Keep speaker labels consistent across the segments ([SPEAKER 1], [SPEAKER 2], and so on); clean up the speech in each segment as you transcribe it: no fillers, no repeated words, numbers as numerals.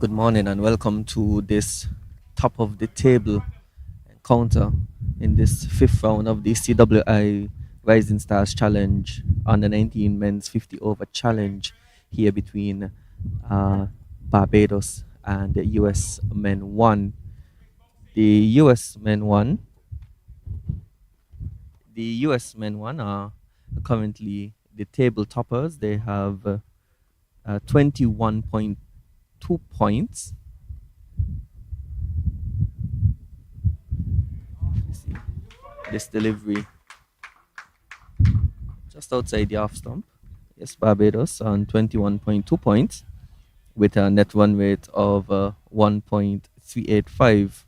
[SPEAKER 1] Good morning and welcome to this top of the table encounter in this fifth round of the CWI Rising Stars Challenge under 19 men's 50 over challenge here between uh, Barbados and the US men won. The US men won. The US men won are currently the table toppers. They have 21.2 points. Let's see this delivery just outside the off stump. Yes, Barbados on 21.2 points with a net run rate of 1.385.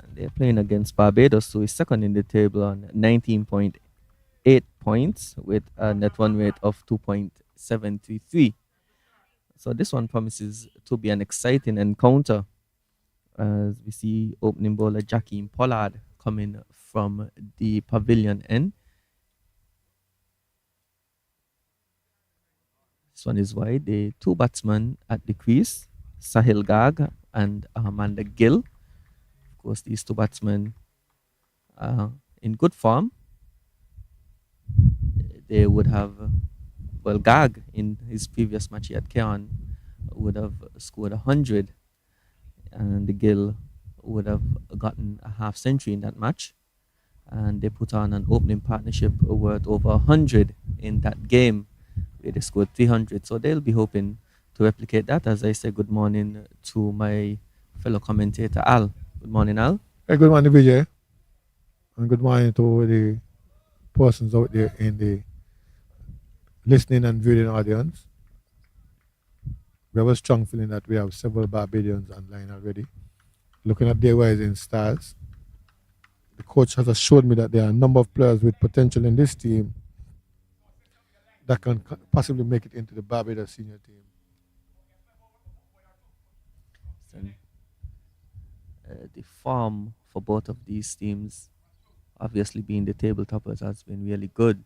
[SPEAKER 1] And they're playing against Barbados, who is second in the table on 19.8 points with a net run rate of 2.733. So this one promises to be an exciting encounter as we see opening bowler Jackie Pollard coming from the pavilion end. This one is wide. The two batsmen at the crease, Sahil Garg and Amanda Gill. Of course, these two batsmen are in good form. They would have, well, Garg in his previous match at Keon would have scored 100, and the Gill would have gotten a half century in that match. And they put on an opening partnership worth over 100 in that game where they scored 300. So they'll be hoping to replicate that. As I say, good morning to my fellow commentator, Al. Good morning, Al.
[SPEAKER 2] Hey, good morning, Vijay, and good morning to the persons out there in the listening and viewing audience. We have a strong feeling that we have several Barbadians online already. Looking at their rising stars, the coach has assured me that there are a number of players with potential in this team that can possibly make it into the Barbados senior team.
[SPEAKER 1] And, the form for both of these teams, obviously being the table toppers, has been really good.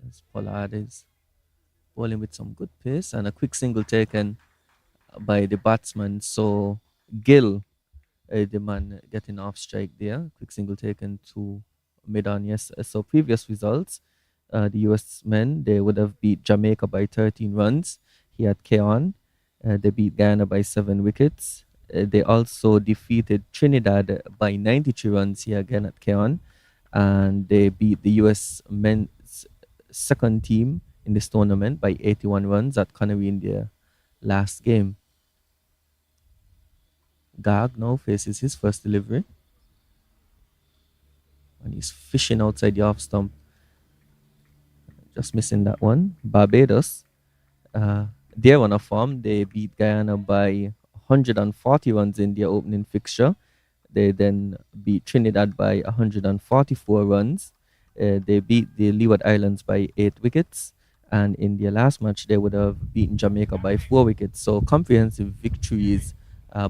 [SPEAKER 1] As Pollard is bowling with some good pace and a quick single taken by the batsman. So Gill, the man getting off strike there. Quick single taken to mid on. Yes. So previous results, the US men, they would have beat Jamaica by 13 runs here at Keon. They beat Guyana by 7 wickets. They also defeated Trinidad by 93 runs here again at Keon. And they beat the US men's second team in this tournament by 81 runs at Conakry in their last game. Garg now faces his first delivery. And he's fishing outside the off stump. Just missing that one. Barbados, they're on a form. They beat Guyana by 140 runs in their opening fixture. They then beat Trinidad by 144 runs. They beat the Leeward Islands by 8 wickets. And in their last match, they would have beaten Jamaica by 4 wickets. So comprehensive victories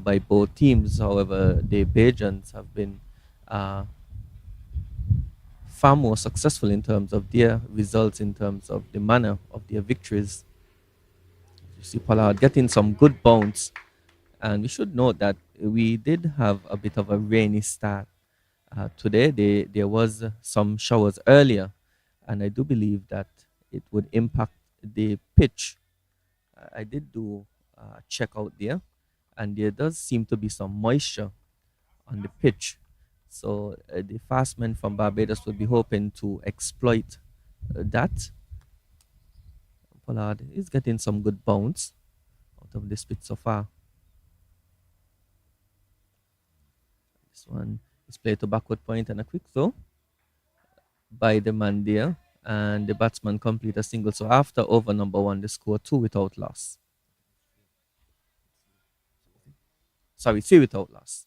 [SPEAKER 1] by both teams. However, the Bajans have been uh, far more successful in terms of their results, in terms of the manner of their victories. You see Pollard getting some good bounce. And we should note that we did have a bit of a rainy start today. There was some showers earlier, and I do believe that it would impact the pitch. I did do a check out there, and there does seem to be some moisture on the pitch. So the fast men from Barbados would be hoping to exploit that. Pollard is getting some good bounce out of this pitch so far. This one is played to backward point and a quick throw by the man there. And the batsman complete a single. So after over number one, they score two without loss. Sorry, three without loss.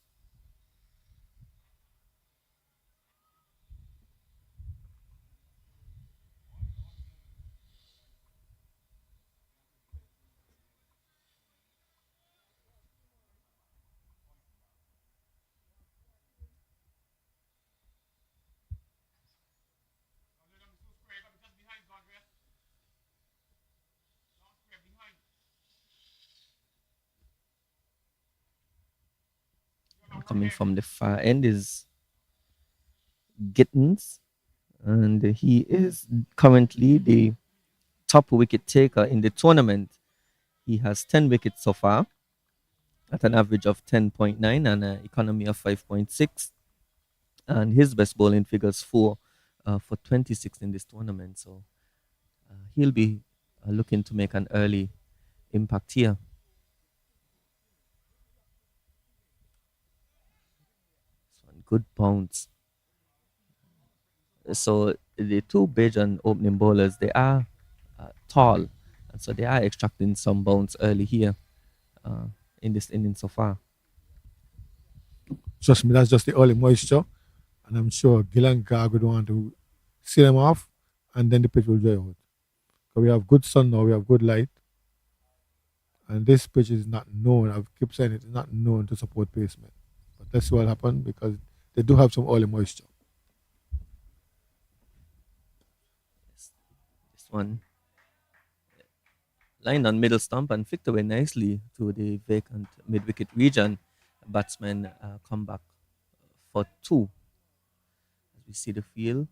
[SPEAKER 1] coming from the far end is Gittins, and he is currently the top wicket taker in the tournament. He has 10 wickets so far at an average of 10.9 and an economy of 5.6. And his best bowling figures for 26 in this tournament. So he'll be looking to make an early impact here. So good bounce. So the two Bajan opening bowlers, they are tall, and so they are extracting some bounce early here uh, in this inning so far.
[SPEAKER 2] Trust me, that's just the early moisture. And I'm sure Gill and Garg would want to see them off, and then the pitch will dry out. So we have good sun now, we have good light, and this pitch is not known. I keep saying it's not known to support placement. But let's see what happens because they do have some early moisture.
[SPEAKER 1] This one lined on middle stump and flicked away nicely to the vacant mid wicket region. Batsmen come back for two. As we see the field,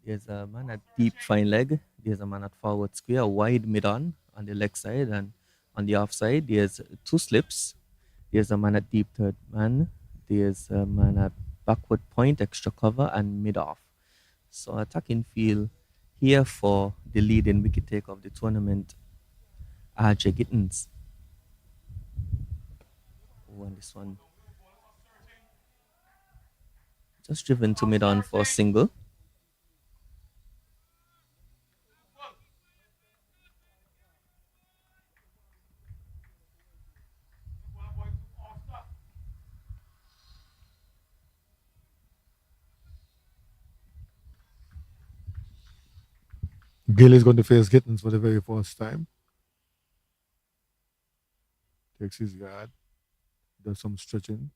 [SPEAKER 1] there's a man at deep fine leg, there's a man at forward square, wide mid on the leg side, and on the off side, there's two slips. There's a man at deep third man, there's a man at backward point, extra cover, and mid off. So attacking field here for the leading wicket taker of the tournament, RJ Gittins. Oh, and this one just driven to mid on for a single.
[SPEAKER 2] Gill is going to face Gittins for the very first time. Takes his guard, does some stretching.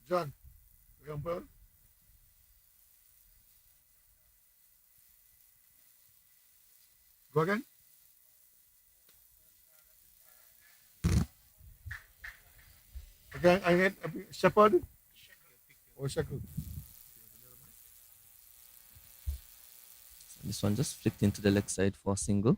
[SPEAKER 2] John, young bird. Go again. Again, I need a shepherd or shepherd.
[SPEAKER 1] This one just flicked into the leg side for a single.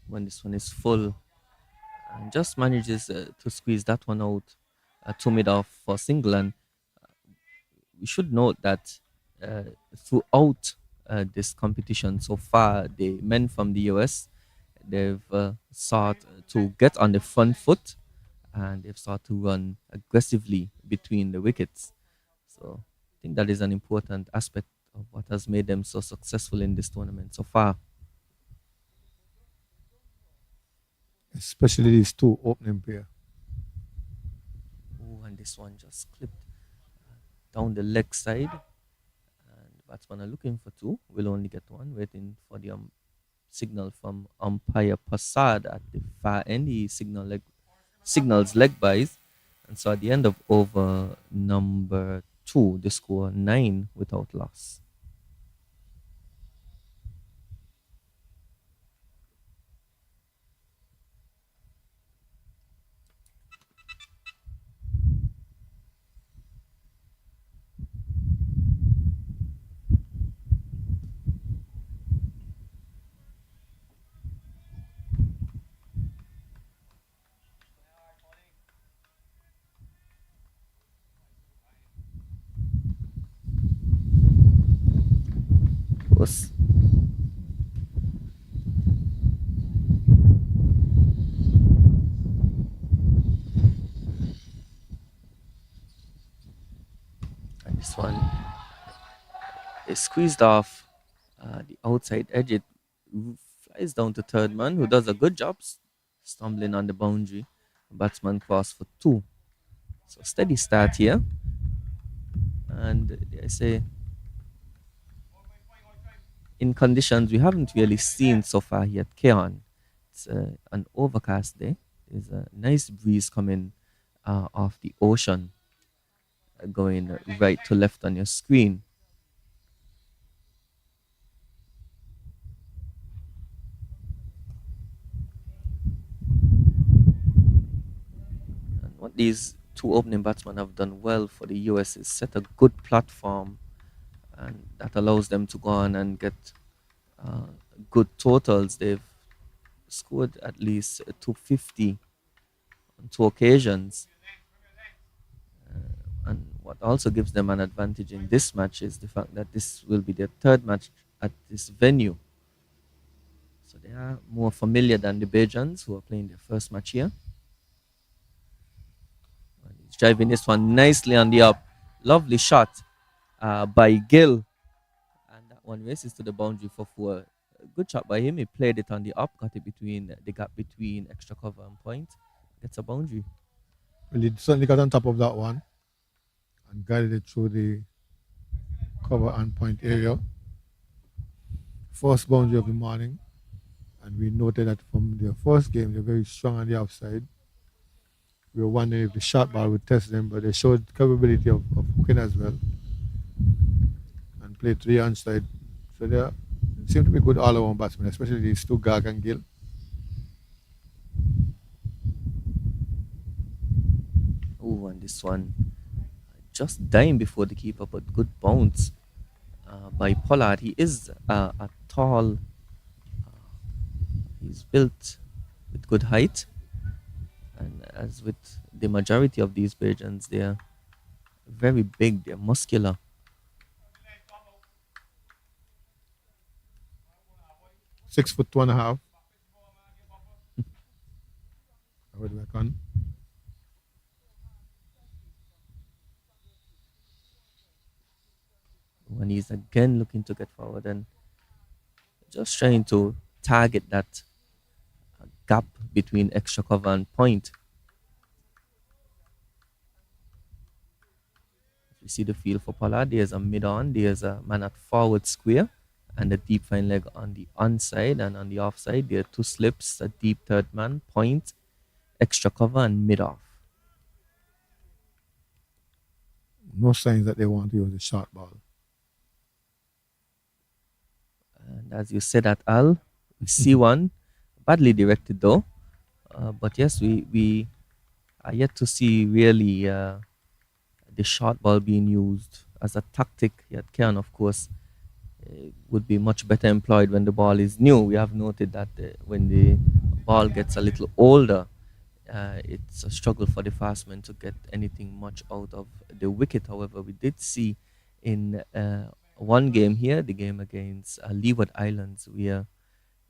[SPEAKER 1] When this one is full, and just manages to squeeze that one out to mid off for single. And we should note that uh, throughout this competition so far, the men from the US, they've sought to get on the front foot and they've sought to run aggressively between the wickets. So I think that is an important aspect of what has made them so successful in this tournament so far.
[SPEAKER 2] Especially these two opening pair.
[SPEAKER 1] Oh, and this one just clipped down the leg side. And batsmen are looking for two. Will only get one, waiting for the signal from umpire Passad at the far end. He signals leg byes. And so at the end of over number two, the score 9 without loss. Was and this one is squeezed off the outside edge. It Flies down to third man, who does a good job stumbling on the boundary. Batsman cross for two. So steady start here. And I say, in conditions we haven't really seen so far here at Keon, it's an overcast day. There's a nice breeze coming off the ocean, going right to left on your screen. And what these two opening batsmen have done well for the US is set a good platform, and that allows them to go on and get uh, good totals. They've scored at least 250 on two occasions. And what also gives them an advantage in this match is the fact that this will be their third match at this venue. So they are more familiar than the Bajans, who are playing their first match here. And he's driving this one nicely on the up. Lovely shot by Gill. And that one races to the boundary for four. Good shot by him. He played it on the up, got it between the gap between extra cover and point. Gets a boundary.
[SPEAKER 2] Well, he certainly got on top of that one and guided it through the cover and point area. First boundary of the morning. And we noted that from their first game, they're very strong on the offside. We were wondering if the short ball would test them, but they showed capability of hooking as well and played to the onside. So they seem to be good all-around batsmen, especially these two, Gag and Gill.
[SPEAKER 1] Oh, and this one just dying before the keeper, but good bounce by Pollard. He is a tall, he's built with good height. And as with the majority of these Bajans, they're very big, they're muscular.
[SPEAKER 2] 6 foot 2.5. I would reckon.
[SPEAKER 1] When he's again looking to get forward and just trying to target that gap between extra cover and point. You see the field for Pollard. There's a mid on, there's a man at forward square, and a deep fine leg on the onside, and on the offside, there are two slips, a deep third man, point, extra cover, and mid off.
[SPEAKER 2] No signs that they want to use a short ball.
[SPEAKER 1] And as you said at Al, we see one badly directed though. But yes, we are yet to see really the short ball being used as a tactic. Yet can, of course, would be much better employed when the ball is new. We have noted that when the ball gets a little older, it's a struggle for the fastmen to get anything much out of the wicket. However, we did see in one game here, the game against Leeward Islands, where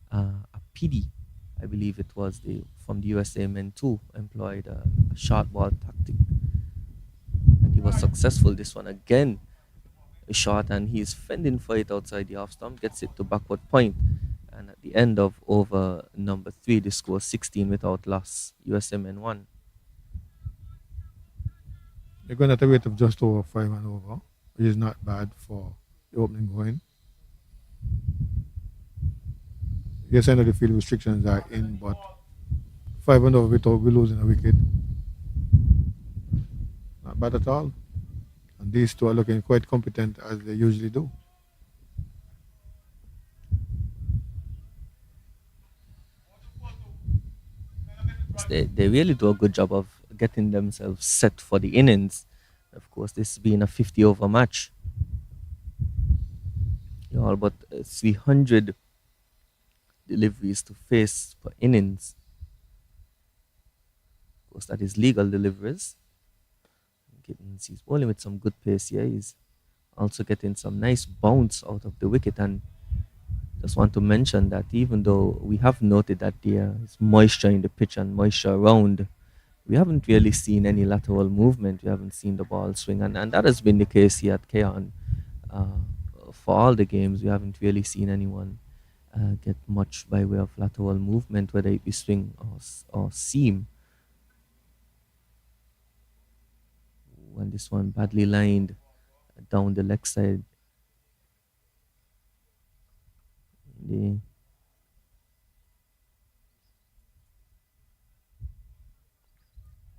[SPEAKER 1] a PD, I believe it was the from the USA men too, employed a short ball tactic, and he was successful. This one again, a shot, and he's fending for it outside the off stump, gets it to backward point, and at the end of over number 3, the score 16 without loss. USA men won.
[SPEAKER 2] They're going at a rate of just over 5 and over, which is not bad for the opening going. Yes, I know the field restrictions are in, but 5 and over without we losing a wicket. Not bad at all. And these two are looking quite competent as they usually do.
[SPEAKER 1] Yes, they really do a good job of getting themselves set for the innings. Of course, this being a 50 over match, you all but 300 deliveries to face per innings. Of course, that is legal deliveries. Giddens, he's bowling with some good pace here. He's also getting some nice bounce out of the wicket. And just want to mention that even though we have noted that there is moisture in the pitch and moisture around, we haven't really seen any lateral movement. We haven't seen the ball swing. And that has been the case here at Keon. For all the games, we haven't really seen anyone get much by way of lateral movement, whether it be swing or seam. When this one badly lined down the leg side, the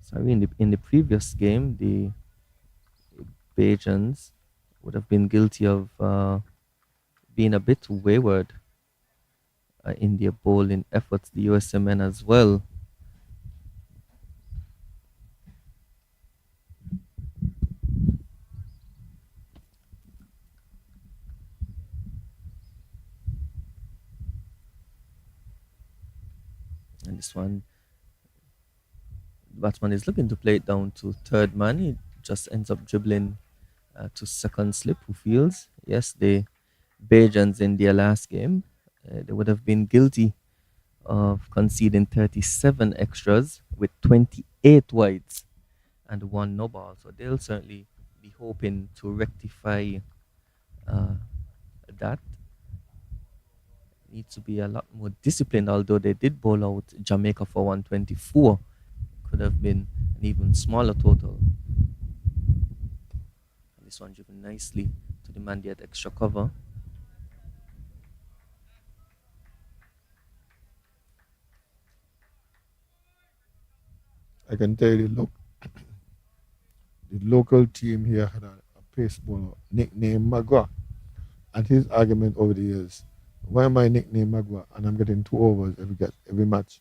[SPEAKER 1] sorry, in the previous game, the Bajans would have been guilty of being a bit wayward in their bowling efforts. The USMN as well. And this one, the batsman is looking to play it down to third man. He just ends up dribbling to second slip. Who feels? Yes, the Bajans in their last game, they would have been guilty of conceding 37 extras with 28 wides and one no ball. So they'll certainly be hoping to rectify uh, that. Needs to be a lot more disciplined, although they did bowl out Jamaica for 124. Could have been an even smaller total. And this one driven nicely to the man at extra cover.
[SPEAKER 2] I can tell you, look, the local team here had a pace bowler nicknamed Magua. And his argument over the years, why am I nicknamed Magua and I'm getting 2 overs every match?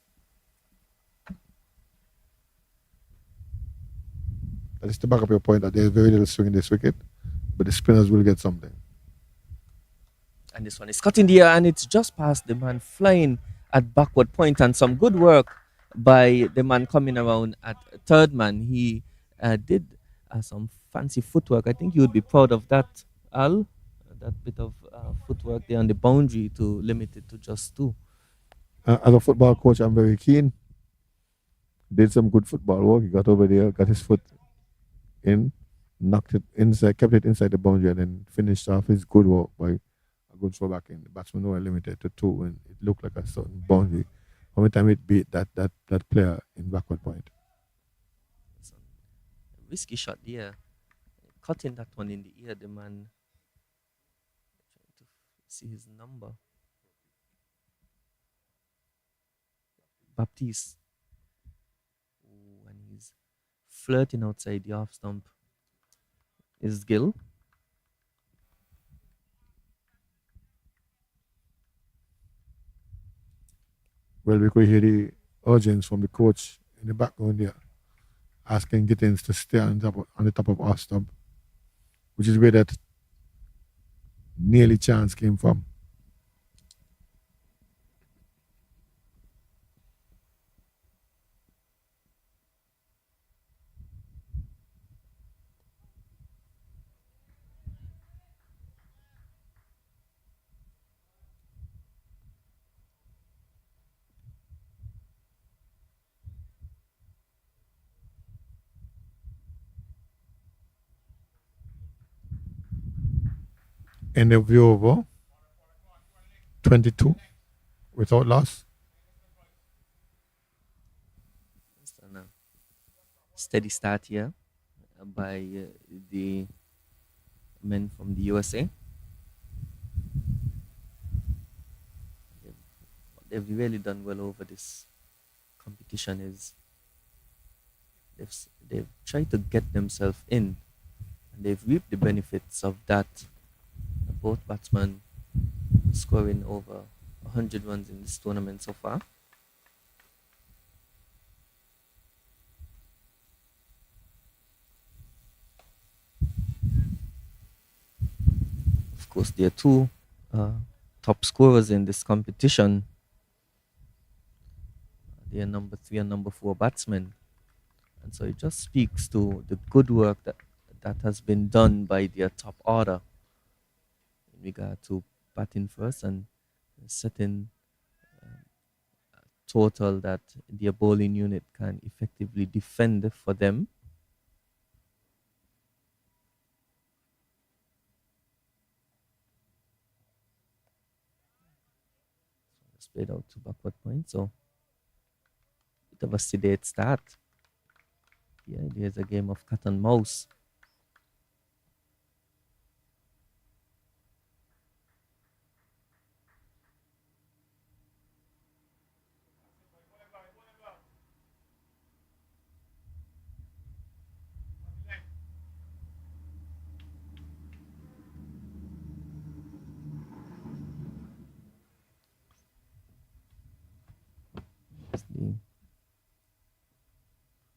[SPEAKER 2] That is to back up your point that there's very little swing in this wicket, but the spinners will get something.
[SPEAKER 1] And this one is cut in the air and it's just past the man flying at backward point, and some good work by the man coming around at third man. He did some fancy footwork. I think you would be proud of that, Al. That bit of footwork there on the boundary to limit it to just two.
[SPEAKER 2] As a football coach, I'm very keen. Did some good football work. He got over there, got his foot in, knocked it inside, kept it inside the boundary, and then finished off his good work by a good throw back in. The batsmen were limited to two, and it looked like a certain boundary. How many time it beat that player in backward point?
[SPEAKER 1] It's a risky shot there. Cutting that one in the ear, the man trying to see his number. Baptiste. Ooh, and he's flirting outside the off stump. Is Gill.
[SPEAKER 2] Well, we could hear the urgings from the coach in the background there, asking Gittins to stay on the top of our stump, which is where that nearly chance came from. End of the over, 22 without loss.
[SPEAKER 1] And a steady start here by the men from the USA. They've, what they've really done well over this competition is they've tried to get themselves in, and they've reaped the benefits of that. Both batsmen scoring over 100 runs in this tournament so far. Of course, there are two uh, top scorers in this competition. They are number three and number four batsmen. And so it just speaks to the good work that has been done by their top order in regard to batting first and setting total that their bowling unit can effectively defend for them. Just played out to backward point. So bit of a sedate start. The idea is a game of cat and mouse.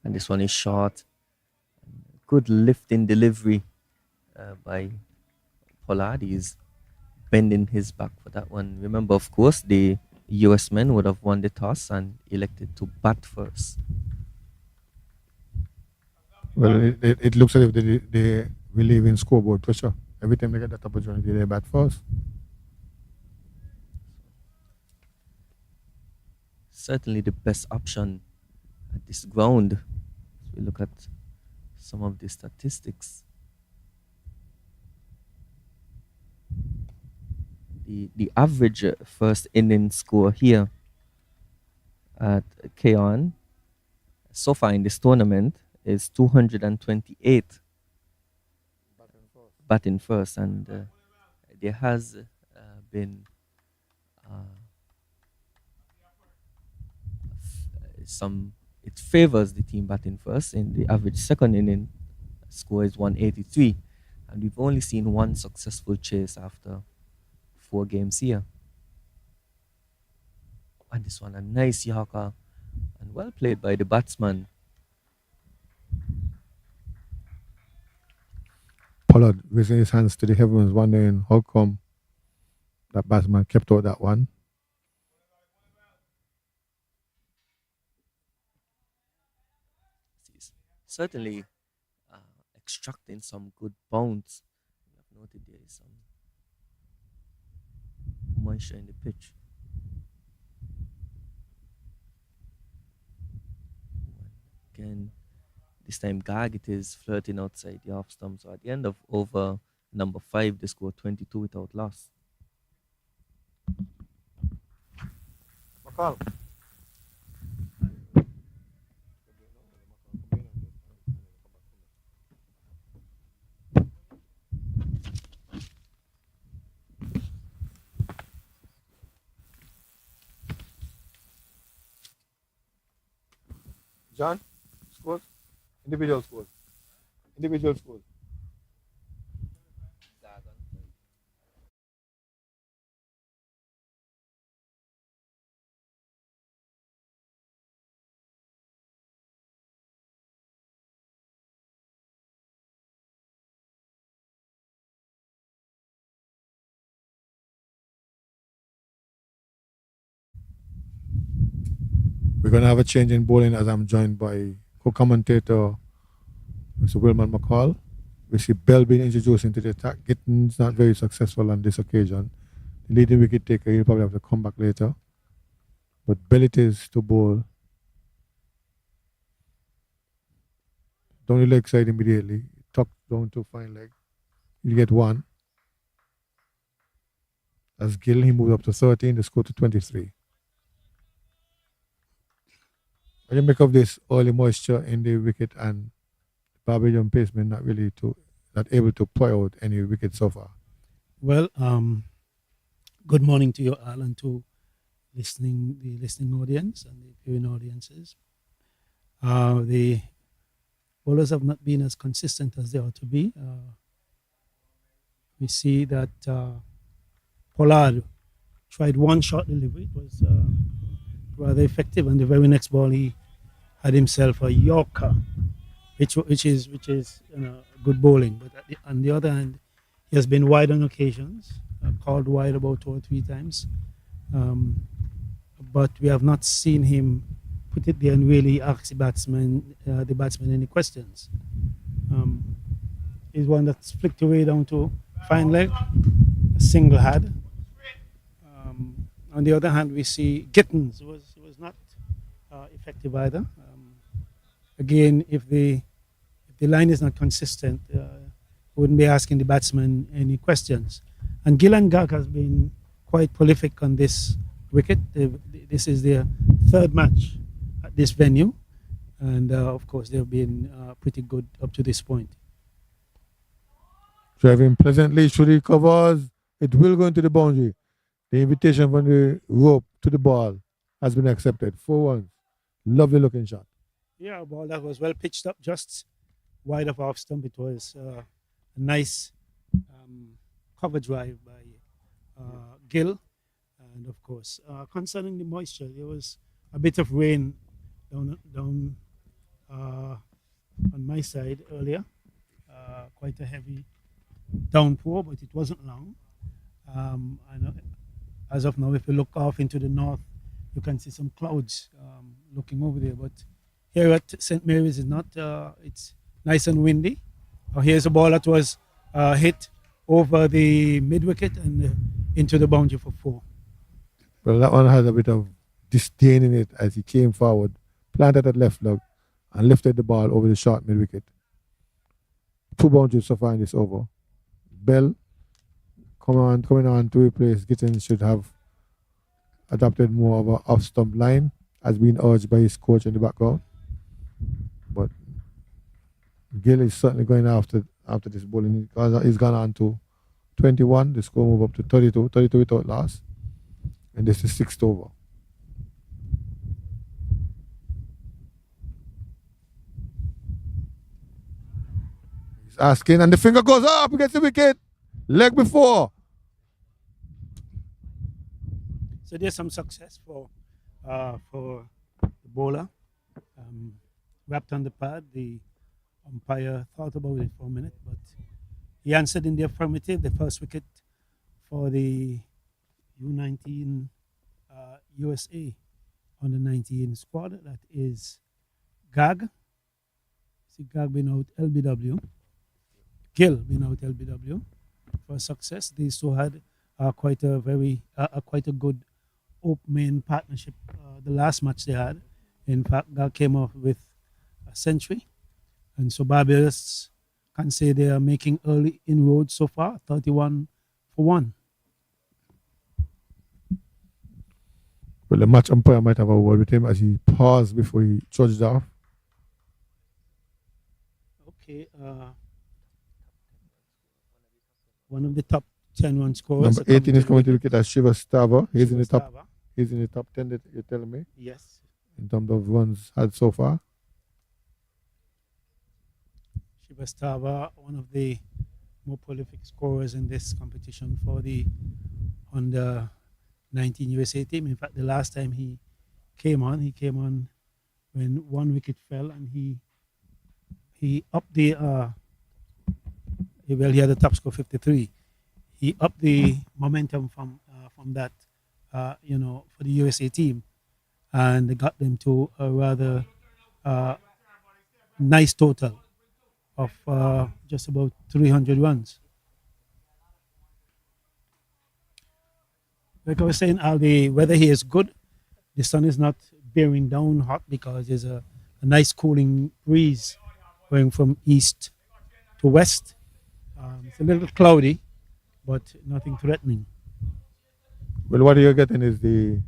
[SPEAKER 1] And this one is short. Good lifting delivery by Pollard. He's bending his back for that one. Remember, of course, the US men would have won the toss and elected to bat first.
[SPEAKER 2] Well, it looks as if they relieve in scoreboard pressure. Every time they get that opportunity, they bat first.
[SPEAKER 1] Certainly the best option at this ground. As we look at some of the statistics. The average first inning score here at Keon so far in this tournament is 228 batting first, and there has been some, it favors the team batting first. In the average second inning score is 183, and we've only seen one successful chase after 4 games here. And this one, a nice Yorker, and well played by the batsman.
[SPEAKER 2] Pollard raising his hands to the heavens, wondering how come that batsman kept out that one.
[SPEAKER 1] He's certainly extracting some good bounce. I've noted there is some moisture in the pitch. Again, this time Gargit is flirting outside the off stump. So at the end of over number 5, they scored 22 without loss.
[SPEAKER 2] John, scores? Individual scores. Individual scores. We're going to have a change in bowling as I'm joined by co-commentator Mr. Wilman McCall. We see Bell being introduced into the attack. Gittins not very successful on this occasion. The leading wicket taker, he'll probably have to come back later. But Bell it is to bowl. Down the leg side immediately. Tucked down to fine leg. He'll get one. As Gill, he moved up to 13, the score to 23. What do you make of this early moisture in the wicket and Barbadian paceman not able to play out any wicket so far?
[SPEAKER 3] Well, good morning to you all and to the listening audience and the viewing audiences. The bowlers have not been as consistent as they ought to be. We see that Pollard tried one shot delivery. It was rather effective, and the very next ball he had himself a Yorker, which is good bowling. But on the other hand, he has been wide on occasions, called wide about 2 or 3 times, but we have not seen him put it there and really ask the batsman any questions. He's one that's flicked away down to fine leg, a single had. On the other hand, we see Gittins was not effective either. Again, if the line is not consistent, we wouldn't be asking the batsman any questions. And Gillan Gag has been quite prolific on this wicket. This is their third match at this venue, and of course they've been pretty good up to this point.
[SPEAKER 2] Driving pleasantly through the covers. It will go into the boundary. The invitation from the rope to the ball has been accepted. 4 1. Lovely looking shot.
[SPEAKER 3] Yeah, a ball that was well pitched up, just wide of off stump. It was a nice cover drive by Gill. And of course, concerning the moisture, there was a bit of rain down on my side earlier. Quite a heavy downpour, but it wasn't long. And as of now, if you look off into the north, you can see some clouds looking over there. But here at St. Mary's is not. It's nice and windy. Here's a ball that was hit over the mid wicket and into the boundary for 4.
[SPEAKER 2] Well, that one had a bit of disdain in it as he came forward, planted at left leg, and lifted the ball over the short mid wicket. 2 boundaries so far in this over. Bell coming on to replace Gittins should have adopted more of a off stump line, as being urged by his coach in the background. But Gill is certainly going after this bowling. He's gone on to 21. The score move up to 32 without loss. And this is 6th over. He's asking, and the finger goes up against the wicket. Leg before.
[SPEAKER 3] So there's some success for the bowler. Wrapped on the pad, the umpire thought about it for a minute, but he answered in the affirmative. The first wicket for the U19 USA under 19 squad. That is Gag. See Gag being out LBW. Gill being out LBW. For success, these two had quite a good opening partnership. The last match they had, in fact, Gag came off with a century, and so Barbados can say they are making early inroads so far. 31 for 1.
[SPEAKER 2] Well, the match umpire might have a word with him as he paused before he charged off.
[SPEAKER 3] Okay. One of the top 10 run scorers.
[SPEAKER 2] Number 18 is coming to wicket as Shrivastava. He's in the top.
[SPEAKER 3] Shrivastava.
[SPEAKER 2] He's in the top 10. That you're telling me
[SPEAKER 3] Yes.
[SPEAKER 2] in terms of runs had so far.
[SPEAKER 3] Shrivastava, one of the more prolific scorers in this competition for the under 19 USA team. In fact, the last time he came on when 1 wicket fell, and he upped the he had a top score 53. He upped the momentum from that for the USA team, and they got them to a rather nice total of just about 300 runs. Like I was saying, Al, the weather here is good. The sun is not bearing down hot because there's a nice cooling breeze going from east to west. It's a little cloudy, but nothing threatening.
[SPEAKER 2] Well, what you're getting is the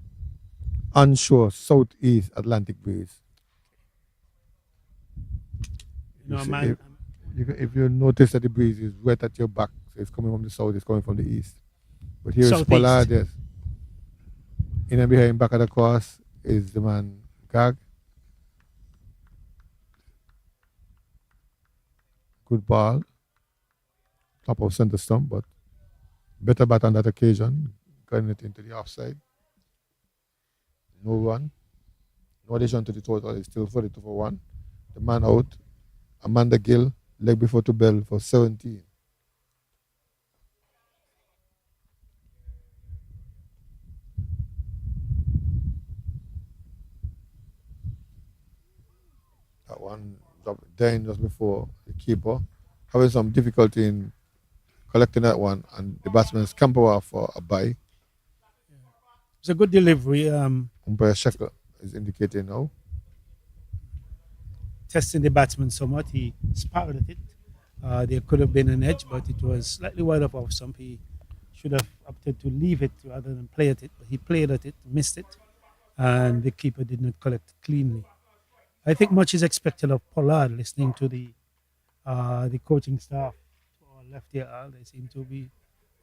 [SPEAKER 2] onshore southeast Atlantic breeze.
[SPEAKER 3] You know,
[SPEAKER 2] see,
[SPEAKER 3] man,
[SPEAKER 2] if you notice that the breeze is wet at your back, so it's coming from the south, it's coming from the east. But here is
[SPEAKER 3] Southeast.
[SPEAKER 2] polar, yes. In and behind, back of the course, is the man Gag. Good ball. Top of center stump, but better bat on that occasion, getting it into the offside. No run. No addition to the total. It's still 42 for 1. The man out. Amanda Gill, leg before to Bell for 17. That one down just before the keeper. Having some difficulty in collecting that one, and the batsman scamper off for a bye.
[SPEAKER 3] it's a good delivery.
[SPEAKER 2] Umpire Shecker is indicating now.
[SPEAKER 3] Testing the batsman somewhat. He spouted it. There could have been an edge, but it was slightly wide of off stump. He should have opted to leave it rather than play at it. But he played at it, missed it, and the keeper did not collect it cleanly. I think much is expected of Pollard. Listening to the coaching staff left here, they seem to be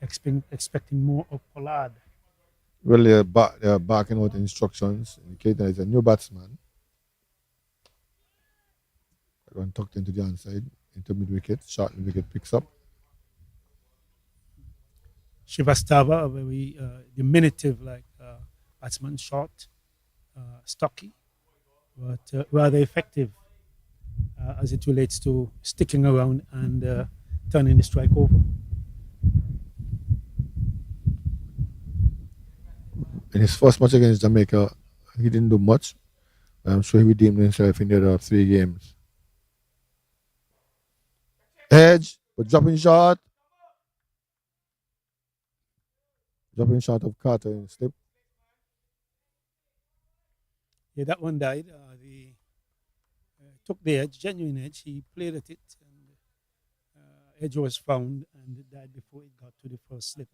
[SPEAKER 3] expecting more of Pollard.
[SPEAKER 2] Well, they're barking out instructions indicating it's a new batsman. One tucked into the inside, into mid wicket, short mid wicket picks up.
[SPEAKER 3] Shivastava, a very diminutive batsman, short, stocky, but rather effective as it relates to sticking around and turning the strike over.
[SPEAKER 2] In his first match against Jamaica, he didn't do much. But I'm sure he redeemed himself in the other 3 games. Edge, but dropping shot. Dropping shot of Carter in slip.
[SPEAKER 3] Yeah, that one died. Took the edge, genuine edge. He played at it, and edge was found, and it died before it got to the first slip.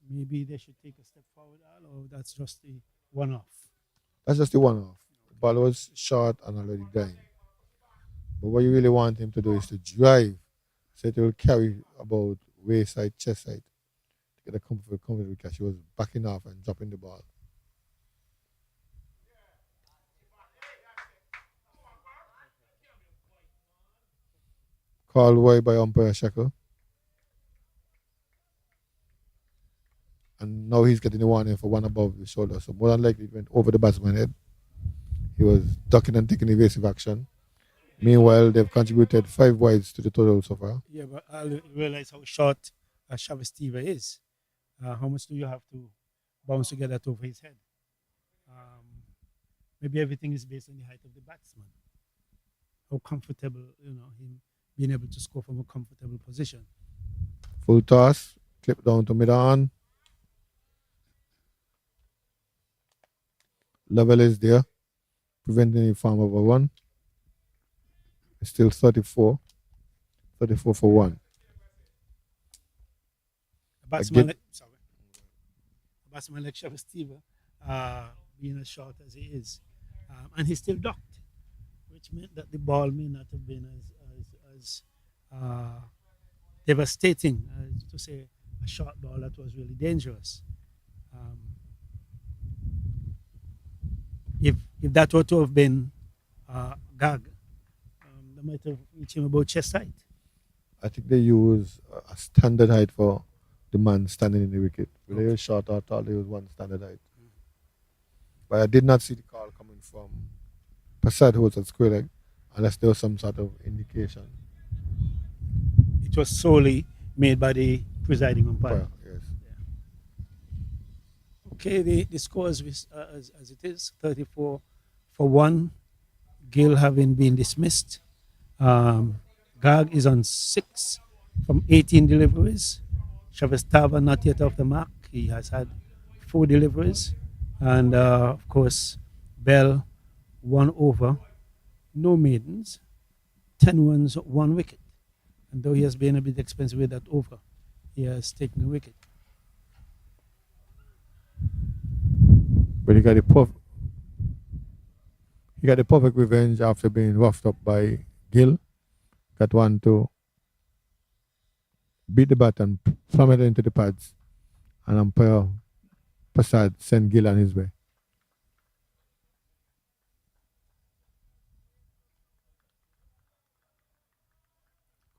[SPEAKER 3] Maybe they should take a step forward, or that's just the one-off.
[SPEAKER 2] That's just the one-off. The ball was short and already dying. But what you really want him to do is to drive, so it will carry about waist side, chest side, to get a comfort because he was backing off and dropping the ball. Called away by umpire Shekel. And now he's getting the warning for one above the shoulder. So more than likely it went over the batsman's head. He was ducking and taking evasive action. Meanwhile, they've contributed 5 wides to the total so far.
[SPEAKER 3] Yeah, but I realize how short Shivastava is. How much do you have to bounce to get that over his head? Maybe everything is based on the height of the batsman. How comfortable, him being able to score from a comfortable position.
[SPEAKER 2] Full toss, clip down to mid-on. Level is there, preventing any form of a run. It's still 34 for 1.
[SPEAKER 3] A batsman like Shivastava, being as short as he is, and he's still ducked, which meant that the ball may not have been as devastating to say a short ball that was really dangerous. If that were to have been Gag, that might have reached him about chest height.
[SPEAKER 2] I think they use a standard height for the man standing in the wicket. Whether he was short or tall, they use one standard height. But I did not see the call coming from Prasad, who was at square leg, unless there was some sort of indication.
[SPEAKER 3] It was solely made by the presiding umpire.
[SPEAKER 2] Yes.
[SPEAKER 3] Yeah. Okay, the score is as it is, 34 for 1. Gill having been dismissed. Gag is on 6 from 18 deliveries. Shivastava not yet off the mark. He has had 4 deliveries. And of course, Bell 1 over, no maidens, 10 runs, 1 wicket. And though he has been a bit expensive with that over, he has taken a wicket.
[SPEAKER 2] But he got the perfect revenge after being roughed up by Gill. Got one to beat the bat and plummet it into the pads. And umpire Prasad sent Gill on his way.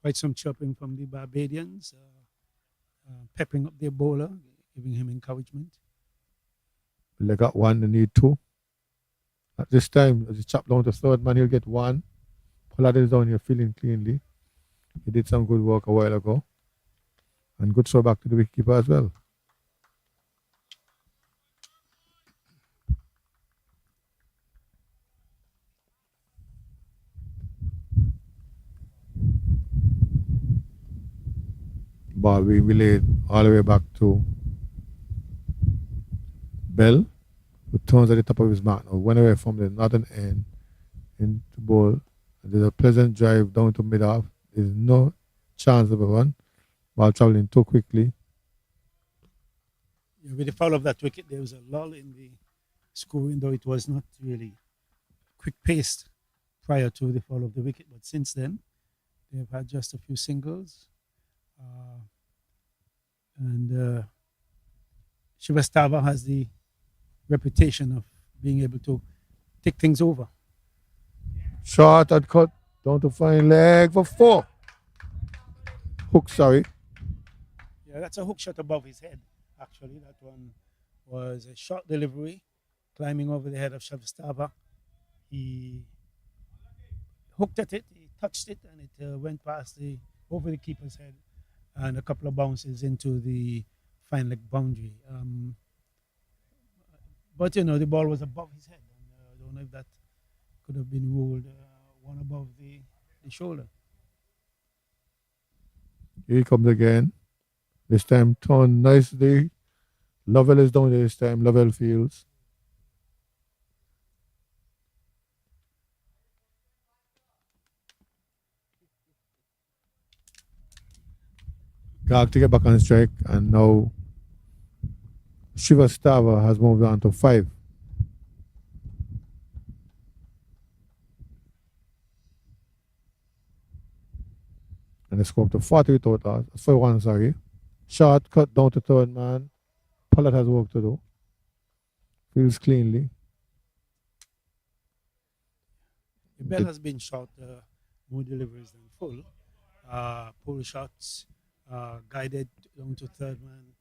[SPEAKER 3] Quite some chirping from the Barbadians, peppering up their bowler, giving him encouragement.
[SPEAKER 2] They got 1, they need 2. At this time, as he chopped down to third man, he'll get 1. Pollard is down here feeling cleanly. He did some good work a while ago. And good throw back to the wicketkeeper as well. Ball being relayed all the way back to Bell, who turns at the top of his mark now, went away from the northern end into ball. There's a pleasant drive down to mid-off. There's no chance of a run. Ball traveling too quickly.
[SPEAKER 3] Yeah, with the fall of that wicket, there was a lull in the scoring, though it was not really quick paced prior to the fall of the wicket. But since then, they've had just a few singles. Uh, and Shivastava has the reputation of being able to take things over.
[SPEAKER 2] Short and cut down to fine leg for four. Hook, sorry.
[SPEAKER 3] Yeah, that's a hook shot above his head, actually. That one was a short delivery, climbing over the head of Shivastava. He hooked at it, he touched it, and it went past the over the keeper's head and a couple of bounces into the fine leg boundary. But the ball was above his head, and I don't know if that could have been ruled one above the shoulder.
[SPEAKER 2] Here he comes again. This time turned nicely. Lovell is down there this time. Lovell fields. Gag to get back on strike, and now Shivastava has moved on to 5. And they score up to 40 total. 41, sorry. Short cut down to third man. Pollard has work to do. Fields cleanly.
[SPEAKER 3] The bell has been shot more deliveries than full. Pull shots, guided down to third man.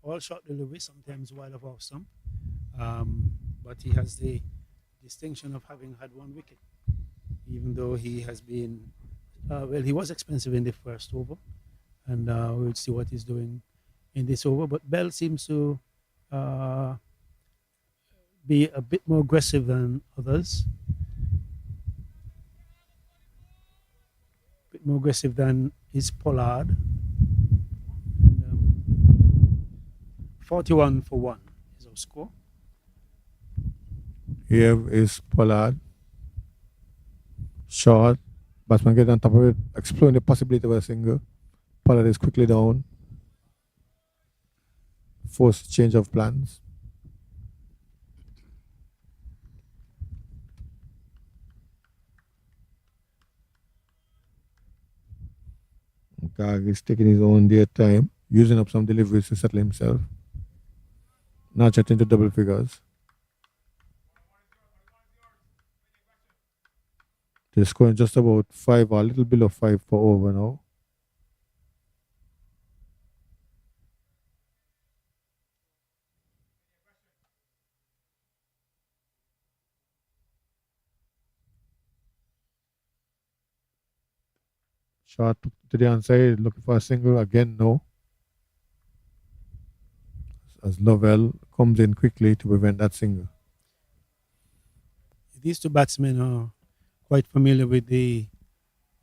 [SPEAKER 3] All short deliveries, sometimes wide of off stump. But he has the distinction of having had one wicket, even though he has been, he was expensive in the first over. And we'll see what he's doing in this over. But Bell seems to be a bit more aggressive than others. A bit more aggressive than is Pollard. And, 41 for 1 is our score.
[SPEAKER 2] Here is Pollard. Short. Batsman get on top of it, exploring the possibility of a single. Pollard is quickly down. Forced change of plans. Gag is taking his own dear time, using up some deliveries to settle himself. Now chatting to double figures. They're scoring just about 5 or a little below 5 for over now. Shot to the onside, looking for a single again. No. As Lovell comes in quickly to prevent that single.
[SPEAKER 3] These two batsmen are quite familiar with the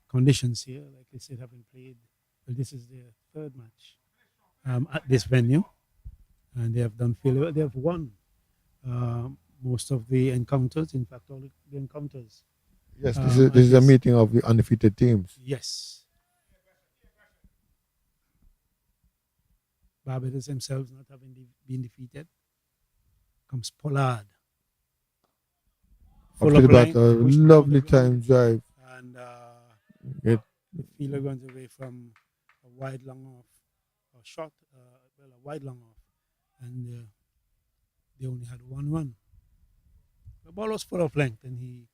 [SPEAKER 3] conditions here. Like I said, having played, well, this is their third match at this venue, and they have done fairly well. They have won most of the encounters. In fact, all the encounters.
[SPEAKER 2] Yes, this is a meeting of the undefeated teams.
[SPEAKER 3] Yes. Barbados themselves not having been defeated. Comes Pollard.
[SPEAKER 2] Full of length, lovely time drive.
[SPEAKER 3] And
[SPEAKER 2] It,
[SPEAKER 3] the fielder runs away from a wide long off, a short, a wide long off. And they only had one run. The ball was full of length, and he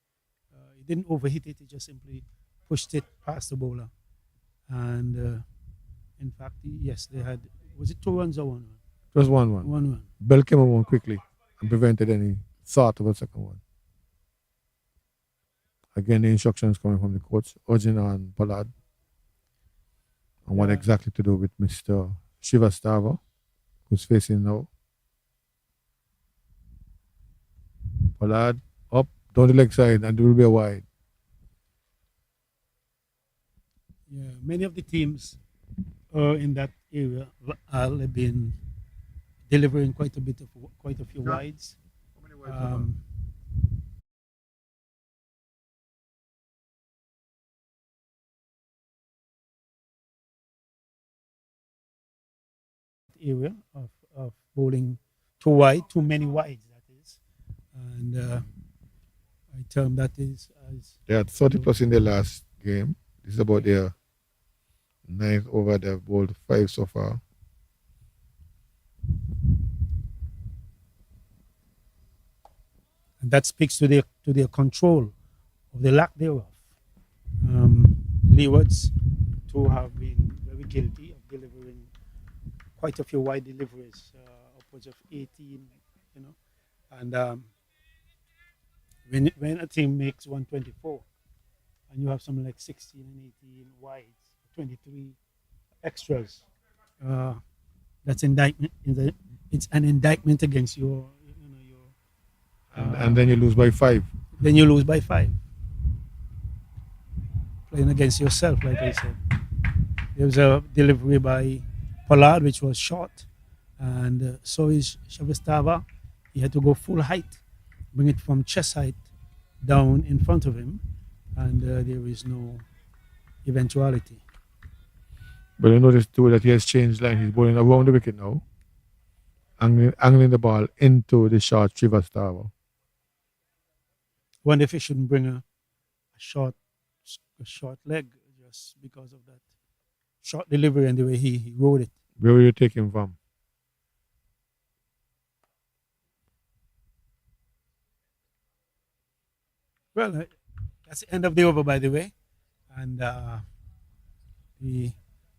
[SPEAKER 3] didn't overhit it. He just simply pushed it past the bowler. And in fact, yes, they had. Was it 2 runs or 1 run?
[SPEAKER 2] Just 1
[SPEAKER 3] 1 run.
[SPEAKER 2] Bell came on quickly and prevented any thought of a second one. Again, the instructions coming from the coach, urging on Pollard on what exactly to do with Mr. Shivastava, who's facing now. Pollard up down the leg side, and it will be a wide.
[SPEAKER 3] Yeah, many of the teams in that area have been delivering quite a few wides.
[SPEAKER 2] How many wides
[SPEAKER 3] area of of bowling too wide, too many wides, that is. And I term that is as
[SPEAKER 2] They had 30 plus in their last game. This is about their ninth over. They've bowled five so far.
[SPEAKER 3] and that speaks to their control of the lack thereof. Um, Leewards too have been very guilty of delivering quite a few wide deliveries, upwards of 18, you know. And when a team makes 124 and you have something like 16 and 18 wides, 23 extras, uh, that's indictment. It's an indictment against
[SPEAKER 2] And then you lose by five.
[SPEAKER 3] then you lose by 5. Playing against yourself, like I said. There was a delivery by Pollard, which was short, and so is Shavastava. He had to go full height, bring it from chest height down in front of him, and there is no eventuality.
[SPEAKER 2] But you notice too that he has changed line. He's bowling around the wicket now, angling the ball into the short Chivas Tower.
[SPEAKER 3] Wonder if he shouldn't bring a short leg just because of that short delivery and the way he rode it.
[SPEAKER 2] Where will you take him from?
[SPEAKER 3] Well, that's the end of the over, by the way, and the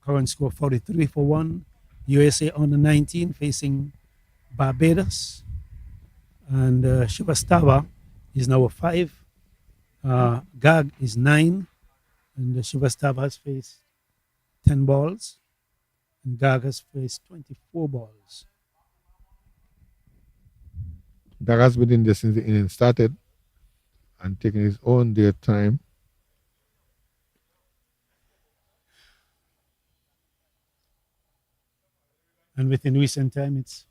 [SPEAKER 3] current score 43 for 1. USA under 19 facing Barbados, and Shivastava is now a 5. Gag is 9, and Shivastava has faced 10 balls, and Gag has faced 24 balls.
[SPEAKER 2] That has been in there since the inning started and taking his own dear time.
[SPEAKER 3] And within recent time, it's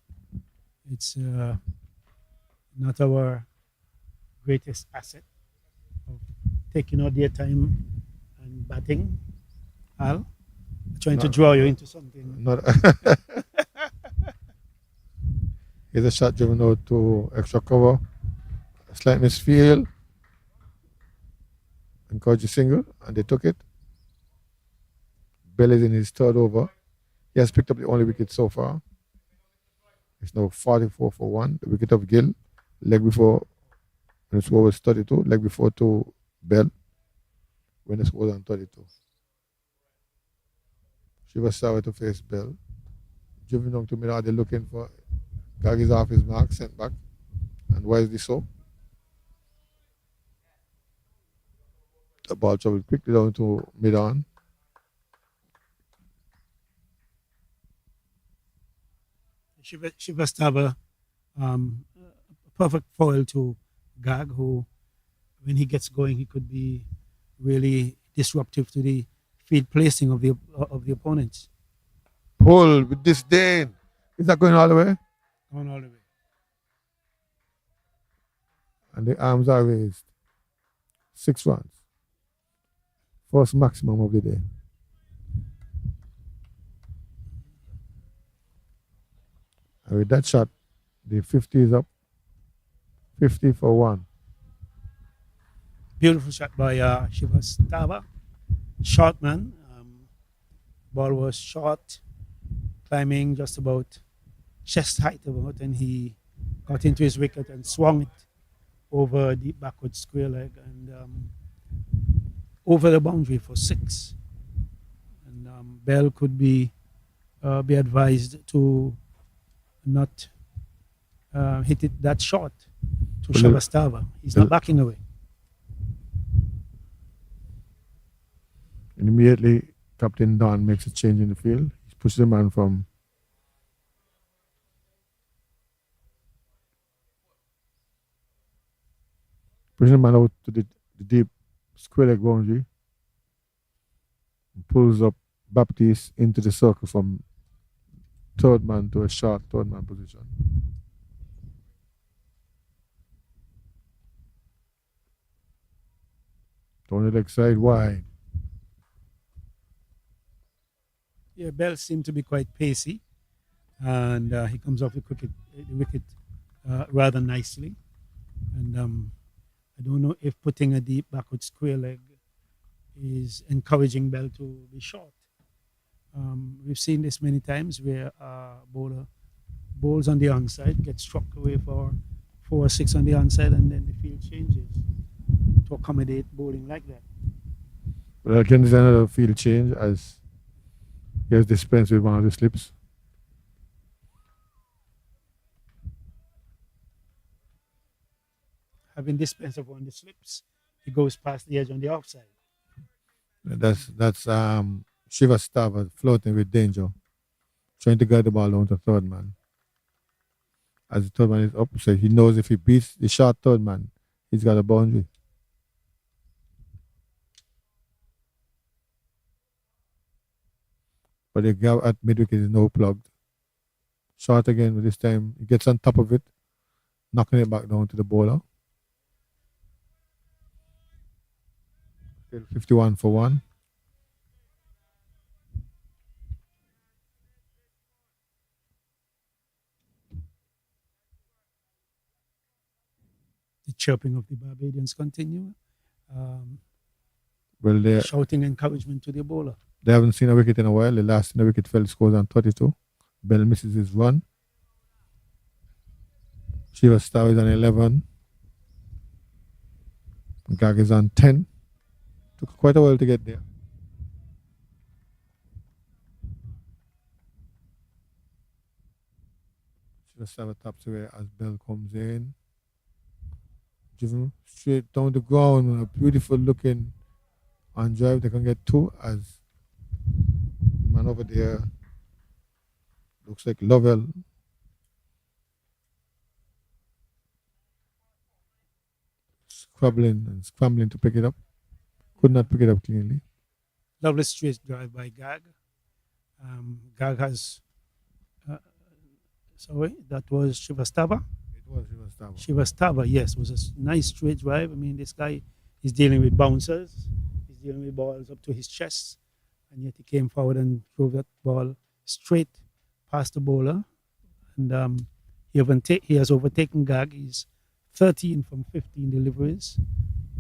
[SPEAKER 3] not our greatest asset of taking out their time and batting. Al, trying to draw you into something.
[SPEAKER 2] Not Here's a shot driven out to extra cover. A slight misfield. Encourage a single, and they took it. Bell is in his third over. He has picked up the only wicket so far. It's now 44 for 1. The wicket of Gill. Leg before, when the score was 32. Leg before to Bell, when the score was on 32. Shiva Sawa to face Bell. Driven down to middle, they're looking for. Gag is off his mark, sent back. And why is this so? The ball traveled quickly down to mid-on.
[SPEAKER 3] Shivastava, perfect foil to Gag, who, when he gets going, he could be really disruptive to the field placing of the opponents.
[SPEAKER 2] Pull with disdain. Is that going all the way?
[SPEAKER 3] Going all the way.
[SPEAKER 2] And the arms are raised. 6 runs. First maximum of the day. And with that shot, the 50 is up. 50 for 1.
[SPEAKER 3] Beautiful shot by Shivastava. Short man. Ball was short, climbing just about chest height about, and he got into his wicket and swung it over the backward square leg and over the boundary for 6. And Bell could be advised to not hit it that short to Shivastava. He's not backing away.
[SPEAKER 2] And immediately, Captain Don makes a change in the field. He pushes the man from pushing the man out to the deep square leg boundary. And pulls up Baptiste into the circle from third man to a short third man position. Down the leg side wide.
[SPEAKER 3] Yeah, Bell seemed to be quite pacey, and he comes off the wicket rather nicely. And I don't know if putting a deep backward square leg is encouraging Bell to be short. We've seen this many times where bowler bowls on the onside, get struck away for 4 or 6 on the onside, and then the field changes to accommodate bowling like that.
[SPEAKER 2] But again, there's another field change as he has dispensed with one of the slips.
[SPEAKER 3] Having dispensed of one of the slips, he goes past the edge on the offside.
[SPEAKER 2] That's Shiva Stava floating with danger, trying to guide the ball down to third man. As the third man is up, so he knows if he beats the short third man, he's got a boundary. But the gap at mid wicket is now plugged. Short again, but this time he gets on top of it, knocking it back down to the bowler. Still 51 for 1.
[SPEAKER 3] The chirping of the Barbadians continue, um,
[SPEAKER 2] Well,
[SPEAKER 3] shouting encouragement to the bowler.
[SPEAKER 2] they haven't seen a wicket in a while. The last in the wicket fell scores on 32. Bell misses his run. Shiva Star is on 11. Gag is on 10. Took quite a while to get there. Shiva Star taps away as Bell comes in. Driven straight down the ground. A beautiful looking on drive. They can get 2 as man over there looks like Lovell. Scrabbling and scrambling to pick it up. Could not pick it up cleanly.
[SPEAKER 3] Lovely straight drive by Gag. Gag has, sorry, that was Shivastava.
[SPEAKER 2] It was Shiva Star.
[SPEAKER 3] Shivastava, yes, was a nice straight drive. I mean, this guy is dealing with bouncers. He's dealing with balls up to his chest. And yet he came forward and drove that ball straight past the bowler. And he has overtaken Gag. He's 13 from 15 deliveries.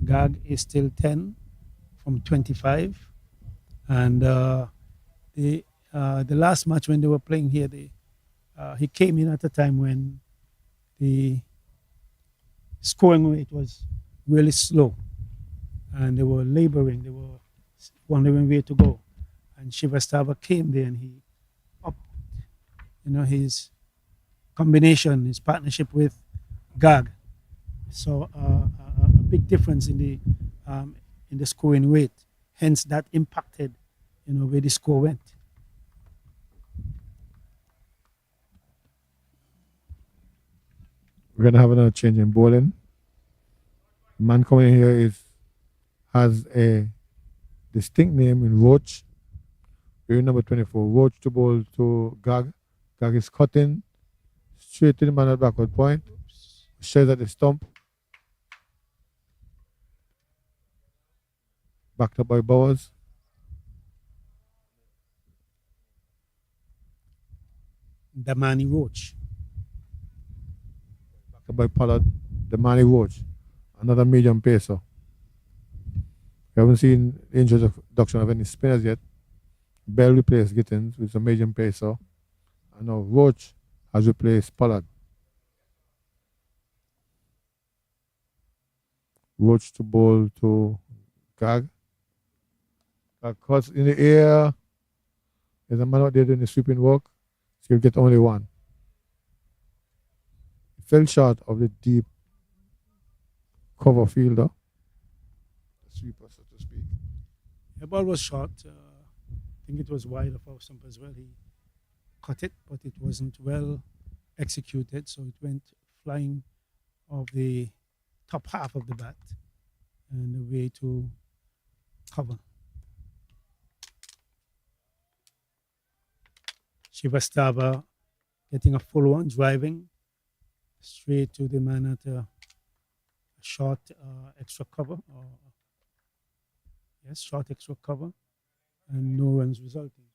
[SPEAKER 3] Gag is still 10 from 25. And the last match when they were playing here, he came in at a time when the scoring rate was really slow. And they were laboring. They were wondering where to go. And Shivastava came there and he upped, his combination, his partnership with Gag. So a big difference in the scoring rate. Hence, that impacted, where the score went.
[SPEAKER 2] We're gonna have another change in bowling. The man coming here has a distinct name in Roach. We're number 24. Roach to bowl to Gag. Gag is cutting straight to the man at backward point. Shares at the stump. Backed up by Bowers.
[SPEAKER 3] Damani Roach.
[SPEAKER 2] Backed up by Pollard. The Manny Roach. Another medium pacer. We haven't seen the introduction of any spinners yet. Bell replaced Gittins with a medium pacer. And now Roach has replaced Pollard. Roach to bowl to Gag. Gag cuts in the air. There's a man out there doing the sweeping work. So he'll get only 1. He fell short of the deep cover fielder. Sweeper, so to speak.
[SPEAKER 3] The ball was short. I think it was wide of off stump as well. He cut it, but it wasn't well executed, so it went flying off the top half of the bat and away to cover. Shivastava getting a full one, driving straight to the man at a short extra cover. Short extra cover, and no runs resulting.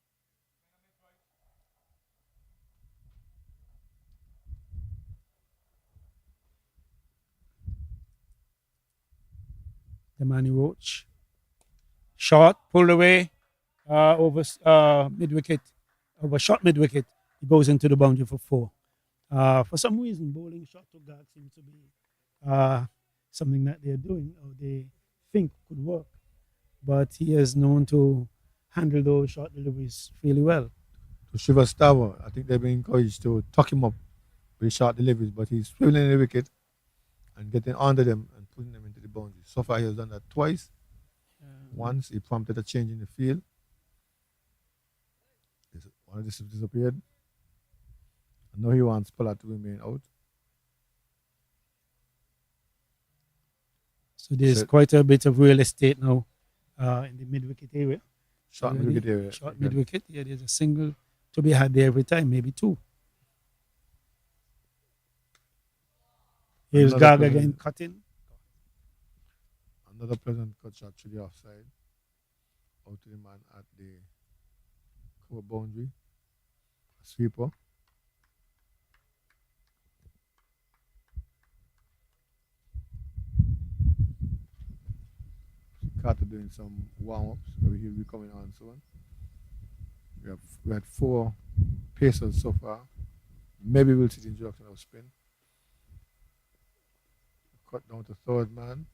[SPEAKER 3] the Manny Roach. Short, pulled away over mid wicket, over short mid wicket. He goes into the boundary for 4. For some reason, bowling shot to guard seems to be something that they're doing or they think could work. But he is known to handle those short deliveries really well.
[SPEAKER 2] To Shiva Stava, I think they've been encouraged to tuck him up with short deliveries, but he's swiveling the wicket and getting under them and putting them into the boundary. So far, he has done that twice. Once he prompted a change in the field. One of this disappeared. I know he wants Pollard to remain out.
[SPEAKER 3] So there's quite a bit of real estate now in the mid-wicket area.
[SPEAKER 2] Short mid-wicket area.
[SPEAKER 3] Short mid-wicket. Yeah, there's a single to be had there every time, maybe 2. Here's Gag again cutting.
[SPEAKER 2] Another pleasant cut shot to the offside. Out to the man at the cover boundary. A sweeper. Carter doing some warm-ups. Maybe he'll be coming on soon. We had 4 pacers so far. Maybe we'll see the introduction of spin. Cut down to third man.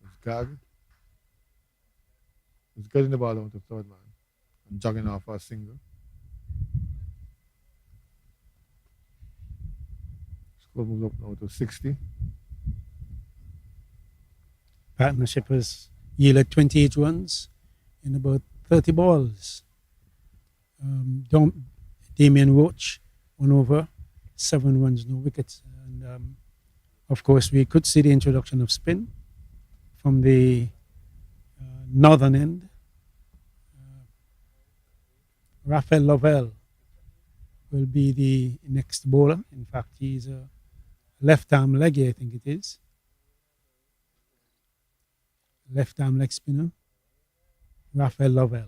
[SPEAKER 2] It's Gag. He's getting the ball down to third man and jogging off for a single. Score moves up now to 60.
[SPEAKER 3] Partnership has yielded 28 runs in about 30 balls. Damien Roach 1 over, 7 runs, no wickets. And of course, we could see the introduction of spin from the northern end. Raphael Lovell will be the next bowler. In fact, he's a left-arm leggy, I think it is. Left-arm leg spinner, Raphael Lovell.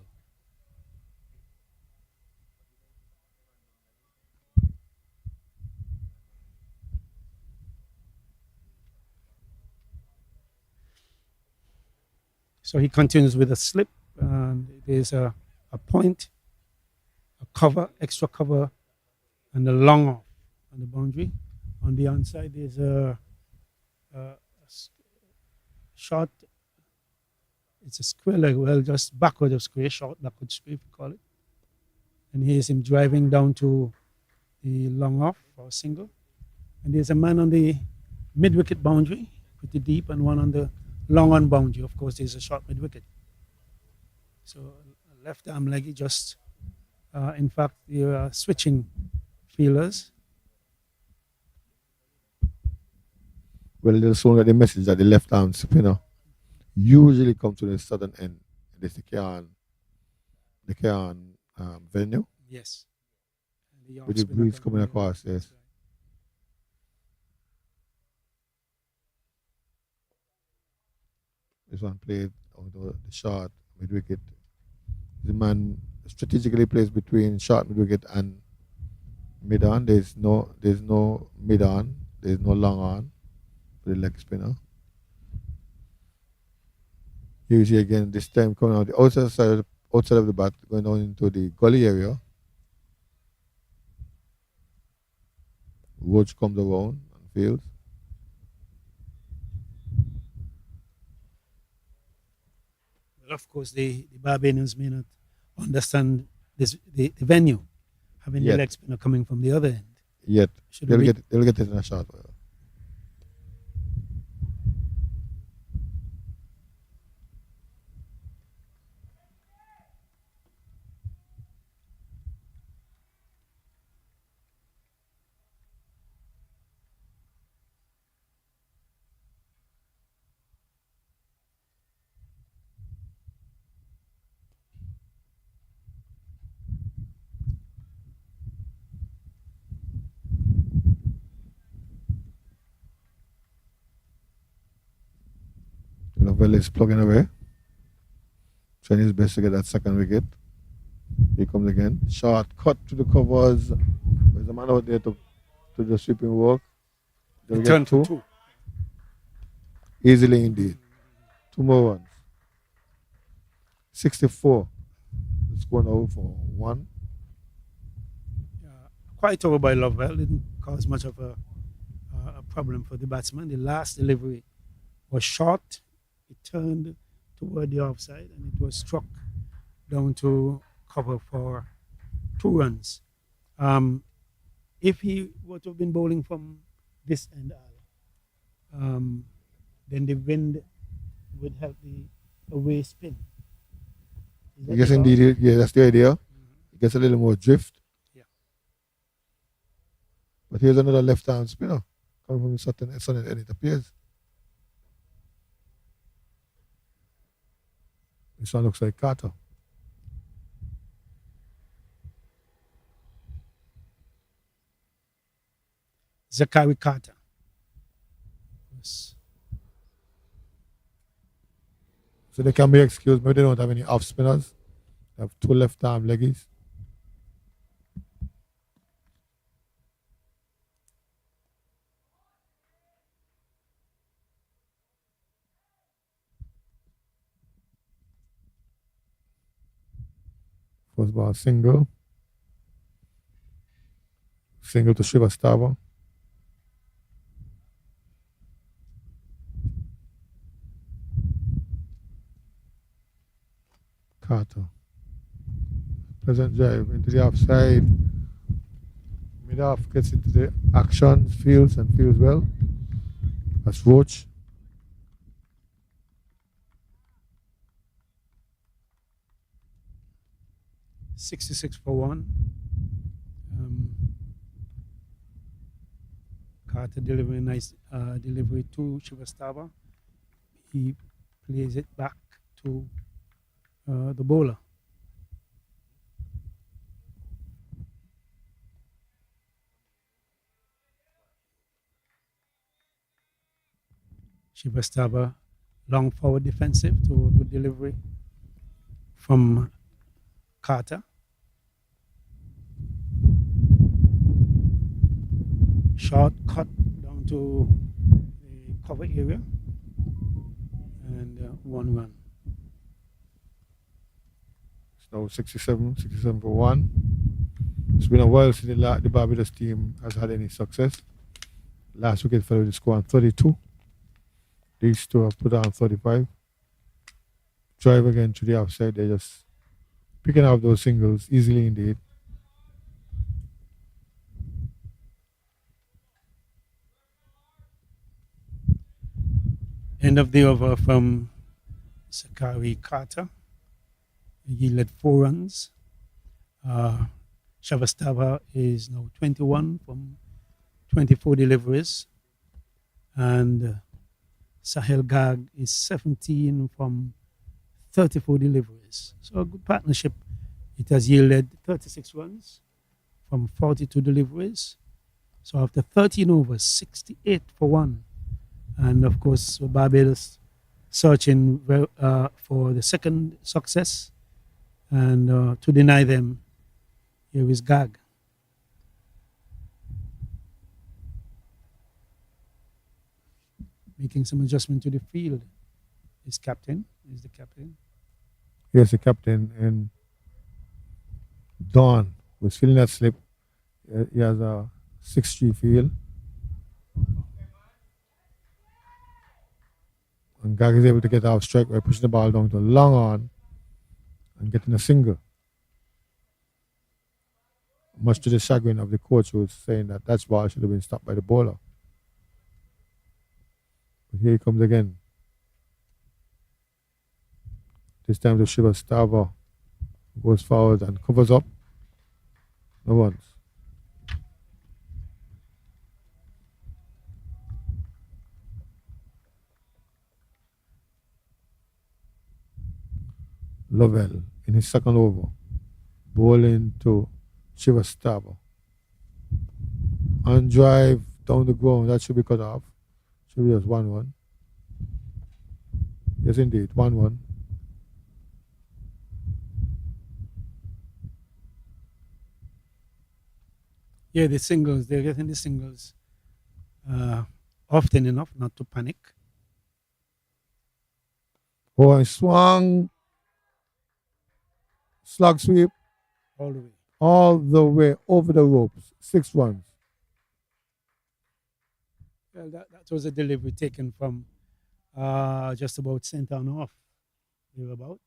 [SPEAKER 3] So he continues with a slip, and there's a point, a cover, extra cover, and a long off on the boundary. On the onside, there's a short. It's a square leg, well, just backward of square, short backward square, if you call it. And here's him driving down to the long off or single. And there's a man on the mid-wicket boundary, pretty deep, and one on the long on boundary. Of course, there's a short mid-wicket. So left arm leggy, just, in fact, they are switching fielders.
[SPEAKER 2] Well, there's someone got the message that the left arm spinner usually come to the southern end. This the Cairn venue.
[SPEAKER 3] Yes.
[SPEAKER 2] With the breeze coming across, yes. This one played on the short mid wicket. The man strategically plays between short mid wicket and mid on. There's no mid on. There's no long on for the leg spinner. You see again this time coming out the outside of the bat, going down into the gully area. Roach comes around and fields.
[SPEAKER 3] Well, of course, the Barbadians may not understand the venue, having the leg spinner coming from the other end.
[SPEAKER 2] Yet they'll get it in a shot. Lovell is plugging away, trying his best to get that second wicket. Here comes again. Short cut to the covers. There's a man out there to do the sweeping work. They'll get 2. Easily indeed. Two more runs. 64. The score now for one.
[SPEAKER 3] Quite over by Lovell. Didn't cause much of a problem for the batsman. The last delivery was short. It turned toward the offside and it was struck down to cover for 2 runs. If he were to have been bowling from this end, then the wind would help the away spin.
[SPEAKER 2] Yes, indeed. Yeah, that's the idea. It gets a little more drift.
[SPEAKER 3] Yeah.
[SPEAKER 2] But here's another left-hand spinner coming from the southern end, it appears. This one looks like Carter.
[SPEAKER 3] Zachary Carter. Yes.
[SPEAKER 2] So they can be excused. Maybe they don't have any off spinners. They have two left-arm leggies. First ball single. Single to Srivastava. Carter. Pleasant drive into the offside. Mid-off gets into the action, feels well. That's Roach.
[SPEAKER 3] $66 for one. Carter delivering a nice delivery to Srivastava. He plays it back to the bowler. Srivastava, long forward defensive to a good delivery from Carter. Short cut down to the cover area and 1 run.
[SPEAKER 2] So 67 for one. It's been a while since the Barbados team has had any success. Last wicket fell with the score on 32. These two have put on 35. Drive again to the outside. They're just picking up those singles easily indeed.
[SPEAKER 3] End of the over from Zachary Carter. He yielded 4 runs. Srivastava is now 21 from 24 deliveries. And Sahel Gag is 17 from 34 deliveries. So a good partnership. It has yielded 36 runs from 42 deliveries. So after 13 overs, 68 for one. And of course, Barbados searching for the second success. And to deny them, here is Gag. Making some adjustment to the field. Is the captain.
[SPEAKER 2] Yes, the captain. And Don was feeling that slip. He has a 6-3 field. And Gag is able to get out strike by pushing the ball down to a long on and getting a single. Much to the chagrin of the coach, who was saying that ball should have been stopped by the bowler. But here he comes again. This time to Srivastava, goes forward and covers up. No runs. Lovell in his second over, bowling to Srivastava. On drive down the ground, that should be cut off. Should be just 1-1. Yes, indeed, 1-1.
[SPEAKER 3] Yeah, they're getting the singles often enough not to panic.
[SPEAKER 2] Oh, and swung, slug sweep,
[SPEAKER 3] all the way.
[SPEAKER 2] all the way over the ropes. 6 runs.
[SPEAKER 3] Well, that was a delivery taken from just about center and off, thereabout,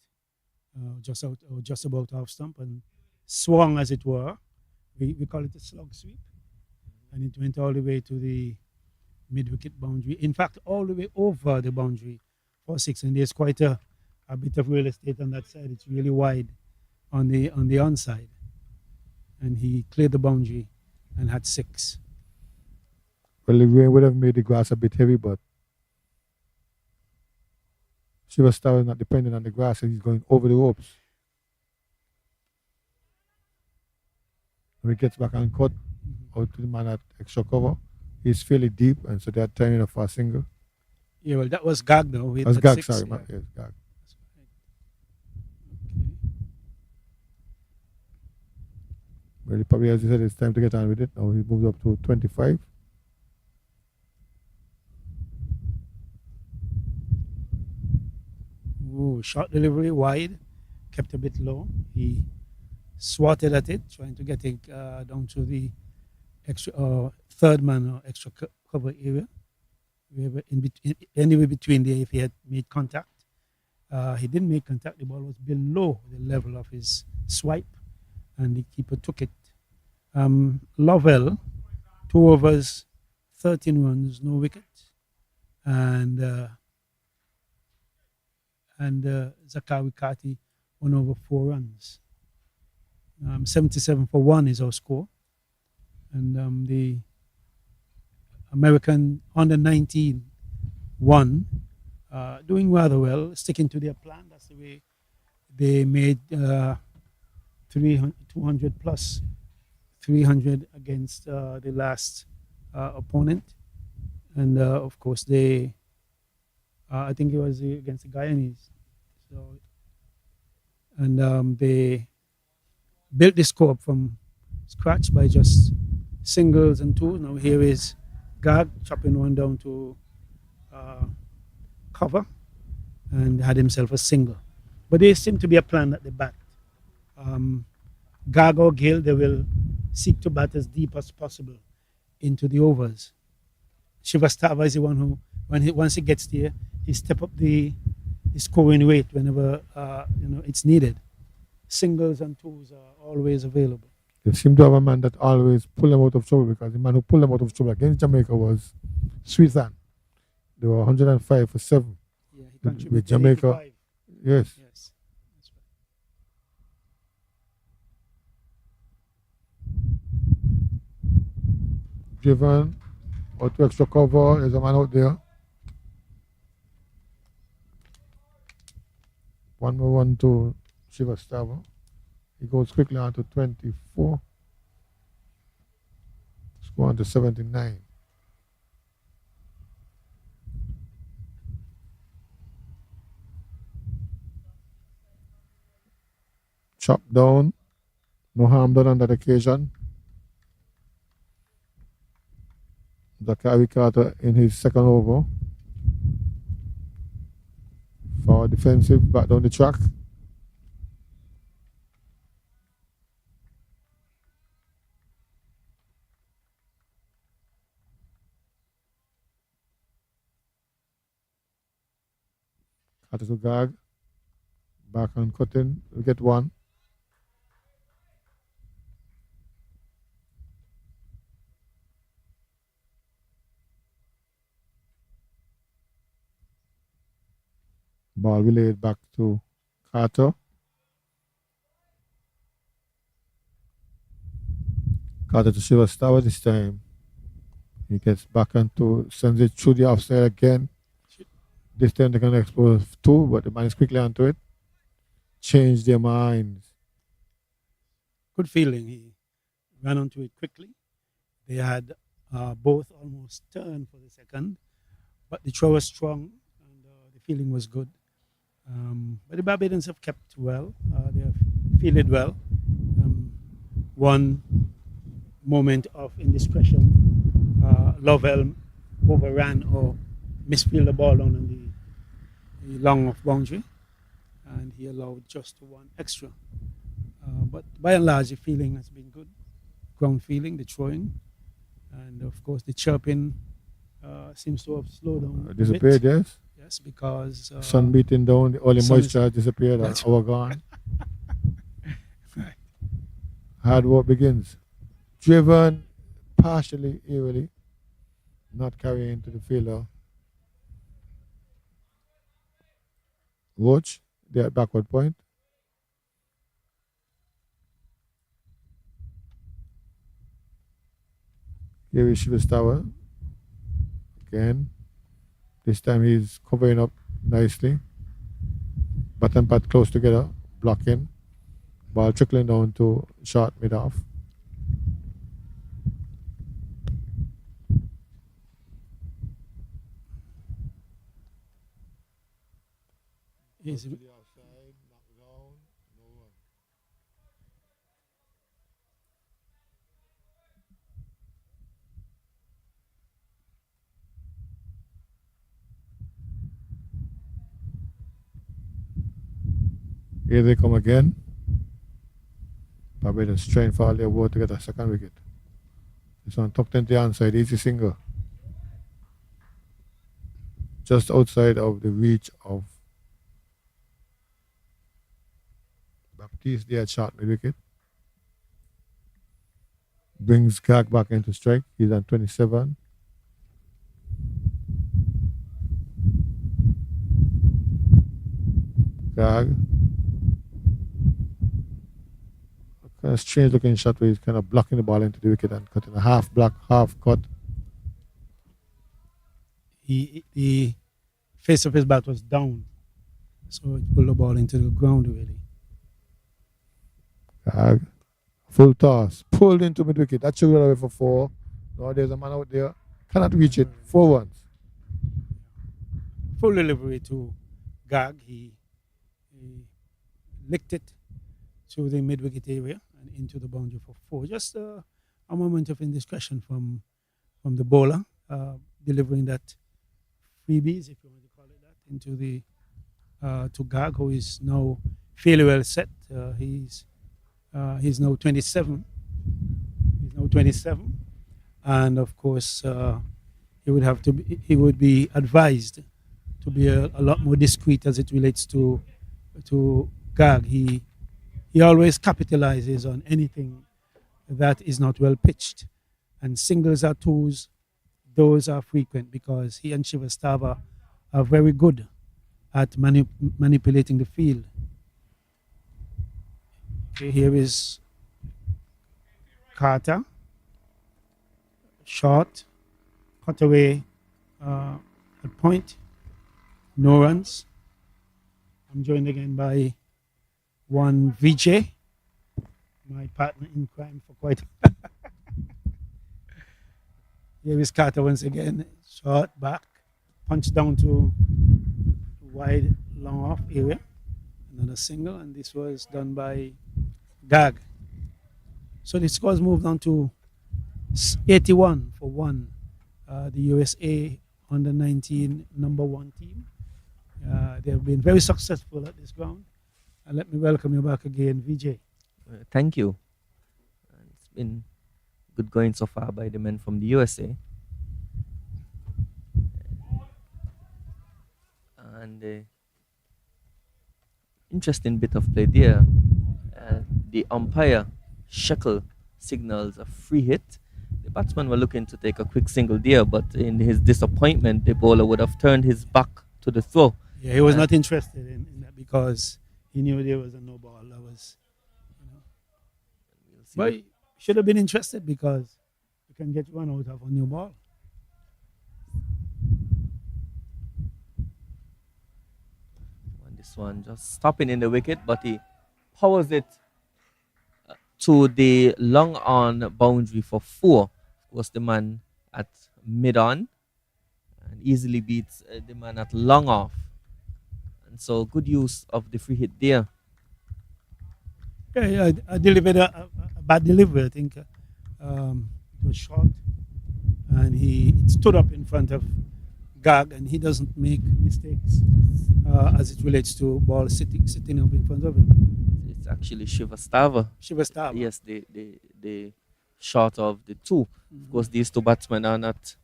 [SPEAKER 3] just about off stump, and swung as it were. We call it a slug sweep, and it went all the way to the mid wicket boundary. In fact, all the way over the boundary for 6, and there's quite a bit of real estate on that side. It's really wide on the onside, and he cleared the boundary and had 6.
[SPEAKER 2] Well, the rain would have made the grass a bit heavy, but Shiva is not dependent on the grass, and he's going over the ropes. When he gets back and cut out to the man at extra cover, he's fairly deep, and so they're turning up for a single.
[SPEAKER 3] Yeah, well, that was Gag now.
[SPEAKER 2] That's Gag, sorry,
[SPEAKER 3] yeah.
[SPEAKER 2] yes, Gag.
[SPEAKER 3] Okay.
[SPEAKER 2] Well, he probably, as you said, it's time to get on with it. Now he moves up to 25.
[SPEAKER 3] Ooh, short delivery wide, kept a bit low. He swatted at it, trying to get it down to the extra third man or extra cover area. We were anywhere between there if he had made contact. He didn't make contact. The ball was below the level of his swipe, and the keeper took it. Lovell, 2 overs, 13 runs, no wicket, and Zakari Kati, 1 over 4 runs. 77 for 1 is our score, and the American under 19 won, doing rather well, sticking to their plan. That's the way they made 200 plus 300 against the last opponent, and of course they, I think it was against the Guyanese. So, and they built the score up from scratch by just singles and 2. Now here is Gag chopping one down to cover and had himself a single. But there seemed to be a plan at the bat. Gag or Gill, they will seek to bat as deep as possible into the overs. Shivastava is the one who, once he gets there, he step up the scoring rate whenever it's needed. Singles and 2s are always available.
[SPEAKER 2] They seem to have a man that always pull them out of trouble, because the man who pulled them out of trouble against Jamaica was Sweethan. They were 105 for 7.
[SPEAKER 3] Yeah, he contributed
[SPEAKER 2] with Jamaica.
[SPEAKER 3] 85.
[SPEAKER 2] Yes.
[SPEAKER 3] Yes, that's right.
[SPEAKER 2] Driven out to extra cover. There's a man out there. 1 more 1 to Shivastava. He goes quickly on to 24. Let's go on to 79. Chop down. No harm done on that occasion. Zakari Carter in his second over. For defensive, back down the track. Carter to Gag. Back on cutting. We get 1. Ball relayed back to Carter. Carter to Shivastava this time. He gets back into, sends it through the offside again. This time they're going to expose 2, but the man is quickly onto it. Change their minds.
[SPEAKER 3] Good feeling. He ran onto it quickly. They had both almost turned for the second, but the throw was strong and the feeling was good. But the Barbadians have kept well. They have fielded well. One moment of indiscretion, Lovell overran or misfielded the ball down a long off boundary, and he allowed just one extra. But by and large, the feeling has been good. Ground feeling, the throwing, and of course the chirping seems to have slowed down a
[SPEAKER 2] Disappeared,
[SPEAKER 3] bit.
[SPEAKER 2] yes.
[SPEAKER 3] Yes, because
[SPEAKER 2] Sun beating down, all the
[SPEAKER 3] sun is
[SPEAKER 2] moisture has disappeared,
[SPEAKER 3] that's
[SPEAKER 2] hour gone.
[SPEAKER 3] right.
[SPEAKER 2] Hard work begins. Driven partially eerily, not carrying to the fielder. Roach, there at backward point. Here is Shivis Tower. Again. This time he's covering up nicely. Bat and pad close together, blocking. Ball trickling down to short mid off.
[SPEAKER 3] Easy.
[SPEAKER 2] To the outside, knock down, no run. Here they come again. Barbados trying for all their work to get a second wicket. This one tucked into the onside, easy single. Just outside of the reach of Baptiste there at short mid wicket. Brings Gag back into strike. He's on 27. Gag. Kind of strange looking shot where he's kind of blocking the ball into the wicket and cutting a half block, half cut.
[SPEAKER 3] The face of his bat was down, so it pulled the ball into the ground really.
[SPEAKER 2] Gag. Full toss. Pulled into mid wicket. That should go away for four. Now there's a man out there. Cannot reach it. 4 runs.
[SPEAKER 3] Full delivery to Gag. He licked it to the mid wicket area and into the boundary for four. Just a moment of indiscretion from the bowler, delivering that freebies, if you want to call it that, into the to Gag, who is now fairly well set. He's now 27. He's now 27, and of course he would be advised to be a lot more discreet as it relates to Gag. He always capitalizes on anything that is not well pitched, and singles or twos, those are frequent because he and Shivastava are very good at manipulating the field. Okay, here is Carter, short, cut away at point, no runs. I'm joined again by one VJ, my partner in crime for quite. Here is Carter once again, short back, punch down to wide long off area, another single, and this was done by Gag. So the scores moved on to 81 for 1. The USA under 19 number 1 team. They have been very successful at this ground. And let me welcome you back again, VJ.
[SPEAKER 1] Thank you. It's been good going so far by the men from the USA. And interesting bit of play there. The umpire Shekel signals a free hit. The batsmen were looking to take a quick single there, but in his disappointment, the bowler would have turned his back to the throw.
[SPEAKER 3] Yeah, he was not interested in that because he knew there was a no ball. That was,
[SPEAKER 1] We'll see.
[SPEAKER 3] but he should have been interested because you can get one out of a new ball.
[SPEAKER 1] And this one just stopping in the wicket, but he powers it to the long on boundary for 4. Was the man at mid on and easily beats the man at long off. And so good use of the free hit there.
[SPEAKER 3] Yeah, I delivered a bad delivery. I think it was short, and he stood up in front of gag, and he doesn't make mistakes as it relates to ball sitting up in front of him.
[SPEAKER 1] It's actually Shivastava.
[SPEAKER 3] Shivastava.
[SPEAKER 1] Yes, the short of the two. Of course, these two batsmen are not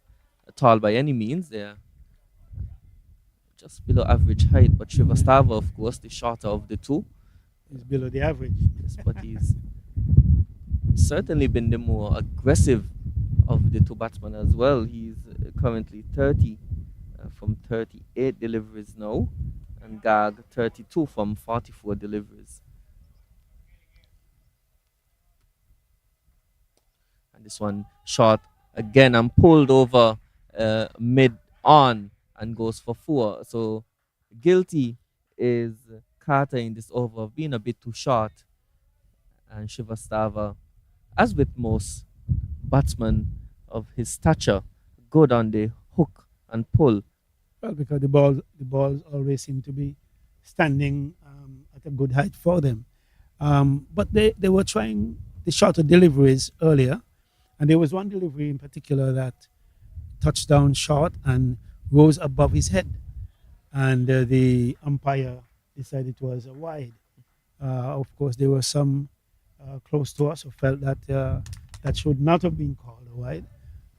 [SPEAKER 1] tall by any means. They are just below average height. But Shivastava, of course, the shorter of the two.
[SPEAKER 3] He's below the average.
[SPEAKER 1] Yes, but he's certainly been the more aggressive of the two batsmen as well. He's currently 30 from 38 deliveries now, and Gag 32 from 44 deliveries. And this one shot again and pulled over mid on and goes for 4. So guilty is Carter in this over of being a bit too short, and Shivastava, as with most batsmen of his stature, good on the hook and pull.
[SPEAKER 3] Well, because the balls always seem to be standing at a good height for them. But they were trying the shorter deliveries earlier, and there was one delivery in particular that touched down short and rose above his head, and the umpire decided it was a wide. Of course, there were some close to us who felt that that should not have been called a wide,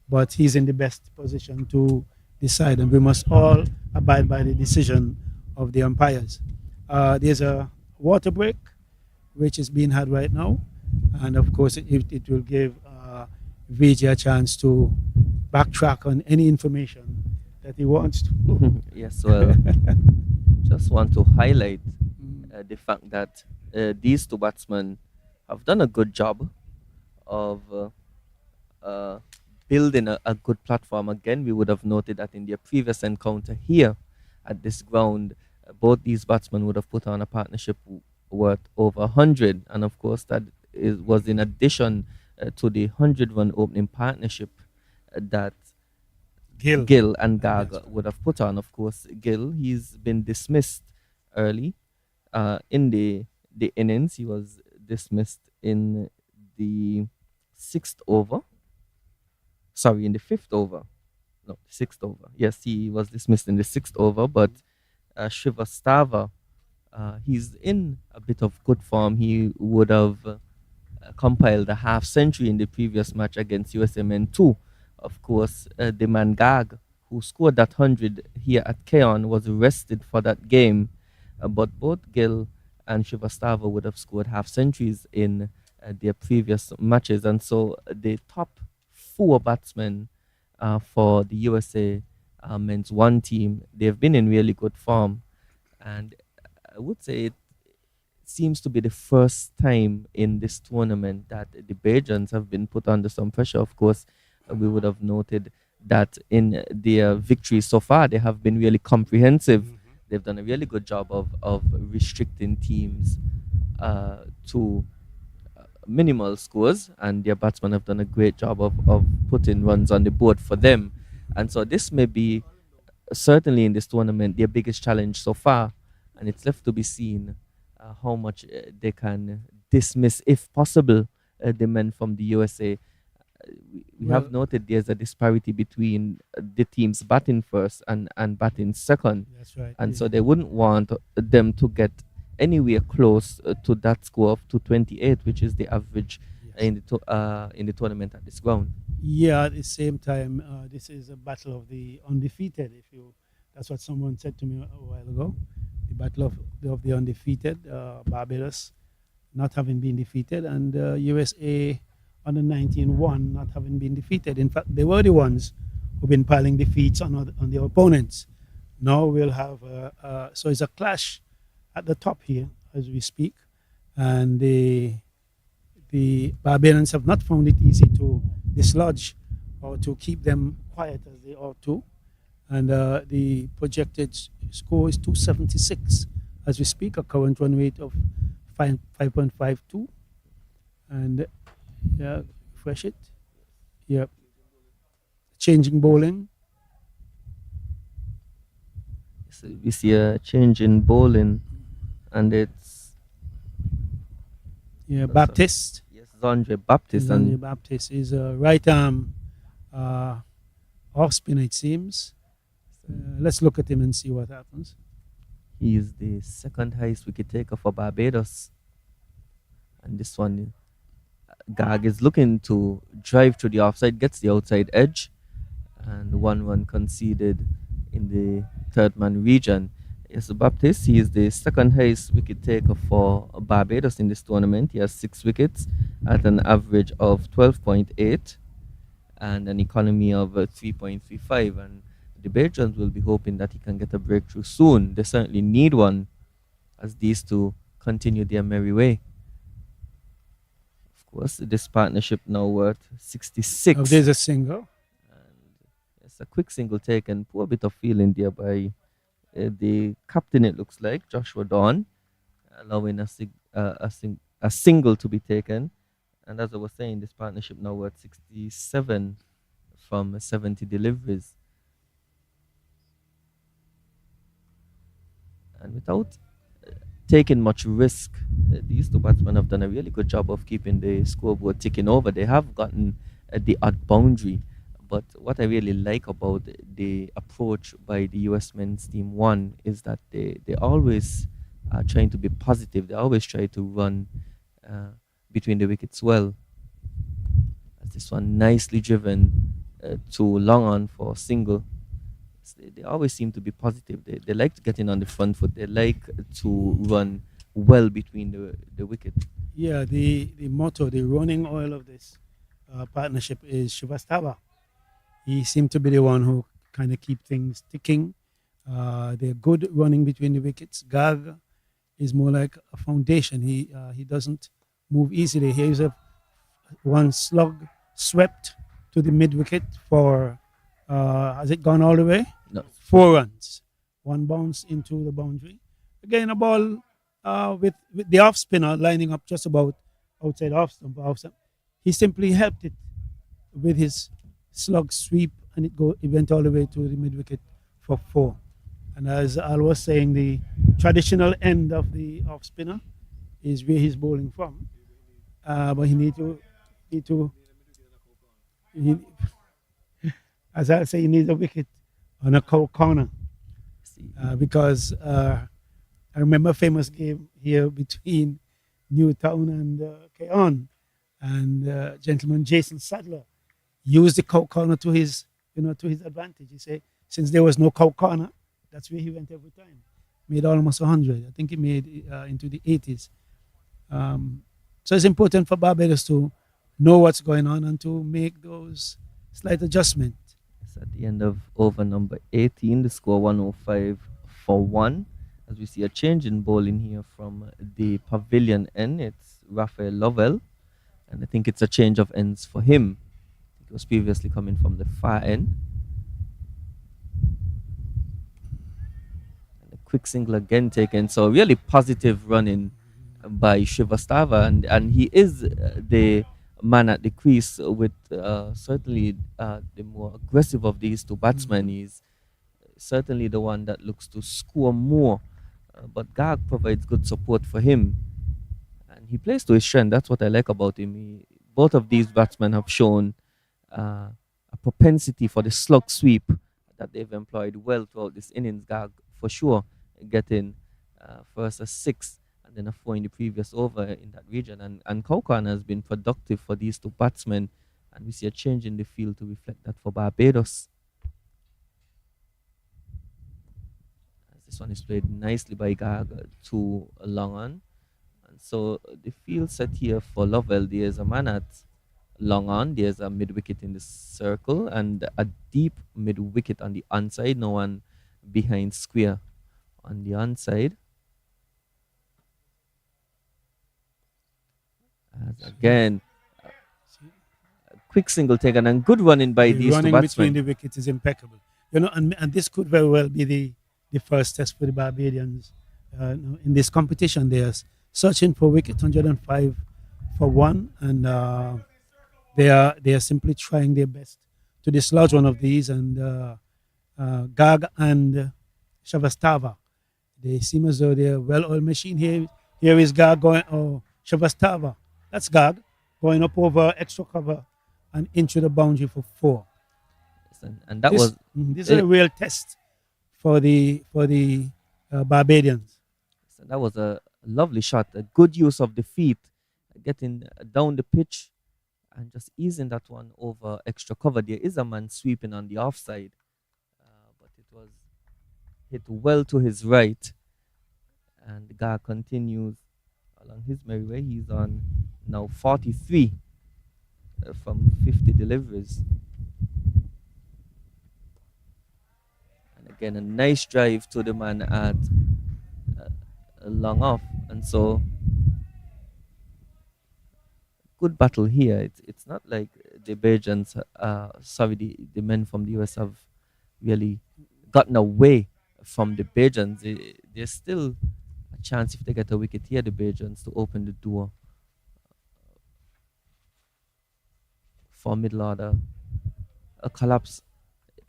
[SPEAKER 3] but he's in the best position to decide, and we must all abide by the decision of the umpires. There's a water break which is being had right now, and of course it will give VJ a chance to backtrack on any information that he wants to.
[SPEAKER 1] Yes, well, just want to highlight the fact that these two batsmen have done a good job of building a good platform. Again, we would have noted that in their previous encounter here at this ground, both these batsmen would have put on a partnership worth over 100. And of course, that was in addition to the 100-run opening partnership that Gill and Gag would have put on. Of course, Gill, he's been dismissed early in the innings. He was dismissed in the 6th over. Sorry, in the 5th over. No, 6th over. Yes, he was dismissed in the 6th over, but Shrivastava, he's in a bit of good form. He would have compiled a half century in the previous match against USMN 2. Of course, the man Gag, who scored that 100 here at Keon, was arrested for that game. But both Gill and Shrivastava would have scored half centuries in their previous matches. And so the top 4 batsmen for the USA men's 1 team, they've been in really good form. And I would say it seems to be the first time in this tournament that the Bajans have been put under some pressure. Of course, we would have noted that in their victories so far, they have been really comprehensive. They've done a really good job of restricting teams to minimal scores, and their batsmen have done a great job of putting runs on the board for them. And so this may be certainly in this tournament their biggest challenge so far, and it's left to be seen how much they can dismiss, if possible, the men from the USA. We have noted there's a disparity between the teams batting first and batting second.
[SPEAKER 3] That's right.
[SPEAKER 1] And so they wouldn't want them to get anywhere close to that score of 228, which is the average in the tournament at this ground.
[SPEAKER 3] Yeah, at the same time, this is a battle of the undefeated. That's what someone said to me a while ago. The battle of the undefeated, Barbados not having been defeated, and USA under 19-1 not having been defeated. In fact, they were the ones who've been piling defeats on their opponents. Now we'll have so it's a clash at the top here as we speak, and the Barbarians have not found it easy to dislodge or to keep them quiet as they ought to. And the projected score is 276 as we speak, a current run rate of 5.52. And yeah, refresh it. Yep. Changing bowling.
[SPEAKER 1] So we see a change in bowling, and it's
[SPEAKER 3] Baptist.
[SPEAKER 1] Yes, Zandre Baptist.
[SPEAKER 3] Zandre Baptist is a right arm off spinner, it seems. Let's look at him and see what happens.
[SPEAKER 1] He is the second highest wicket taker for Barbados. And this one, Gag is looking to drive to the offside, gets the outside edge, and 1 1 conceded in the third man region. Yes, Baptiste, he is the second highest wicket taker for Barbados in this tournament. He has 6 wickets at an average of 12.8 and an economy of 3.35. And the Belgians will be hoping that he can get a breakthrough soon. They certainly need one as these two continue their merry way. Of course, this partnership now worth 66.
[SPEAKER 3] Oh, there's a single.
[SPEAKER 1] And it's a quick single taken. Poor bit of feeling there by the captain, it looks like, Joshua Dawn, allowing a single to be taken. And as I was saying, this partnership now worth 67 from 70 deliveries. And without taking much risk, these two batsmen have done a really good job of keeping the scoreboard ticking over. They have gotten the odd boundary, but what I really like about the approach by the US men's team one is that they always are trying to be positive. They always try to run between the wickets well. As this one nicely driven to long on for single. They always seem to be positive. They like to get in on the front foot. They like to run well between the wicket.
[SPEAKER 3] Yeah, the motto, the running oil of this partnership is Shivastava. He seemed to be the one who kind of keep things ticking. They're good running between the wickets. Gag is more like a foundation. He doesn't move easily. Here's one slug swept to the mid wicket for has it gone all the way?
[SPEAKER 1] No.
[SPEAKER 3] 4 runs. One bounce into the boundary. Again, a ball with the off spinner lining up just about outside off stump. He simply helped it with his slug sweep, and it went all the way to the mid wicket for 4. And as Al was saying, the traditional end of the off spinner is where he's bowling from. But he as I say, he needs a wicket on a corner because I remember a famous game here between Newtown and Keon, and gentleman Jason Sadler used the corner to his advantage. He said since there was no corner, that's where he went every time. Made almost 100. I think he made into the 80s. So it's important for Barbados to know what's going on and to make those slight adjustments.
[SPEAKER 1] At the end of over number 18, the score 105 for 1. As we see a change in bowling here from the pavilion end, it's Raphael Lovell, and I think it's a change of ends for him. It was previously coming from the far end. And a quick single again taken, so really positive running by Shrivastava, and he is the man at the crease with certainly the more aggressive of these two batsmen. He's certainly the one that looks to score more, but Gag provides good support for him, and he plays to his strength. That's what I like about him. Both of these batsmen have shown a propensity for the slug sweep that they've employed well throughout this innings. Gag for sure getting first a 6 and then a 4 in the previous over in that region. And Kaukan has been productive for these two batsmen, and we see a change in the field to reflect that for Barbados. As this one is played nicely by Gag to long on. And so the field set here for Lovell, there's a man at long on, there's a mid wicket in the circle, and a deep mid wicket on the onside, no one behind square on the onside. As again, a quick single taken and good running by these two
[SPEAKER 3] running
[SPEAKER 1] batsmen.
[SPEAKER 3] between the wickets is impeccable. And this could very well be the first test for the Barbadians in this competition. They are searching for wicket 105 for 1, and they are simply trying their best to dislodge one of these. And Gag and Shavastava, they seem as though they're a well-oiled machine. Here is Gag going, Shavastava. That's Gag going up over extra cover and into the boundary for 4.
[SPEAKER 1] And that was
[SPEAKER 3] this is a real test for the Barbadians.
[SPEAKER 1] So that was a lovely shot, a good use of the feet, getting down the pitch and just easing that one over extra cover. There is a man sweeping on the offside, but it was hit well to his right, and the guy continues along his merry way. He's on now 43 from 50 deliveries. And again, a nice drive to the man at a long off. And so, good battle here. It's not like the Belgians, sorry, the men from the US have really gotten away from the Belgians. There's still a chance if they get a wicket here, the Belgians, to open the door for middle order a collapse,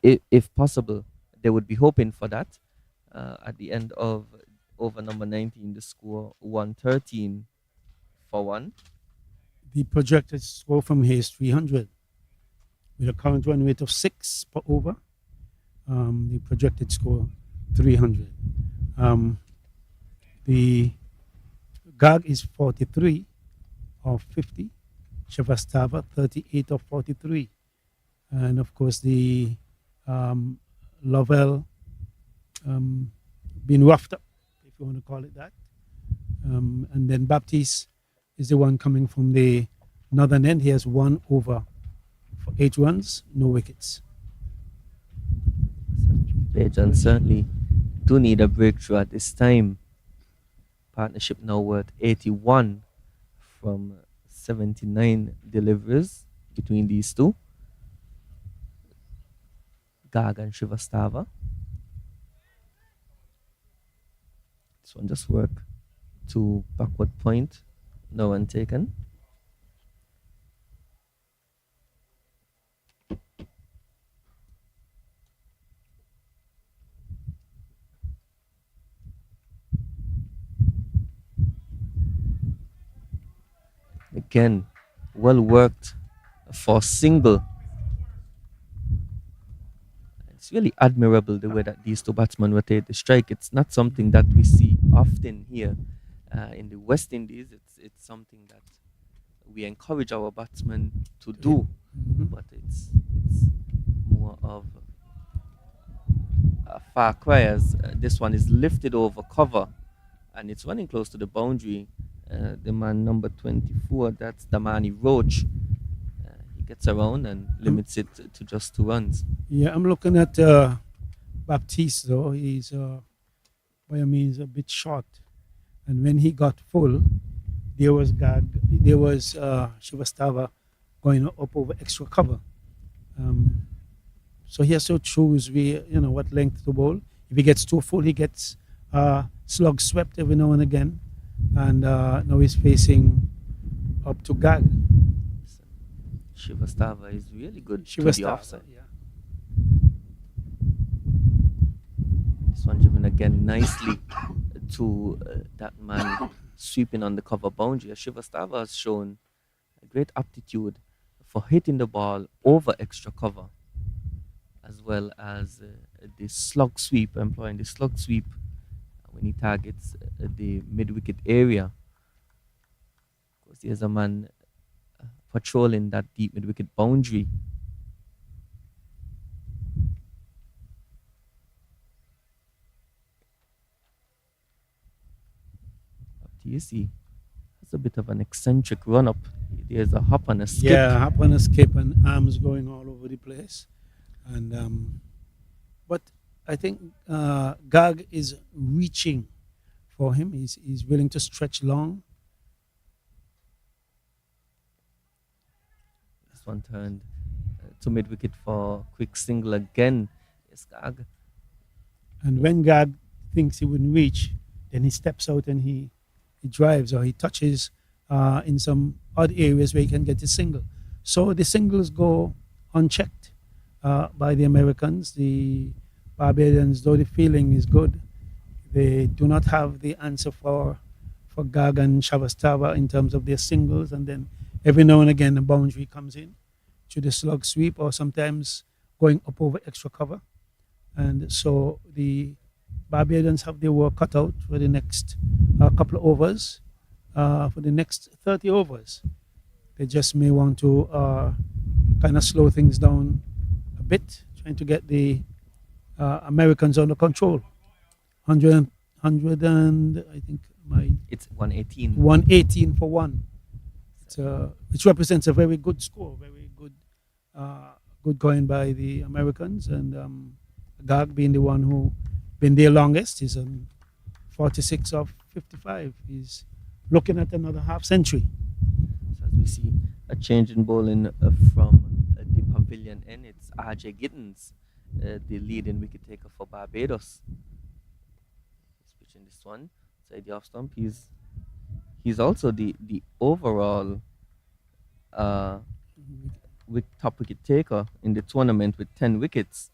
[SPEAKER 1] if possible. They would be hoping for that. At the end of over number 19, the score 113 for 1.
[SPEAKER 3] The projected score from here is 300 with a current run rate of 6 per over. The projected score 300. The Gag is 43 of 50. Shevastava 38 of 43. And of course, the Lovell being roughed up, if you want to call it that. And then Baptiste is the one coming from the northern end. He has 1 over for 8 runs, no wickets.
[SPEAKER 1] Belgians certainly do need a breakthrough at this time. Partnership now worth 81 from 79 deliveries between these two. Gag and Shrivastava. This one just work to backward point. No one taken. Again, well worked for single. It's really admirable the way that these two batsmen rotate the strike. It's not something that we see often here in the West Indies. It's something that we encourage our batsmen to do, but it's more of a far cry as this one is lifted over cover and it's running close to the boundary. The man number 24, that's Damani Roach. He gets around and limits it to just 2 runs.
[SPEAKER 3] Yeah, I'm looking at Baptiste, though. He's, by all means, a bit short. And when he got full, there was Shivastava going up over extra cover. So he has to choose what length to bowl. If he gets too full, he gets slug swept every now and again. And now he's facing up to Gag.
[SPEAKER 1] Shivastava is really good to the offside.
[SPEAKER 3] Yeah.
[SPEAKER 1] This one driven again nicely to that man sweeping on the cover boundary. Shivastava has shown a great aptitude for hitting the ball over extra cover, as well as the slug sweep, employing the slug sweep when he targets the mid-wicket area. Of course, there's a man patrolling that deep mid-wicket boundary. Up to you see, it's a bit of an eccentric run-up. There's a hop and a skip.
[SPEAKER 3] Yeah, hop and a skip and arms going all over the place. And but I think Gag is reaching for him. He's willing to stretch long.
[SPEAKER 1] This one turned to mid-wicket for quick single again. Yes, Gag.
[SPEAKER 3] And when Gag thinks he wouldn't reach, then he steps out and he drives or he touches in some odd areas where he can get a single. So the singles go unchecked by the Americans. The Barbadians, though the feeling is good, they do not have the answer for Gag and Shavastava in terms of their singles. And then every now and again, a boundary comes in to the slug sweep or sometimes going up over extra cover. and so the Barbadians have their work cut out for the next couple of overs, for the next 30 overs. They just may want to kind of slow things down a bit, trying to get the Americans under control. 100, I think my
[SPEAKER 1] It's 118.
[SPEAKER 3] 118 for one. Which represents a very good score, very good going by the Americans, and Gag being the one who been there longest. He's on 46 of 55. He's looking at another half century.
[SPEAKER 1] So as we see a change in bowling from the pavilion end, it's RJ Gittins, the leading wicket taker for Barbados. He's pitching this one side the off stump. He's also the overall uh, top wicket taker in the tournament with 10 wickets.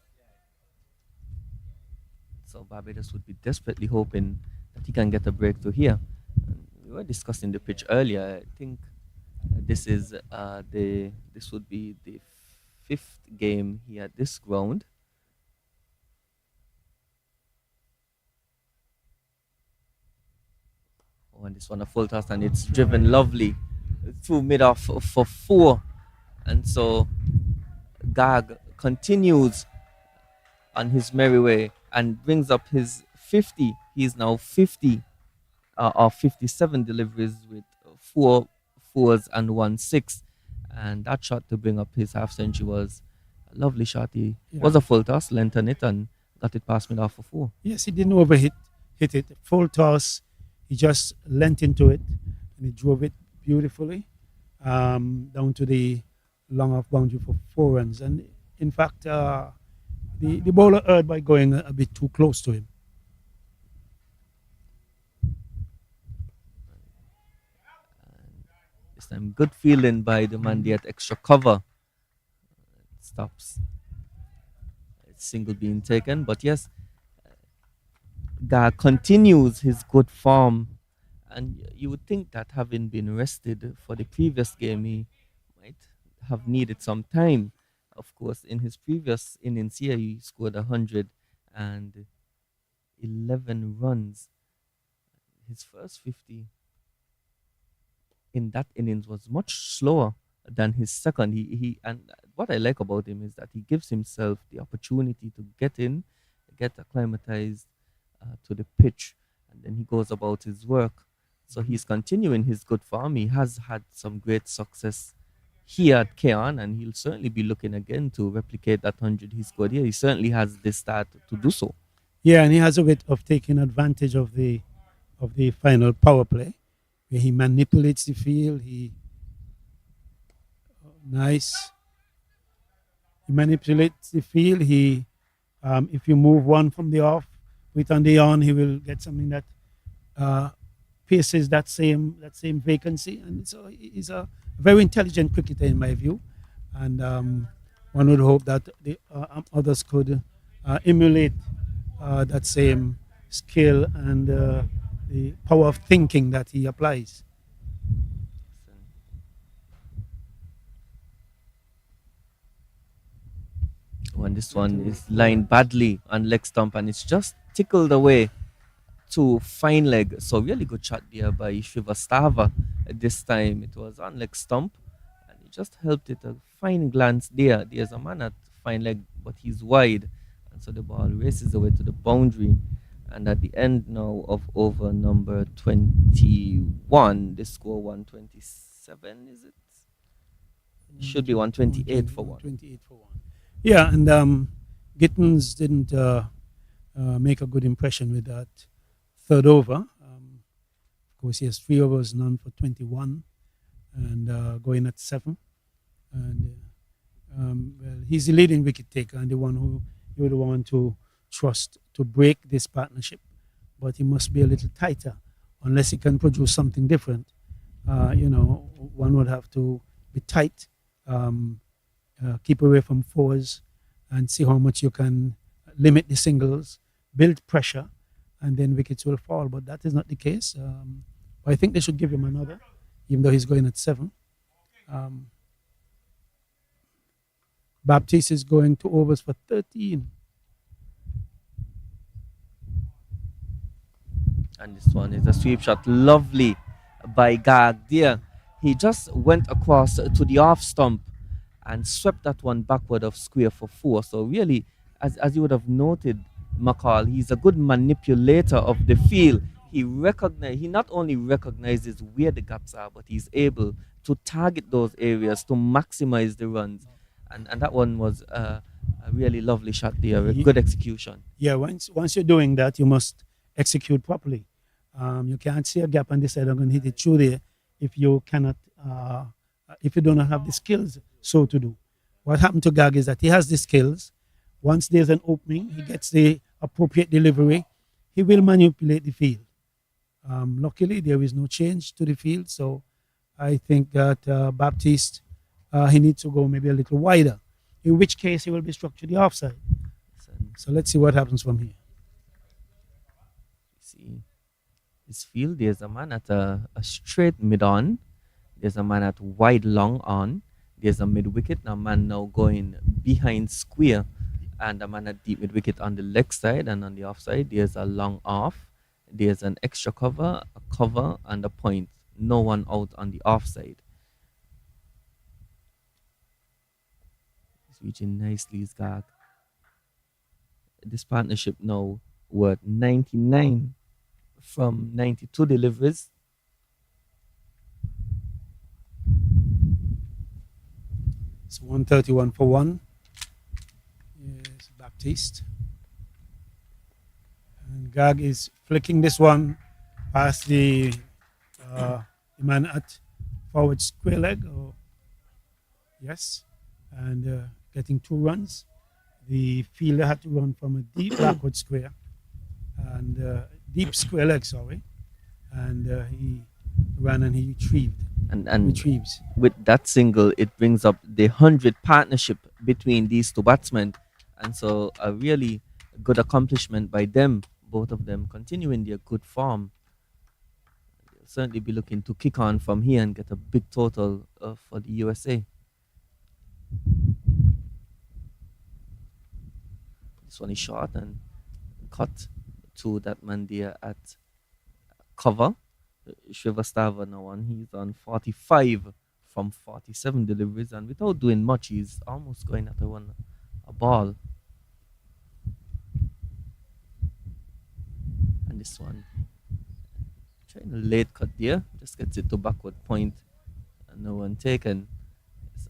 [SPEAKER 1] So Barbados would be desperately hoping that he can get a breakthrough here. And we were discussing the pitch earlier. I think this would be the fifth game here at this ground. Oh, and this one a full toss, and it's driven lovely through mid off for four. And so Gag continues on his merry way and brings up his 50. He's now 50 or 57 deliveries with four fours and 1 6. And that shot to bring up his half century was a lovely shot. He was a full toss, lengthened it, and got it past mid off for four.
[SPEAKER 3] Yes, he didn't hit it. Full toss. He just leant into it and he drove it beautifully down to the long off boundary for 4 runs. And in fact, the bowler erred by going a bit too close to him.
[SPEAKER 1] This time, good fielding by the man there at extra cover. It stops. It's single being taken, but yes, Gag continues his good form, and you would think that having been rested for the previous game, he might have needed some time. Of course, in his previous innings here, he scored 111 runs. His first 50 in that innings was much slower than his second. He and what I like about him is that he gives himself the opportunity to get in, get acclimatized to the pitch, and then he goes about his work. So he's continuing his good form. He has had some great success here at Keon, and he'll certainly be looking again to replicate that 100 he scored here. He certainly has the start to do so.
[SPEAKER 3] Yeah, and he has a bit of taking advantage of the final power play, where he manipulates the field. Nice. He manipulates the field. If you move one from the off, with on the on, he will get something that pierces that same vacancy. And so he's a very intelligent cricketer in my view. And one would hope that the others could emulate that same skill and the power of thinking that he applies.
[SPEAKER 1] When this one is lined badly on leg stump, and it's just tickled away to fine leg. So really good shot there by Shrivastava. This time it was on leg stump, and he just helped it a fine glance there. There's a man at fine leg, but he's wide, and so the ball races away to the boundary. And at the end now of over number 21, the score 127, is it? It should be 128 for one.
[SPEAKER 3] 128 for one. Yeah, and Gittins didn't make a good impression with that third over. Of course, he has 3 overs, none for 21, and going at 7. And well, he's the leading wicket taker and the one who you would want to trust to break this partnership. But he must be a little tighter, unless he can produce something different. One would have to be tight, keep away from fours, and see how much you can limit the singles, build pressure, and then wickets will fall. But that is not the case. I think they should give him another, even though he's going at 7. Baptiste is going 2 overs for 13.
[SPEAKER 1] And this one is a sweep shot. Lovely by Gag there. He just went across to the off stump and swept that one backward of square for four. So really, as you would have noted, McCall, he's a good manipulator of the field. He not only recognizes where the gaps are, but he's able to target those areas to maximize the runs. And that one was a really lovely shot there, a good execution.
[SPEAKER 3] Yeah, once you're doing that, you must execute properly. You can't see a gap and decide I'm going to hit it through there if you cannot, if you do not have the skills so to do. What happened to Gag is that he has the skills. Once there's an opening, he gets the appropriate delivery. He will manipulate the field. Luckily, there is no change to the field, so I think that Baptiste, he needs to go maybe a little wider, in which case he will be struck to the offside. So let's see what happens from here.
[SPEAKER 1] See his field, there's a man at a straight mid on, there's a man at wide long on, there's a mid wicket, a man now going behind square, and a man at deep mid wicket on the leg side, and on the offside there's a long off, there's an extra cover, a cover, and a point. No one out on the offside. He's reaching nicely, his Gag. This partnership now worth 99 from 92 deliveries.
[SPEAKER 3] It's 131 for one. Yes, Baptiste. And Gag is flicking this one past the man at forward square leg. Yes. And getting 2 runs. The fielder had to run from a deep backward square and deep square leg, sorry. And he ran and he retrieved.
[SPEAKER 1] And
[SPEAKER 3] retrieves.
[SPEAKER 1] With that single, it brings up the 100 partnership between these two batsmen. And so a really good accomplishment by them, both of them continuing their good form. They'll certainly be looking to kick on from here and get a big total for the USA. This one is short and cut to that man there at cover. Shrivastava now on. He's on 45 from 47 deliveries, and without doing much, he's almost going at a ball. And this one, trying a late cut there, just gets it to backward point, and no one taken.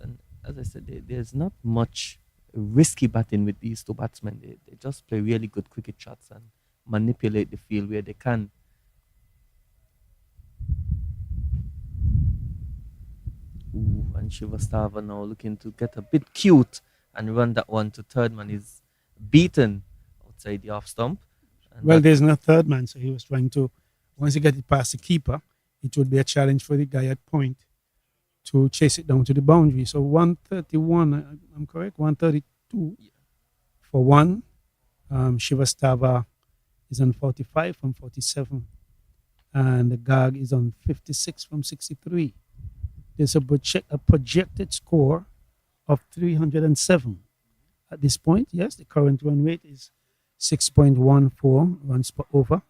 [SPEAKER 1] And as I said, there's not much risky batting with these two batsmen. They just play really good cricket shots and manipulate the field where they can. Ooh, and Shrivastava now looking to get a bit cute and run that one to third man. Is beaten outside the off stump.
[SPEAKER 3] Well, there's no third man, so he was trying to, once he get it past the keeper, it would be a challenge for the guy at point to chase it down to the boundary. So 131, I'm correct, 132 for one. Shrivastava is on 45 from 47, and the Gag is on 56 from 63. There's a projected score of 307 at this point. Yes, the current run rate is 6.14 runs per over.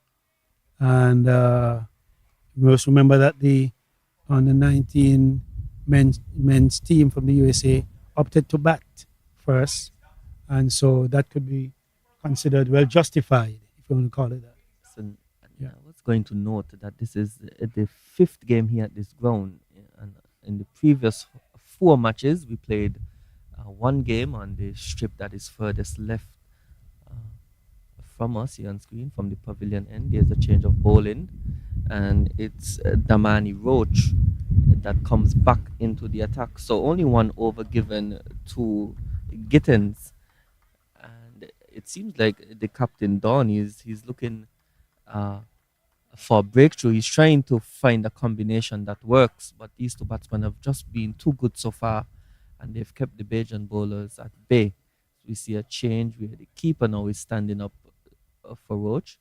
[SPEAKER 3] And you must remember that the under 19 men's team from the USA opted to bat first. And so that could be considered well justified, if you want to call it that.
[SPEAKER 1] So, yeah. I was going to note that this is the 5th game here at this ground. And in the previous 4 matches, we played 1 game on the strip that is furthest left from us here on screen, from the pavilion end. There's a change of bowling, and it's Damani Roach that comes back into the attack. So only 1 over given to Gittins, and it seems like the captain Don he's looking for a breakthrough. He's trying to find a combination that works, but these two batsmen have just been too good so far, and they've kept the Bajan bowlers at bay. We see a change where the keeper now is standing up for Roach.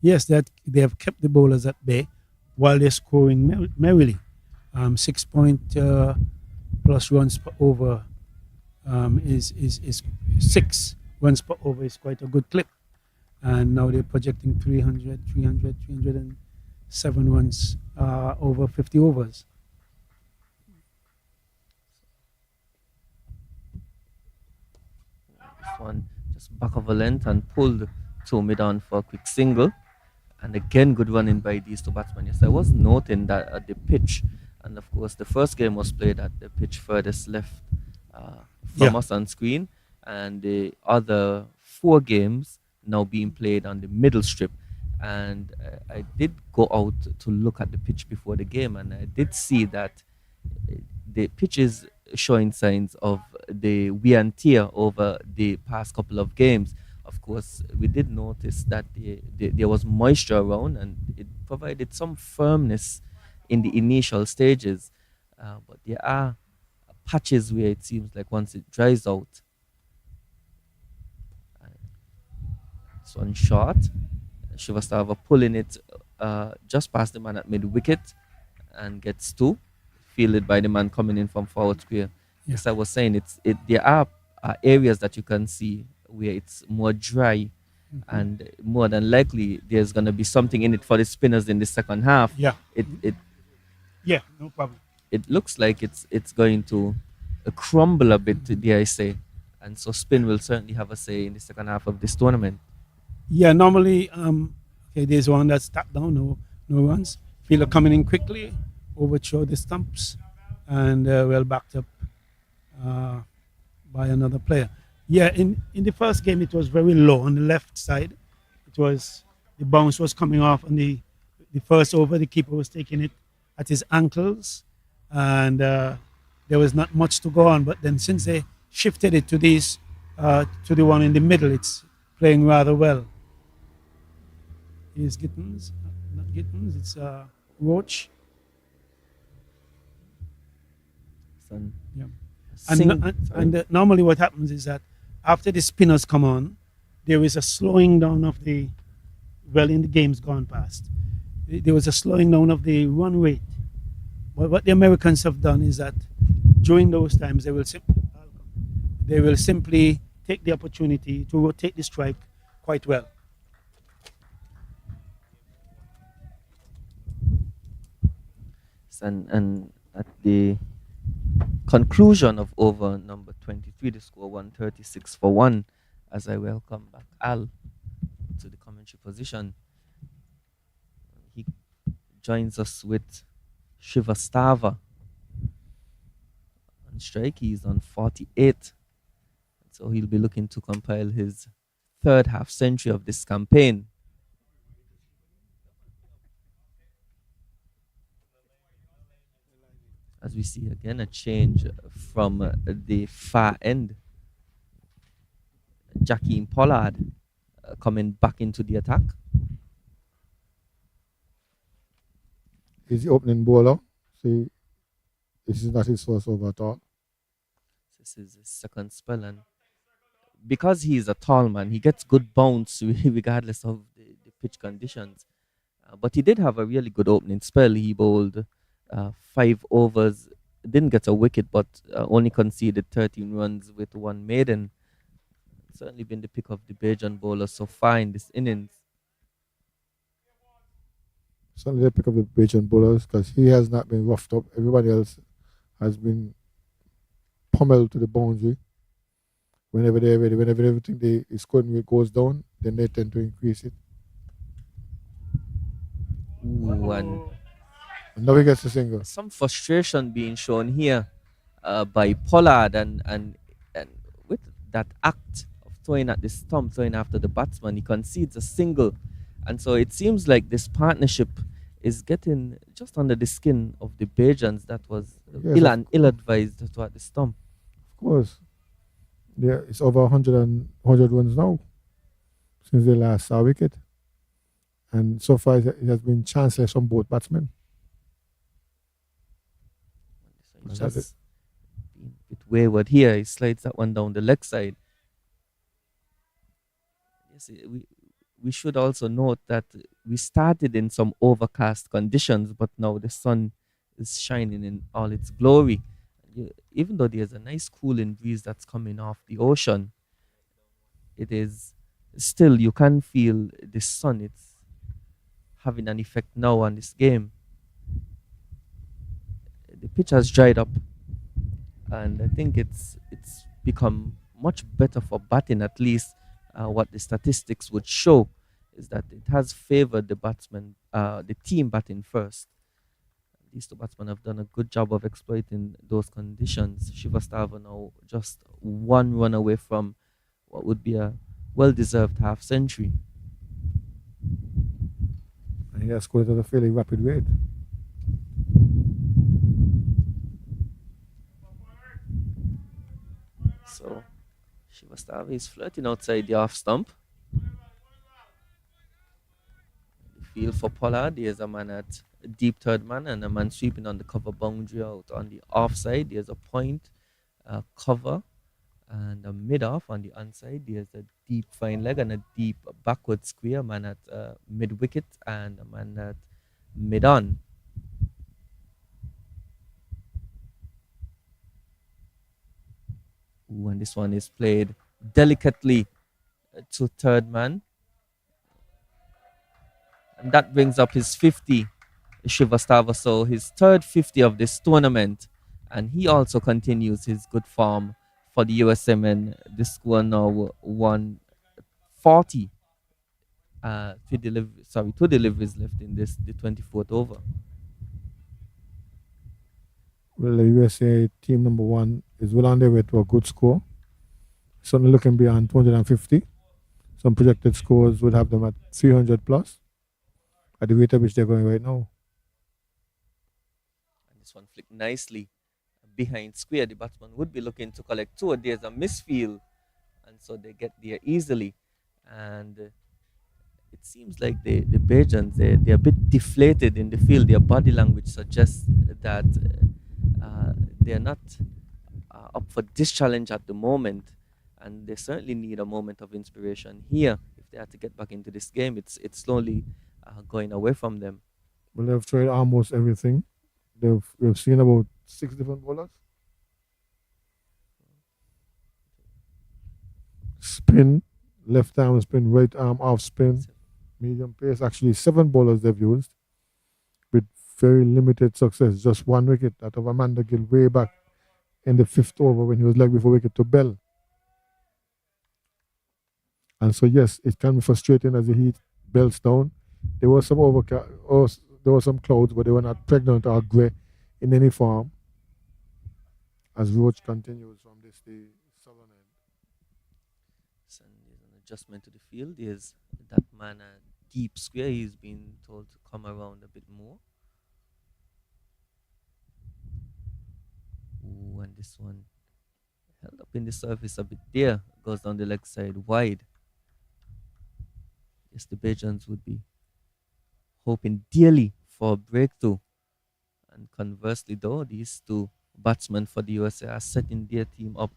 [SPEAKER 3] Yes, that they have kept the bowlers at bay while they're scoring merrily. 6 point plus runs per over is 6 runs per over is quite a good clip. And now they're projecting 307 runs over 50 overs.
[SPEAKER 1] This one just back of a length and pulled to mid on for a quick single. And again, good running by these two batsmen. Yes, I was noting that at the pitch, and of course, the first game was played at the pitch furthest left from
[SPEAKER 3] Yeah.
[SPEAKER 1] us on screen, and the other four games now being played on the middle strip. And I did go out to look at the pitch before the game, and I did see that the pitch is showing signs of the wear and tear over the past couple of games. Of course, we did notice that there was moisture around and it provided some firmness in the initial stages. But there are patches where it seems like once it dries out, uh, this one short. Shivastava pulling it just past the man at mid wicket and gets two, fielded by the man coming in from forward square.
[SPEAKER 3] Yeah.
[SPEAKER 1] As I was saying, there are areas that you can see where it's more dry, and more than likely there's gonna be something in it for the spinners in the second half.
[SPEAKER 3] Yeah.
[SPEAKER 1] It
[SPEAKER 3] Yeah, no problem.
[SPEAKER 1] it looks like it's going to crumble a bit, dare I say, and so spin will certainly have a say in the second half of this tournament.
[SPEAKER 3] Yeah, normally, okay, there's one that's tapped down, no runs. Fielder coming in quickly, overthrow the stumps, and well backed up uh, by another player. Yeah, in the first game, it was very low on the left side. It was the bounce was coming off on the first over. The keeper was taking it at his ankles, and there was not much to go on. But then since they shifted it to the one in the middle, it's playing rather well. Here's Gittins, not Gittins, it's Roach.
[SPEAKER 1] Son.
[SPEAKER 3] Yeah.
[SPEAKER 1] Sing-
[SPEAKER 3] Normally what happens is that after the spinners come on, there is a slowing down of in the game's gone past. There was a slowing down of the run rate. But what the Americans have done is that during those times they will simply take the opportunity to rotate the strike quite well.
[SPEAKER 1] and at the conclusion of over number 23, the score 136 for 1, as I welcome back Al to the commentary position. He joins us with Shivastava on strike. He's on 48, so he'll be looking to compile his third half century of this campaign. As we see again a change from the far end. Jackie Pollard coming back into the attack.
[SPEAKER 2] He's the opening bowler. See, this is not his first over at all.
[SPEAKER 1] This is his second spell, and because he is a tall man, he gets good bounce regardless of the pitch conditions. But he did have a really good opening spell. He bowled 5 overs, didn't get a wicket, but only conceded 13 runs with 1 maiden. Certainly been the pick of the Bajan bowler so far in this innings.
[SPEAKER 2] Certainly they pick up the Bajan bowlers because he has not been roughed up. Everybody else has been pummeled to the boundary. Whenever they're ready, whenever everything they is scoring rate goes down, then they tend to increase it.
[SPEAKER 1] Ooh, and
[SPEAKER 2] now he gets a single.
[SPEAKER 1] some frustration being shown here by Pollard, and with that act of throwing at the stump, throwing after the batsman, he concedes a single. And so it seems like this partnership is getting just under the skin of the Bajans that was ill-advised to at the stump.
[SPEAKER 2] Of course. Yeah, it's over 100 runs now since they last saw wicket. And so far it has been chanceless from both batsmen.
[SPEAKER 1] So he's just being a bit wayward here. He slides that one down the leg side. Yes, we should also note that we started in some overcast conditions, but now the sun is shining in all its glory. even though there's a nice cooling breeze that's coming off the ocean, it is still you can feel the sun. It's having an effect now on this game. The pitch has dried up, and I think it's become much better for batting. At least, what the statistics would show is that it has favored the batsman, the team batting first. These two batsmen have done a good job of exploiting those conditions. Shivastava now just one run away from what would be a well-deserved half century.
[SPEAKER 2] And he has scored at a fairly rapid rate.
[SPEAKER 1] So Shivastava is flirting outside the off stump. The field for Pollard. There's a man at deep third man and a man sweeping on the cover boundary out on the offside. There's a point, cover, and a mid off on the onside. There's a deep fine leg and a deep backward square. A man at mid wicket and a man at mid on. Ooh, and this one is played delicately to third man. And that brings up his 50, Shivastava. So his third 50 of this tournament. And he also continues his good form for the USM. And the score now 140. Two deliveries left in this, the 24th over.
[SPEAKER 2] Well, the USA team number one is well on their way to a good score. Certainly looking beyond 250. Some projected scores would have them at 300 plus at the rate at which they're going right now.
[SPEAKER 1] And this one flicked nicely behind square. The batsman would be looking to collect two. There's a misfield, and so they get there easily. And it seems like the Bajans, they're a bit deflated in the field. Their body language suggests that they're not up for this challenge at the moment, and they certainly need a moment of inspiration here if they have to get back into this game. It's slowly going away from them.
[SPEAKER 2] Well, they've tried almost everything. We've seen about 6 different bowlers. Spin, left arm spin, right arm off spin, medium pace. Actually, 7 bowlers they've used with very limited success. Just 1 wicket out of Amanda Gill way back in the 5th over when he was leg before wicket to Bell. And so, yes, it can be frustrating as the heat belts down. There was some there were some clouds, but they were not pregnant or grey in any form. As Roach continues from the southern end.
[SPEAKER 1] And there's an adjustment to the field. There's that man at deep square. He's been told to come around a bit more. Ooh, and this one held up in the surface a bit there. Goes down the leg side wide. Yes, the Bajans would be hoping dearly for a breakthrough. And conversely, though, these two batsmen for the USA are setting their team up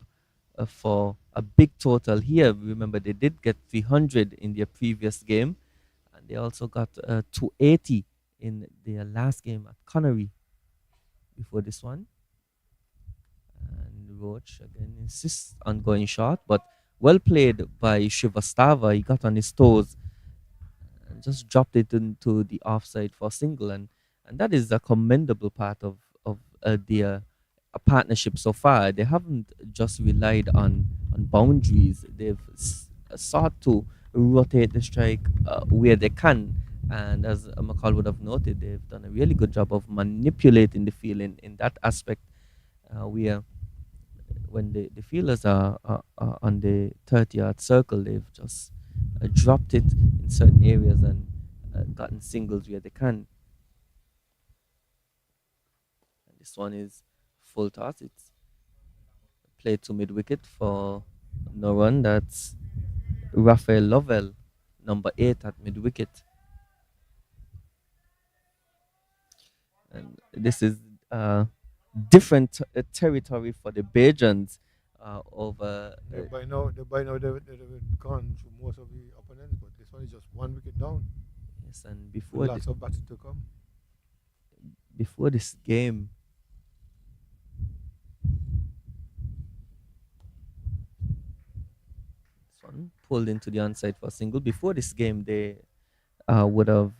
[SPEAKER 1] for a big total here. Remember, they did get 300 in their previous game, and they also got 280 in their last game at Connery before this one. And Roach again insists on going short, but well played by Shivastava. He got on his toes and just dropped it into the offside for a single, and that is a commendable part of their partnership so far. They haven't just relied on boundaries. They've sought to rotate the strike where they can, and as McCall would have noted, they've done a really good job of manipulating the field in that aspect. Where when the fielders are on the 30-yard circle, they've just dropped it in certain areas and gotten singles where they can. And this one is full toss. It's played to mid wicket for no run. That's Raphael Lovell, number 8 at mid wicket. And this is different territory for the Bajans over.
[SPEAKER 2] By now, they've gone through most of the opponents, but this one is just 1 wicket down.
[SPEAKER 1] Yes, and
[SPEAKER 2] With lots of batting to come.
[SPEAKER 1] before this game, This one pulled into the onside for a single. Before this game, they would have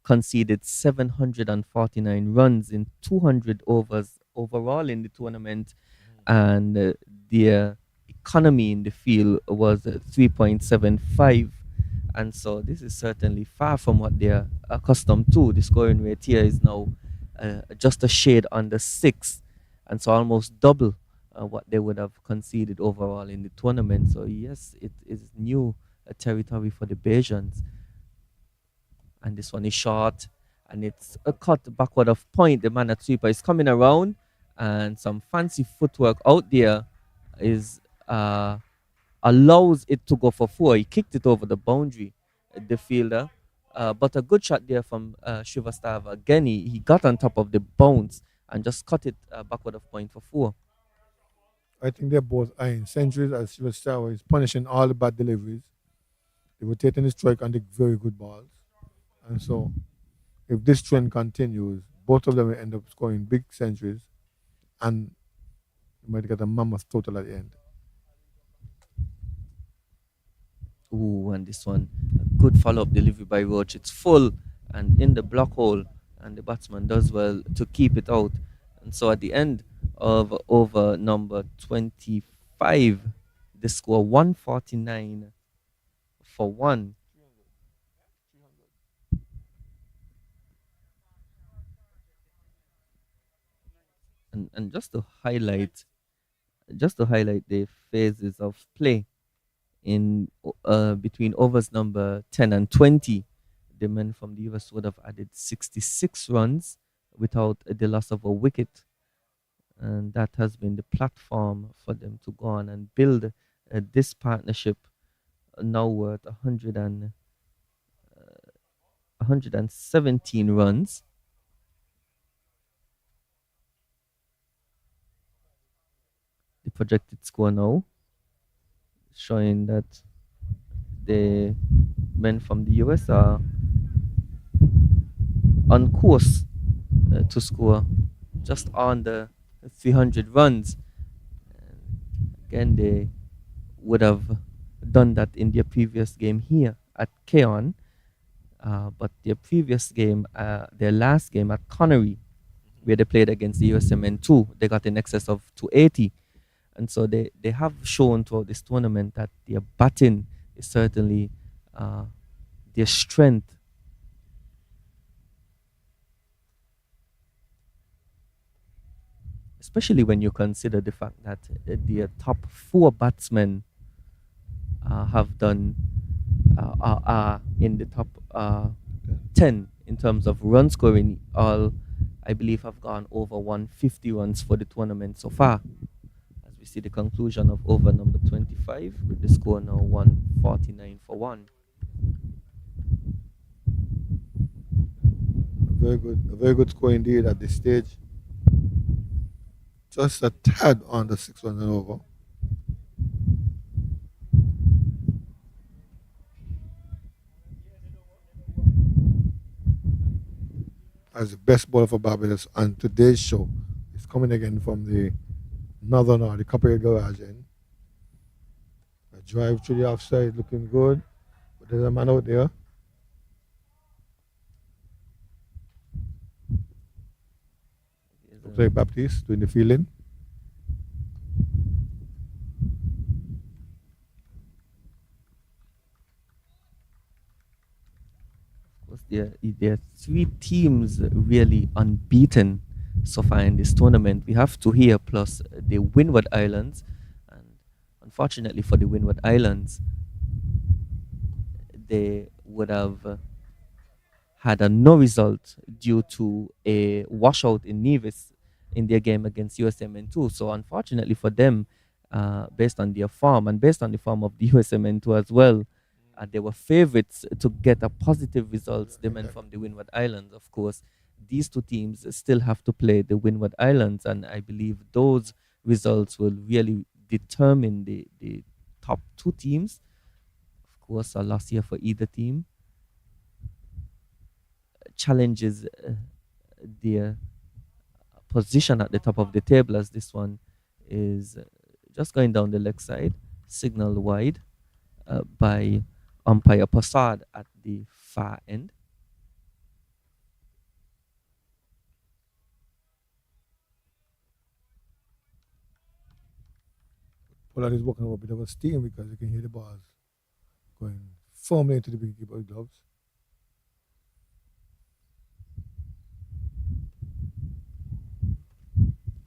[SPEAKER 1] conceded 749 runs in 200 overs overall in the tournament, and their economy in the field was 3.75. And so this is certainly far from what they're accustomed to. The scoring rate here is now just a shade under six, and so almost double what they would have conceded overall in the tournament. So yes, it is new territory for the Bajans, and this one is short, and it's a cut backward of point. The man at sweeper is coming around, and some fancy footwork out there is allows it to go for four. He kicked it over the boundary, the fielder. But a good shot there from Shrivastava. Again, he got on top of the bounce and just cut it backward of point for four.
[SPEAKER 2] I think they're both eyeing centuries as Star is punishing all the bad deliveries. They were taking the strike on the very good balls. And so if this trend continues, both of them will end up scoring big centuries and you might get a mammoth total at the end.
[SPEAKER 1] Ooh, and this one, a good follow-up delivery by Roach. It's full and in the block hole, and the batsman does well to keep it out. And so at the end of over number 25, the score 149 for one. And just to highlight the phases of play in between overs number 10 and 20, the men from the US would have added 66 runs without the loss of a wicket. And that has been the platform for them to go on and build this partnership now worth 117 runs. The projected score now showing that the men from the US are on course to score just under 300 runs. Again, they would have done that in their previous game here at Keon, but their previous game, their last game at Connery, where they played against the USMN2, they got in excess of 280. And so they have shown throughout this tournament that their batting is certainly their strength. Especially when you consider the fact that their top four batsmen have done are in the top 10 in terms of run scoring. All, I believe, have gone over 150 runs for the tournament so far. As we see the conclusion of over number 25 with the score now 149 for one.
[SPEAKER 2] A very good score indeed at this stage. Just a tad on the 6 runs and over. As the best bowler for Barbados on today's show is coming again from the northern or the Copperhead Garage end. A drive through the offside looking good, but there's a man out there. Looks like Baptiste doing the fielding.
[SPEAKER 1] There are three teams really unbeaten so far in this tournament. We have two here plus the Windward Islands, and unfortunately for the Windward Islands, they would have had a no result due to a washout in Nevis in their game against USMN2. So unfortunately for them, based on their form and based on the form of the USMN2 as well, they were favorites to get a positive results. The men from the Windward Islands, of course. These two teams still have to play the Windward Islands, and I believe those results will really determine the top two teams. Of course, a loss here for either team challenges their position at the top of the table, as this one is just going down the leg side, signal wide by umpire Passad at the far end.
[SPEAKER 2] Pollard is working up a bit of a steam because you can hear the balls going firmly into the big keeper gloves.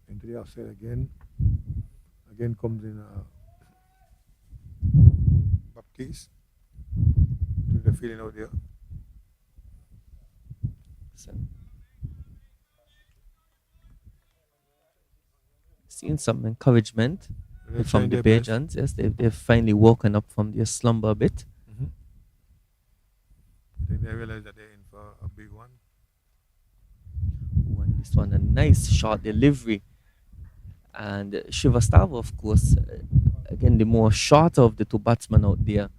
[SPEAKER 2] Into the offside again. Again comes in Baptiste. Doing the feeling out there.
[SPEAKER 1] So, seeing some encouragement
[SPEAKER 2] They're
[SPEAKER 1] from
[SPEAKER 2] trying
[SPEAKER 1] the
[SPEAKER 2] their best.
[SPEAKER 1] Bajans. Yes, they've finally woken up from their slumber a bit.
[SPEAKER 2] I think they realize that they're in for a big one.
[SPEAKER 1] Ooh, and this one, a nice short delivery. And Shivastava, of course, again, the more shorter of the two batsmen out there.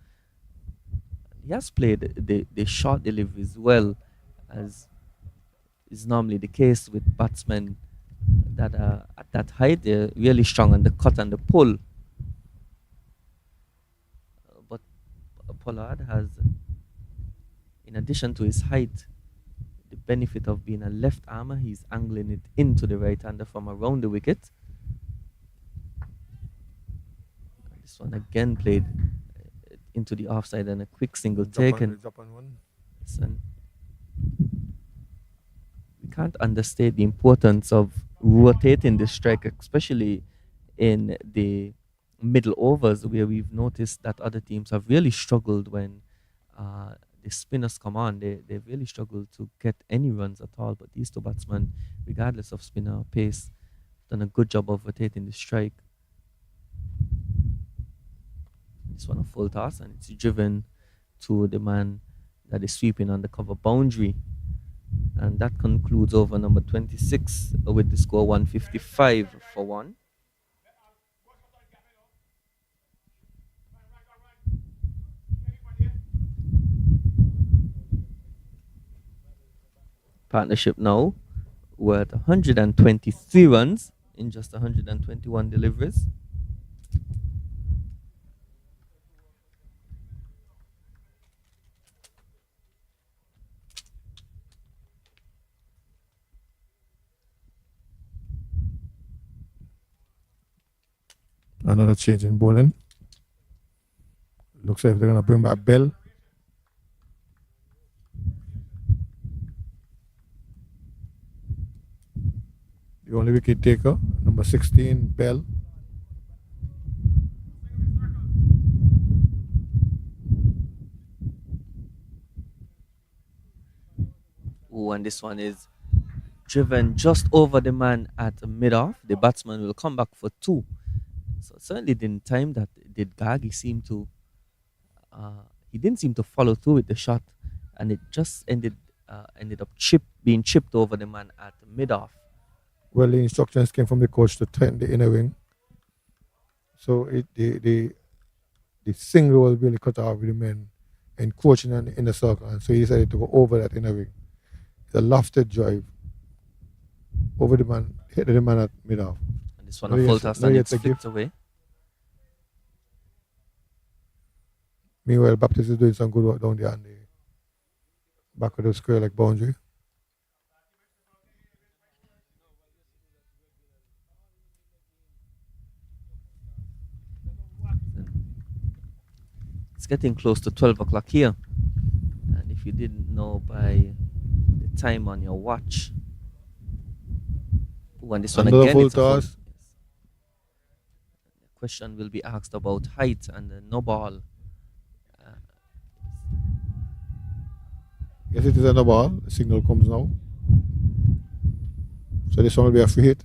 [SPEAKER 1] He has played the short deliveries well, as is normally the case with batsmen that are at that height. They're really strong on the cut and the pull. But Pollard has, in addition to his height, the benefit of being a left armer. He's angling it into the right hander from around the wicket. This one again played into the offside and a quick single taken.
[SPEAKER 2] Drop on one.
[SPEAKER 1] And we can't understate the importance of rotating the strike, especially in the middle overs, where we've noticed that other teams have really struggled when the spinners come on. They've really struggled to get any runs at all. But these two batsmen, regardless of spinner pace, done a good job of rotating the strike. This one a full toss, and it's driven to the man that is sweeping on the cover boundary. And that concludes over number 26 with the score 155 for 1. Partnership now with 123 runs in just 121 deliveries.
[SPEAKER 2] Another change in bowling. Looks like they're going to bring back Bell. The only wicket taker, number 16, Bell.
[SPEAKER 1] Ooh, and this one is driven just over the man at mid-off. The batsman will come back for 2. So certainly didn't time that did Gag. He didn't seem to follow through with the shot, and it just ended up being chipped over the man at mid-off.
[SPEAKER 2] Well, the instructions came from the coach to tighten the inner wing. So the single was really cut off with the men encroaching on the inner circle, and so he decided to go over that inner wing. It's a lofted drive over the man, hit the man at mid-off.
[SPEAKER 1] And this one a full toss, and it's flicked away.
[SPEAKER 2] Meanwhile, Baptiste is doing some good work down there on the back of the square like boundary.
[SPEAKER 1] It's getting close to 12 o'clock here. And if you didn't know by the time on your watch, and this one
[SPEAKER 2] Another
[SPEAKER 1] again,
[SPEAKER 2] full
[SPEAKER 1] it's a full,
[SPEAKER 2] toss.
[SPEAKER 1] yes. The question will be asked about height and no ball.
[SPEAKER 2] Yes, it is a no ball. The signal comes now. So this one will be a free hit.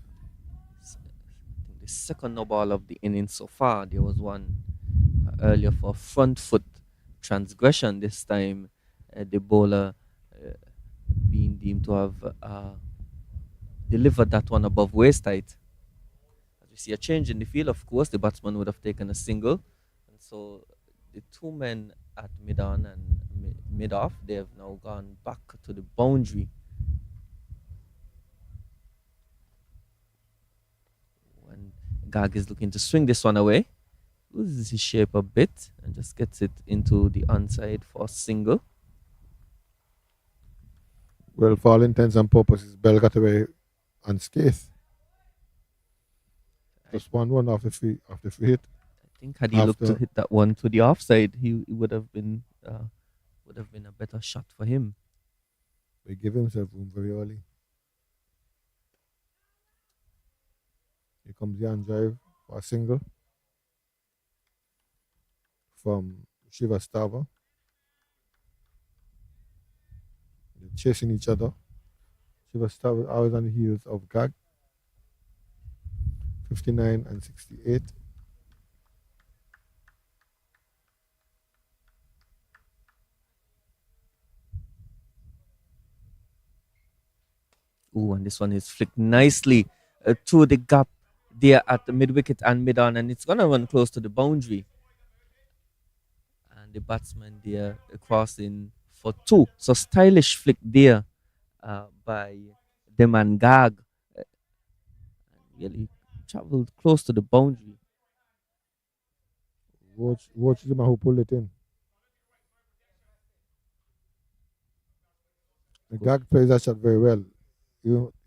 [SPEAKER 1] The second no ball of the inning so far. There was one earlier for front foot transgression. This time, the bowler being deemed to have delivered that one above waist height. As we see a change in the field, of course, the batsman would have taken a single. And so the two men at mid-on and mid-off, they have now gone back to the boundary. Gag is looking to swing this one away. Loses his shape a bit and just gets it into the onside for a single.
[SPEAKER 2] Well, for all intents and purposes, Bell got away unscathed. Just 1-1 off the free hit.
[SPEAKER 1] I think had he looked to
[SPEAKER 2] After
[SPEAKER 1] hit that one to the offside, he would have been a better shot for him.
[SPEAKER 2] he gave himself room very early. Here comes the on drive for a single from Srivastava. They're chasing each other. Srivastava always on the heels of Gag. 59 and 68.
[SPEAKER 1] Ooh, and this one is flicked nicely to the gap there at the mid wicket and mid on, and it's gonna run close to the boundary. And the batsman there crossing for two. So stylish flick there by the man Gag. Really traveled close to the boundary.
[SPEAKER 2] Watch the man who pulled it in. The Gag plays that shot very well.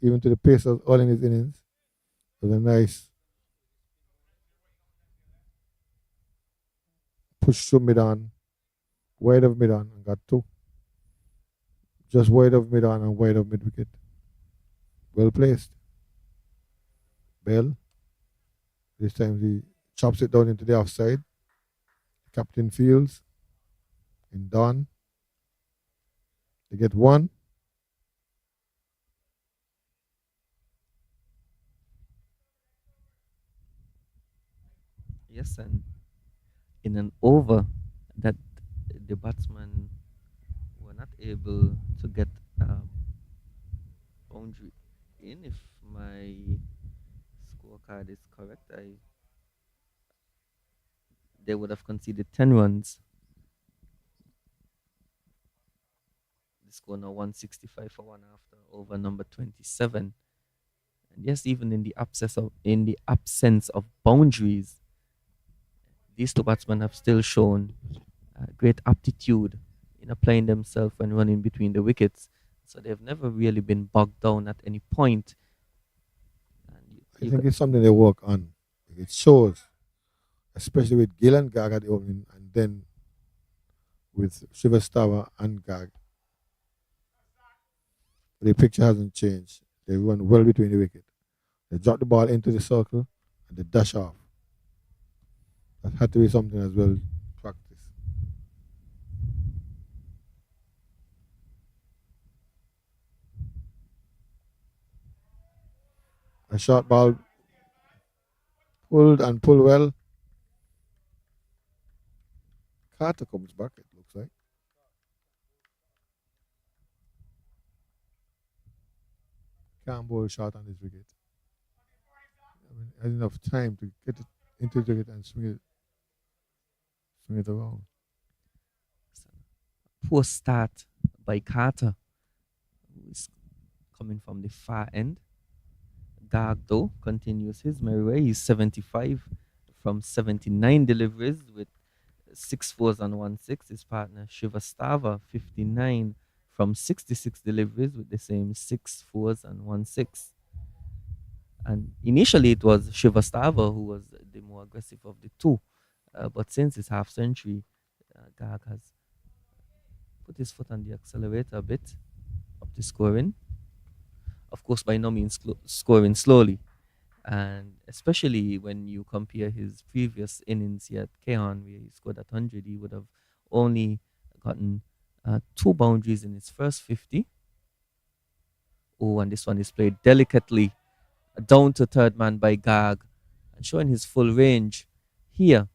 [SPEAKER 2] Even to the pace of all in his innings. It was a nice push through mid on, wide of mid on, and got two. Just wide of mid on and wide of mid wicket. Well placed. Bell. This time he chops it down into the offside. Captain fields. In Don. They get one.
[SPEAKER 1] Yes, and in an over that the batsman were not able to get boundary in. If my scorecard is correct, they would have conceded 10 runs. The score now 165 for one after over number 27. And yes, even in the absence of boundaries, these two batsmen have still shown great aptitude in applying themselves when running between the wickets. So they've never really been bogged down at any point. And
[SPEAKER 2] I think it's something they work on. It shows, especially with Gill and Gag at the opening, and then with Srivastava and Gag. The picture hasn't changed. They run well between the wicket. They drop the ball into the circle and they dash off. That had to be something as well practice. A short ball pulled and pulled well. Carter comes back, it looks like. Can't bowl shot on this wicket. Has enough time to get it into the wicket and swing it around.
[SPEAKER 1] poor start by Carter, who is coming from the far end. Garg, though, continues his merry way. He's 75 from 79 deliveries with 6 4s and 1 6. His partner Shivastava, 59 from 66 deliveries with the same 6 4s and 1 6. And initially it was Shivastava who was the more aggressive of the two. But since his half century, Garg has put his foot on the accelerator a bit up the scoring. Of course, by no means scoring slowly. And especially when you compare his previous innings here at Keon, where he scored at 100, he would have only gotten 2 boundaries in his first 50. Oh, and this one is played delicately down to third man by Garg and showing his full range here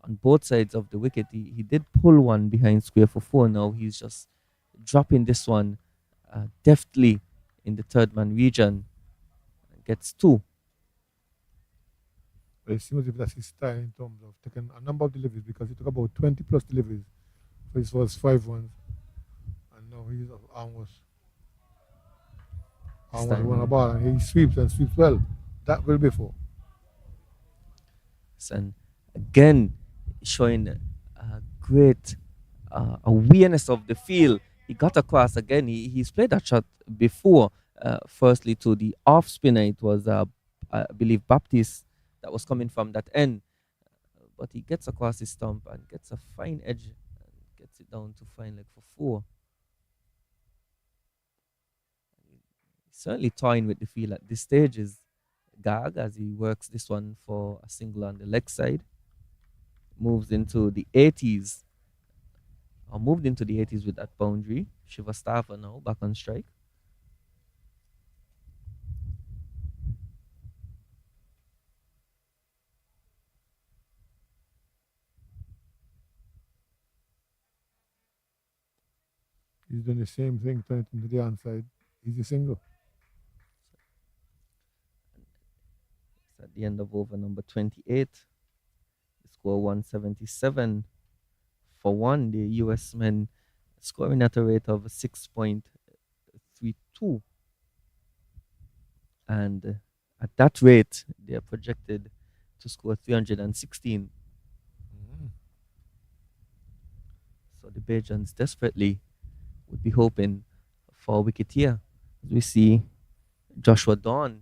[SPEAKER 1] on both sides of the wicket. He did pull one behind square for 4. Now he's just dropping this one deftly in the third man region. Gets 2.
[SPEAKER 2] But it seems as if that's his style in terms of taking a number of deliveries, because he took about 20 plus deliveries for his first 5 ones. And now he's almost won a ball, and he sweeps and sweeps well. That will be 4.
[SPEAKER 1] strikes, and again showing great awareness of the field. He got across again. He's played that shot before. Firstly, to the off spinner, it was I believe Baptiste that was coming from that end, but he gets across his stump and gets a fine edge and gets it down to fine leg for four. He's certainly toying with the field at this stage. Is Gag as he works this one for a single on the leg side. Moves into the 80s, or moved into the 80s with that boundary. Shivastava now back on strike.
[SPEAKER 2] He's doing the same thing, turn it into the onside. Easy single.
[SPEAKER 1] It's at the end of over number 28. The score 177 for one. The US men scoring at a rate of 6.32. And at that rate, they are projected to score 316. So the Bajans desperately would be hoping for a wicket here. As we see Joshua Dawn,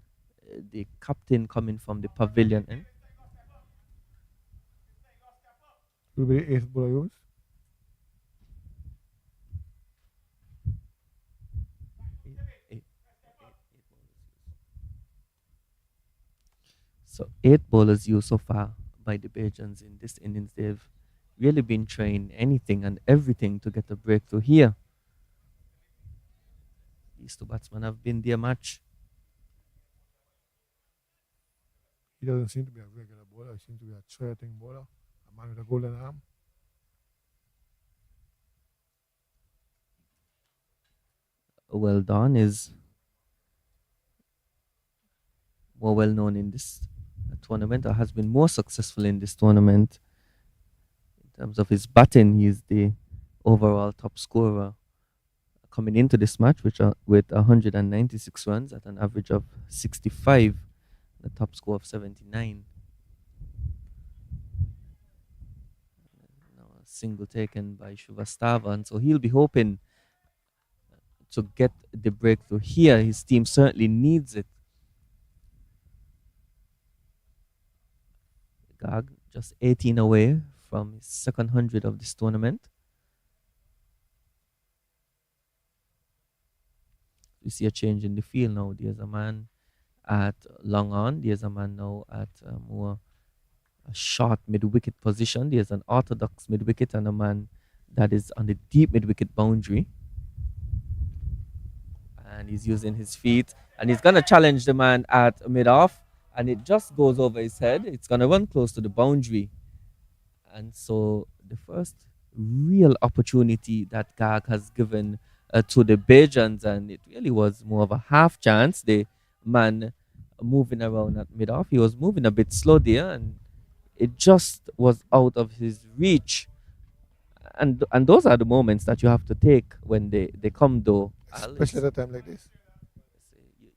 [SPEAKER 1] the captain, coming from the pavilion end.
[SPEAKER 2] Will be the eighth bowler use.
[SPEAKER 1] So 8 bowlers used so far by the Bajans in this innings. They've really been trying anything and everything to get a breakthrough here. These two batsmen have been their match.
[SPEAKER 2] He doesn't seem to be a regular bowler. He seems to be a threatening bowler, a man with a golden arm.
[SPEAKER 1] Well done is more well known in this tournament, or has been more successful in this tournament. In terms of his batting, he's the overall top scorer coming into this match, with 196 runs at an average of 65, the top score of 79. Now a single taken by Shivastava, and so he'll be hoping to get the breakthrough here. His team certainly needs it. Gag just 18 away from his second 100 of this tournament. We see a change in the field now. There's a man at long on. There's a man now at more a short mid-wicket position. There's an orthodox mid-wicket and a man that is on the deep mid-wicket boundary. And he's using his feet. And he's going to challenge the man at mid-off. And it just goes over his head. It's going to run close to the boundary. And so the first real opportunity that Gag has given to the Bajans, and it really was more of a half chance. The man moving around at mid-off, he was moving a bit slow there, and it just was out of his reach. And those are the moments that you have to take when they come, though.
[SPEAKER 2] Especially at a time like this.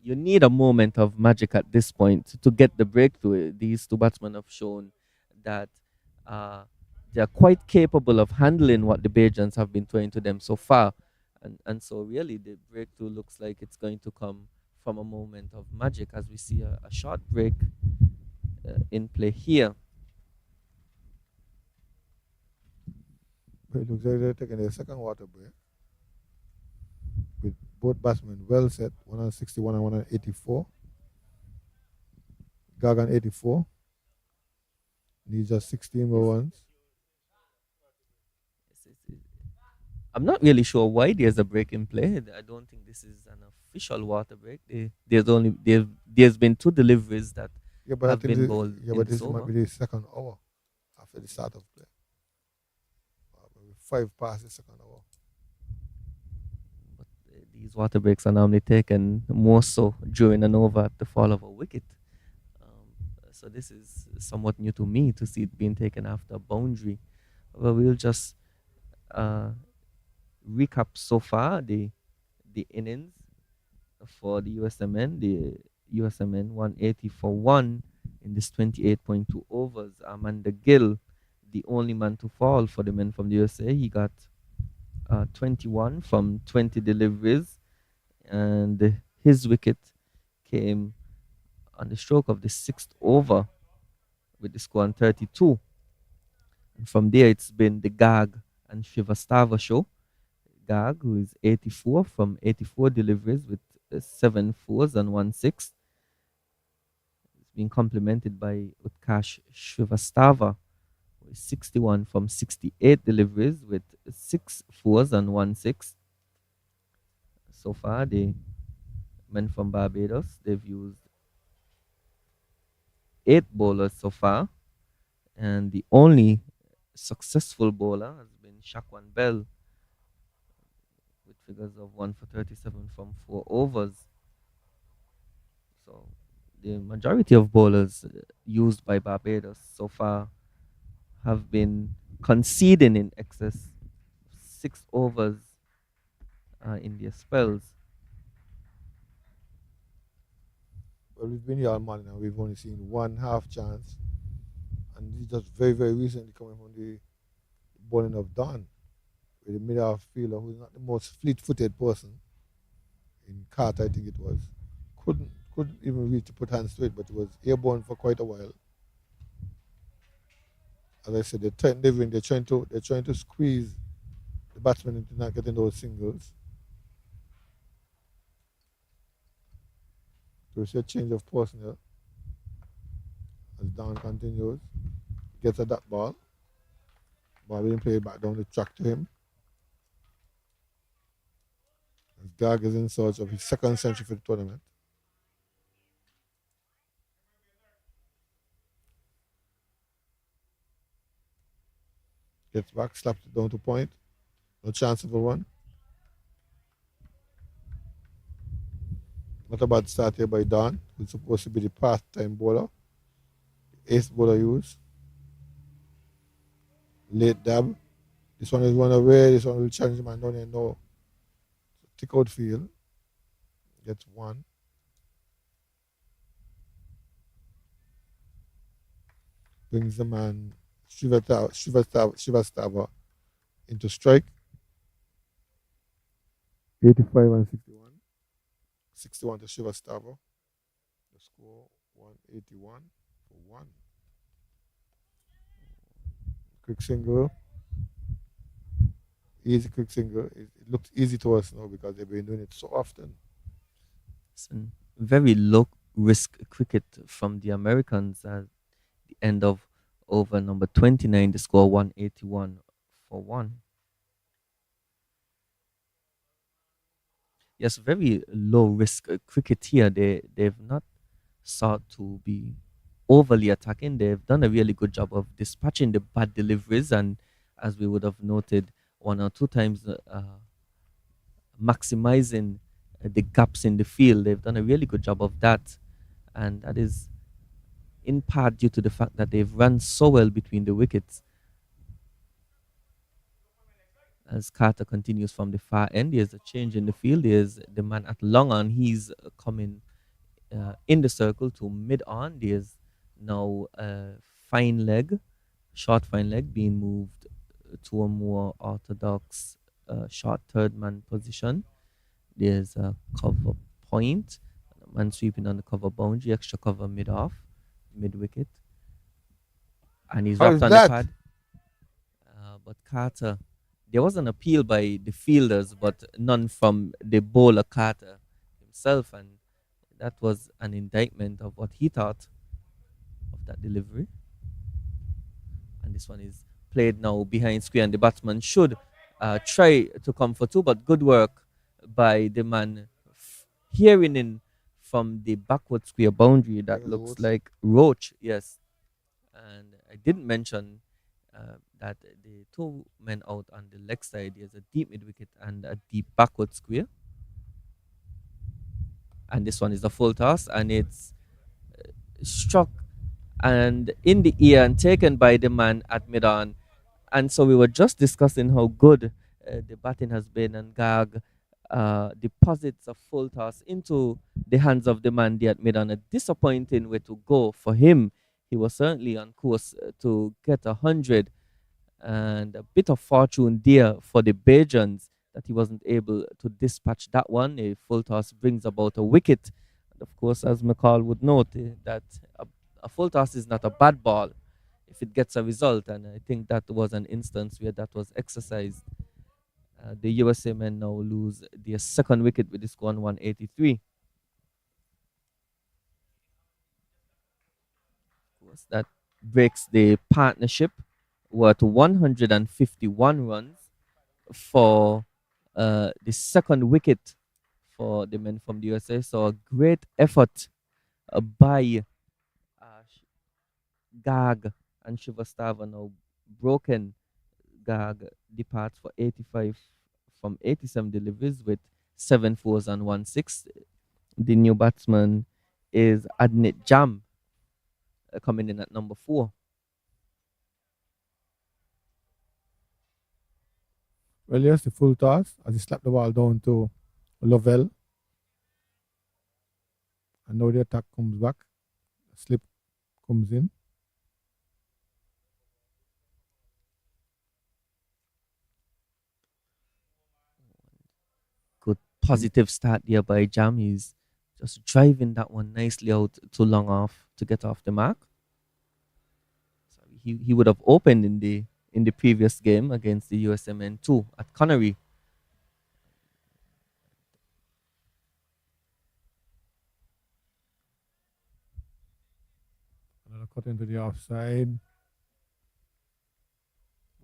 [SPEAKER 1] You need a moment of magic at this point to get the breakthrough. These two batsmen have shown that they are quite capable of handling what the Bajans have been throwing to them so far. And so really the breakthrough looks like it's going to come from a moment of magic, as we see a short break in play here.
[SPEAKER 2] But it looks like they're taking a second water break with both batsmen well set, 161 and 184. Gagan 84. Needs just 16 more runs.
[SPEAKER 1] I'm not really sure why there's a break in play. I don't think this is an official water break. There's been 2 deliveries that have been bowled.
[SPEAKER 2] Yeah, but this might be the second hour after the start of play. 5 past the second hour.
[SPEAKER 1] But these water breaks are normally taken more so during an over at the fall of a wicket. So this is somewhat new to me to see it being taken after a boundary. Well, we'll just recap so far the innings for the USMN. The USMN 180 for 1 in this 28.2 overs. Amanda Gill, the only man to fall for the men from the USA, he got 21 from 20 deliveries, and his wicket came on the stroke of the sixth over with the score on 32. And from there, it's been the Gag and Shrivastava show. Gag, who is 84 from 84 deliveries with seven fours and one six. It's been complemented by Utkash Shrivastava, who is 61 from 68 deliveries with six fours and one six. So far, the men from Barbados, they've used eight bowlers so far, and the only successful bowler has been Shakwan Bell with figures of 1 for 37 from four overs. So the majority of bowlers used by Barbados so far have been conceding in excess of 6 overs in their spells.
[SPEAKER 2] Well, we've been here all morning and we've only seen one half chance. And this is just very, very recently coming from the bowling of Don, with the middle off fielder who's not the most fleet footed person in Carter, I think it was. Couldn't even reach to put hands to it, but it was airborne for quite a while. As I said, they're trying to squeeze the batsman into not getting those singles. So we see a change of personnel as Don continues. Gets a that ball. Ball being played back down the track to him. As Gag is in search of his second century for the tournament. Gets back, slaps it down to point. No chance of a run. Not a bad start here by Don, who's supposed to be the past-time bowler. Ace bowler use. Late dab. This one is one away. This one will challenge the man down here. No. Tick out field. Gets one. Brings the man Shivastava into strike. 85 and 61. 61 to Shivastava. The score 181 for 1. Quick single. Easy quick single. It looks easy to us now because they've been doing it so often.
[SPEAKER 1] It's a very low risk cricket from the Americans at the end of over number 29, the score 181 for 1. Yes, very low risk cricket here. They've not sought to be overly attacking. They've done a really good job of dispatching the bad deliveries, and as we would have noted, one or two times maximizing the gaps in the field. They've done a really good job of that, and that is in part due to the fact that they've run so well between the wickets. As Carter continues from the far end, there's a change in the field. There's the man at long on. He's coming in the circle to mid on. There's now a fine leg, short fine leg, being moved to a more orthodox short third man position. There's a cover point, a man sweeping on the cover boundary, extra cover mid off, mid wicket, and he's
[SPEAKER 2] How
[SPEAKER 1] wrapped
[SPEAKER 2] is
[SPEAKER 1] on the
[SPEAKER 2] that?
[SPEAKER 1] pad. But Carter, there was an appeal by the fielders, but none from the bowler Carter himself, and that was an indictment of what he thought of that delivery. And this one is played now behind square, and the batsman should try to come for two, but good work by the man hearing in from the backward square boundary that looks like Roach, yes. And I didn't mention that the two men out on the leg side, there's a deep mid wicket and a deep backward square. And this one is the full toss, and it's struck and in the ear and taken by the man at mid on. And so we were just discussing how good the batting has been, and Gag deposits a full toss into the hands of the man they had made on a disappointing way to go for him. He was certainly on course to get 100, and a bit of fortune there for the Bajans that he wasn't able to dispatch that one. A full toss brings about a wicket. And of course, as McCall would note, that a full toss is not a bad ball if it gets a result, and I think that was an instance where that was exercised. The USA men now lose their second wicket with the score on 183. Of course, that breaks the partnership worth 151 runs for the second wicket for the men from the USA. So a great effort by Gag and Shivastava, now broken. Gag departs for 85 from 87 deliveries with 7 fours and 1 6. The new batsman is Adnit Jam, coming in at number 4.
[SPEAKER 2] Well, yes, the full toss as he slapped the ball down to Lovell. And now the attack comes back. Slip comes in.
[SPEAKER 1] Good positive start there by Jam. He's just driving that one nicely out too long off to get off the mark. So he would have opened in the previous game against the USMN 2 at Connery.
[SPEAKER 2] Another cut into the offside.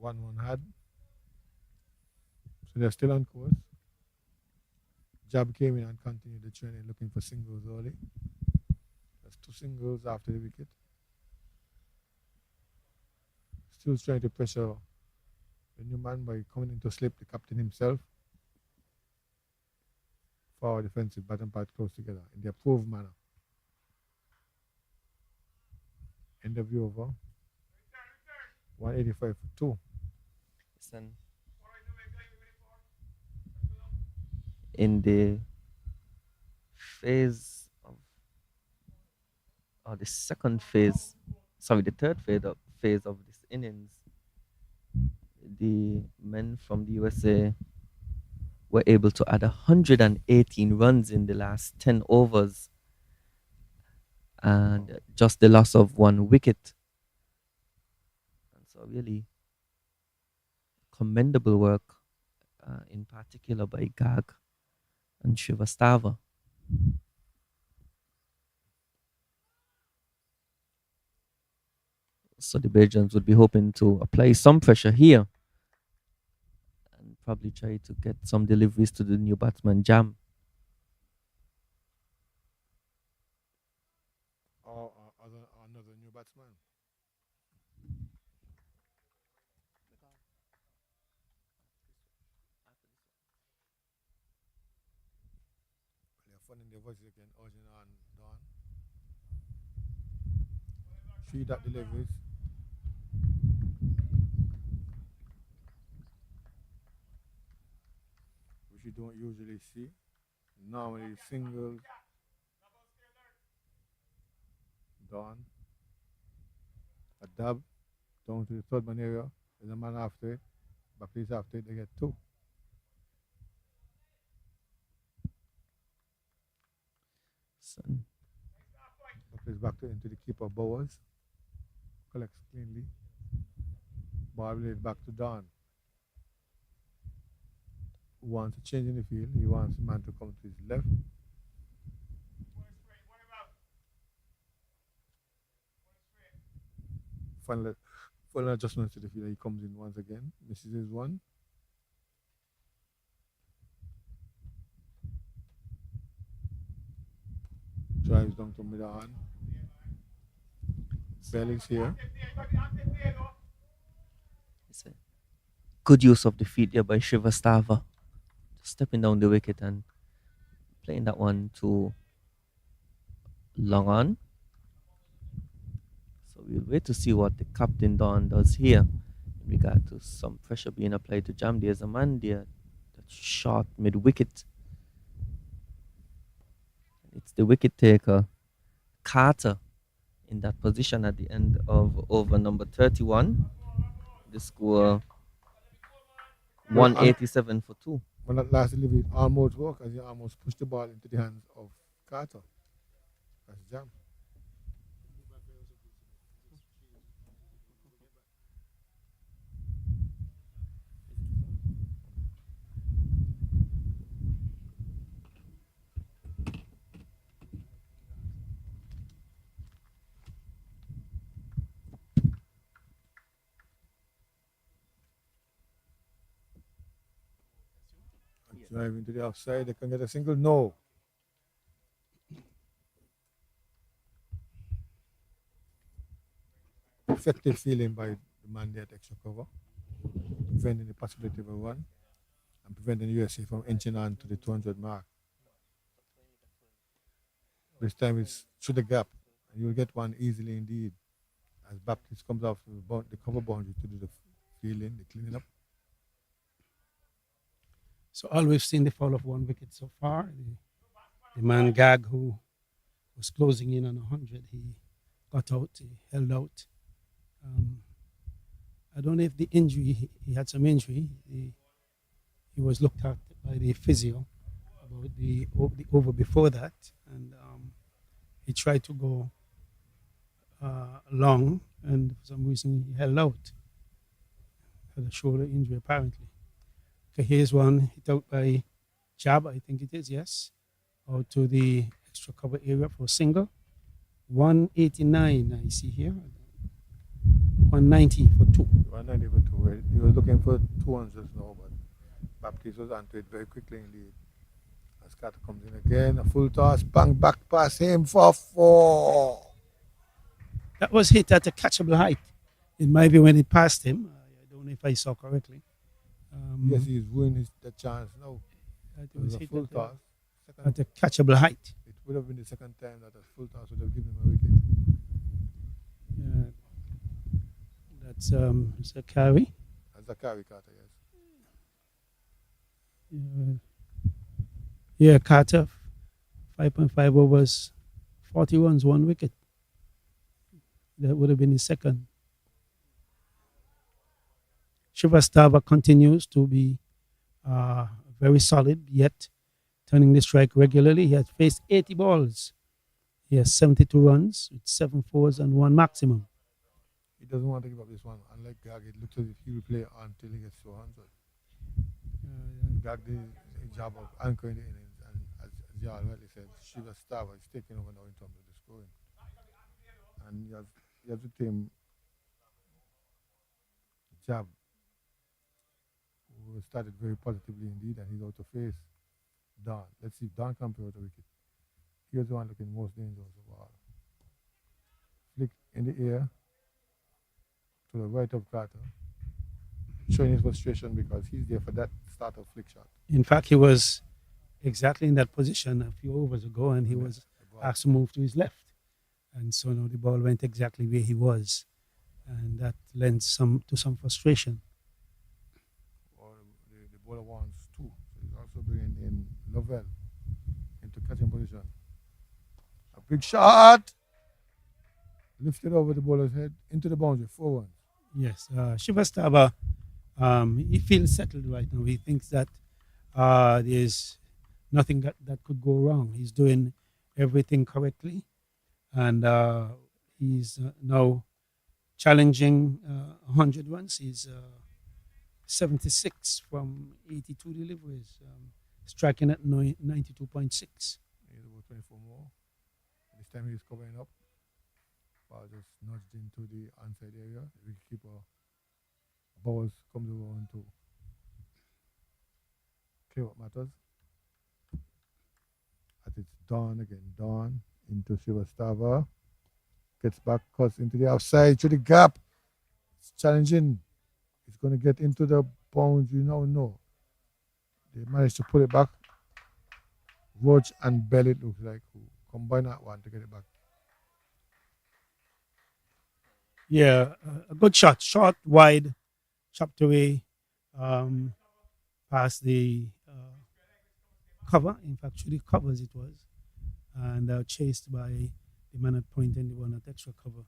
[SPEAKER 2] 1-1 had. So they're still on course. Jab came in and continued the training looking for singles early. That's 2 singles after the wicket. Still trying to pressure the new man by coming into slip, the captain himself. Forward defensive, bottom part close together in the approved manner. End of the over. 185 for 2.
[SPEAKER 1] Listen, in the phase of, or the second phase, sorry, the third phase of this innings, the men from the USA were able to add 118 runs in the last 10 overs and just the loss of 1 wicket. And so, really commendable work, in particular by Gag and Shivastava. So the Belgians would be hoping to apply some pressure here and probably try to get some deliveries to the new batsman Jam.
[SPEAKER 2] Or another new batsman. They're finding their voices again, urging on Dawn. She that deliveries. Which you don't usually see. Normally singles. Dawn. A dab. Down to the third man area. There's a man after it. But please after it, they get 2.
[SPEAKER 1] Son.
[SPEAKER 2] But please back to into the keeper Bowers. Collects cleanly. Ball laid back to Dawn. Who wants a change in the field. He wants the man to come to his left. Final adjustments to the field. He comes in once again. Misses his one. Drives down to mid on. Bell is here.
[SPEAKER 1] It's a good use of the feet there by Shivastava. Stepping down the wicket and playing that one to long on. So we'll wait to see what the captain Don does here in regard to some pressure being applied to Jam. There's a man there that's short mid wicket. It's the wicket taker, Carter, in that position at the end of over number 31. The score
[SPEAKER 2] Well,
[SPEAKER 1] 187 for two.
[SPEAKER 2] when that last delivery almost worked as he almost pushed the ball into the hands of Carter. That's jam. Driving to the outside, they can get a single. No. Effective feeling by the man there at extra cover, preventing the possibility of a run and preventing the USA from inching on to the 200 mark. This time it's through the gap, and you'll get one easily indeed. As Baptist comes off the cover boundary to do the fielding, the cleaning up.
[SPEAKER 3] So all we've seen the fall of one wicket so far. The man Gag, who was closing in on 100, he got out, he held out. I don't know if the injury, he had some injury. He was looked at by the physio about the over before that, and he tried to go long, and for some reason he held out. Had a shoulder injury apparently. Okay, here's one hit out by Jab, I think it is, yes, out to the extra cover area for a single. 189 I see here. 190 for two.
[SPEAKER 2] 190 for two. He was looking for 200 now, but Baptiste was onto it very quickly indeed. As Carter comes in again, a full toss, bang, back pass him for four.
[SPEAKER 3] That was hit at a catchable height. It might be when it passed him. I don't know if I saw correctly.
[SPEAKER 2] Yes, he's ruined the chance now.
[SPEAKER 3] It
[SPEAKER 2] It was a
[SPEAKER 3] hit
[SPEAKER 2] full
[SPEAKER 3] at
[SPEAKER 2] toss.
[SPEAKER 3] at a catchable height.
[SPEAKER 2] It would have been the second time that a full toss would have given him a wicket.
[SPEAKER 3] That's it's a carry.
[SPEAKER 2] As a carry Carter, yes.
[SPEAKER 3] Yeah, Carter, 5.5 overs, 40 runs, one wicket. That would have been his second. Shrivastava continues to be very solid, yet turning the strike regularly. He has faced 80 balls. He has 72 runs with 7 fours and 1 maximum.
[SPEAKER 2] He doesn't want to give up this one. Unlike Gag, it looks as if he will play until he gets to 100. Gag did a job of anchoring the innings, and as Jarl rightly said, Shrivastava is taking over now in terms of the scoring. And you have to team Jab, who started very positively indeed, and he's out to face Don. Let's see if Don can play out a wicket. Here's the one looking most dangerous of all. Flick in the air to the right of Carter, showing his frustration because he's there for that start of flick shot.
[SPEAKER 3] In fact, he was exactly in that position a few overs ago, and he was asked to move to his left. And so now the ball went exactly where he was, and that lends to some frustration.
[SPEAKER 2] Or the bowler wants two, so he's also bringing in Lovell into catching position. A big shot, lifted over the bowler's head into the boundary, 4-1.
[SPEAKER 3] Yes, Shrivastava, he feels settled right now. He thinks that there's nothing that could go wrong. He's doing everything correctly, and he's now challenging 100 runs. He's 76 from 82 deliveries, striking at 92.6.
[SPEAKER 2] He's about 24 more. This time he's covering up. Ball just nudged into the onside area. The wicketkeeper Bowles comes around to clear up matters. As it's Dawn again. Dawn into Shrivastava. Gets back, cuts into the outside, through the gap. It's challenging. It's going to get into the bounds. You now know. They managed to pull it back. Roach and Bell, it looks like, who combine that one to get it back.
[SPEAKER 3] Yeah, a good shot. Short, wide, chopped away, past the cover. In fact, through the covers it was. and chased by the man at point and the one at extra cover,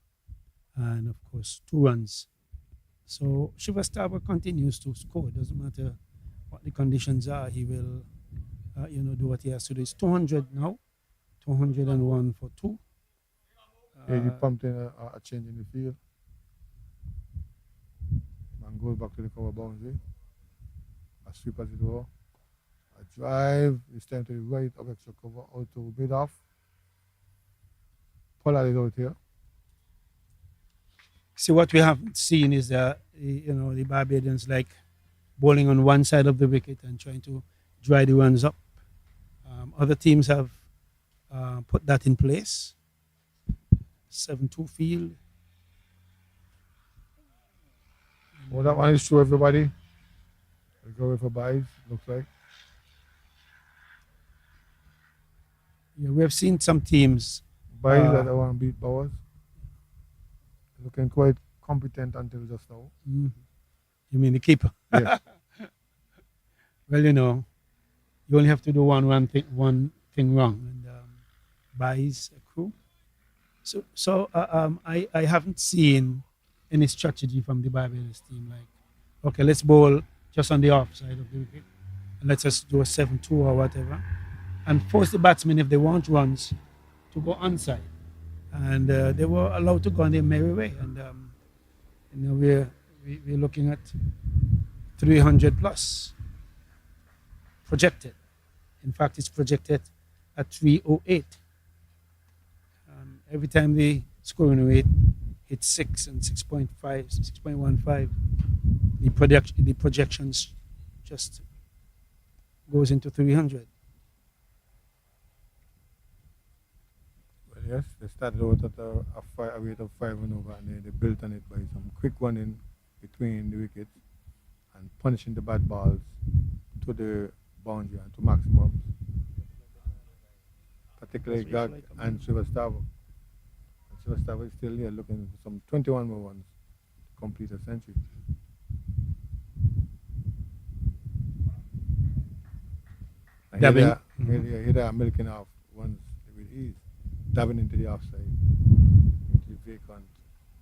[SPEAKER 3] and of course 2 runs. So Shivastava continues to score. It doesn't matter what the conditions are. He will, do what he has to do. It's 200 now, 201 for two.
[SPEAKER 2] Yeah, he pumped in a change in the field. Man goes back to the cover boundary. A sweep as it were. A drive. It's time to the right of extra cover out to mid off. Pollard is out here.
[SPEAKER 3] See, what we haven't seen is the Barbadians like bowling on one side of the wicket and trying to dry the runs up. Other teams have put that in place. 7-2 field.
[SPEAKER 2] Well, that one is true, everybody. We'll go with a buys, looks like.
[SPEAKER 3] Yeah, we have seen some teams.
[SPEAKER 2] Buys that want to beat Bowers. Looking quite competent until just now.
[SPEAKER 3] You mean the keeper?
[SPEAKER 2] Yes.
[SPEAKER 3] Well, you only have to do one thing wrong, and buys a crew. So I haven't seen any strategy from the Barbados team like, okay, let's bowl just on the off side of the wicket, and let's just do a 7-2 or whatever, and force the batsmen, if they want runs, to go onside. And they were allowed to go on their merry way. And we're looking at 300 plus projected. In fact, it's projected at 308. Every time the scoring rate hits 6 and 6.5, 6.15, the projections just goes into 300.
[SPEAKER 2] Yes, they started out at a rate of 5 and over, and they built on it by some quick running between the wickets and punishing the bad balls to the boundary and to maximums, particularly Gag and Shivastava. And Shivastava is still here looking for some 21 more runs to complete a century. And here they are milking off runs with ease. Diving into the offside, into the vacant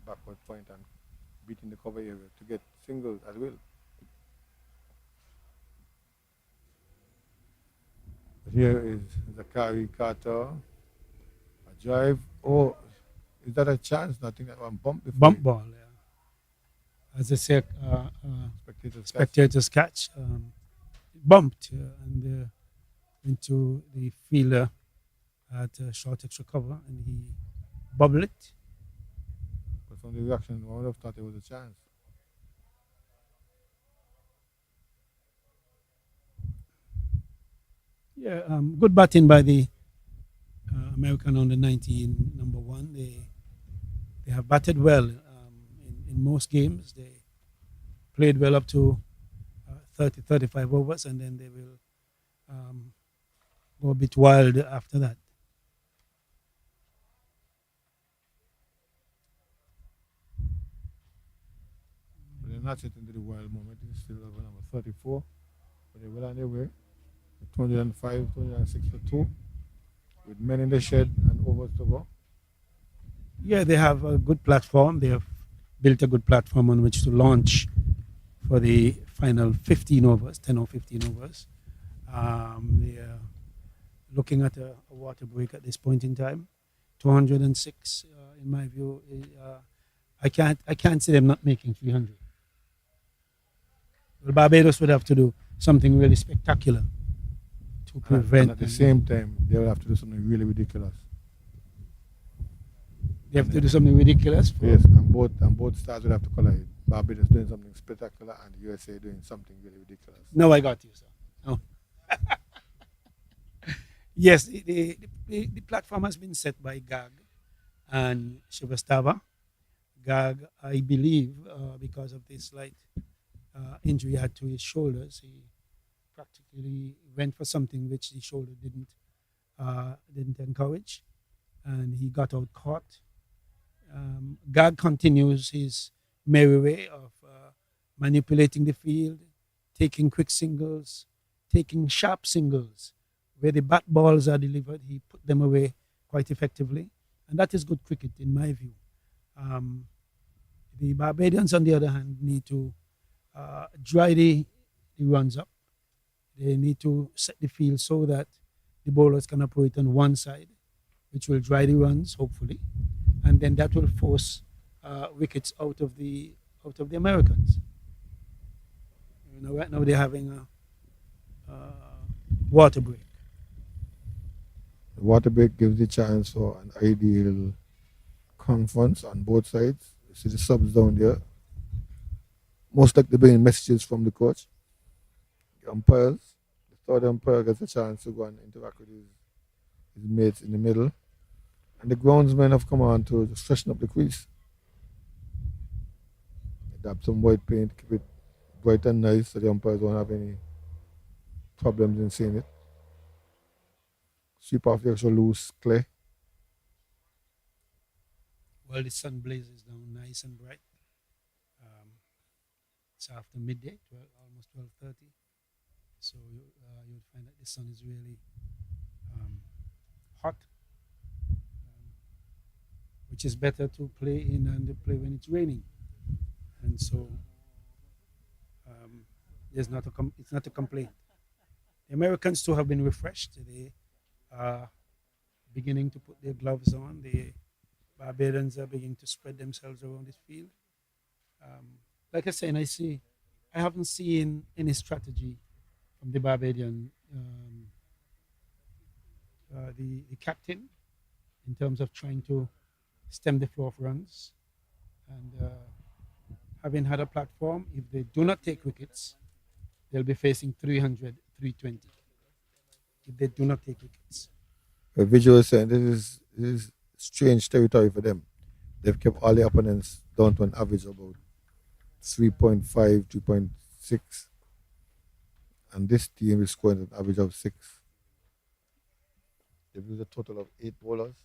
[SPEAKER 2] backward point and beating the cover area to get singles as well. But here is Zakari Carter, a drive. Oh, is that a chance? Nothing that one bump before.
[SPEAKER 3] Bump ball, yeah. As I say, spectators catch. Bumped and into the fielder at short extra cover, and he bubbled it.
[SPEAKER 2] But from the reaction, one would have thought it was a chance.
[SPEAKER 3] Yeah, good batting by the American under 19 number one. They have batted well in most games. They played well up to 35 overs, and then they will go a bit wild after that.
[SPEAKER 2] They're not sitting into the wild moment. It's still over number 34. But they're well on their way. 205, 206 for 2. With men in the shed and overs to go.
[SPEAKER 3] Yeah, they have a good platform. They have built a good platform on which to launch for the final 15 overs, 10 or 15 overs. They are looking at a water break at this point in time. 206, in my view, I can't see them not making 300. Well, Barbados would have to do something really spectacular to prevent.
[SPEAKER 2] And at the same time, they will have to do something really ridiculous.
[SPEAKER 3] They have to do something ridiculous.
[SPEAKER 2] Yes, and both stars will have to collide. Barbados doing something spectacular, and the USA doing something really ridiculous.
[SPEAKER 3] No, I got you, sir. No. Yes, the platform has been set by Gag and Shivastava. Gag, I believe, because of the slight injury he had to his shoulders, he practically went for something which the shoulder didn't encourage, and he got out caught. Gag continues his merry way of manipulating the field, taking quick singles, taking sharp singles, where the bat balls are delivered, he put them away quite effectively. And that is good cricket, in my view. Um, the Barbadians, on the other hand, need to dry the runs up. They need to set the field so that the bowlers can operate on one side, which will dry the runs, hopefully, and then that will force wickets out of the Americans. Right now they're having a water break.
[SPEAKER 2] The water break gives the chance for an ideal conference on both sides. You see the subs down there. Most likely bringing messages from the coach. The umpires. The third umpire gets a chance to go and interact with his mates in the middle. And the groundsmen have come on to just freshen up the crease. Dab some white paint, keep it bright and nice so the umpires won't have any problems in seeing it. Sweep off the extra loose clay.
[SPEAKER 3] Well, the sun blazes down nice and bright. It's after midday, almost 12:30. So you'll find that the sun is really hot, which is better to play in than to play when it's raining. And so it's not a complaint. The Americans too have been refreshed. They are beginning to put their gloves on. The Barbadians are beginning to spread themselves around this field. Like I say, and I haven't seen any strategy from the Barbadian, the captain, in terms of trying to stem the flow of runs. And having had a platform, if they do not take wickets, they'll be facing 300, 320. If they do not take wickets.
[SPEAKER 2] The visual is saying this is strange territory for them. They've kept all the opponents down to an average of about 3.5, 3.6. And this team is scoring an average of 6. They've used a total of 8 bowlers.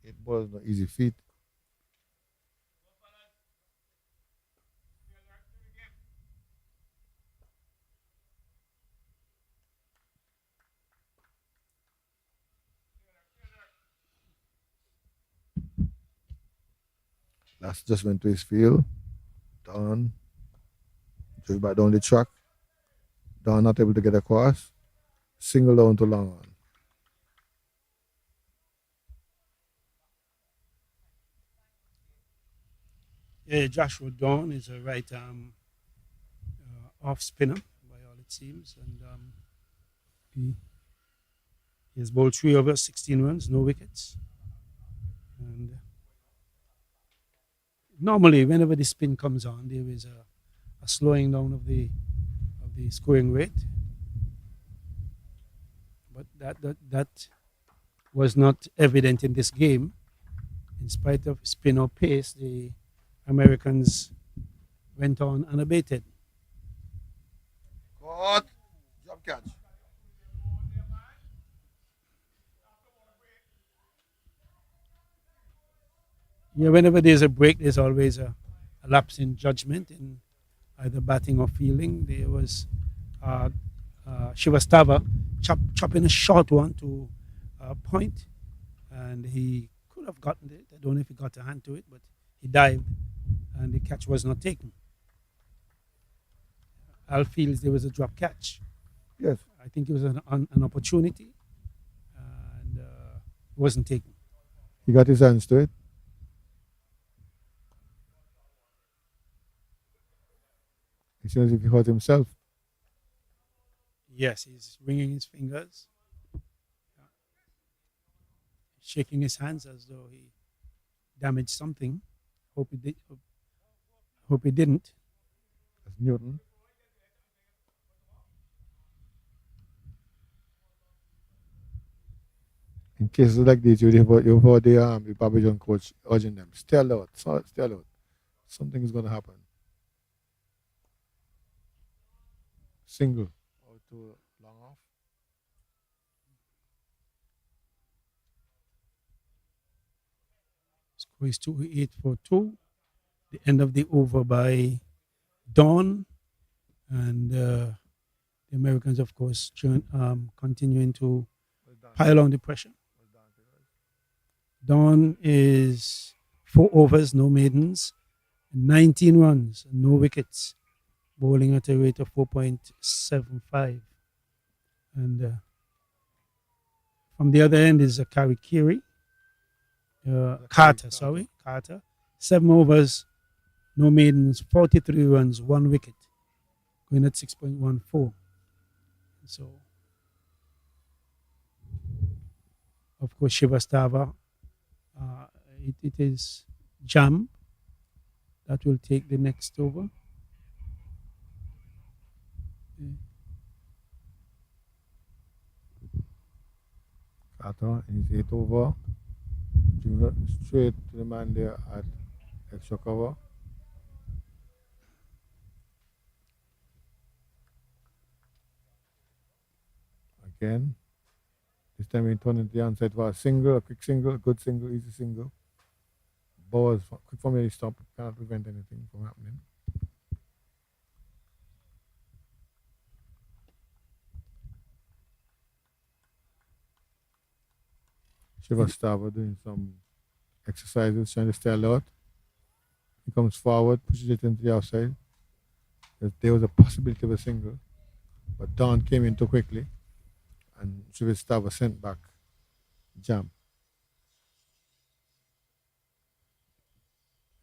[SPEAKER 2] 8 bowlers, not easy feat. Last just went to his field. Down. Drove back down the track. Down not able to get across. Single down to long on.
[SPEAKER 3] Yeah, Joshua Dawn is a right off spinner, by all it seems. And he has bowled 3 overs, 16 runs, no wickets. And normally, whenever the spin comes on, there is a slowing down of the scoring rate. But that was not evident in this game. In spite of spin or pace, the Americans went on unabated.
[SPEAKER 2] Caught. Jump catch.
[SPEAKER 3] Yeah, whenever there's a break, there's always a lapse in judgment in either batting or fielding. There was Shivastava chopping a short one to point, and he could have gotten it. I don't know if he got a hand to it, but he dived, and the catch was not taken. Al feels there was a drop catch.
[SPEAKER 2] Yes.
[SPEAKER 3] I think it was an opportunity, and wasn't taken.
[SPEAKER 2] He got his hands to it. It seems as if he hurt himself.
[SPEAKER 3] Yes, he's wringing his fingers, shaking his hands as though he damaged something. Hope he did. Hope he didn't.
[SPEAKER 2] That's Newton. In cases like this, you've heard the Barbadian coach urging them, stay alert, stay alert. Something is going to happen. Single. Or too long off.
[SPEAKER 3] Score is 2-8 for 2. The end of the over by Dawn, and the The Americans, of course, continuing to
[SPEAKER 2] What's Don
[SPEAKER 3] pile on the pressure.
[SPEAKER 2] What's Don
[SPEAKER 3] Dawn is 4 overs, no maidens, 19 runs, no wickets, bowling at a rate of 4.75. And from the other end is a Karikiri, Carter, sorry, Carter. 7 overs, no maidens, 43 runs, one wicket, going at 6.14. So, of course, Shivastava, it is Jam that will take the next over.
[SPEAKER 2] Carter in his 8 over. Straight to the man there at extra cover. Again. This time he turned into the onside for a single, a quick single, a good single, easy single. Bowers, quick from the stop, cannot prevent anything from happening. Shivastava doing some exercises, trying to stay alert. He comes forward, pushes it into the outside. There was a possibility of a single, but Don came in too quickly, and Shivastava sent back Jam.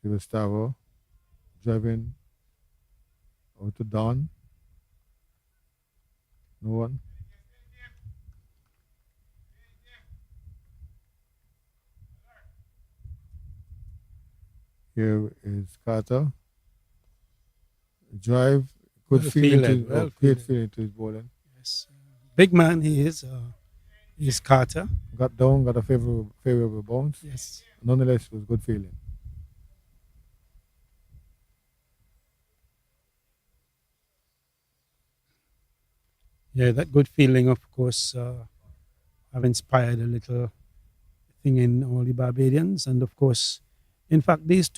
[SPEAKER 2] Shivastava driving over to Don. No one. Here is Carter. Drive, good
[SPEAKER 3] Well
[SPEAKER 2] feeling,
[SPEAKER 3] fielded,
[SPEAKER 2] to,
[SPEAKER 3] well
[SPEAKER 2] great
[SPEAKER 3] fielded.
[SPEAKER 2] feeling to his bowling.
[SPEAKER 3] Yes, big man he is Carter.
[SPEAKER 2] Got down, got a favorable bounce.
[SPEAKER 3] Yes.
[SPEAKER 2] Nonetheless, it was good feeling.
[SPEAKER 3] Yeah, that good feeling, of course, have inspired a little thing in all the Barbadians. And of course, in fact, those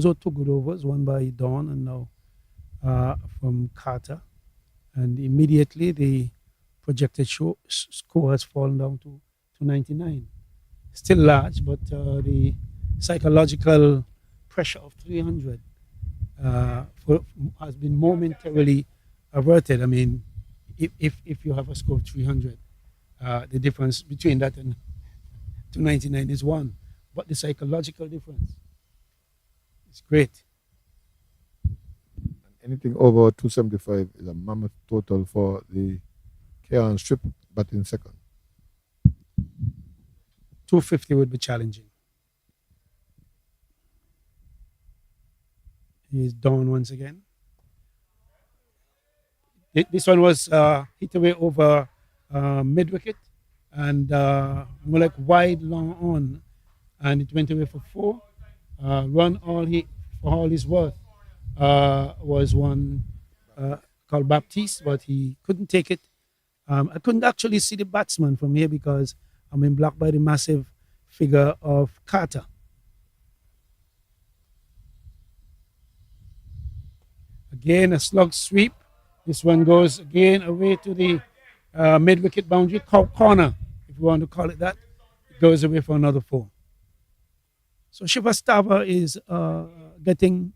[SPEAKER 3] are two good overs, one by Dawn and now from Carter. And immediately the projected score has fallen down to 99. Still large, but the psychological pressure of 300 has been momentarily averted. I mean, if you have a score of 300, the difference between that and 299 is 1. But the psychological difference is great.
[SPEAKER 2] Anything over 275 is a mammoth total for the K-on strip, but in second.
[SPEAKER 3] 250 would be challenging. He's down once again. This one was hit away over mid wicket and more like wide long on, and it went away for 4. Run for all his worth was one called Baptiste, but he couldn't take it. I couldn't actually see the batsman from here because I'm in blocked by the massive figure of Carter. Again, a slug sweep. This one goes again away to the mid-wicket boundary, corner, if you want to call it that. It goes away for another 4. So Shivastava is getting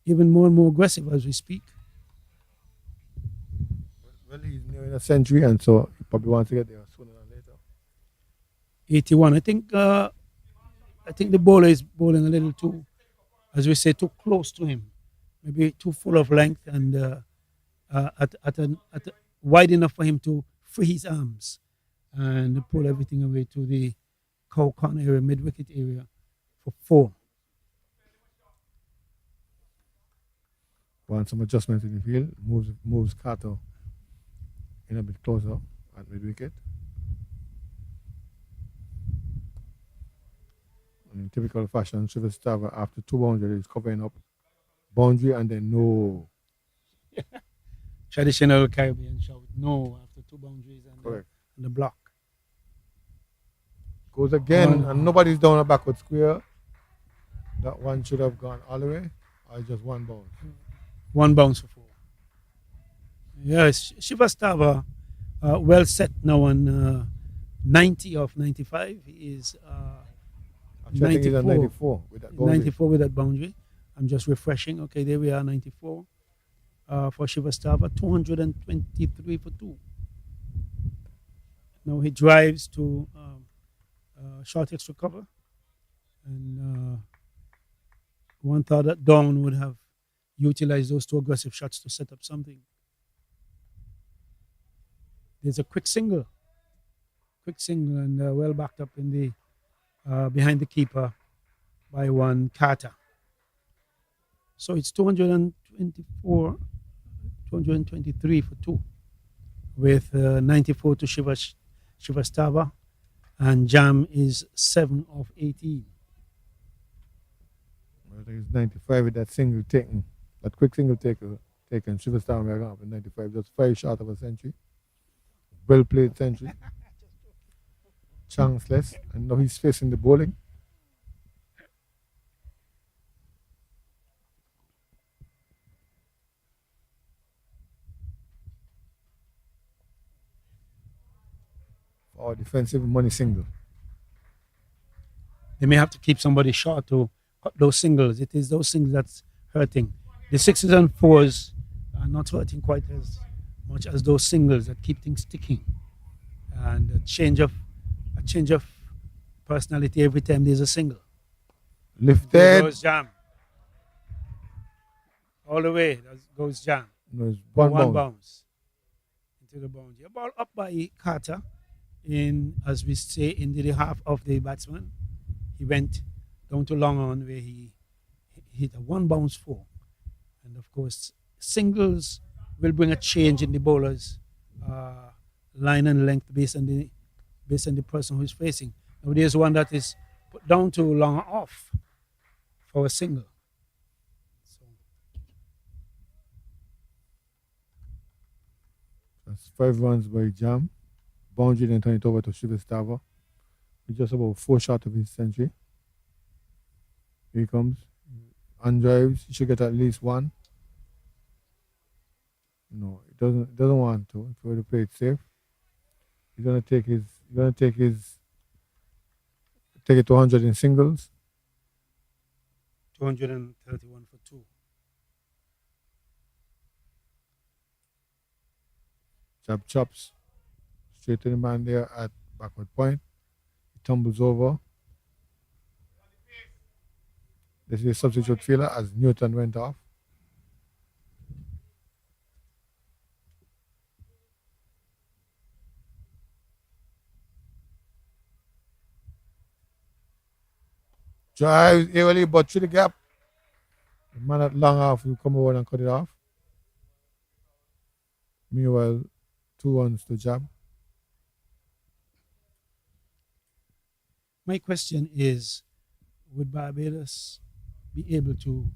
[SPEAKER 3] even more and more aggressive as we speak.
[SPEAKER 2] Well, he's nearing a century, and so he probably wants to get there sooner than later.
[SPEAKER 3] 81. I think the bowler is bowling a little too, as we say, too close to him. Maybe too full of length and wide enough for him to free his arms and pull everything away to the corner area, mid-wicket area for 4.
[SPEAKER 2] Want some adjustments in the field, moves Carter in a bit closer at mid-wicket. In typical fashion, Shivastava, after 2 boundaries, is covering up boundary and then no.
[SPEAKER 3] Traditional Caribbean shout, no, after 2 boundaries and the block.
[SPEAKER 2] Goes again, and nobody's down a backward square. That one should have gone all the way, or just 1 bounce.
[SPEAKER 3] 1 bounce for 4. Yes, Shivastava, well set now on 90 of 95. He is
[SPEAKER 2] Actually, I think he's at
[SPEAKER 3] 94,
[SPEAKER 2] 94 with that boundary.
[SPEAKER 3] 94 with that boundary. I'm just refreshing. Okay, there we are, 94 for Shivastava, 223 for two. Now he drives to short extra cover, and one thought that Dawn would have utilized those two aggressive shots to set up something. There's a quick single, and well backed up in the behind the keeper by one Carter. So it's 224, 223 for two, with 94 to Shivastava, and Jam is 7 of 18.
[SPEAKER 2] I think it's 95 with that single taken, that quick single taken. Superstar American up in 95, just 5 short of a century. Well played century. Chanceless. And now he's facing the bowling. For our defensive money single.
[SPEAKER 3] They may have to keep somebody short to cut those singles. It is those singles that's hurting. The sixes and fours are not hurting quite as much as those singles that keep things ticking. And a change of personality every time there's a single. There
[SPEAKER 2] Lifted.
[SPEAKER 3] goes Jam. All the way goes Jam.
[SPEAKER 2] No, it's
[SPEAKER 3] For
[SPEAKER 2] one
[SPEAKER 3] one
[SPEAKER 2] bound.
[SPEAKER 3] bounce into the boundary. A ball up by Carter in, as we say, in the half of the batsman. He went down to long on where he hit a one bounce four. And of course, singles will bring a change in the bowler's line and length based on the person who is facing. Now there's one that is put down to long off for a single. So
[SPEAKER 2] That's 5 runs by Jam. Boundary then turn it over to Shivastava. He's just about 4 short of his century. Here he comes. On drives, he should get at least one. No, it doesn't want to. If he were to play it safe, he's gonna take it to 100 in singles.
[SPEAKER 3] 231 for two.
[SPEAKER 2] Chops straight to the man there at backward point. He tumbles over. This is a substitute fielder as Newton went off. Drives early, but through the gap. The man at long off will come over and cut it off. Meanwhile, 2 runs to Jam.
[SPEAKER 3] My question is, would Barbados be able to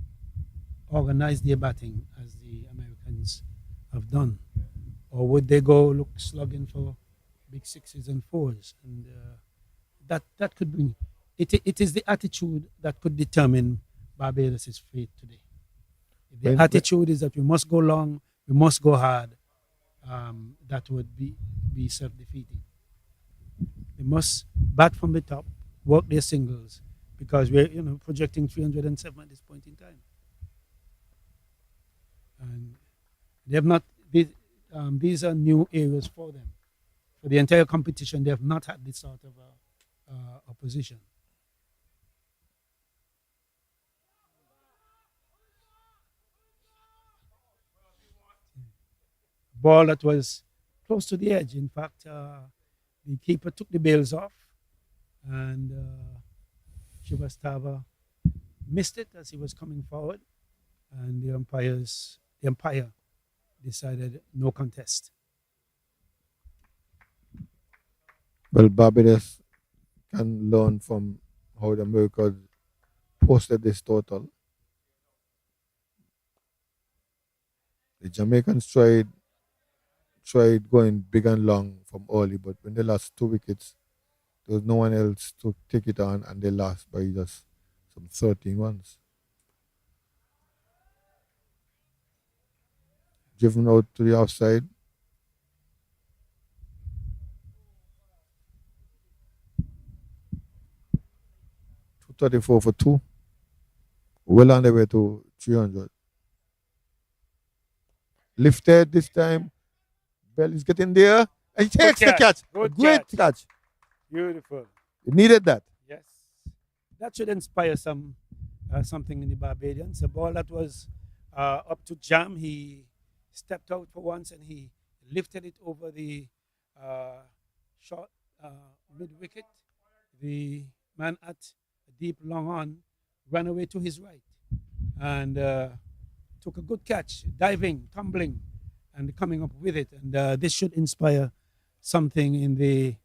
[SPEAKER 3] organize their batting as the Americans have done? Or would they go look slugging for big sixes and fours? And that could bring it is the attitude that could determine Barbados' fate today. If the attitude is that we must go long, we must go hard, that would be self-defeating. They must bat from the top, work their singles, because we're projecting 307 at this point in time, and they have not. These are new areas for them. For the entire competition, they have not had this sort of opposition. Ball that was close to the edge. In fact, the keeper took the bails off, and Shivastava missed it as he was coming forward, and the umpire decided no contest.
[SPEAKER 2] Well, Barbados can learn from how the Americans posted this total. The Jamaicans tried going big and long from early, but when they lost 2 wickets, there was no one else to take it on, and they lost by just some 13 runs. driven out to the offside. 234 for two. Well on the way to 300. Lifted this time. Bell is getting there. And he takes the catch. A great catch.
[SPEAKER 3] Beautiful.
[SPEAKER 2] It needed that.
[SPEAKER 3] Yes. That should inspire something in the Barbadians. A ball that was up to jam, he stepped out for once and he lifted it over the short mid wicket. The man at deep long on ran away to his right and took a good catch, diving, tumbling, and coming up with it. And this should inspire something in the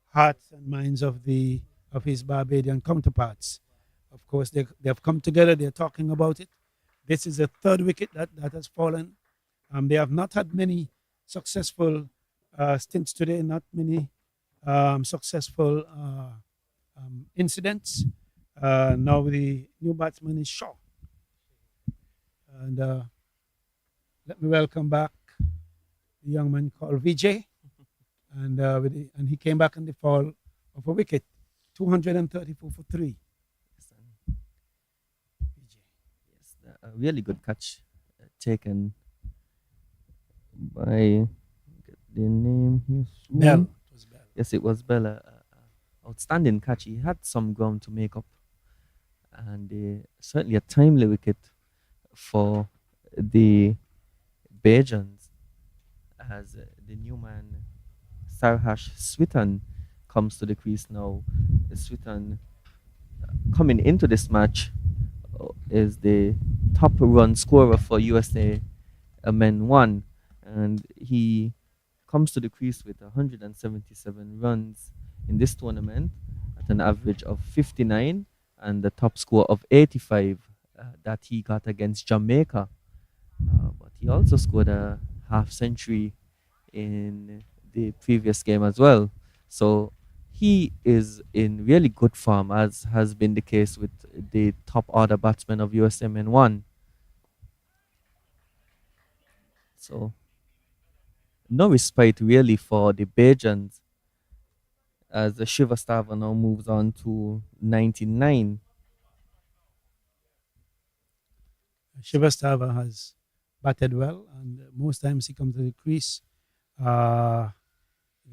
[SPEAKER 3] hearts and minds of his Barbadian counterparts. Of course, they have come together. They're talking about it. This is the third wicket that has fallen. They have not had many successful stints today, not many successful incidents. Now the new batsman is Shaw. And let me welcome back the young man called Vijay. And he came back in the fall of a wicket, 234 for three.
[SPEAKER 1] Yes, a really good catch taken by, get the name here.
[SPEAKER 3] Bell. It was Bell.
[SPEAKER 1] Yes, it was Bell. Outstanding catch. He had some ground to make up. And certainly a timely wicket for the Bajans as the new man Sarhash Switan comes to the crease now. Switan coming into this match is the top run scorer for USA Men 1, and he comes to the crease with 177 runs in this tournament at an average of 59 and the top score of 85 that he got against Jamaica. But he also scored a half century in the previous game as well. So he is in really good form, as has been the case with the top order batsmen of USMN 1. So no respite really for the Bajans as the Shivastava now moves on to 99.
[SPEAKER 3] Shivastava has batted well, and most times he comes to the crease.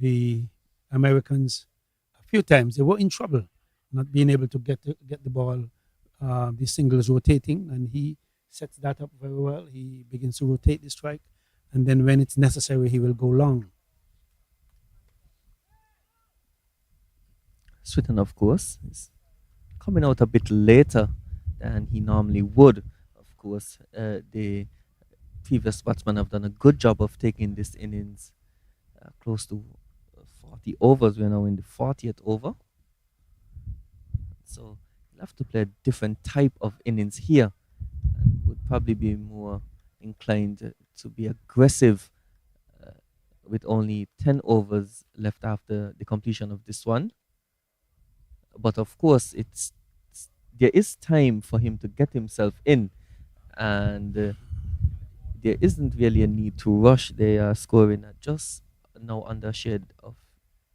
[SPEAKER 3] The Americans, a few times, they were in trouble, not being able to get the ball, the singles rotating, and he sets that up very well. He begins to rotate the strike, and then when it's necessary, he will go long.
[SPEAKER 1] Switten, of course, is coming out a bit later than he normally would. Of course, the previous batsmen have done a good job of taking this innings close to 40 overs. We're now in the 40th over. So you'll have to play a different type of innings here and would probably be more inclined to be aggressive with only 10 overs left after the completion of this one. But of course, there is time for him to get himself in, and there isn't really a need to rush. They are scoring at just now under a shade of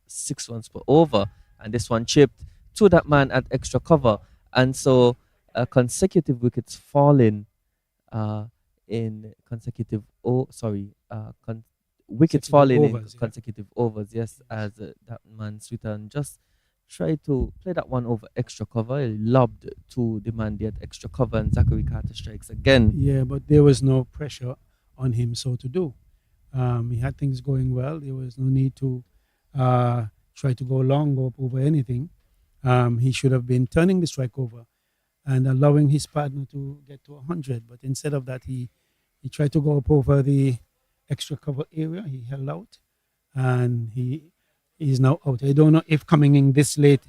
[SPEAKER 1] 6 runs per over, and this one chipped to that man at extra cover, and so consecutive wickets falling in consecutive wickets falling in consecutive overs. Yes, as that man Switan just tried to play that one over extra cover. He lobbed to the man there at extra cover, and Zachary Carter strikes again.
[SPEAKER 3] Yeah, but there was no pressure on him so to do. He had things going well. There was no need to try to go long or up over anything. He should have been turning the strike over and allowing his partner to get to 100. But instead of that, he tried to go up over the extra cover area. He held out, and he is now out. I don't know if coming in this late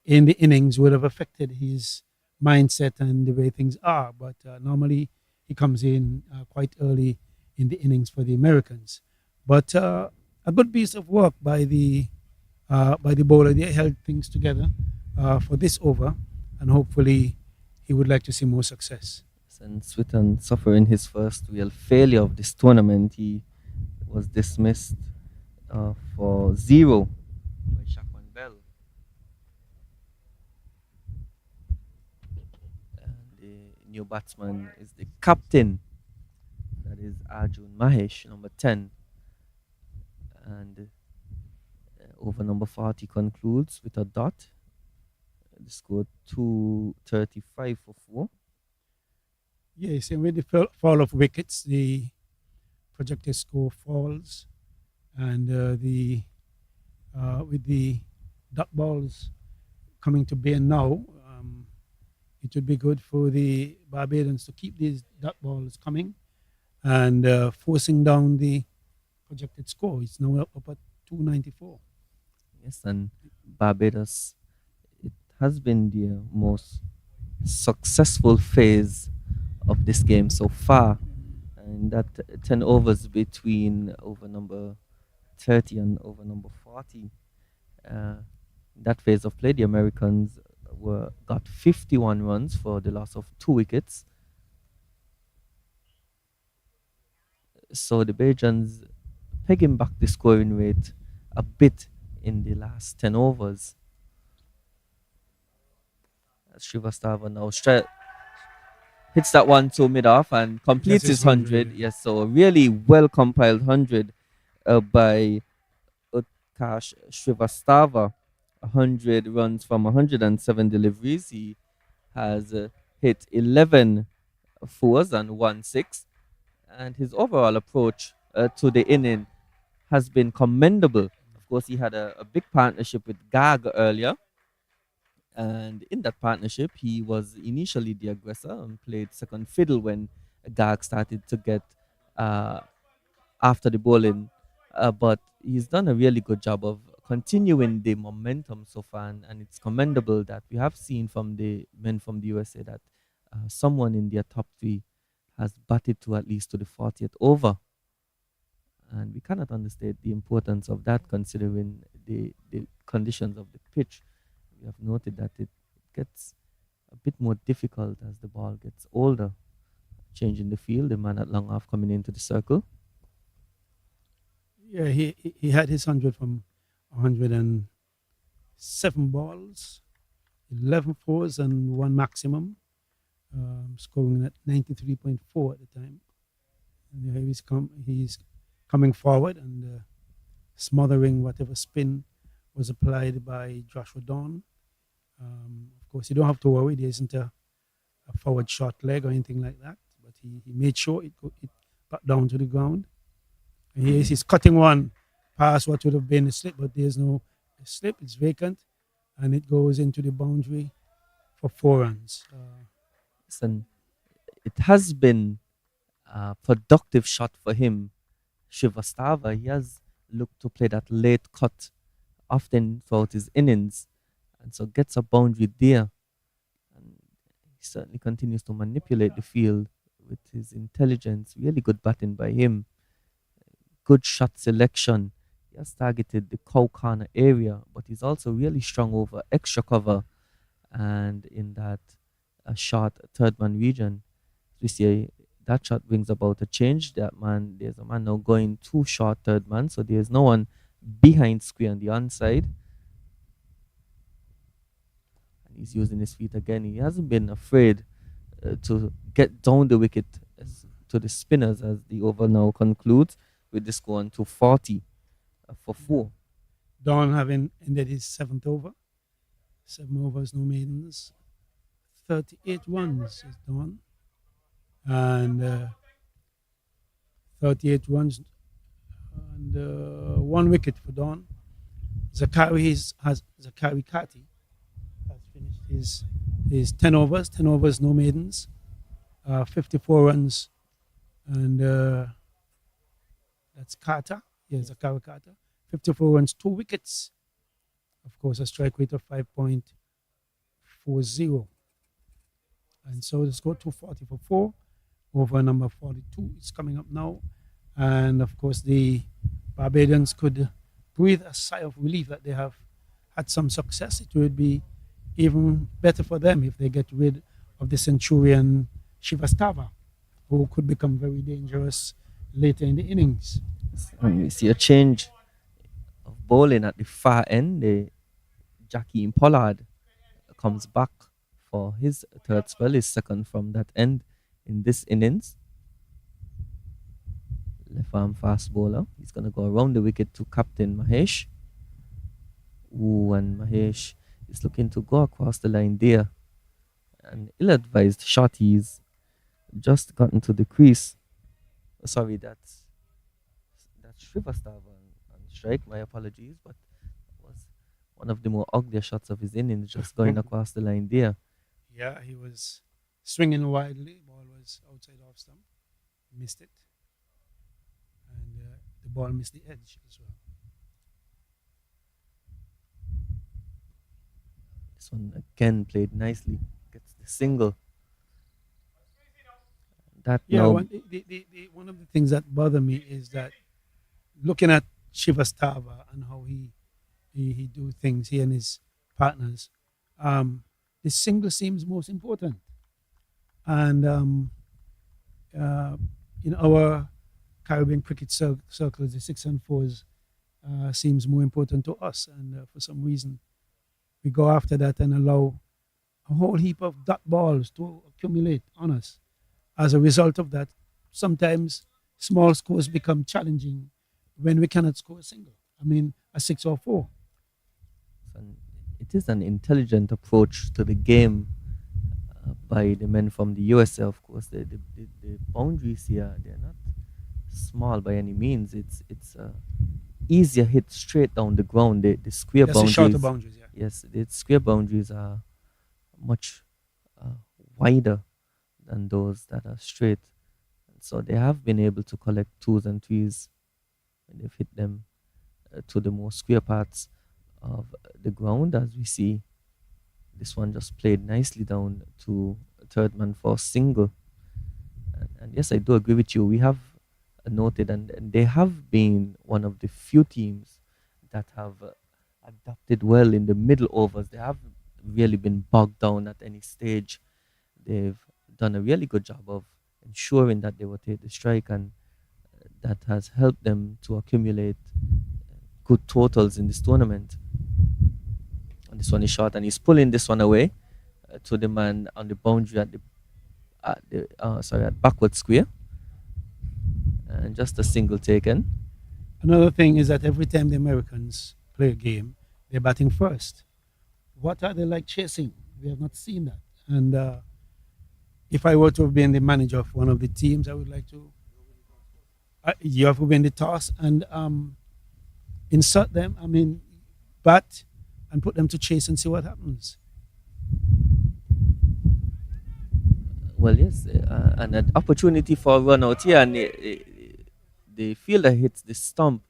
[SPEAKER 3] in the innings would have affected his mindset and the way things are. But normally he comes in quite early in the innings for the Americans. But a good piece of work by the bowler. They held things together for this over, and hopefully he would like to see more success.
[SPEAKER 1] And Switton suffering his first real failure of this tournament. He was dismissed for zero by Shaquan Bell. And the new batsman is the captain, that is Arjun Mahesh, number 10. And over number 40 concludes with a dot. The score 235 for 4.
[SPEAKER 3] Yes, and with the fall of wickets, the projected score falls, and the with the dot balls coming to bear now, it would be good for the Barbadians to keep these dot balls coming and forcing down the projected score. It's now up at 294.
[SPEAKER 1] Yes, and Barbados, it has been the most successful phase of this game so far. And that 10 overs between over number 30 and over number 40. Uh, that phase of play, the Americans got 51 runs for the loss of 2 wickets. So the Bajans pegging back the scoring rate a bit in the last 10 overs. Srivastava now hits that one to mid off and completes his 100. Yes, so a really well compiled 100 by Utkarsh Srivastava. 100 runs from 107 deliveries. He has hit 11 fours and 1 6. And his overall approach to the inning has been commendable. Of course, he had a big partnership with Gag earlier. And in that partnership, he was initially the aggressor and played second fiddle when Gag started to get after the bowling. But he's done a really good job of continuing the momentum so far. And it's commendable that we have seen from the men from the USA that someone in their top 3 has batted to at least to the 40th over. And we cannot understate the importance of that considering the conditions of the pitch. We have noted that it gets a bit more difficult as the ball gets older. Changing the field, the man at long off coming into the circle.
[SPEAKER 3] Yeah, he had his 100 from 107 balls, 11 fours and 1 maximum, scoring at 93.4 at the time. And here he's coming forward and smothering whatever spin was applied by Joshua Dawn. Of course, you don't have to worry. There isn't a forward short leg or anything like that. But he made sure it got down to the ground. And he's cutting one past what would have been a slip, but there's no slip. It's vacant. And it goes into the boundary for 4 runs.
[SPEAKER 1] Listen, it has been a productive shot for him. Srivastava, he has looked to play that late cut often throughout his innings, and so gets a boundary there. And he certainly continues to manipulate the field with his intelligence. Really good batting by him. Good shot selection. He has targeted the cow corner area, but he's also really strong over extra cover and in that short third man region. We see that shot brings about a change. There's a man now going too short third man, so there's no one behind square on the onside. And he's using his feet again. He hasn't been afraid to get down the wicket to the spinners as the over now concludes with the score on 240 for 4.
[SPEAKER 3] Dawn having ended his 7th over. 7 overs, no maidens. 38 runs is Dawn. And 38 runs and 1 wicket for Dawn. Zakari Kati has finished his 10 overs, no maidens, 54 runs, and that's Carter. Yes, Zakari Carter. 54 runs, 2 wickets. Of course, a strike rate of 5.40. And so the score 240 for 4 over number 42 is coming up now. And of course, the Barbadians could breathe a sigh of relief that they have had some success. It would be even better for them if they get rid of the Centurion Shivastava, who could become very dangerous later in the innings.
[SPEAKER 1] And we see a change of bowling at the far end. Jackie Pollard comes back for his third spell, his second from that end in this innings. Left arm fast bowler. He's going to go around the wicket to Captain Mahesh. Ooh, and Mahesh is looking to go across the line there. An ill-advised shot. He's just gotten to the crease. Sorry, that's Shrivastava on strike. My apologies, but it was one of the more ugly shots of his innings, just going across the line there.
[SPEAKER 3] Yeah, he was swinging widely. Ball was outside off stump. Missed it. And the ball missed the edge as well.
[SPEAKER 1] This one again played nicely. Gets the single. That
[SPEAKER 3] Yeah,
[SPEAKER 1] now
[SPEAKER 3] one of the things that bother me is that looking at Shivastava and how he do things, he and his partners, the single seems most important. And in our Caribbean cricket circles, the six and fours seems more important to us. And for some reason, we go after that and allow a whole heap of dot balls to accumulate on us. As a result of that, sometimes small scores become challenging when we cannot score a single. I mean, a six or four.
[SPEAKER 1] it is an intelligent approach to the game by the men from the USA. Of course, the boundaries here, they're not small by any means. It's easier hit straight down the ground. The square
[SPEAKER 3] That's the
[SPEAKER 1] boundaries.
[SPEAKER 3] shorter boundaries, yeah.
[SPEAKER 1] Yes, the square boundaries are much wider than those that are straight. And so they have been able to collect twos and threes when they've hit them to the more square parts of the ground. As we see, this one just played nicely down to a third man for a single. And yes, I do agree with you. We have noted, and they have been one of the few teams that have adapted well in the middle overs. They haven't really been bogged down at any stage. They've done a really good job of ensuring that they will take the strike, and that has helped them to accumulate good totals in this tournament. And this one is short, and he's pulling this one away to the man on the boundary at backward square, and just a single taken.
[SPEAKER 3] Another thing is that every time the Americans play a game, they're batting first. What are they like chasing? We have not seen that. And if I were to have been the manager of one of the teams, I would like to. You have to win the toss and insert them. I mean, bat and put them to chase and see what happens.
[SPEAKER 1] Well, yes, and an opportunity for a run out here, and the fielder hits the stump,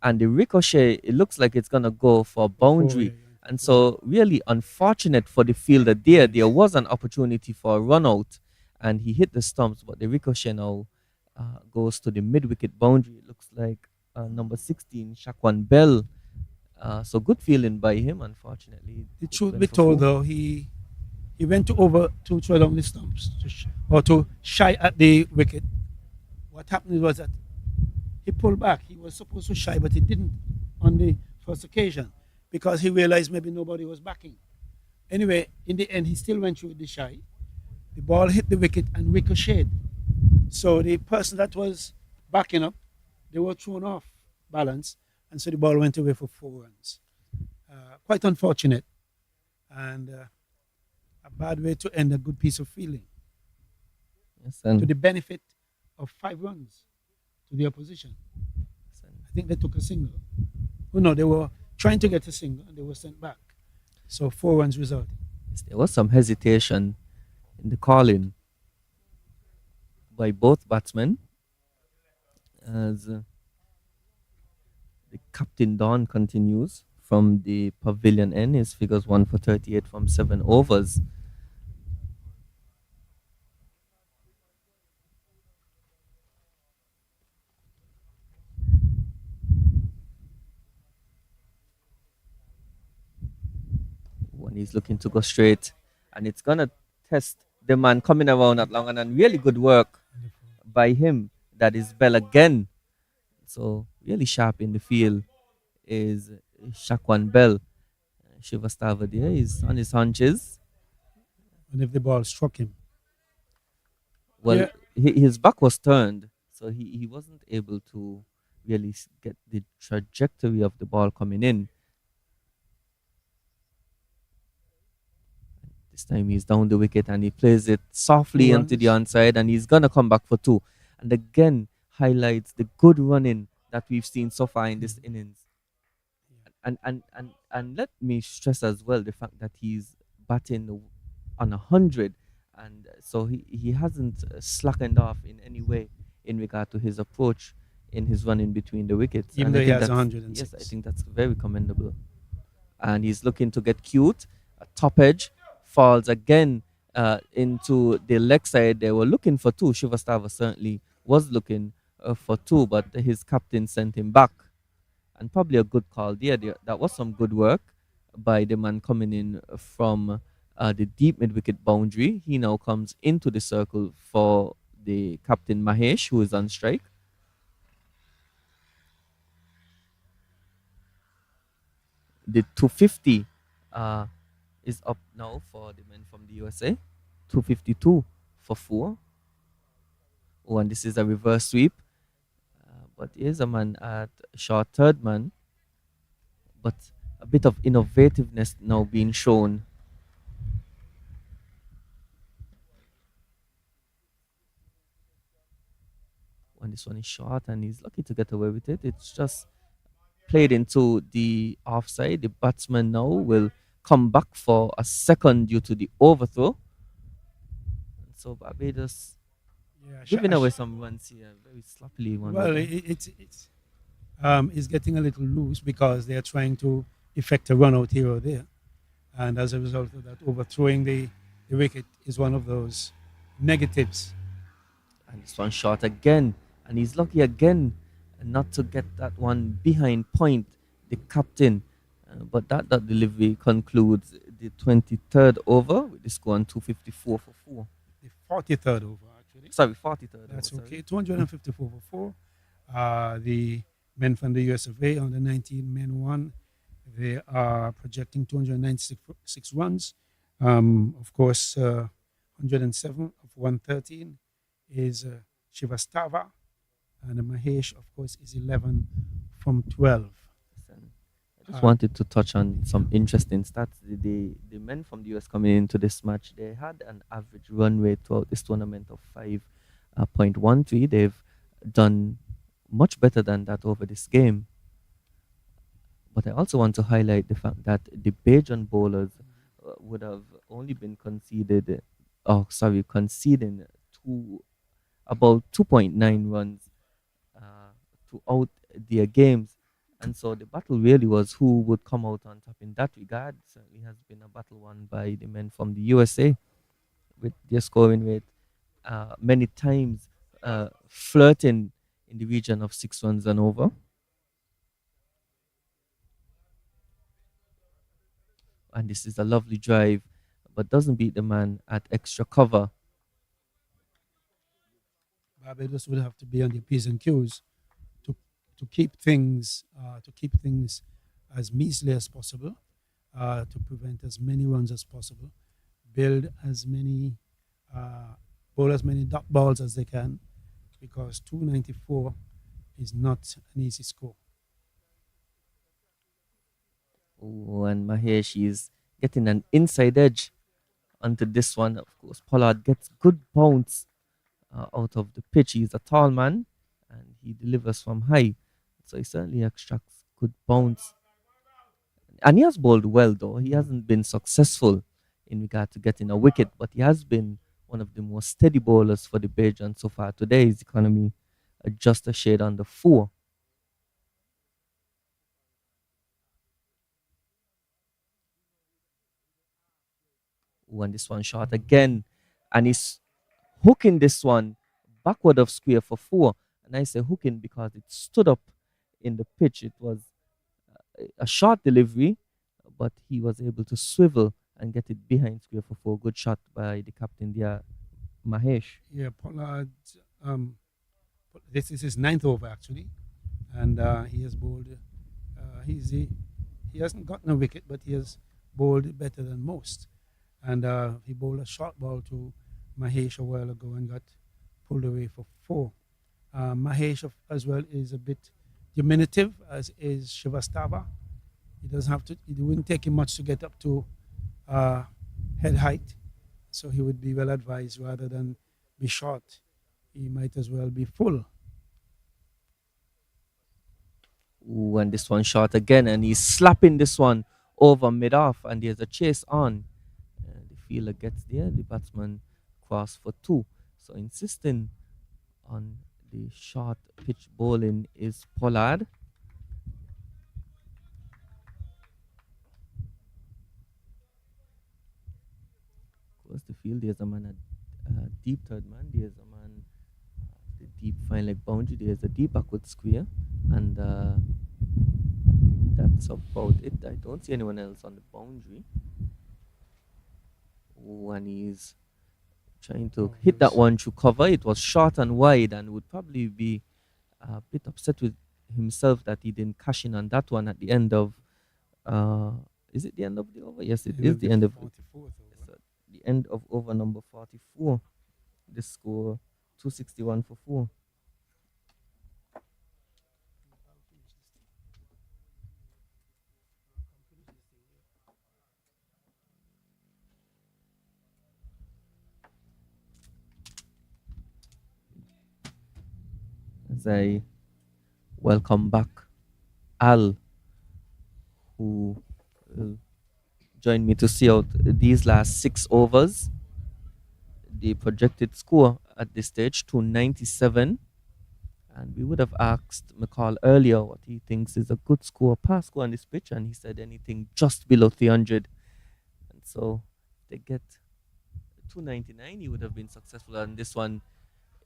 [SPEAKER 1] and the ricochet. It looks like it's gonna go for boundary, and so really unfortunate for the fielder there. There was an opportunity for a run out, and he hit the stumps, but the ricochet now goes to the mid wicket boundary. It looks like number 16, Shakwan Bell. So good feeling by him. Unfortunately,
[SPEAKER 3] The
[SPEAKER 1] it
[SPEAKER 3] truth
[SPEAKER 1] went
[SPEAKER 3] be
[SPEAKER 1] for
[SPEAKER 3] told,
[SPEAKER 1] four.
[SPEAKER 3] though, he went to throw down the stumps or to shy at the wicket. What happened was that he pulled back. He was supposed to shy, but he didn't on the first occasion because he realized maybe nobody was backing. Anyway, in the end, he still went through with the shy. The ball hit the wicket and ricocheted. So the person that was backing up, they were thrown off balance, and so the ball went away for 4 runs. Quite unfortunate, and a bad way to end a good piece of feeling
[SPEAKER 1] Yes,
[SPEAKER 3] to
[SPEAKER 1] and
[SPEAKER 3] the benefit of 5 runs to the opposition. I think they took a single. Oh no, they were trying to get a single and they were sent back. So 4 runs resulted.
[SPEAKER 1] there was some hesitation in the calling by both batsmen as the captain Don continues from the pavilion end. His figures 1 for 38 from 7 overs. When he's looking to go straight, and it's gonna test the man coming around at long and really good work by him. That is Bell again. So really sharp in the field is Shaquan Bell. Shiva Stava there is on his hunches.
[SPEAKER 3] And if the ball struck him,
[SPEAKER 1] Well,
[SPEAKER 3] yeah,
[SPEAKER 1] his back was turned, so he wasn't able to really get the trajectory of the ball coming in. This time he's down the wicket and he plays it
[SPEAKER 3] two
[SPEAKER 1] softly into the
[SPEAKER 3] runs.
[SPEAKER 1] onside, and he's gonna come back for two. And again highlights the good running that we've seen so far in this innings. And let me stress as well the fact that he's batting on 100, and so he hasn't slackened off in any way in regard to his approach in his running between the wickets.
[SPEAKER 3] Even
[SPEAKER 1] And
[SPEAKER 3] though
[SPEAKER 1] I
[SPEAKER 3] he
[SPEAKER 1] think
[SPEAKER 3] has
[SPEAKER 1] that's, yes, I
[SPEAKER 3] 106.
[SPEAKER 1] think that's very commendable. And he's looking to get cute. A top edge falls again into the leg side. They were looking for two. Shivastava certainly was looking for two, but his captain sent him back. And probably a good call there. That was some good work by the man coming in from the deep mid wicket boundary. He now comes into the circle for the captain Mahesh, who is on strike. The 250 uh, is up now for the men from the USA. 252 for four. Oh, and this is a reverse sweep. But here's a man at short third man. But a bit of innovativeness now being shown. And this one is short and he's lucky to get away with it. It's just played into the offside. The batsman now will come back for a second due to the overthrow. So Barbados
[SPEAKER 3] Yeah,
[SPEAKER 1] giving away some runs here, very sloppily. One
[SPEAKER 3] well, it's getting a little loose because they are trying to effect a run out here or there, and as a result of that, overthrowing the wicket is one of those negatives.
[SPEAKER 1] And this one short again, and he's lucky again not to get that one behind point, the captain. But that delivery concludes the 23rd over with the score on 254 for four.
[SPEAKER 3] The 43rd over, actually.
[SPEAKER 1] Sorry, 43rd
[SPEAKER 3] That's
[SPEAKER 1] over.
[SPEAKER 3] okay.
[SPEAKER 1] Sorry.
[SPEAKER 3] 254 for four. The men from the US of A on the 19 men won. They are projecting 296 runs. Of course, 107 of 113 is Shivastava, and Mahesh, of course, is 11 from 12.
[SPEAKER 1] Listen, I just wanted to touch on some interesting stats. The men from the US coming into this match, they had an average run rate throughout this tournament of 5.13. They've done much better than that over this game. But I also want to highlight the fact that the Bajan bowlers would have only been conceding about 2.9 runs throughout their games. And so the battle really was who would come out on top in that regard. Certainly has been a battle won by the men from the USA with their scoring rate many times flirting in the region of 6 runs and over. And this is a lovely drive, but doesn't beat the man at extra cover.
[SPEAKER 3] Barbados would have to be on the P's and Q's to keep things as measly as possible, to prevent as many runs as possible, build as many bowl as many dot balls as they can, because 294 is not an easy score.
[SPEAKER 1] Oh, and Mahesh is getting an inside edge onto this one. Of course, Pollard gets good bounce out of the pitch. He's a tall man and he delivers from high. So he certainly extracts good bounce. And he has bowled well, though. He hasn't been successful in regard to getting a wicket, but he has been one of the most steady bowlers for the Bajan so far. Today, his economy just a shade under four. Ooh, and this one shot again. And he's hooking this one backward of square for four. And I say hooking because it stood up in the pitch. It was a short delivery, but he was able to swivel and get it behind square for four. Good shot by the captain there, Mahesh.
[SPEAKER 3] Yeah, Pollard. Um, this is his ninth over actually, and he has bowled. He hasn't gotten a wicket, but he has bowled better than most. And he bowled a short ball to Mahesh a while ago and got pulled away for four. Mahesh as well is a bit diminutive, as is Shivastava. He doesn't have to. It wouldn't take him much to get up to uh, head height, so he would be well advised rather than be short. He might as well be full.
[SPEAKER 1] Ooh, and this one shot again, and he's slapping this one over mid off, and there's a chase on. The fielder gets there, the batsman cross for two. So insisting on the short pitch bowling is Pollard. Of course, the field, there's a man at deep third man, there's a man the deep fine leg boundary, there's a deep backward square, and that's about it. I don't see anyone else on the boundary. Oh, and he's trying to hit that one to cover. It was short and wide, and would probably be a bit upset with himself that he didn't cash in on that one at the end of. Is it the end of the over? Yes, it is the end of the, the end of over number 44. The score 261 for four. As I welcome back Al, who will join me to see out these last 6 overs. The projected score at this stage 297, and we would have asked McCall earlier what he thinks is a good score, pass score on this pitch, and he said anything just below 300. And so they get 299, he would have been successful, and this one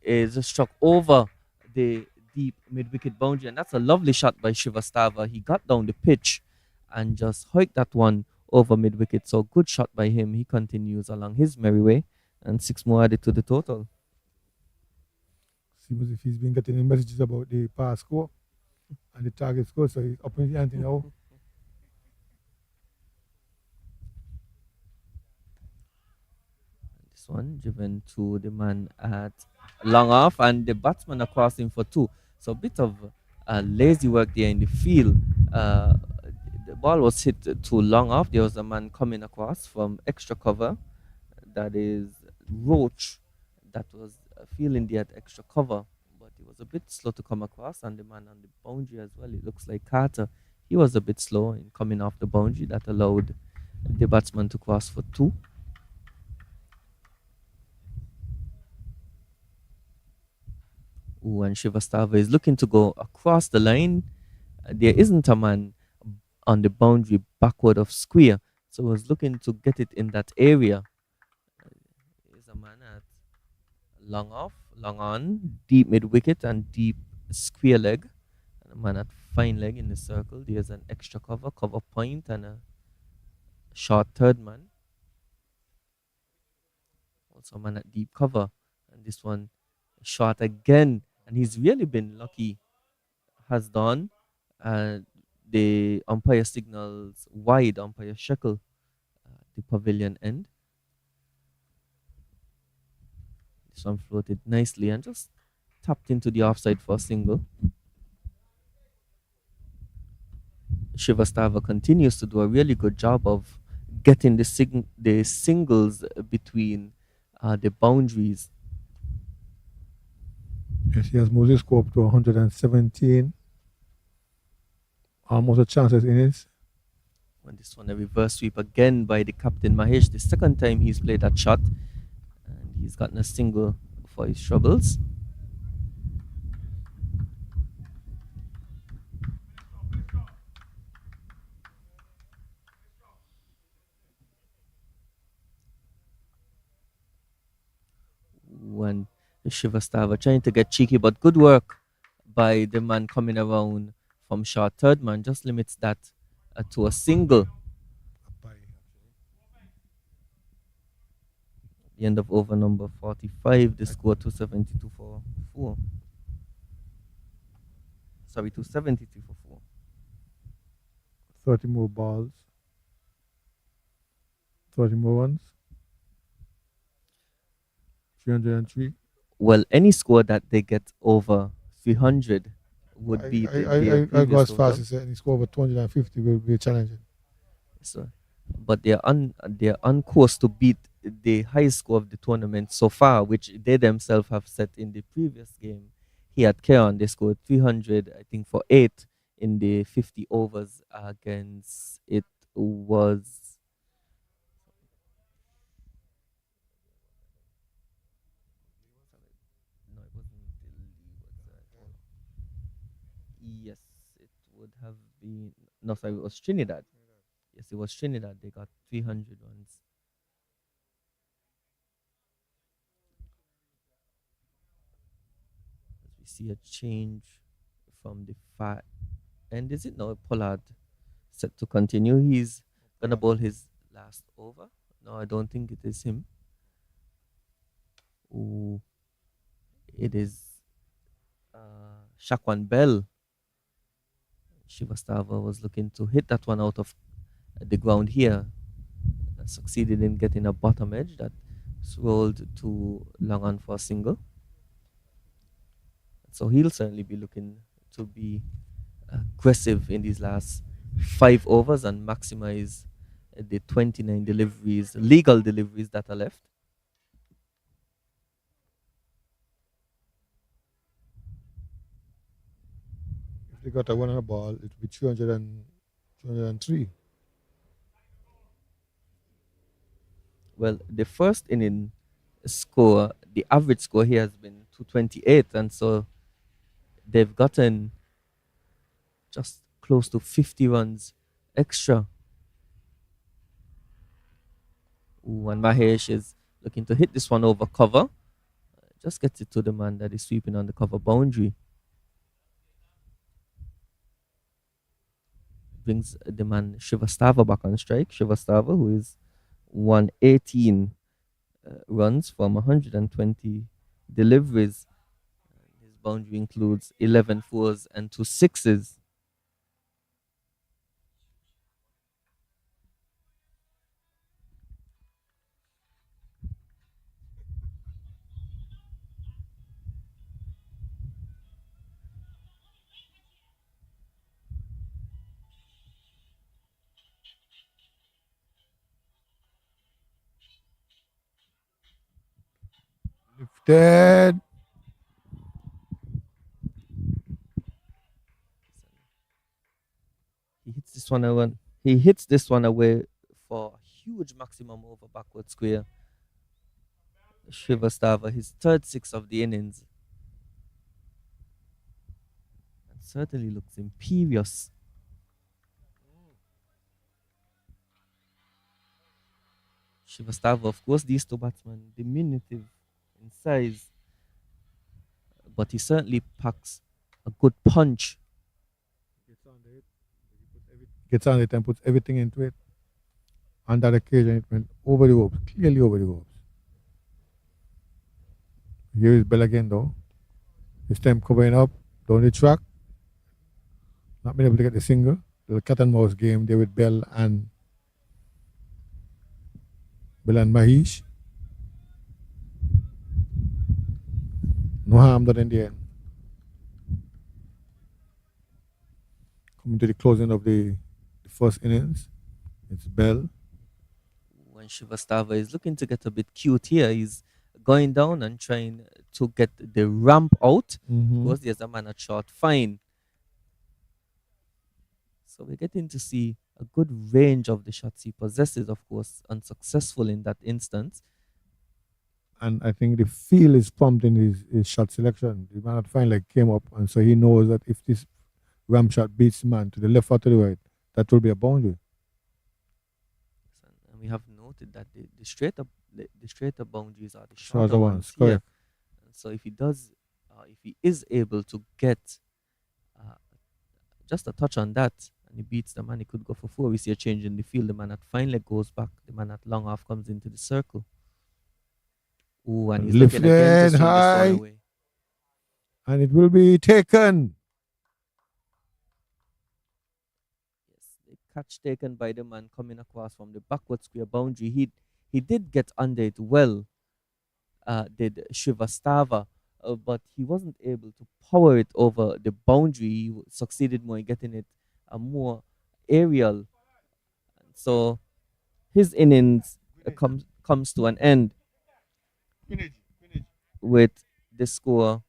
[SPEAKER 1] is struck over the deep mid-wicket boundary, and that's a lovely shot by Shivastava. He got down the pitch and just hiked that one over mid-wicket, so good shot by him. He continues along his merry way, and six more added to the total.
[SPEAKER 2] Seems as if he's been getting messages about the pass score and the target score, so he's up in the ante now.
[SPEAKER 1] This one driven to the man at long off, and the batsman are crossing for two. So a bit of lazy work there in the field. The ball was hit too long off. There was a man coming across from extra cover. That is Roach. That was feeling there at extra cover, but he was a bit slow to come across. And the man on the boundary as well, it looks like Carter. He was a bit slow in coming off the boundary. That allowed the batsman to cross for two. Ooh, and Shivastava is looking to go across the line. There isn't a man on the boundary backward of square, so he was looking to get it in that area. There's a man at long off, long on, deep mid wicket, and deep square leg. And a man at fine leg in the circle. There's an extra cover, cover point, and a short third man. Also, a man at deep cover, and this one shot again, and he's really been lucky. Has done. The umpire signals wide, umpire shekel the pavilion end. This one floated nicely and just tapped into the offside for a single. Shivastava continues to do a really good job of getting the singles between the boundaries.
[SPEAKER 2] Yes, he has moved his score up to 117. Almost a chances in it.
[SPEAKER 1] And this one a reverse sweep again by the captain Mahesh. The second time he's played that shot, and he's gotten a single for his troubles. When Shivastava trying to get cheeky, but good work by the man coming around from short third man, just limits that to a single. The end of over number 45, the score 272 for 4. Sorry, 272 for 4.
[SPEAKER 2] 30 more balls, 30 more runs, 303.
[SPEAKER 1] Well, any score that they get over 300 would beat their
[SPEAKER 2] I go
[SPEAKER 1] previous
[SPEAKER 2] as fast
[SPEAKER 1] total.
[SPEAKER 2] as saying he score over 250 will be challenging.
[SPEAKER 1] So, but they're on course to beat the highest score of the tournament so far, which they themselves have set in the previous game. He had Keon, they scored 300, I think, for 8 in the 50 overs against it was no, it wasn't yes, it would have been no, sorry, it was Trinidad. Yes, it was Trinidad. They got 300 runs. As we see a change from the far end. Is it now Pollard set to continue? He's gonna bowl his last over. No, I don't think it is him. Ooh, it is Shakwan Bell. Shivastava was looking to hit that one out of the ground here. Succeeded in getting a bottom edge that rolled to long on for a single. So he'll certainly be looking to be aggressive in these last 5 overs and maximize the 29 deliveries, legal deliveries that are left.
[SPEAKER 2] If they got a one on the ball, it would be 203.
[SPEAKER 1] Well, the first inning score, the average score here has been 228, and so they've gotten just close to 50 runs extra. Ooh, and Mahesh is looking to hit this one over cover. Just gets it to the man that is sweeping on the cover boundary. Brings the man Shivastava back on strike. Shivastava, who is 118 runs from 120 deliveries. His boundary includes 11 fours and 2 sixes.
[SPEAKER 2] Lifted.
[SPEAKER 1] He hits this one away. He hits this one away for a huge maximum over backward square. Shivastava, his third six of the innings. And certainly looks imperious. Shivastava, of course, these two batsmen, diminutive in size, but he certainly packs a good punch.
[SPEAKER 2] Gets on it and puts everything into it. On that occasion, it went over the ropes, clearly over the ropes. Here is Bell again, though. This time covering up down the track. Not being able to get the single. The cat and mouse game there with Bell and Mahesh. No harm done in the end. Coming to the closing of the first innings, it's Bell.
[SPEAKER 1] When Shivastava is looking to get a bit cute here, he's going down and trying to get the ramp out because there's a man at short fine. So we're getting to see a good range of the shots he possesses, of course, unsuccessful in that instance.
[SPEAKER 2] And I think the feel is pumped in his shot selection. The man at fine leg came up, and so he knows that if this ramp shot beats the man to the left or to the right, that will be a boundary.
[SPEAKER 1] And we have noted that the straighter boundaries are the
[SPEAKER 2] Shorter
[SPEAKER 1] shorter
[SPEAKER 2] ones,
[SPEAKER 1] ones here.
[SPEAKER 2] correct.
[SPEAKER 1] So if he is able to get uh, just a touch on that and he beats the man, he could go for 4. We see a change in the field. The man at fine leg goes back. The man at long off comes into the circle. Ooh, and he's looking again to
[SPEAKER 2] Lifted
[SPEAKER 1] swing this one
[SPEAKER 2] high,
[SPEAKER 1] away.
[SPEAKER 2] and it will be taken.
[SPEAKER 1] Yes, the catch taken by the man coming across from the backward square boundary. He did get under it well, did Shrivastava, but he wasn't able to power it over the boundary. He succeeded more in getting it more aerial. So his innings comes to an end with the score,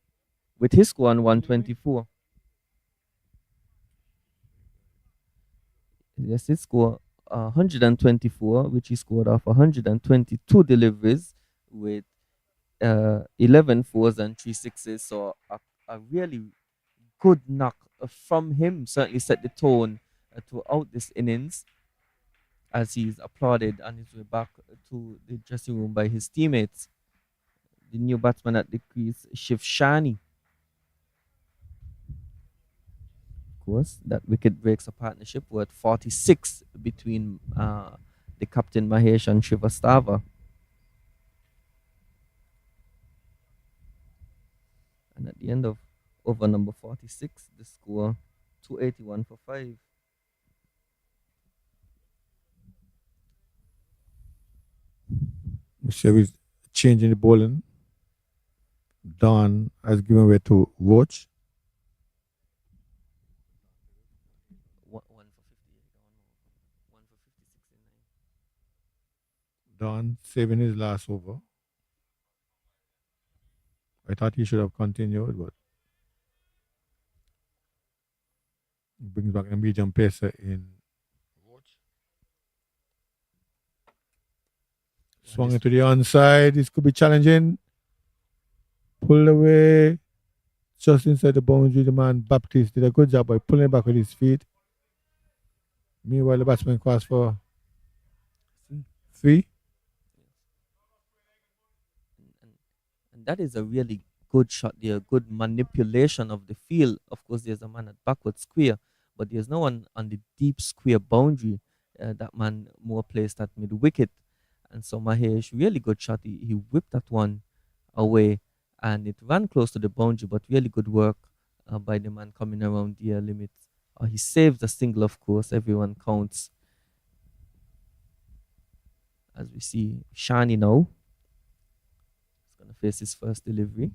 [SPEAKER 1] with his score on 124. Yes, his score 124, which he scored off 122 deliveries with 11 fours and 3 6s. So a really good knock from him certainly set the tone throughout this innings as he's applauded on his way back to the dressing room by his teammates. The new batsman at the crease, Shiv Shani. Of course, that wicket breaks a partnership worth 46 between the captain Mahesh and Shrivastava. And at the end of over number 46, the score 281 for 5.
[SPEAKER 2] Michelle is changing the bowling. Don has given way to Roach.
[SPEAKER 1] One for 58, one for 56
[SPEAKER 2] Don saving his last over. I thought he should have continued, but he brings back a medium pacer in Roach. Swung into the onside. This could be challenging. Pulled away just inside the boundary. The man Baptiste did a good job by pulling it back with his feet. Meanwhile, the batsman crossed for 3.
[SPEAKER 1] And that is a really good shot there, good manipulation of the field. Of course, there's a man at backward square, but there's no one on the deep square boundary. That man more placed at mid wicket. And so Mahesh, really good shot. He whipped that one away and it ran close to the boundary, but really good work by the man coming around the limit. He saved the single, of course. Everyone counts. As we see Shani now. He's going to face his first delivery.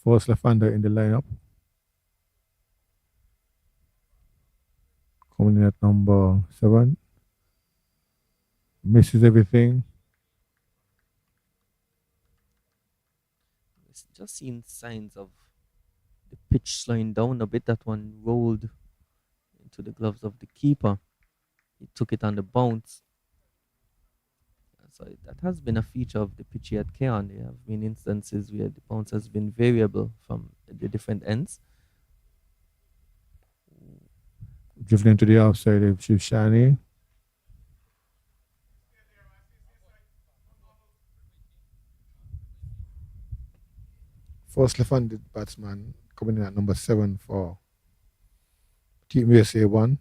[SPEAKER 2] First left-hander in the lineup. Coming in at number 7. Misses everything.
[SPEAKER 1] It's just seen signs of the pitch slowing down a bit. That one rolled into the gloves of the keeper. He took it on the bounce. So that has been a feature of the pitch here at Keon. There have been instances where the bounce has been variable from the different ends.
[SPEAKER 2] Drifting to the outside of Shiv Shani. First left-handed batsman coming in at number 7 for Team USA 1.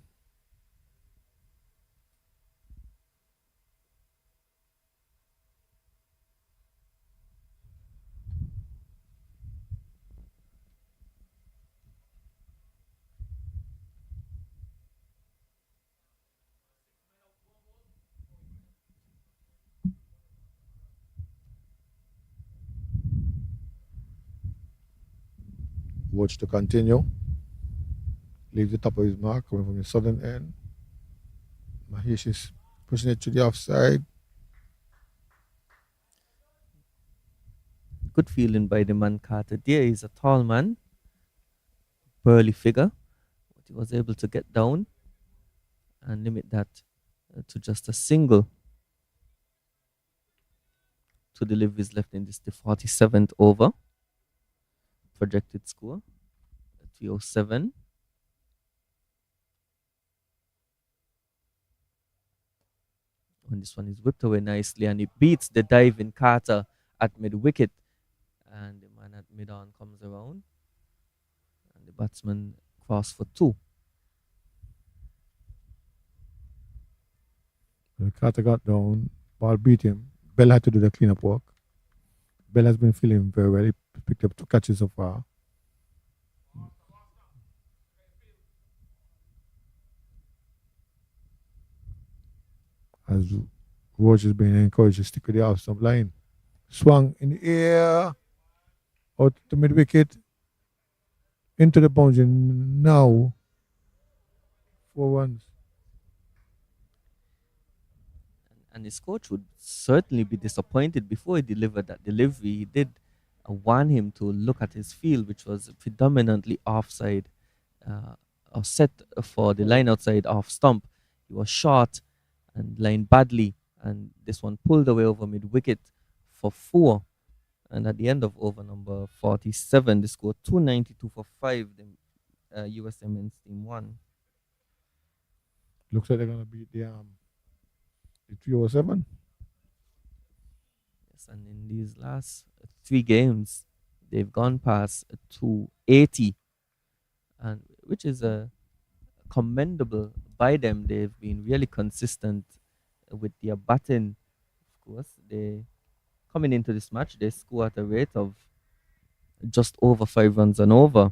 [SPEAKER 2] Watch to continue. Leave the top of his mark coming from the southern end. Mahesh is pushing it to the offside.
[SPEAKER 1] Good feeling by the man Carter. There is a tall man, burly figure, but he was able to get down and limit that to just a single. 2 deliveries left in this, the 47th over. Projected score 307. And this one is whipped away nicely and it beats the diving Carter at mid wicket. And the man at mid on comes around. And the batsman crossed for 2.
[SPEAKER 2] The Carter got down. Ball beat him. Bell had to do the cleanup work. Bell has been feeling very well. He picked up two catches so far. As Roach is being encouraged to stick with the half stump line. Swung in the air, out to mid wicket, into the boundary. Now, 4 runs.
[SPEAKER 1] And his coach would certainly be disappointed before he delivered that delivery. He did warn him to look at his field, which was predominantly offside, uh, or set for the line outside off stump. He was short and lined badly, and this one pulled away over mid wicket for four. And at the end of over number 47, they scored 292 for five. The USA men's team won.
[SPEAKER 2] Looks like they're going to beat the 307.
[SPEAKER 1] Yes, and in these last three games, they've gone past 280, and which is commendable by them. They've been really consistent with their batting. Of course, they coming into this match, they score at a rate of just over 5 runs and over.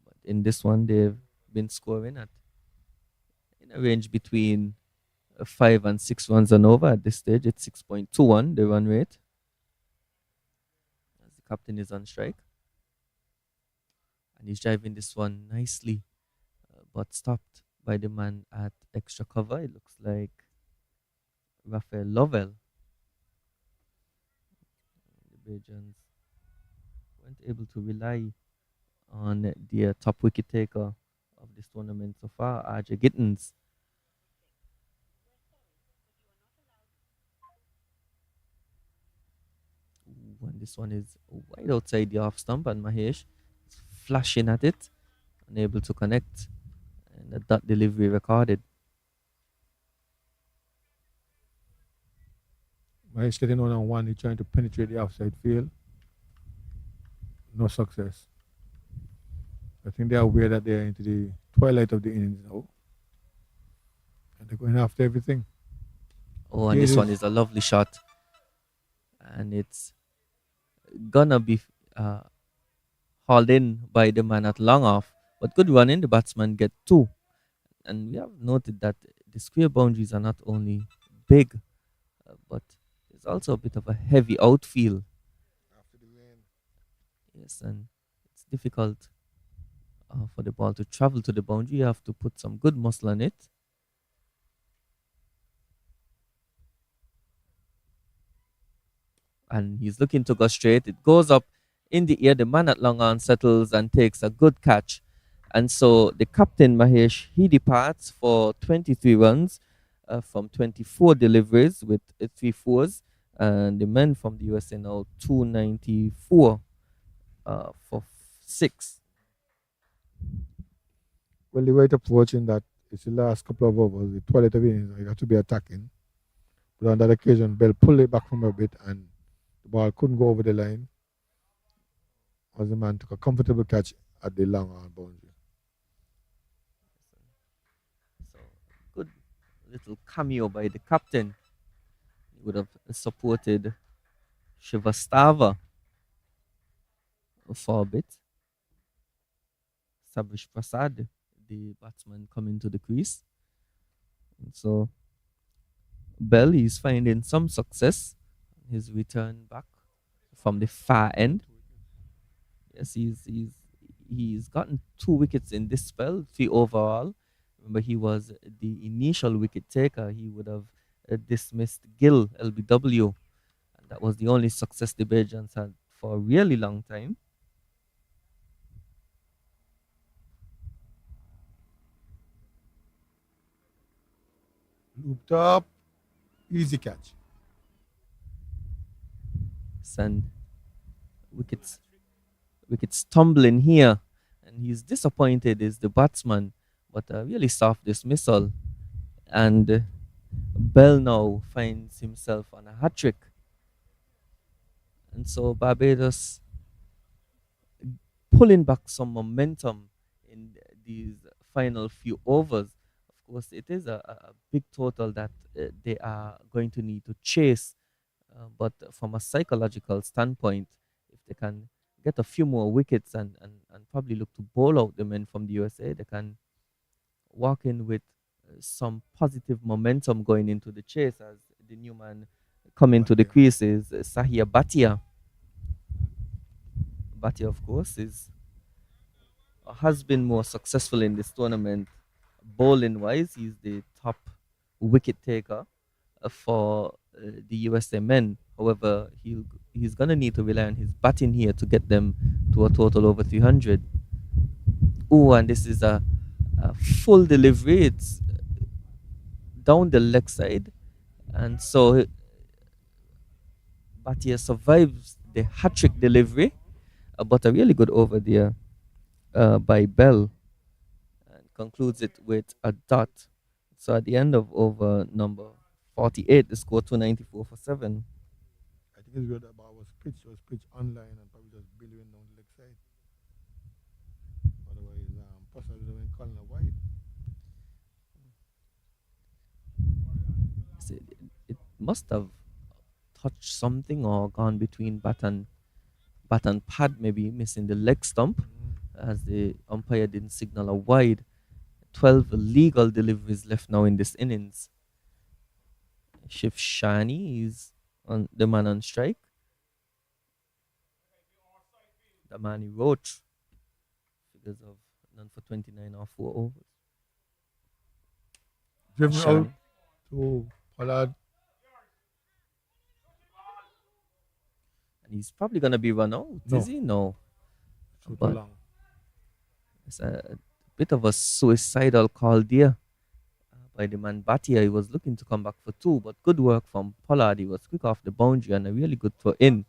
[SPEAKER 1] But in this one, they've been scoring at in a range between 5 and 6 runs and over. At this stage, it's 6.21 the run rate. As the captain is on strike, and he's driving this one nicely, but stopped by the man at extra cover. It looks like Raphael Lovell. The Bajans weren't able to rely on the top wicket taker of this tournament so far, RJ Gittins. And this one is wide outside the off stump, and Mahesh is flashing at it, unable to connect, and a dot delivery recorded.
[SPEAKER 2] Mahesh getting on one. He's trying to penetrate the outside field. No success. I think they are aware that they're into the twilight of the innings now. And they're going after everything.
[SPEAKER 1] Oh, and this one is a lovely shot, and it's gonna be uh, hauled in by the man at long off. But good running, the batsman get two. And we have noted that the square boundaries are not only big, but there's also a bit of a heavy outfield.
[SPEAKER 2] After the rain.
[SPEAKER 1] Yes, and it's difficult for the ball to travel to the boundary. You have to put some good muscle on it. And he's looking to go straight. It goes up in the air. The man at long on settles and takes a good catch. And so the captain, Mahesh, he departs for 23 runs from 24 deliveries with three fours. And the men from the USA now 294 for six.
[SPEAKER 2] Well, the way to approaching that is the last couple of overs, the twilight of innings, you have to be attacking. But on that occasion, Bell pulled it back from a bit and the ball couldn't go over the line as the man took a comfortable catch at the long on boundary.
[SPEAKER 1] So good little cameo by the captain. He would have supported Shivastava for a bit. Sabrish Prasad, the batsman, coming to the crease. And so Bell is finding some success. His return back from the far end. Yes, he's gotten 2 wickets in this spell, three overall. Remember, he was the initial wicket taker. He would have dismissed Gill, LBW, and that was the only success the Bajans had for a really long time.
[SPEAKER 2] Looped up, easy catch.
[SPEAKER 1] And wickets tumbling here, and he's disappointed is the batsman, but a really soft dismissal. And Bell now finds himself on a hat trick, and so Barbados pulling back some momentum in these final few overs. Of course, it is a big total that they are going to need to chase But from a psychological standpoint, if they can get a few more wickets and probably look to bowl out the men from the USA, they can walk in with some positive momentum going into the chase as the new man coming
[SPEAKER 2] But
[SPEAKER 1] to the
[SPEAKER 2] yeah,
[SPEAKER 1] crease is Sahia Bhatia. Bhatia, of course, is has been more successful in this tournament bowling wise. He's the top wicket taker for the USA men. However, he's gonna need to rely on his batting here to get them to a total over 300. Oh, and this is a full delivery. It's down the leg side, and so Bhatia survives the hat trick delivery, but a really good over there by Bell and concludes it with a dot. So at the end of over number 48, the score 294 for 7.
[SPEAKER 2] I think it's good that ball was pitched online and probably just billowing down the leg side. Otherwise, possibly they were calling a wide.
[SPEAKER 1] So it must have touched something or gone between bat and pad, maybe missing the leg stump
[SPEAKER 2] Mm.
[SPEAKER 1] as the umpire didn't signal a wide. 12 legal deliveries left now in this innings. Shiv Shani is on the man on strike. The man he wrote figures of none for 29 or 4 overs.
[SPEAKER 2] Driven out
[SPEAKER 1] Shani.
[SPEAKER 2] to Pollard.
[SPEAKER 1] And he's probably going to be run out,
[SPEAKER 2] No,
[SPEAKER 1] is he? No.
[SPEAKER 2] too
[SPEAKER 1] But
[SPEAKER 2] long.
[SPEAKER 1] it's a bit of a suicidal call there by the man Batia. He was looking to come back for 2, but good work from Pollard. He was quick off the boundary and a really good throw in. Of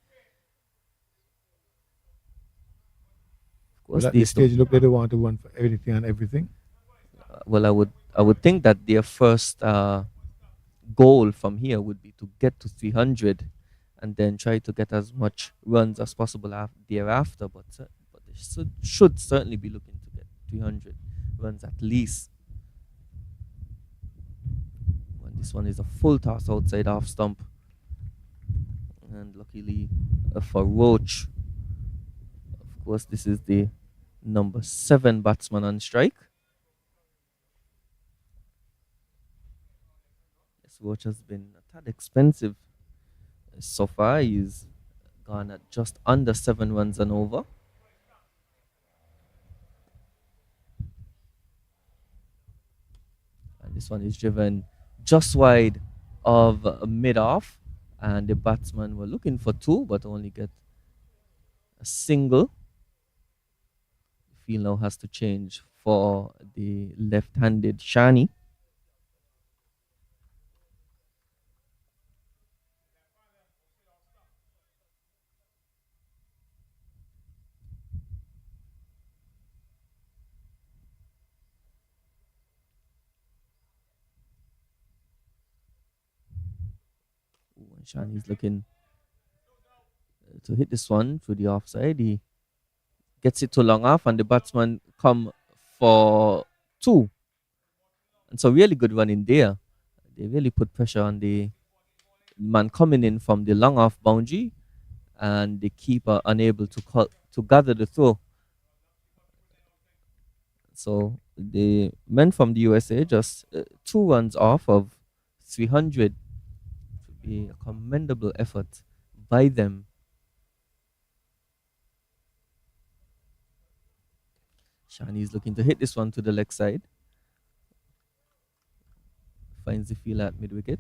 [SPEAKER 2] Well,
[SPEAKER 1] course,
[SPEAKER 2] at this
[SPEAKER 1] these two.
[SPEAKER 2] stage, look, they don't want to run for anything and everything.
[SPEAKER 1] Well, I would think that their first goal from here would be to get to 300 and then try to get as much runs as possible thereafter. But they should certainly be looking to get 300 runs at least. And this one is a full toss outside half stump. And luckily for Roach, of course, this is the number 7 batsman on strike. Yes, Roach has been a tad expensive so far. He's gone at just under 7 runs and over. And this one is driven just wide of mid off. And the batsmen were looking for 2, but only get a single. The field now has to change for the left handed Shani. And Shani is looking to hit this one through the offside. He gets it to long off, and the batsman come for 2. And so really good run in there. They really put pressure on the man coming in from the long off boundary, and the keeper unable to gather the throw. So the men from the USA just 2 runs off of 300. It would be a commendable effort by them. Shani is looking to hit this one to the leg side. Finds the field at mid wicket.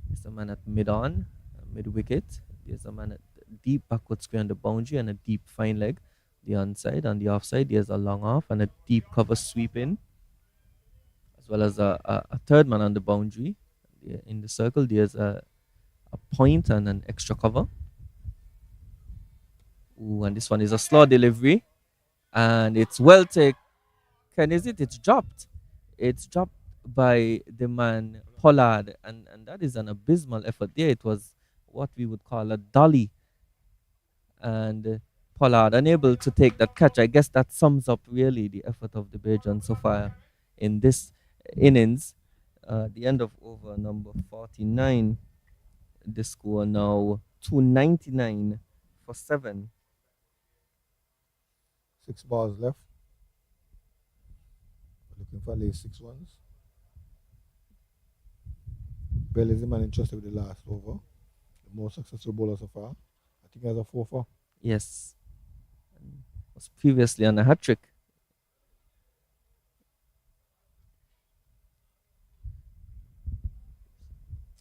[SPEAKER 1] There's a man at mid on, mid wicket. There's a man at deep backward square on the boundary and a deep fine leg. The onside and the offside. There's a long off and a deep cover sweep in, as well as a third man on the boundary. In the circle, there's a point and an extra cover. Ooh, and this one is a slow delivery, and it's well taken. Is it? It's dropped. It's dropped by the man Pollard, and that is an abysmal effort there. It was what we would call a dolly, and Pollard unable to take that catch. I guess that sums up really the effort of the Bajans so far in this innings. The end of over number 49. The score now 299 for 7.
[SPEAKER 2] 6 balls left. Looking for at least 6 ones. Bell is the man entrusted with the last over. The most successful bowler so far. I think he has a 4-4.
[SPEAKER 1] Yes. Was previously on a hat trick.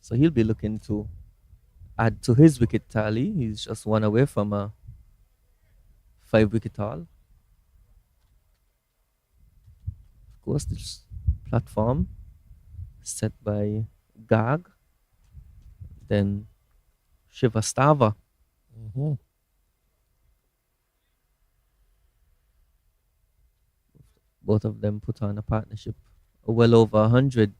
[SPEAKER 1] So he'll be looking to add to his wicket tally. He's just one away from a 5 wicket haul. Of course, this platform set by Gag, then Shivastava.
[SPEAKER 2] Mm-hmm.
[SPEAKER 1] Both of them put on a partnership well over 100.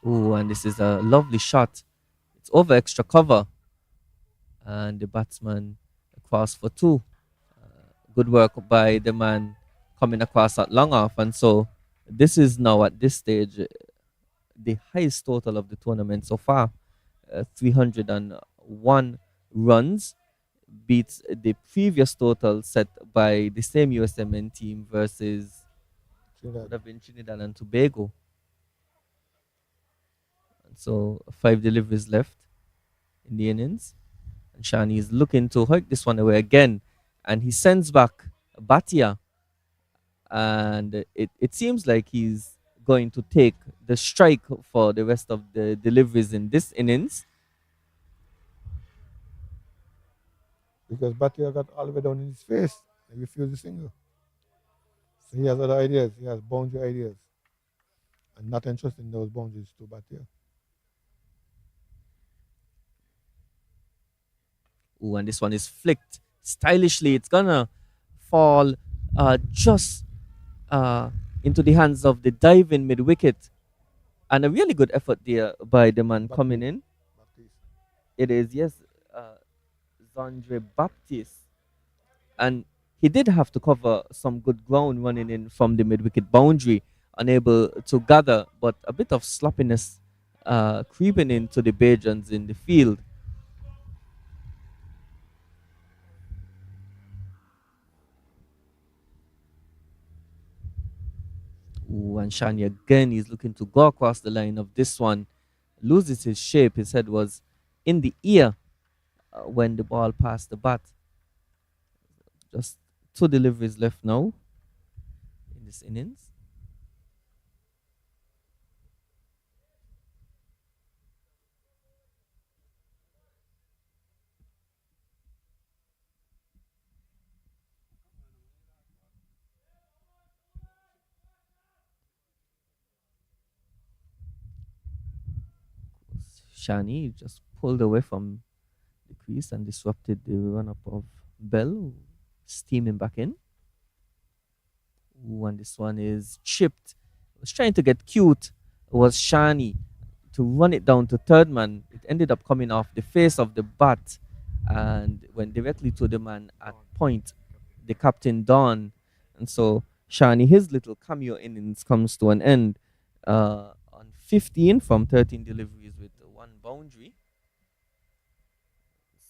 [SPEAKER 1] Ooh, and this is a lovely shot. It's over extra cover, and the batsman across for 2. Good work by the man coming across at long off, and so this is now at this stage the highest total of the tournament so far. 301 runs beats the previous total set by the same USMN team versus would have been Trinidad and Tobago. And so 5 deliveries left in the innings. And Shani is looking to hike this one away again. And he sends back Batia. And it seems like he's going to take the strike for the rest of the deliveries in this innings.
[SPEAKER 2] Because Batia got all the way down in his face and refused the single. So he has other ideas. He has boundary ideas. And not interested in those boundaries to Batia.
[SPEAKER 1] Ooh, and this one is flicked stylishly. It's gonna fall just into the hands of the diving mid wicket. And a really good effort there by the man coming in.
[SPEAKER 2] Baptiste.
[SPEAKER 1] It is, yes, Zandre Baptiste. And he did have to cover some good ground running in from the mid wicket boundary, unable to gather, but a bit of sloppiness creeping into the Bajans in the field. Ooh, and Shani again is looking to go across the line of this one. Loses his shape. His head was in the ear when the ball passed the bat. Just 2 deliveries left now in this innings. Shani just pulled away from the crease and disrupted the run up of Bell, steaming back in. Ooh, and this one is chipped. Was trying to get cute. It was Shani to run it down to third man. It ended up coming off the face of the bat and went directly to the man at point, the captain Don. And so Shani, his little cameo innings comes to an end on 15 from 13 deliveries with 1 boundary.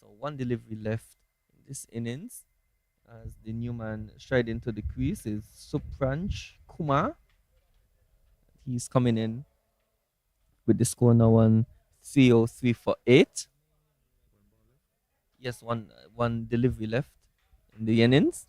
[SPEAKER 1] So 1 delivery left in this innings as the new man stride into the crease is Supranch Kumar. He's coming in with the score now on 303 for 8. Yes, one delivery left in the innings.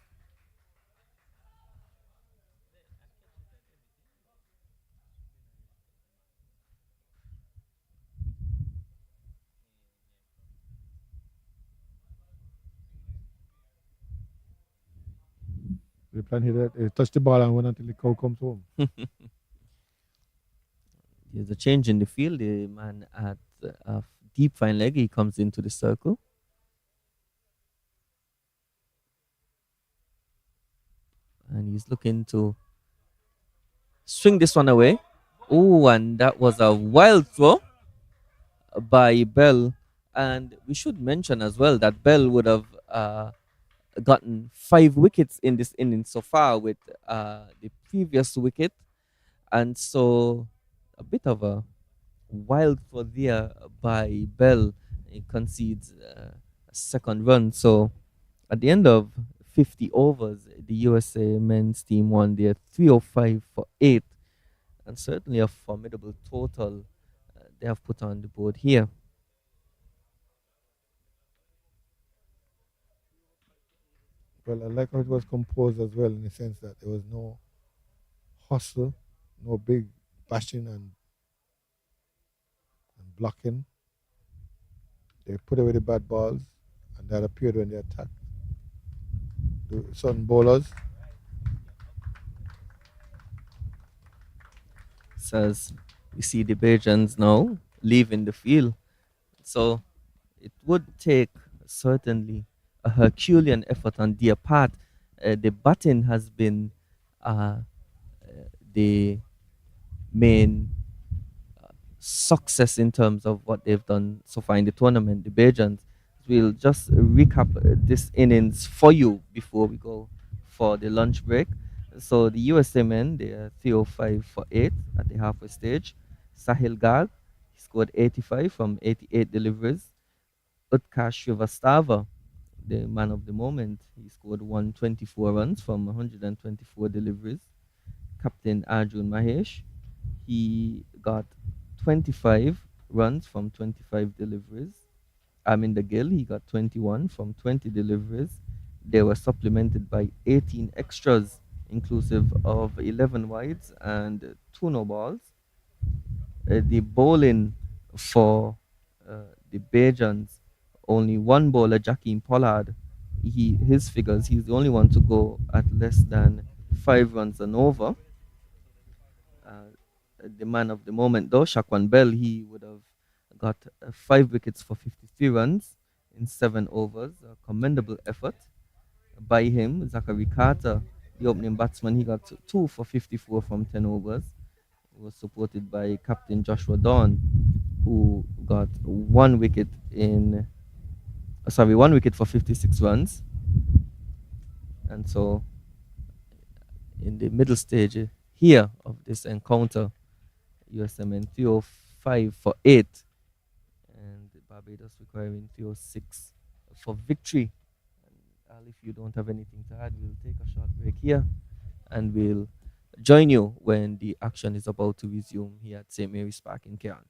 [SPEAKER 2] The plan here that touch the ball and run until the cow comes home.
[SPEAKER 1] There's a change in the field. The man at a deep fine leg, he comes into the circle. And he's looking to swing this one away. Oh, and that was a wild throw by Bell. And we should mention as well that Bell would have gotten 5 wickets in this inning so far with the previous wicket, and so a bit of a wild for there by Bell. He concedes a second run. So at the end of 50 overs, the USA men's team won their 305 for 8, and certainly a formidable total they have put on the board here.
[SPEAKER 2] Well, I like how it was composed as well in the sense that there was no hustle, no big bashing and blocking. They put away the bad balls, and that appeared when they attacked. The Sun bowlers,
[SPEAKER 1] Says we see the Bajans now leaving the field. So it would take certainly a Herculean effort on their part. The batting has been uh, the main success in terms of what they've done so far in the tournament. The Bajans. We'll just recap this innings for you before we go for the lunch break. So the USA men, they are 305 for 8 at the halfway stage. Sahil Garg, he scored 85 from 88 deliveries. Utkarsh Srivastava, the man of the moment, he scored 124 runs from 124 deliveries. Captain Arjun Mahesh, he got 25 runs from 25 deliveries. Aminder Gill, he got 21 from 20 deliveries. They were supplemented by 18 extras, inclusive of 11 wides and 2 no balls. The bowling for the Bajans, only one bowler, Jakeem Pollard, his figures, he's the only one to go at less than 5 runs and over. Uh, the man of the moment, though, Shakwan Bell, he would have got 5 wickets for 53 runs in 7 overs. A commendable effort by him. Zachary Carter, the opening batsman, he got two for 54 from 10 overs. He was supported by Captain Joshua Dawn, who got 1 wicket in, sorry, 1 wicket for 56 runs. And so, in the middle stage here of this encounter, USMN 305 for 8, and Barbados requiring 306 for victory. And Al, if you don't have anything to add, we'll take a short break here and we'll join you when the action is about to resume here at St. Mary's Park in Cairn.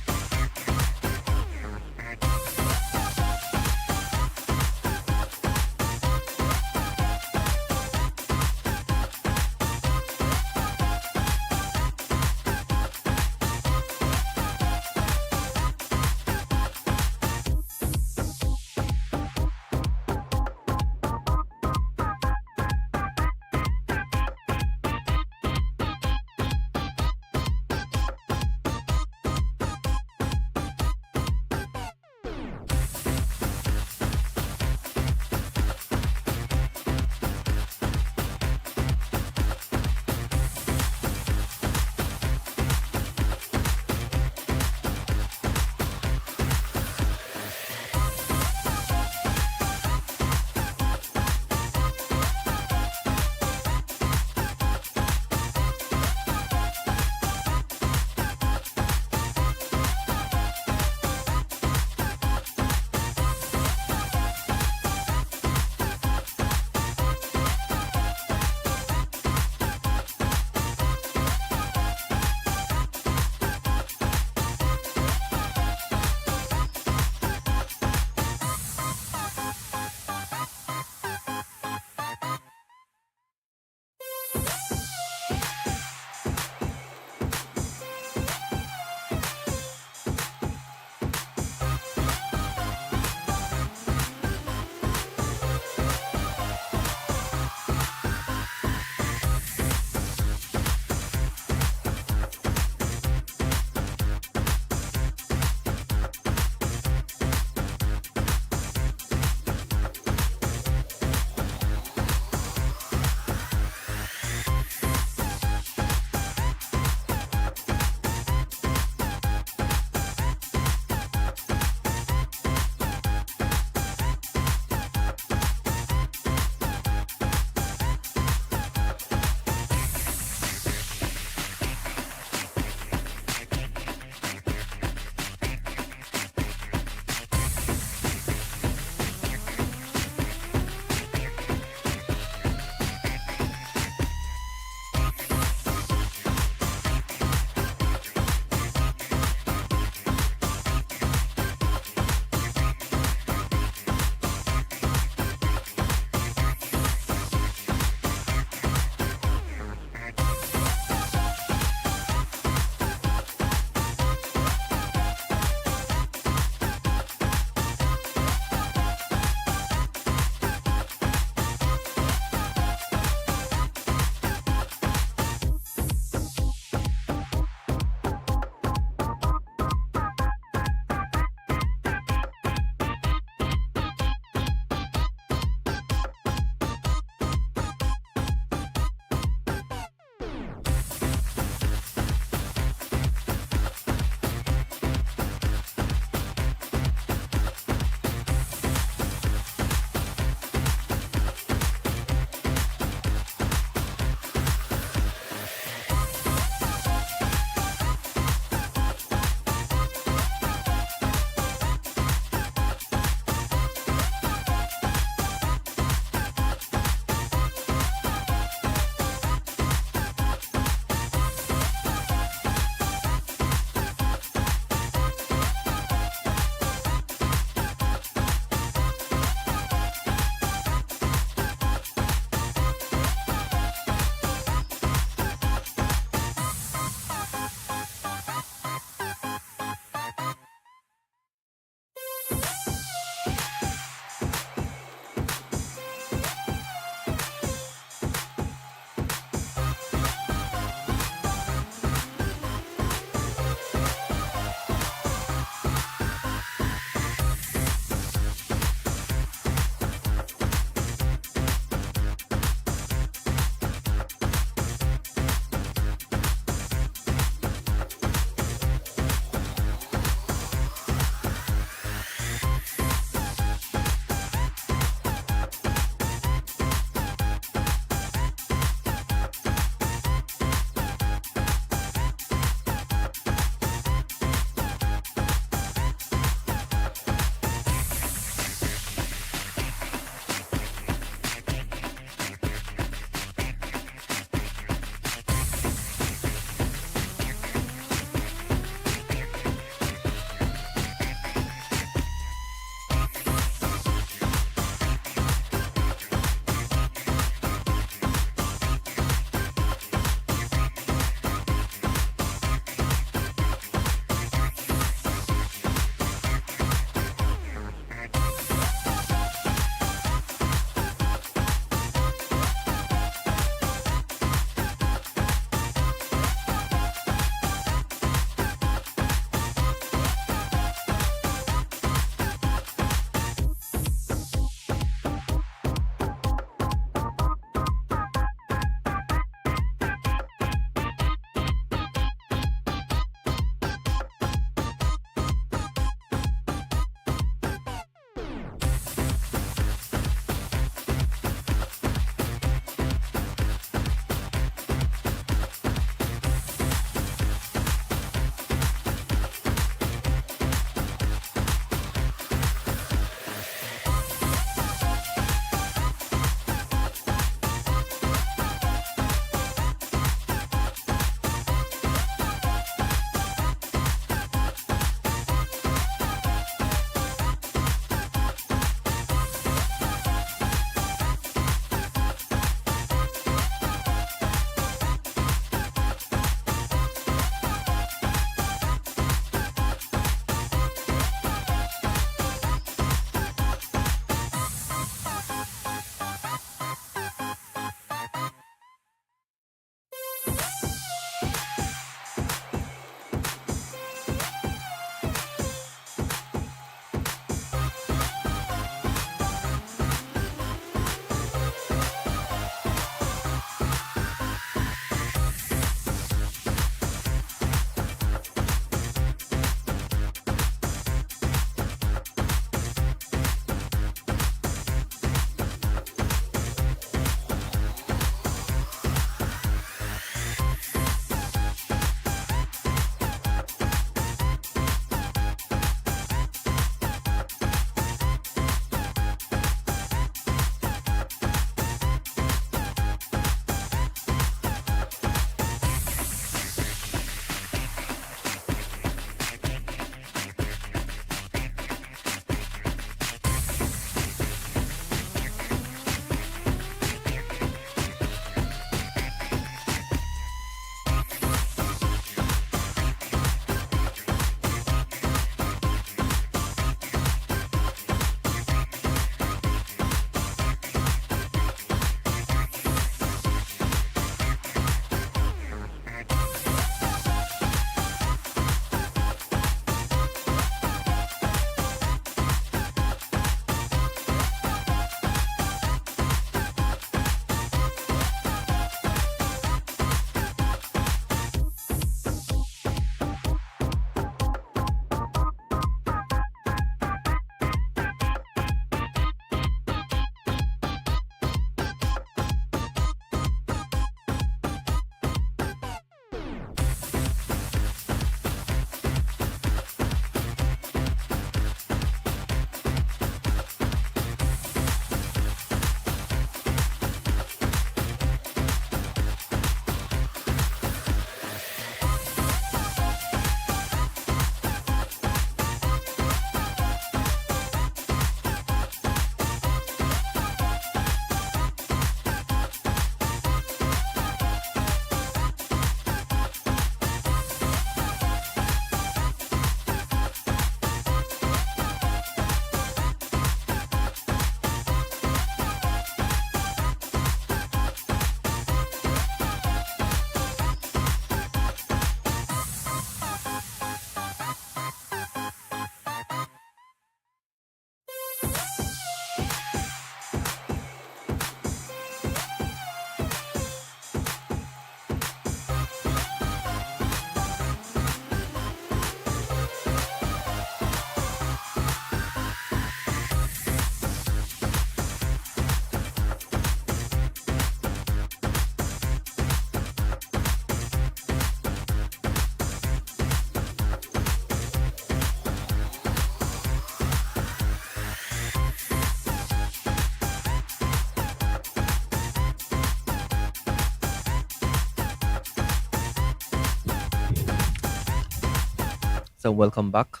[SPEAKER 1] So welcome back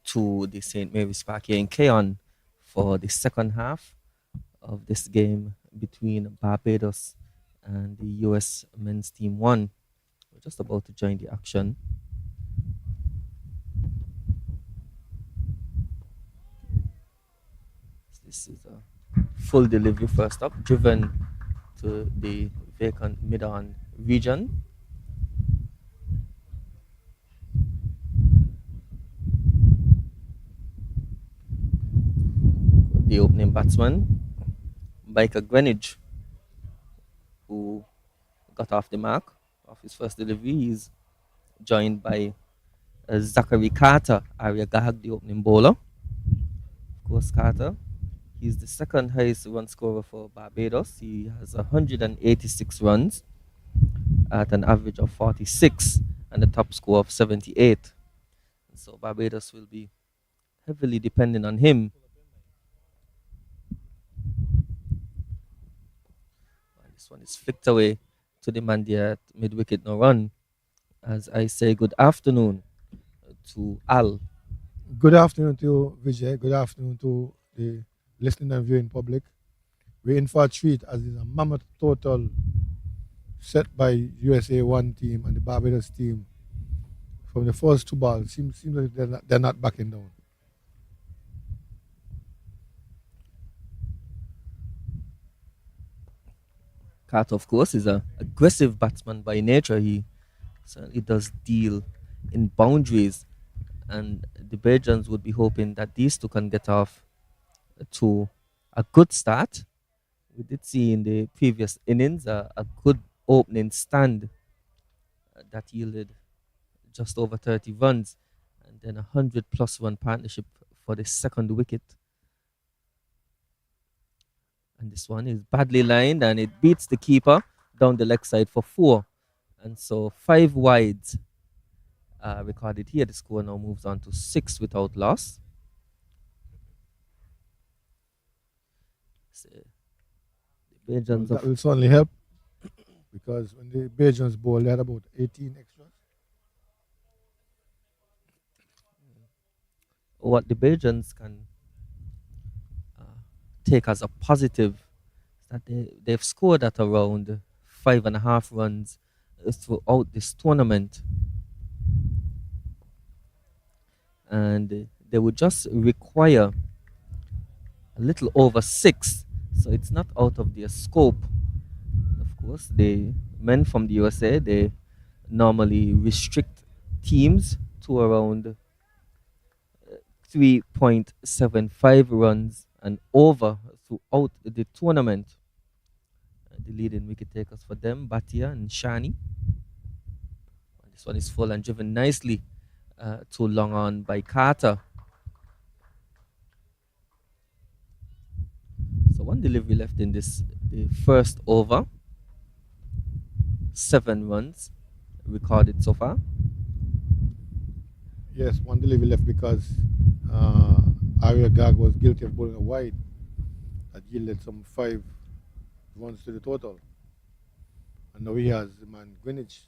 [SPEAKER 1] to the St. Mary's Park here in Keon for the second half of this game between Barbados and the US men's team one. We're just about to join the action. This is a full delivery first up, driven to the vacant mid-on region. The opening batsman, Micah Greenwich, who got off the mark of his first delivery. He's joined by Zachary Carter, Arya Gahag, the opening bowler. Of course, Carter, he's the second highest run scorer for Barbados. He has 186 runs at an average of 46 and a top score of 78. So Barbados will be heavily dependent on him. This one is flicked away to the man there at mid-wicket, no run. As I say good afternoon to Al.
[SPEAKER 2] Good afternoon to you, Vijay. Good afternoon to the listening and viewing public. We're in for a treat as it's a mammoth total set by USA 1 team and the Barbados team from the first two balls. Seems like they're not backing down.
[SPEAKER 1] Carter, of course, is an aggressive batsman by nature. He certainly does deal in boundaries, and the Belgians would be hoping that these two can get off to a good start. We did see in the previous innings a good opening stand that yielded just over 30 runs, and then 100+ run partnership for the second wicket. And this one is badly lined and it beats the keeper down the leg side for 4. And so 5 wides recorded here. The score now moves on to 6 without loss. So the Belgians
[SPEAKER 2] that will certainly help because when the Belgians bowl, they had about 18 extras.
[SPEAKER 1] What the Belgians can take as a positive is that they've scored at around 5.5 runs throughout this tournament. And they would just require a little over 6. So it's not out of their scope. And of course, the men from the USA, they normally restrict teams to around 3.75 runs and over throughout the tournament. The leading wicket takers for them, Batia and Shani. This one is full and driven nicely to long on by Carter. So one delivery left in the first over. 7 runs recorded so far.
[SPEAKER 2] Yes, one delivery left because Arya Gag was guilty of bowling a wide that yielded some 5 runs to the total. And now he has the man Greenwich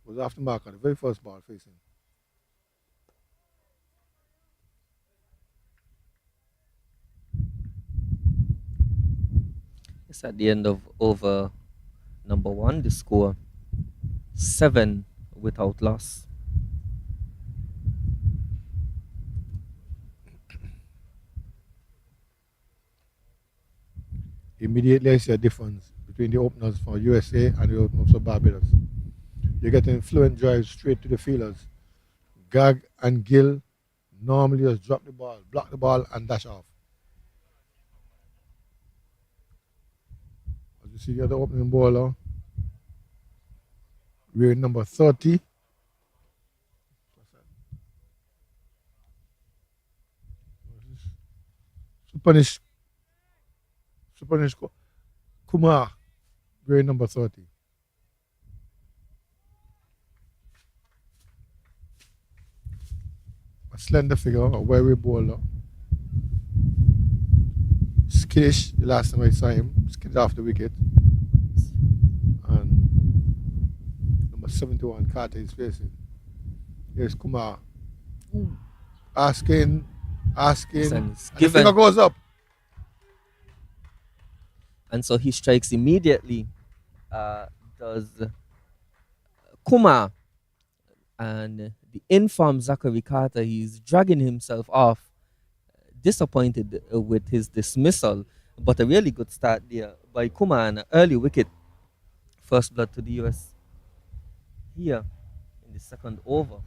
[SPEAKER 2] was after mark on the very first ball facing.
[SPEAKER 1] It's at the end of over number 1, the score 7 without loss.
[SPEAKER 2] Immediately I see a difference between the openers for USA and the openers for Barbados. You get an fluent drive straight to the fielders. Gag and Gill normally just drop the ball, block the ball and dash off. As you see, the other opening bowler, we're number 30. Supanish Kumar, grade number 30. A slender figure, a weary bowler. Skittish, the last time I saw him, skidded off the wicket. And number 71, Carter is facing. Here's Kumar Asking, asking,
[SPEAKER 1] Listen, it's
[SPEAKER 2] and the finger
[SPEAKER 1] given.
[SPEAKER 2] goes up.
[SPEAKER 1] And so he strikes immediately. Does Kuma, and the informed Zachary Carter, he's dragging himself off, disappointed with his dismissal, but a really good start there by Kuma, and an early wicket, first blood to the US here in the second over.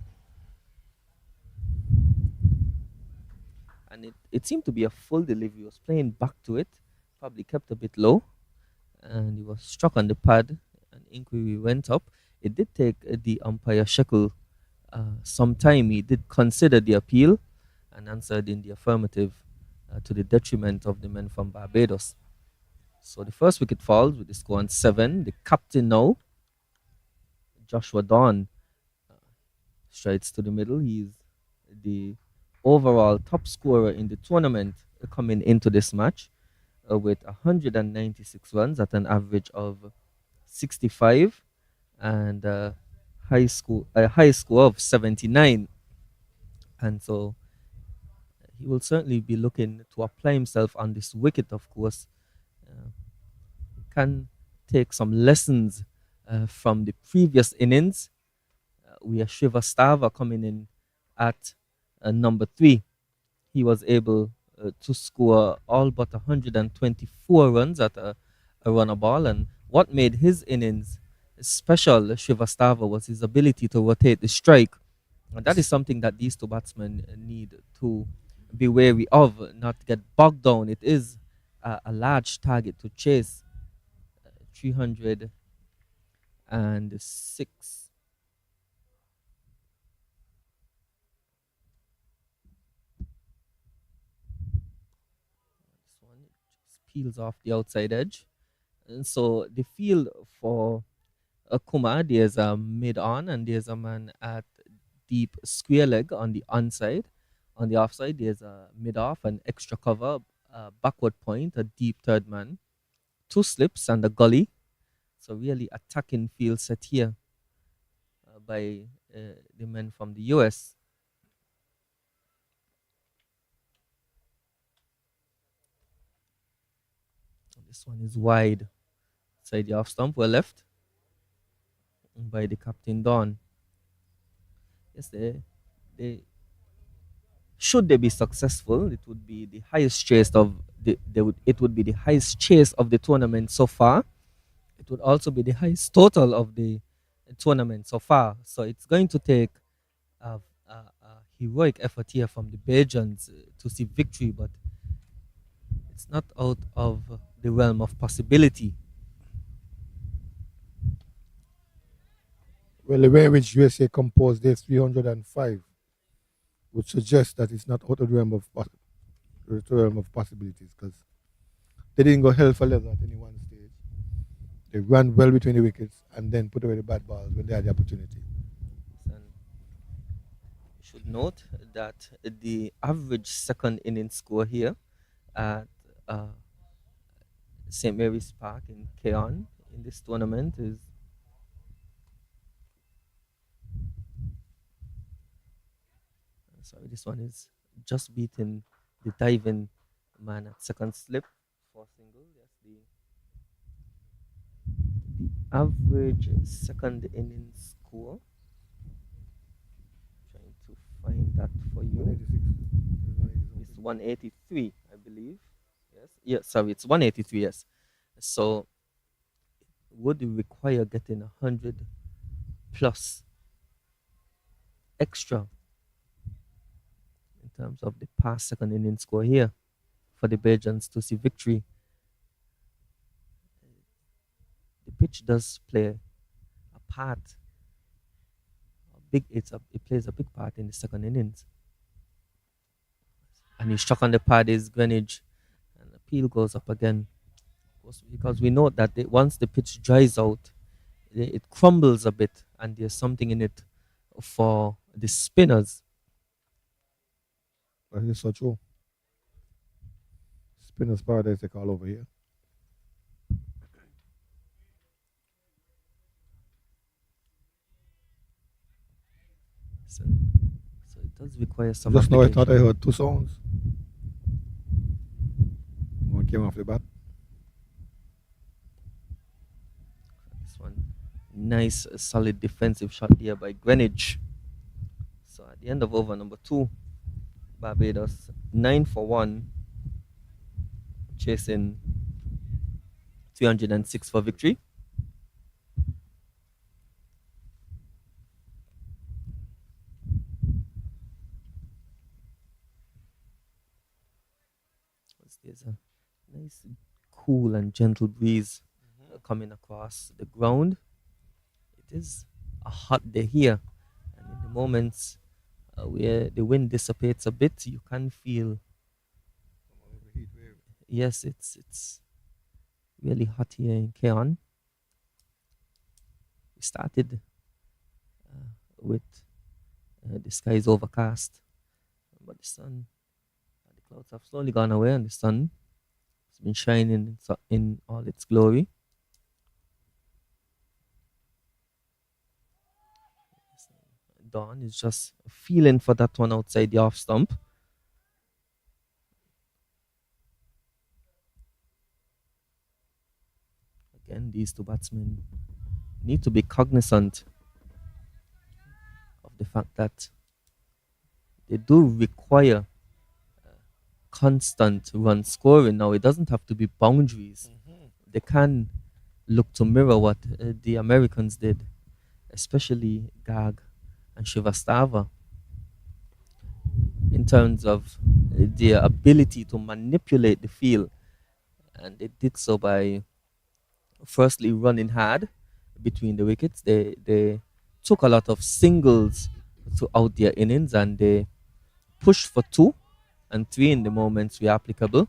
[SPEAKER 1] And it seemed to be a full delivery. He was playing back to it, probably kept a bit low, and he was struck on the pad, and inquiry went up. It did take the umpire Shekel some time. He did consider the appeal and answered in the affirmative, to the detriment of the men from Barbados. So the first wicket falls with the score on 7. The captain now, Joshua Dawn, strides to the middle. He's the overall top scorer in the tournament, coming into this match, with 196 runs at an average of 65, and a high score of 79. And so he will certainly be looking to apply himself on this wicket, of course. Uh, can take some lessons from the previous innings. We have Shiva Stava coming in at number 3. He was able to score all but 124 runs at a runner ball. And what made his innings special, Shiva Stava, was his ability to rotate the strike. And that is something that these two batsmen need to be wary of, not get bogged down. It is a large target to chase. 306. This one just peels off the outside edge. And so the field for Kuma, there's a mid on, and there's a man at deep square leg on the onside. On the offside, there's a mid off, an extra cover, a backward point, a deep third man, two slips, and a gully. So really attacking field set here by the men from the US. This one is wide, side the off stump, well left by the captain Don. Yes, they should they be successful, it would be the highest chase of it would be the highest chase of the tournament so far. It would also be the highest total of the tournament so far. So it's going to take a heroic effort here from the Belgians to see victory, but it's not out of the realm of possibility.
[SPEAKER 2] Well, the way in which USA composed their 305 would suggest that it's not out of the realm of, the realm of possibilities, because they didn't go hell for leather at any one stage. They ran well between the wickets and then put away the bad balls when they had the opportunity.
[SPEAKER 1] And you should note that the average second inning score here at St. Mary's Park in Keon in this tournament is sorry, this one is just beating the diving man at second slip for single. Yes, the average second inning score. Trying to find that for you.
[SPEAKER 2] 186.
[SPEAKER 1] It's 183, I believe. Yes. Yeah, sorry, it's 183, yes. So would require getting 100 plus extra in terms of the past second inning score here for the Belgians to see victory. The pitch does play a part. It plays a big part in the second innings. And he struck on the pad is Greenwich, and the peel goes up again. Because we know that once the pitch dries out, it crumbles a bit, and there's something in it for the spinners.
[SPEAKER 2] That is so true. Spinners paradise they call over here.
[SPEAKER 1] So, so does require some
[SPEAKER 2] Just now I thought I
[SPEAKER 1] application.
[SPEAKER 2] heard two sounds. One came off the bat.
[SPEAKER 1] This one, nice, solid defensive shot there by Greenwich. So at the end of over number two, Barbados 9 for 1, chasing 306 for victory. There's a nice, cool and gentle breeze coming across the ground. It is a hot day here, and in the moments where the wind dissipates a bit, you can feel, yes, it's really hot here in Keon. We started with the sky is overcast, but the clouds have slowly gone away, and the sun has been shining in all its glory. Dawn is just feeling for that one outside the off stump. Again, these two batsmen need to be cognizant of the fact that they do require constant run scoring. Now, it doesn't have to be boundaries. They can look to mirror what the Americans did, especially Gag and Shivastava, in terms of their ability to manipulate the field. And they did so by firstly running hard between the wickets. They took a lot of singles throughout their innings, and they pushed for 2 and 3 in the moments were applicable.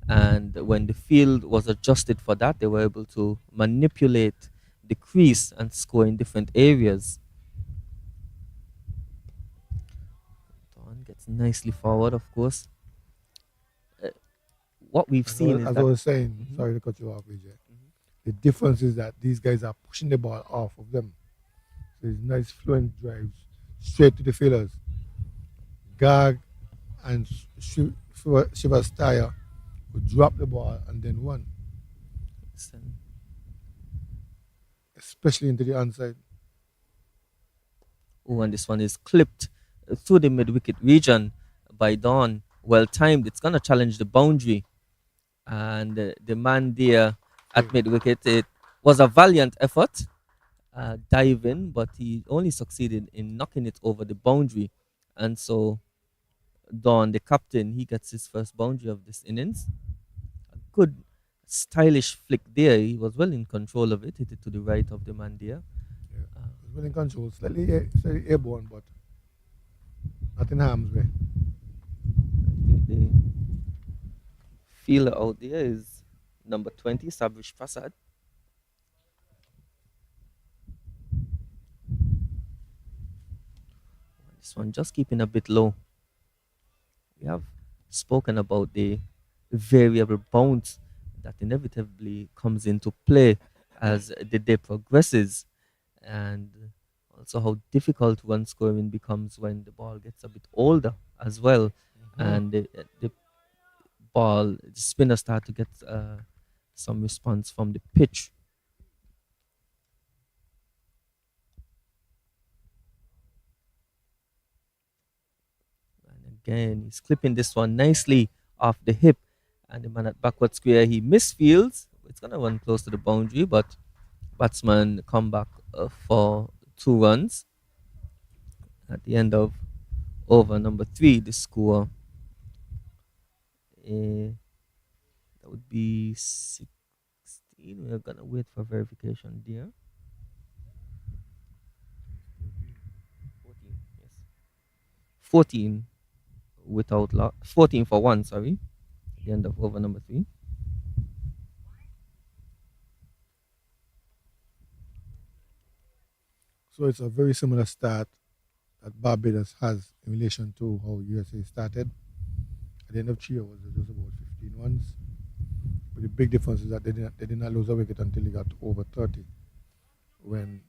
[SPEAKER 1] And when the field was adjusted for that, they were able to manipulate the crease and score in different areas. Dawn gets nicely forward, of course. What we've seen is
[SPEAKER 2] As I
[SPEAKER 1] that
[SPEAKER 2] was saying, sorry to cut you off, AJ. The difference is that these guys are pushing the ball off of them. So it's nice fluent drives straight to the fielders. Gag and Shivastaya would drop the ball and then run, especially into the onside.
[SPEAKER 1] oh, and this one is clipped through the mid wicket region by Dawn. Well timed. It's gonna challenge the boundary, and the man there at mid wicket. It was a valiant effort, diving, but he only succeeded in knocking it over the boundary, and so Dawn, the captain, he gets his first boundary of this innings. A good, stylish flick there. He was well in control of it. Hit it to the right of the man there.
[SPEAKER 2] Yeah. It was well in control, slightly airborne, but not in harm's way.
[SPEAKER 1] I think the fielder out there is number 20, Sabrish Prasad. This one just keeping a bit low. We have spoken about the variable bounce that inevitably comes into play as the day progresses, and also how difficult run scoring becomes when the ball gets a bit older as well, and the ball, the spinner start to get some response from the pitch. And again, he's clipping this one nicely off the hip, and the man at backward square, he misfields. It's gonna run close to the boundary, but batsman come back for 2 runs at the end of over number 3. The score that would be 16. We're gonna wait for verification there. 14, yes. 14 without 14 for 1, sorry. At the end of over number 3.
[SPEAKER 2] So it's a very similar start that Barbados has in relation to how USA started. At the end of 3 hours, it was about 15 runs. But the big difference is that they did not lose a wicket until they got to over 30, when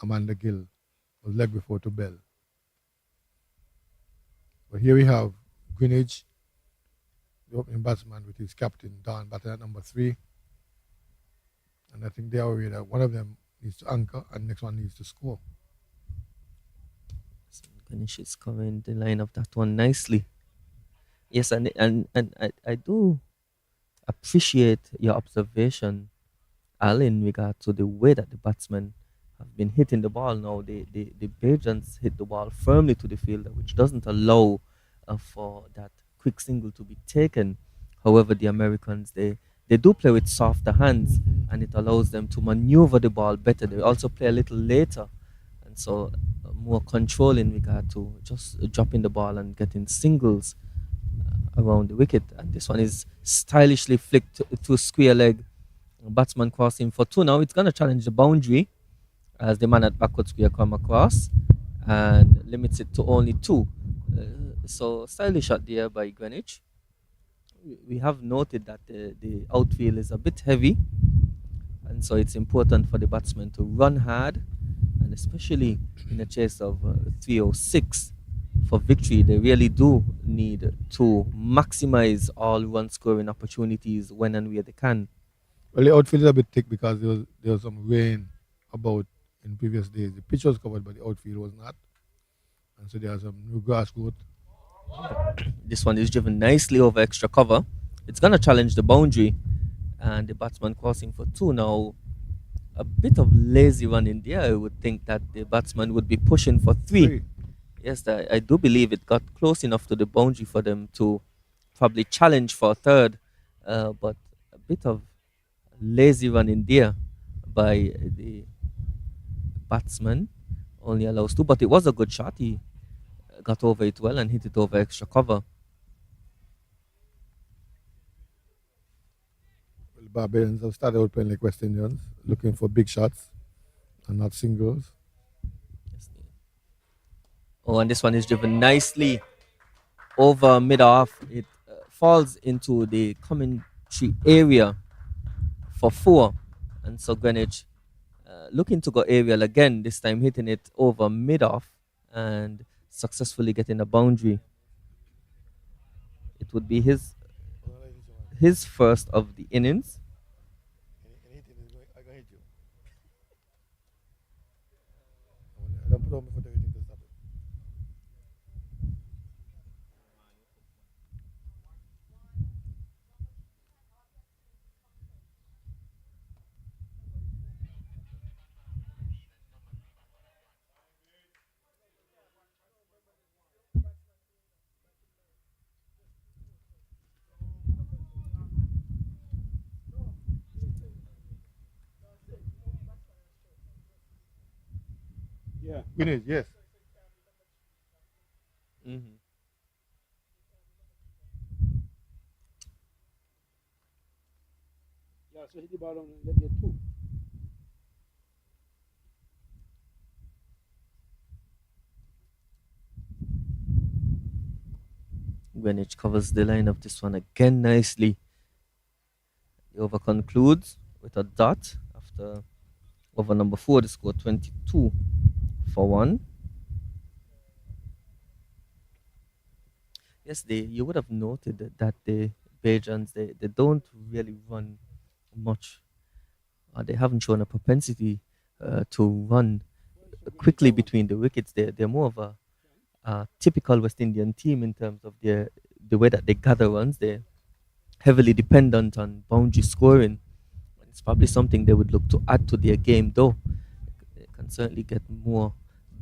[SPEAKER 2] Amanda Gill was leg before to Bell. But here we have Greenwich, the opening batsman, with his captain Don batting at number 3. And I think they are aware that one of them needs to anchor and next one needs to score.
[SPEAKER 1] So Ganesh is covering the line of that one nicely. Yes, and I do appreciate your observation, Al, in regard to the way that the batsmen have been hitting the ball now. The Bajans hit the ball firmly to the fielder, which doesn't allow for that quick single to be taken. However, the Americans, they do play with softer hands, and it allows them to maneuver the ball better. They also play a little later, and so more control in regard to just dropping the ball and getting singles around the wicket. And this one is stylishly flicked to square leg. Batsman crossing for 2 now. It's going to challenge the boundary as the man at backward square come across and limits it to only 2. So stylish shot there by Greenwich. We have noted that the outfield is a bit heavy, and so it's important for the batsman to run hard, and especially in a chase of 306 for victory, they really do need to maximize all run scoring opportunities when and where they can.
[SPEAKER 2] Well, the outfield is a bit thick because there was some rain about in previous days. The pitch was covered, but the outfield was not. And so there's some new grass growth.
[SPEAKER 1] This one is driven nicely over extra cover. It's going to challenge the boundary, and the batsman crossing for 2 now. A bit of lazy run in there. I would think that the batsman would be pushing for 3.
[SPEAKER 2] Three.
[SPEAKER 1] Yes, I do believe it got close enough to the boundary for them to probably challenge for a third, but a bit of lazy run in there by the batsman only allows 2, but it was a good shot. He got over it well and hit it over extra cover.
[SPEAKER 2] Well, Barbarians have started out playing like West Indians, looking for big shots and not singles.
[SPEAKER 1] Oh, and this one is driven nicely over mid off. It falls into the commentary area for 4. And so Greenwich looking to go aerial again, this time hitting it over mid off and successfully getting a boundary. It would be his first of the innings.
[SPEAKER 2] I don't put on my foot everything to stop it.
[SPEAKER 3] Yeah.
[SPEAKER 2] Greenwich, yes.
[SPEAKER 1] Mhm.
[SPEAKER 3] Yeah, so hit the ball on let me 2.
[SPEAKER 1] Greenwich covers the line of this one again nicely. The over concludes with a dot after over number 4. The score 22 for 1. Yes, you would have noted that the Bajans, they don't really run much. They haven't shown a propensity to run quickly between the wickets. They're more of a typical West Indian team in terms of the way that they gather runs. They're heavily dependent on boundary scoring. It's probably something they would look to add to their game, though. They can certainly get more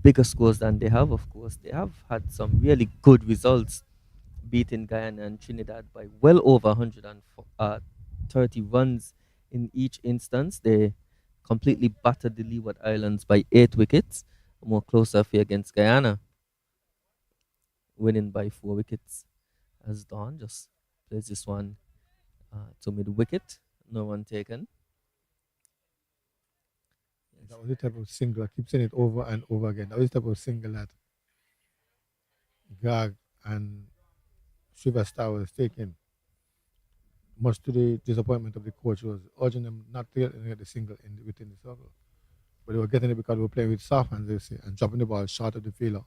[SPEAKER 1] bigger scores than they have, of course. They have had some really good results, beating Guyana and Trinidad by well over 130 runs in each instance. They completely battered the Leeward Islands by 8 wickets. A more closer affair against Guyana, winning by 4 wickets. As Don just plays this one to mid wicket. No one taken.
[SPEAKER 2] That was the type of single. I keep saying it over and over again. That was the type of single that Gag and Star was taking. Much to the disappointment of the coach, was urging them not to get the single within the circle. But they were getting it because they were playing with soft hands, they say, and dropping the ball short of the fielder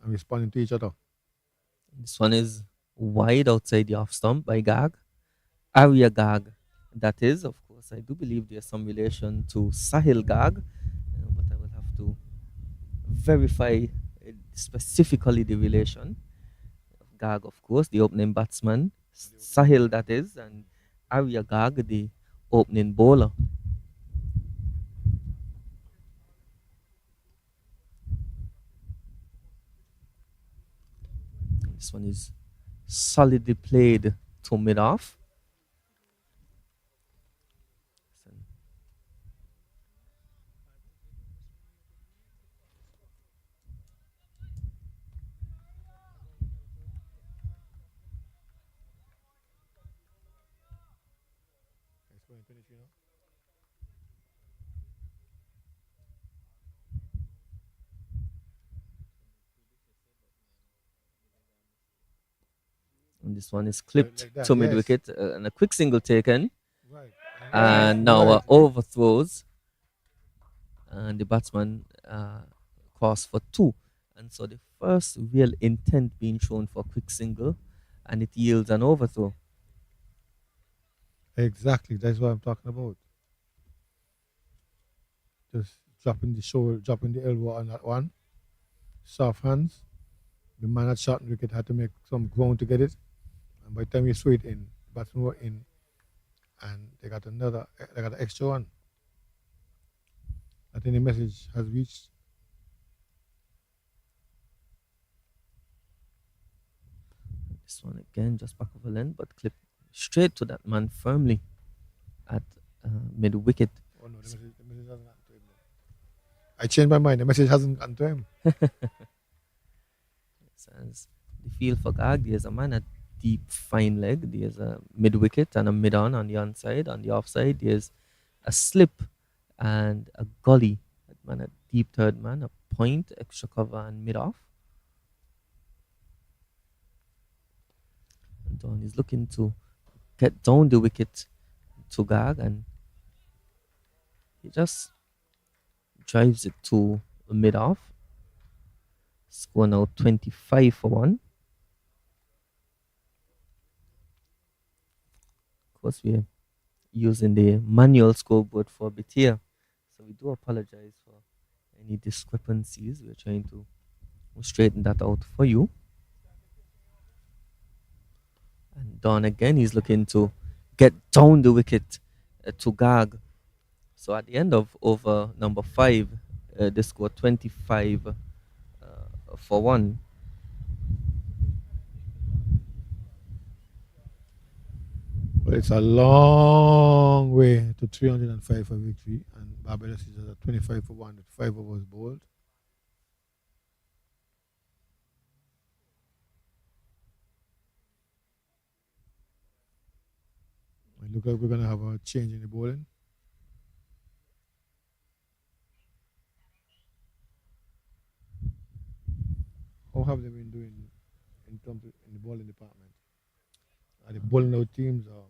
[SPEAKER 2] and responding to each other.
[SPEAKER 1] This one is wide outside the off stump by Gag. Arya Gag, that is. Of course, I do believe there's some relation to Sahil Gag, but I will have to verify specifically the relation. Gag, of course, the opening batsman, Sahil, that is, and Arya Gag, the opening bowler. This one is solidly played to mid off. And this one is clipped
[SPEAKER 2] Like that,
[SPEAKER 1] to mid
[SPEAKER 2] yes.
[SPEAKER 1] wicket and a quick single taken.
[SPEAKER 2] Right.
[SPEAKER 1] And now
[SPEAKER 2] Right.
[SPEAKER 1] overthrows, and the batsman crossed for two. And so the first real intent being shown for a quick single, and it yields an overthrow.
[SPEAKER 2] Exactly. That's what I'm talking about. Just dropping the shoulder, dropping the elbow on that one. Soft hands. The man at shot wicket had to make some ground to get it. And by the time you threw it in, the batsmen were in, and they got an extra one. I think the message has reached.
[SPEAKER 1] This one again, just back of a length, but clipped straight to that man firmly at mid wicket.
[SPEAKER 2] Oh no, the message hasn't gotten to him. I changed my mind. The message hasn't gotten to him.
[SPEAKER 1] As the field for Gag, there's a man at deep fine leg, there's a mid wicket and a mid on the onside. On the offside, there's a slip and a gully. That man at deep third man, a point, extra cover and mid off. And Don is looking to get down the wicket to Gag, and he just drives it to mid off. Score now 25 for 1. Of course, we're using the manual scoreboard for a bit here, so we do apologize for any discrepancies. We're trying to straighten that out for you. And Don again, he's looking to get down the wicket to Gag. So at the end of over number 5, they score 25 for 1.
[SPEAKER 2] But it's a long way to 305 for victory, and Barbados is at 25 for 1 with 5 overs bowled. It looks like we're going to have a change in the bowling. How have they been doing in terms of in the bowling department? Are they bowling out teams or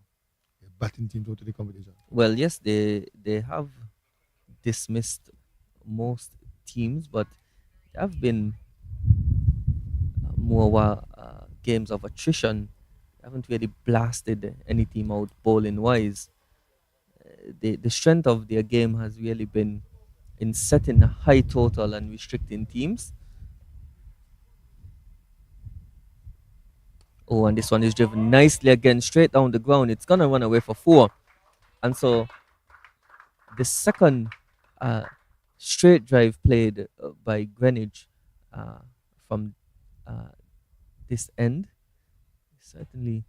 [SPEAKER 2] batting teams out of the competition?
[SPEAKER 1] Well, yes, they have dismissed most teams, but there have been more games of attrition. They haven't really blasted any team out bowling wise. The strength of their game has really been in setting a high total and restricting teams. Oh, and this one is driven nicely again, straight down the ground. It's gonna run away for 4. And so the second uh, straight drive played by Greenwich from uh, this end certainly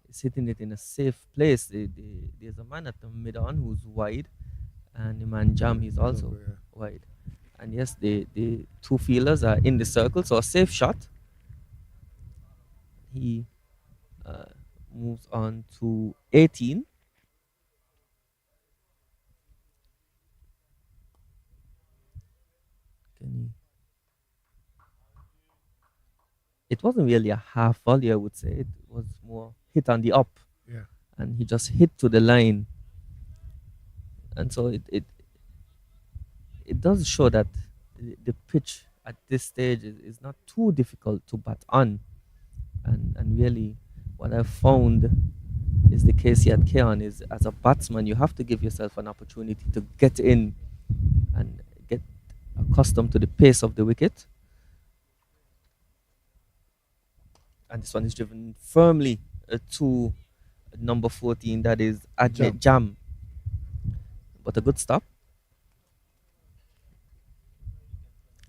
[SPEAKER 1] is hitting it in a safe place. There's a man at the mid on who's wide, and the man Jam is also wide. And yes, the two fielders are in the circle, so a safe shot. He uh, moves on to 18. Can he? It wasn't really a half volley, I would say. It was more hit on the up.
[SPEAKER 2] Yeah.
[SPEAKER 1] And he just hit to the line. And so it does show that the pitch at this stage is not too difficult to bat on. And really, what I've found is the case here at Keon is as a batsman, you have to give yourself an opportunity to get in and get accustomed to the pace of the wicket. And this one is driven firmly to number 14, that is Adnet
[SPEAKER 2] Jam.
[SPEAKER 1] Jam. But a good stop.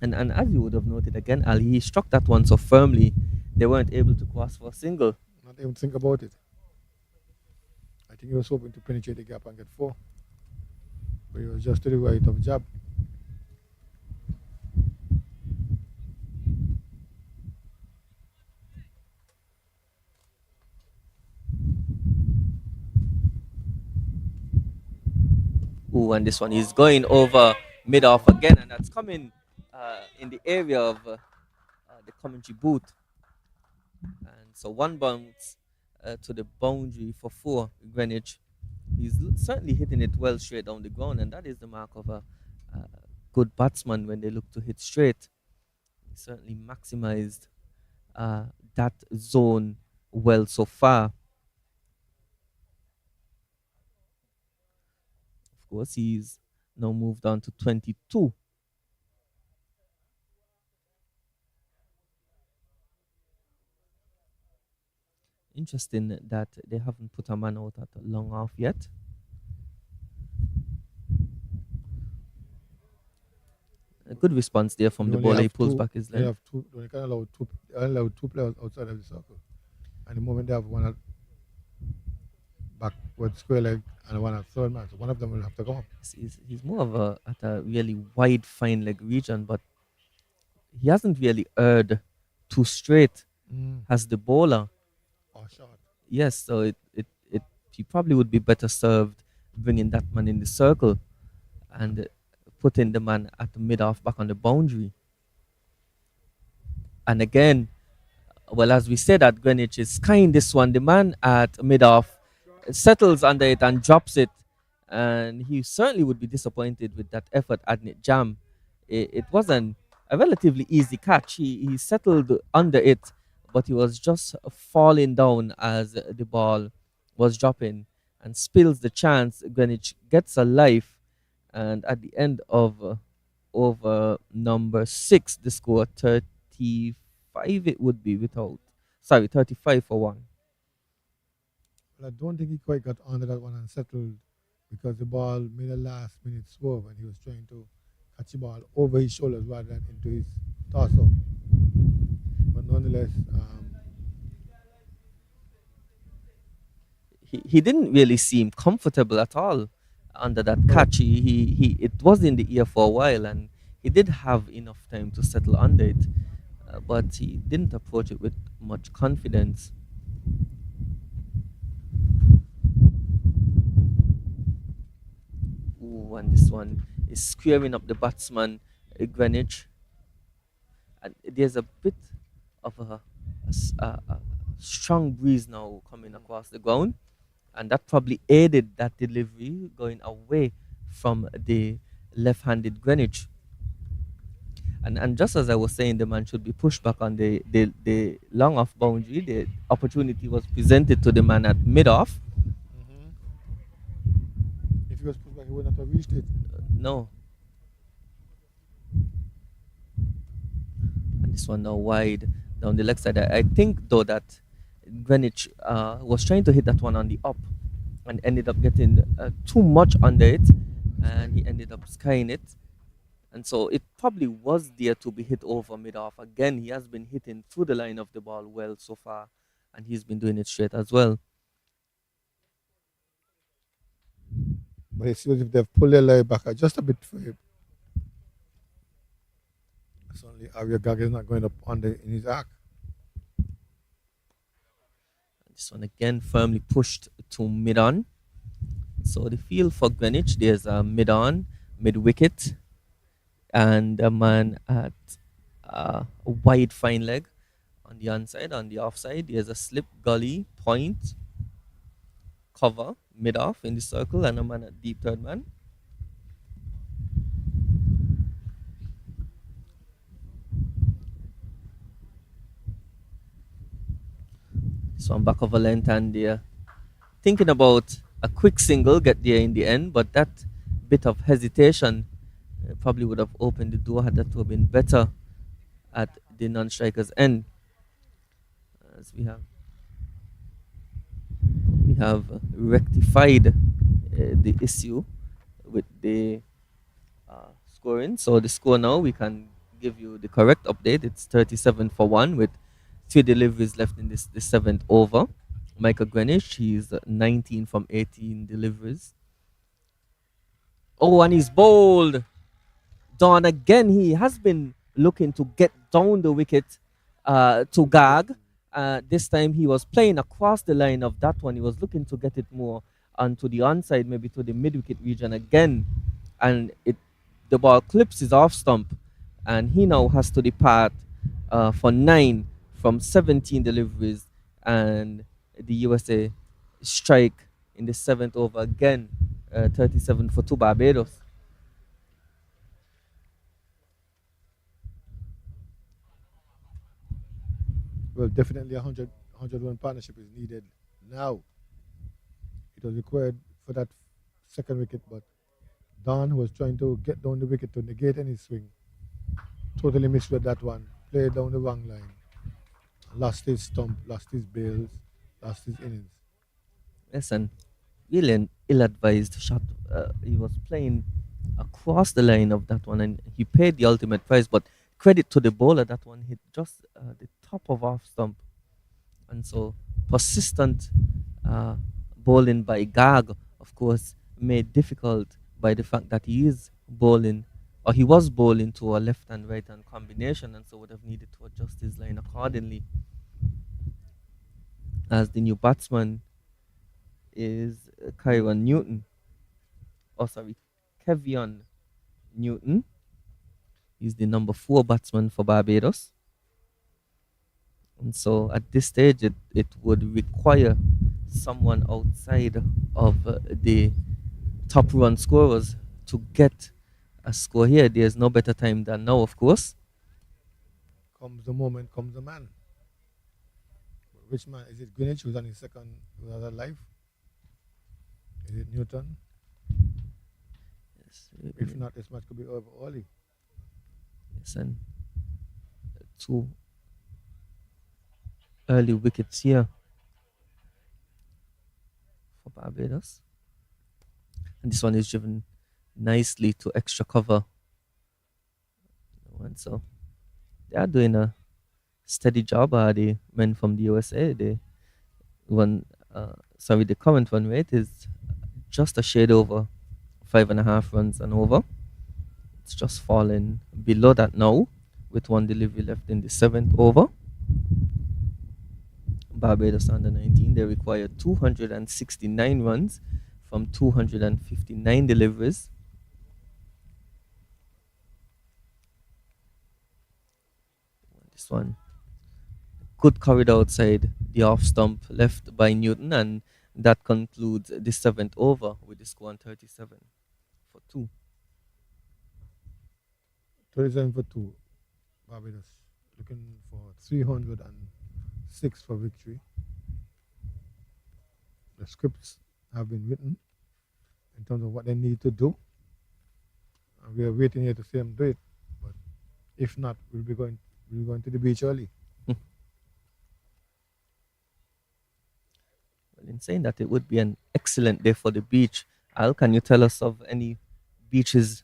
[SPEAKER 1] And as you would have noted again, Ali, he struck that one so firmly they weren't able to cross for a single.
[SPEAKER 2] Not even think about it. I think he was hoping to penetrate the gap and get four, but he was just to the right of jab.
[SPEAKER 1] Ooh, and this one is going over mid off again, and that's coming in the area of the commentary booth. And so one bounce to the boundary for four, Greenwich. He's certainly hitting it well straight down the ground, and that is the mark of a good batsman when they look to hit straight. He certainly maximized uh, that zone well so far. Of course, he's now moved on to 22. Interesting that they haven't put a man out at a long off yet. A good response there from
[SPEAKER 2] They
[SPEAKER 1] the
[SPEAKER 2] only
[SPEAKER 1] bowler. He
[SPEAKER 2] have
[SPEAKER 1] pulls
[SPEAKER 2] two.
[SPEAKER 1] back his
[SPEAKER 2] They
[SPEAKER 1] length.
[SPEAKER 2] have two. They can allow two. They allow two players outside of the circle. And the moment they have one at backward square leg and one at third man, so one of them will have to come up.
[SPEAKER 1] He's more of a at a really wide fine leg region, but he hasn't really erred too straight as the bowler.
[SPEAKER 2] Or short.
[SPEAKER 1] Yes, so it he probably would be better served bringing that man in the circle and putting the man at the mid off back on the boundary. And again, well, as we said at Greenwich, is kind this one. The man at mid off settles under it and drops it. And he certainly would be disappointed with that effort at Adnit Jam. It wasn't a relatively easy catch. He settled under it, but he was just falling down as the ball was dropping and spills the chance. Greenwich gets a life. And at the end of over number six, the score 35 it would be without, sorry, 35 for one.
[SPEAKER 2] Well, I don't think he quite got under that one and settled because the ball made a last minute swerve and he was trying to catch the ball over his shoulders rather than into his torso. But nonetheless,
[SPEAKER 1] He didn't really seem comfortable at all under that catch. He it was in the ear for a while, and he did have enough time to settle under it, but he didn't approach it with much confidence. Ooh, and this one is squaring up the batsman, Greenwich. And there's a bit of a strong breeze now coming across the ground, and that probably aided that delivery going away from the left-handed Greenwich. And just as I was saying, the man should be pushed back on the long off boundary. The opportunity was presented to the man at mid off.
[SPEAKER 2] if he was pushed back, he would not have reached it.
[SPEAKER 1] No. And this one now wide down the leg side. I think though that Greenwich was trying to hit that one on the up and ended up getting too much under it, and he ended up skying it. And so it probably was there to be hit over mid off. Again, he has been hitting through the line of the ball well so far, and he's been doing it straight as well.
[SPEAKER 2] But it seems if they've pulled their leg back just a bit for him. Suddenly, Arya Gag is not going up under in his arc.
[SPEAKER 1] This one again firmly pushed to mid on. So the field for Greenwich, there's a mid on, mid wicket, and a man at a wide fine leg on the onside. On the offside, there's a slip, gully, point, cover, mid off in the circle, and a man at deep third man. So I'm back of a length and they're thinking about a quick single, get there in the end, but that bit of hesitation probably would have opened the door had that to have been better at the non-strikers end. As we have rectified the issue with the scoring. So the score now we can give you the correct update. It's 37 for one with three deliveries left in this the seventh over. Michael Greenwich, he's 19 from 18 deliveries. Oh, and he's bowled. Don again. He has been looking to get down the wicket to Gag. This time he was playing across the line of that one. He was looking to get it more onto the onside, maybe to the mid wicket region again, and the ball clips his off stump, and he now has to depart for 9 from 17 deliveries, and the USA strike in the seventh over again, 37 for two Barbados.
[SPEAKER 2] Well, definitely 101 partnership is needed now. It was required for that second wicket, but Don was trying to get down the wicket to negate any swing. Totally misread that one. Played down the wrong line. Lost his stump, lost his bails, lost his innings.
[SPEAKER 1] Listen, really an ill-advised shot. He was playing across the line of that one, and he paid the ultimate price. But credit to the bowler, that one hit just the top of off stump, and so persistent uh, bowling by Gag, of course, made difficult by the fact that he is bowling, or he was bowling to a left and right hand combination, and so would have needed to adjust his line accordingly. As the new batsman is Kyron Newton. Oh, sorry, Kevion Newton. He's the number 4 batsman for Barbados. And so at this stage, it would require someone outside of the top run scorers to get a score here. There's no better time than now, of course.
[SPEAKER 2] Comes the moment, comes the man. Which man? Is it Greenwich who's on his second, who's alive? Is it Newton?
[SPEAKER 1] Yes,
[SPEAKER 2] If not, this match could be over early.
[SPEAKER 1] yes, and 2 early wickets here for Barbados. And this one is driven nicely to extra cover. And so they are doing a steady job. The men from the USA, the current run rate is just a shade over 5.5 runs and over. It's just fallen below that now with one delivery left in the seventh over. Barbados under 19, they require 269 runs from 259 deliveries. This one, good corridor outside the off stump left by Newton, and that concludes the seventh over with the score on 37 for 2.
[SPEAKER 2] 37 for 2. Barbados looking for 306 for victory. The scripts have been written in terms of what they need to do. And we are waiting here to see them do it. But if not, we'll be going to the beach early.
[SPEAKER 1] Well, in saying that, it would be an excellent day for the beach. Al, can you tell us of any beaches,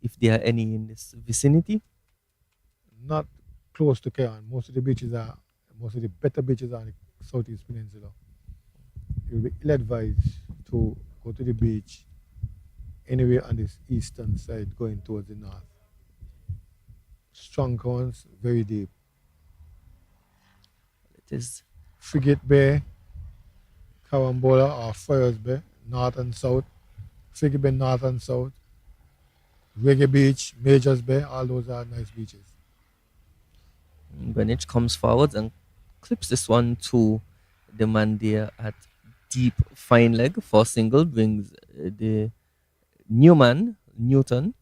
[SPEAKER 1] if there are any in this vicinity?
[SPEAKER 2] Not close to Cairn. Most of the better beaches are on the Southeast Peninsula. It will be ill advised to go to the beach anywhere on this eastern side going towards the north. Strong currents, very deep.
[SPEAKER 1] It is
[SPEAKER 2] Frigate Bay, Carambola or Friars Bay, north and south. Frigate Bay, north and south. Reggae Beach, Majors Bay, all those are nice beaches.
[SPEAKER 1] Greenwich comes forward and clips this one to the man there at deep fine leg for single, brings the new man, Newton.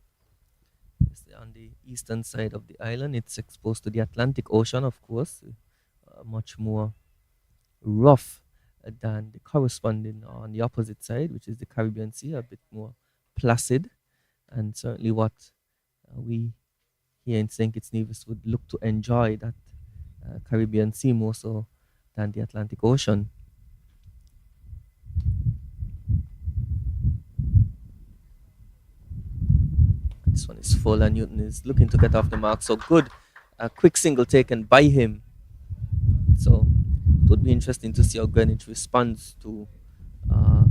[SPEAKER 1] It's on the eastern side of the island. It's exposed to the Atlantic Ocean, of course, much more rough than the corresponding on the opposite side, which is the Caribbean Sea, a bit more placid, and certainly what we here in St. Kitts Nevis would look to enjoy that Caribbean Sea more so than the Atlantic Ocean. This one is full, and Newton is looking to get off the mark. So good, a quick single taken by him. So it would be interesting to see how Greenwich responds to uh,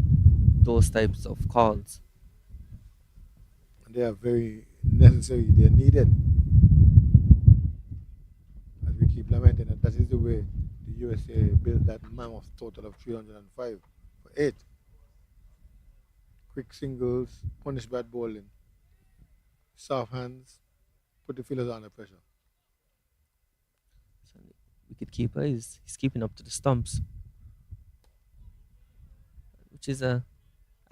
[SPEAKER 1] those types of calls.
[SPEAKER 2] And they are very necessary. They are needed. As we keep lamenting, and that is the way the USA built that mammoth total of 305 for 8. Quick singles, punish bad bowling, soft hands, put the fielders under pressure.
[SPEAKER 1] So the wicket is he's keeping up to the stumps, which is an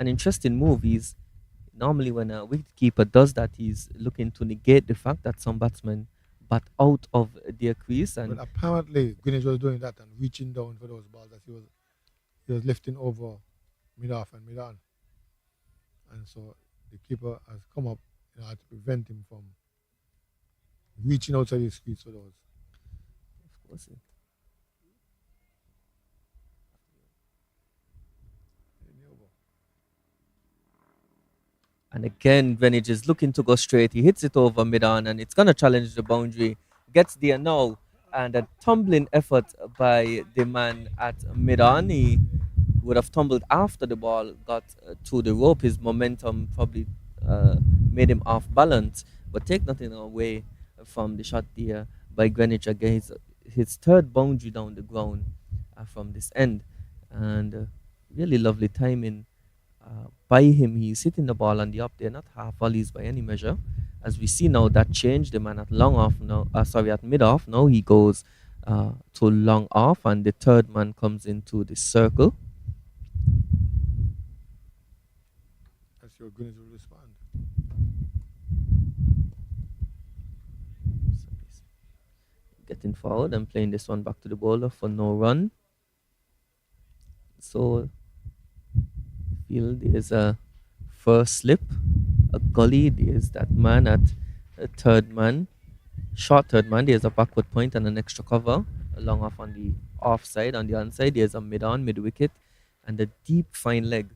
[SPEAKER 1] interesting move. He's normally when a wicketkeeper does that, he's looking to negate the fact that some batsmen bat out of their crease,
[SPEAKER 2] But
[SPEAKER 1] and
[SPEAKER 2] apparently, Greenwich was doing that and reaching down for those balls that he was lifting over mid off and mid on. And so the keeper has come up in order to prevent him from reaching outside his crease for those.
[SPEAKER 1] of course, and again, Greenwich is looking to go straight. He hits it over mid on, and it's going to challenge the boundary. Gets there now, and a tumbling effort by the man at mid on. He would have tumbled after the ball got to the rope. His momentum probably uh, made him off balance, but take nothing away from the shot there by Greenwich again. His third boundary down the ground from this end, and really lovely timing by him. He's hitting the ball on the up there, not half volleys by any measure. As we see now, that change. The man at long off now, sorry, at mid off. Now he goes to long off, and the third man comes into the circle.
[SPEAKER 2] That's your Greenwich will respond.
[SPEAKER 1] So he's getting forward and playing this one back to the bowler for no run. So field is a first slip, a gully. There's that man at a third man, short third man. There's a backward point and an extra cover. Long off on the offside. On the onside, there's a mid on, mid wicket, and a deep fine leg.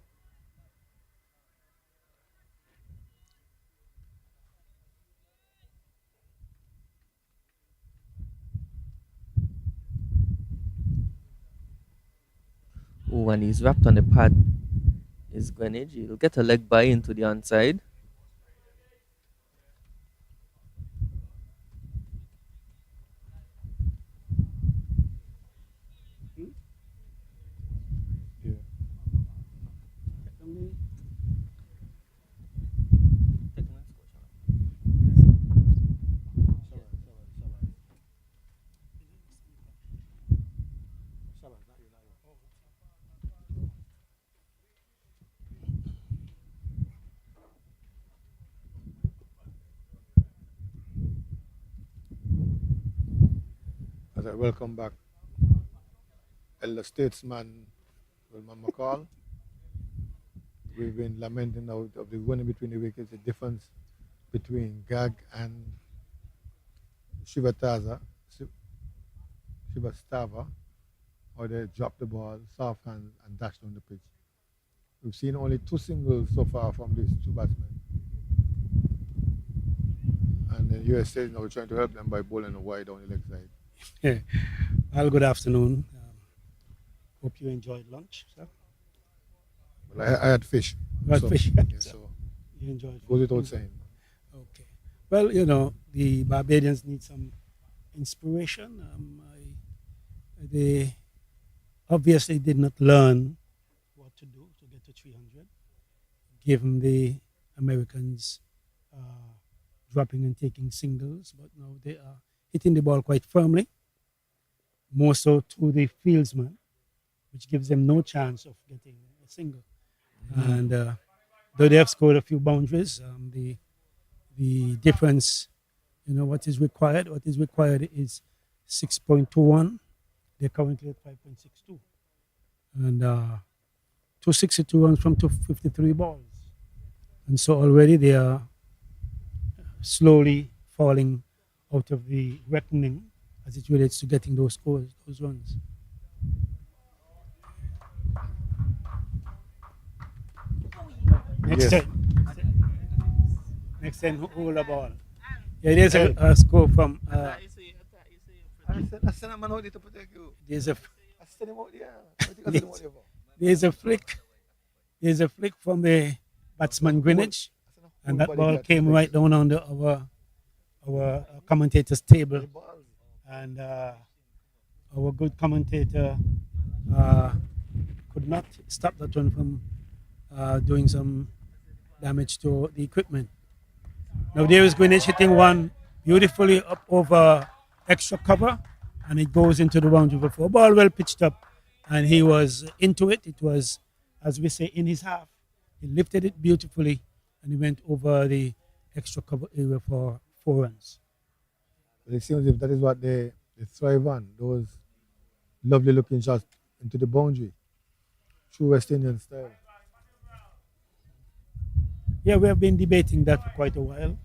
[SPEAKER 1] Oh, and he's wrapped on the pad. Is Greenwich. He'll get a leg by into the onside.
[SPEAKER 2] Yeah. As I welcome back elder statesman Wilman McCall. We've been lamenting out of the running between the wickets, the difference between Gag and Shivataza, Shivastava, how they drop the ball, soft hands, and dash down the pitch. We've seen only 2 singles so far from these 2 batsmen. And the USA is now trying to help them by bowling a wide down the leg side.
[SPEAKER 3] Yeah. Well, good afternoon. Hope you enjoyed lunch, sir.
[SPEAKER 2] Well, I had fish.
[SPEAKER 3] You had
[SPEAKER 2] so,
[SPEAKER 3] fish,
[SPEAKER 2] Yeah,
[SPEAKER 3] so
[SPEAKER 2] so
[SPEAKER 3] you enjoyed
[SPEAKER 2] goes
[SPEAKER 3] food.
[SPEAKER 2] without saying.
[SPEAKER 3] Okay. Well, the Barbadians need some inspiration. They obviously did not learn what to do to get to 300, given the Americans dropping and taking singles, but now they are hitting the ball quite firmly, more so to the fieldsman, which gives them no chance of getting a single. And though they have scored a few boundaries, the difference, what is required? What is required is 6.21. They're currently at 5.62. and 262 runs from 253 balls. And so already they are slowly falling out of the reckoning as it relates to getting those scores, those runs. Next
[SPEAKER 2] Yes.
[SPEAKER 3] turn. Next turn, who will the ball? Yeah, there's a score from.
[SPEAKER 2] I send a man out there to protect you.
[SPEAKER 3] There's a
[SPEAKER 2] I send him out there. What you send him out there for?
[SPEAKER 3] there's a flick. There's a flick from the batsman Greenwich,
[SPEAKER 2] I send a
[SPEAKER 3] and
[SPEAKER 2] whole
[SPEAKER 3] that ball
[SPEAKER 2] bodyguard to
[SPEAKER 3] came
[SPEAKER 2] protect
[SPEAKER 3] right
[SPEAKER 2] you.
[SPEAKER 3] down on our commentator's table,
[SPEAKER 2] The ball.
[SPEAKER 3] and our good commentator uh, could not stop that one from doing some damage to the equipment. Now there is Greenwich hitting one beautifully up over extra cover, and it goes into the boundary for four. Ball well pitched up, and he was into it. It was, as we say, in his half. He lifted it beautifully, and he went over the extra cover area for 4 runs.
[SPEAKER 2] It seems if that is what they thrive on, those lovely looking shots into the boundary. True West Indian style.
[SPEAKER 3] Yeah, we have been debating that for quite a while.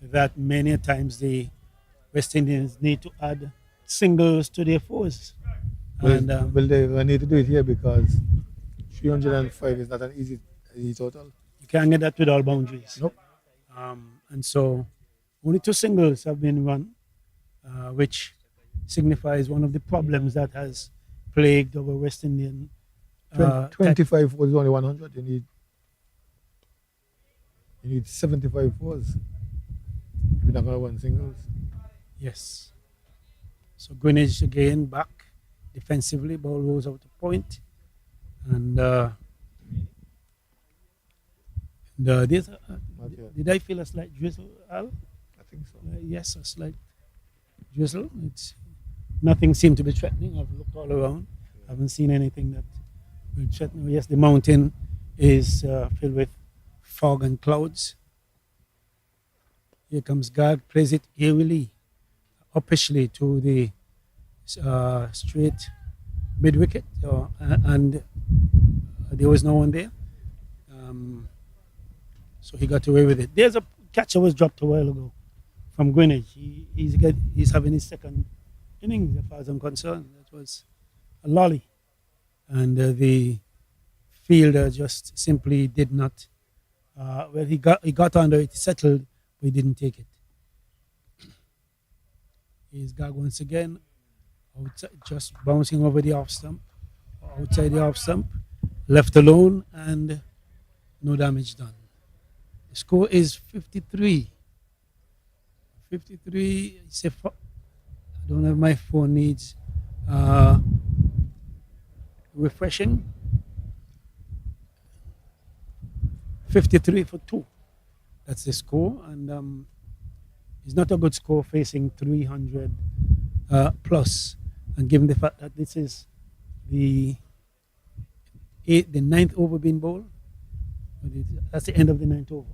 [SPEAKER 3] That many a times the West Indians need to add singles to their fours, and
[SPEAKER 2] Well, they need to do it here because 305 is not an easy total.
[SPEAKER 3] you can't get that with all boundaries.
[SPEAKER 2] Nope.
[SPEAKER 3] And so only two singles have been run, which signifies one of the problems that has plagued our West Indian.
[SPEAKER 2] 25 was only 100. You need 75 fours. You're not going to win singles.
[SPEAKER 3] Yes. So Greenwich again back defensively, ball rolls out to point. And there's did I feel a slight drizzle, Al?
[SPEAKER 2] I think so.
[SPEAKER 3] Yes, a slight drizzle. It's nothing seemed to be threatening. I've looked all around. I haven't seen anything that will threaten. Yes, the mountain is filled with fog and clouds. Here comes Gag, plays it eerily, uppishly to the straight mid wicket, and there was no one there. So he got away with it. There's a catcher was dropped a while ago from Greenwich. He's having his second innings, as far as I'm concerned. That was a lolly, and the fielder just simply did not. Well, he got under it, settled, but he didn't take it. He's Gag once again, outside, just bouncing over the off stump, outside the off stump, left alone, and no damage done. The score is 53. 53. I don't know if my phone needs refreshing. 53 for 2. That's the score, and it's not a good score facing 300 plus. And given the fact that this is the ninth over being bowled, that's the end of the ninth over.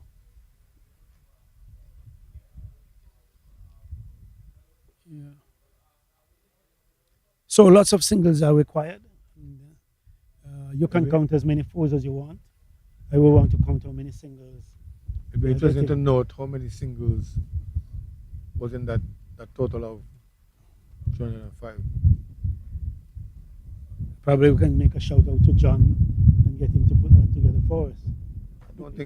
[SPEAKER 3] Yeah. So lots of singles are required. You can count as many fours as you want. I will want to count how many singles.
[SPEAKER 2] It'd be interesting to note how many singles was in that total of 305.
[SPEAKER 3] Probably we can make a shout out to John and get him to put that together for us.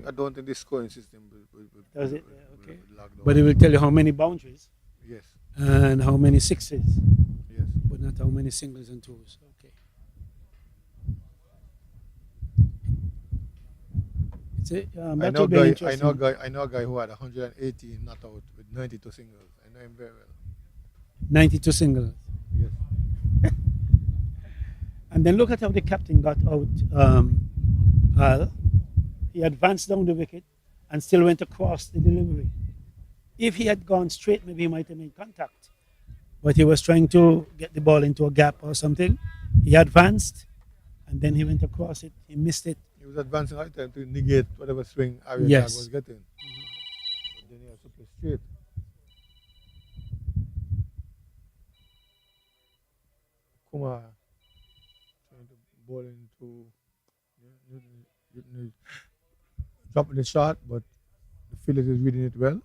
[SPEAKER 2] I don't think this scoring system will
[SPEAKER 3] Does it? Okay.
[SPEAKER 2] will lag down.
[SPEAKER 3] But it will tell you how many boundaries
[SPEAKER 2] Yes.
[SPEAKER 3] and how many sixes,
[SPEAKER 2] Yes.
[SPEAKER 3] but not how many singles and twos. Okay. It's
[SPEAKER 2] I
[SPEAKER 3] that
[SPEAKER 2] know
[SPEAKER 3] will be
[SPEAKER 2] a
[SPEAKER 3] interesting.
[SPEAKER 2] guy who had 118 not out with 92 singles. I know him very well.
[SPEAKER 3] 92 singles.
[SPEAKER 2] Yes.
[SPEAKER 3] And then look at how the captain got out. Al. He advanced down the wicket and still went across the delivery. If he had gone straight, maybe he might have made contact. But he was trying to get the ball into a gap or something. He advanced and then he went across it. He missed it.
[SPEAKER 2] He was advancing right time to negate whatever swing Arias
[SPEAKER 3] Yes.
[SPEAKER 2] was getting. But then he had to play straight. Kumar trying to bowling to Newton, Newton is dropping the shot, but the fielder is reading it well.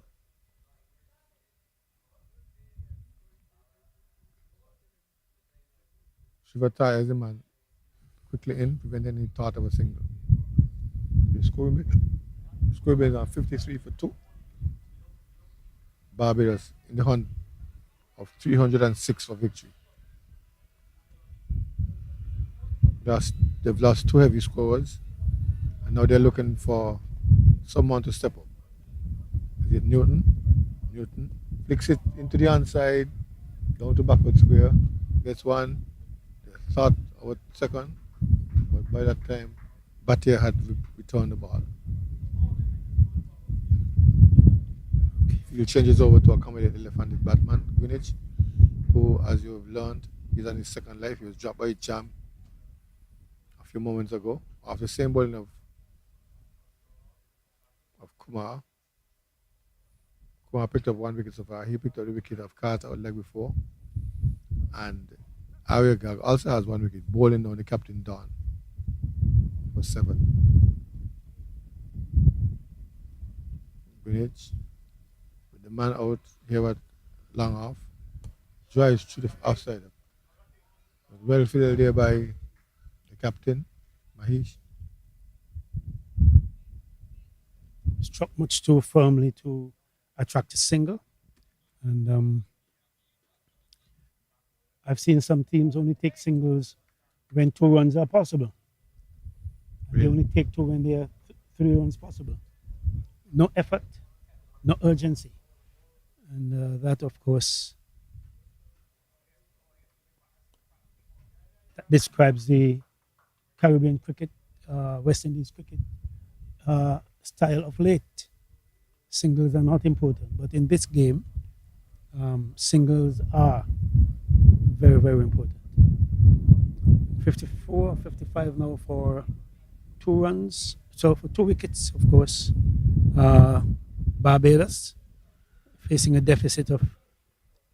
[SPEAKER 2] Shiva tires the man quickly in, preventing any thought of a single. The score base on 53 for 2. Barbados in the hunt of 306 for victory. Lost, they've lost two heavy scorers, and now they're looking for someone to step up. Is it Newton? Newton flicks it into the onside, down to backward square, gets one, thought of a second, but by that time, Batia had returned the ball. Field changes over to accommodate the left-handed batsman, Greenwich, who, as you have learned, is on his second life. He was dropped by a champ a few moments ago after the same bowling of Kumar. Kumar picked up one wicket so far. He picked up the wicket of Carter out leg before. And Ariagag also has one wicket, bowling on the captain Don for 7. Greenwich, with the man out here at long off, drives through the offside. Well fielded there by the captain, Mahesh.
[SPEAKER 3] Struck much too firmly to attract a single. And I've seen some teams only take singles when 2 runs are possible. They only take 2 when there are 3 runs possible. No effort, no urgency. And that, of course, that describes the Caribbean cricket, West Indies cricket style of late. Singles are not important, but in this game, singles are very, very important. 54, 55 now for 2 runs. So for 2 wickets, of course, Barbados facing a deficit of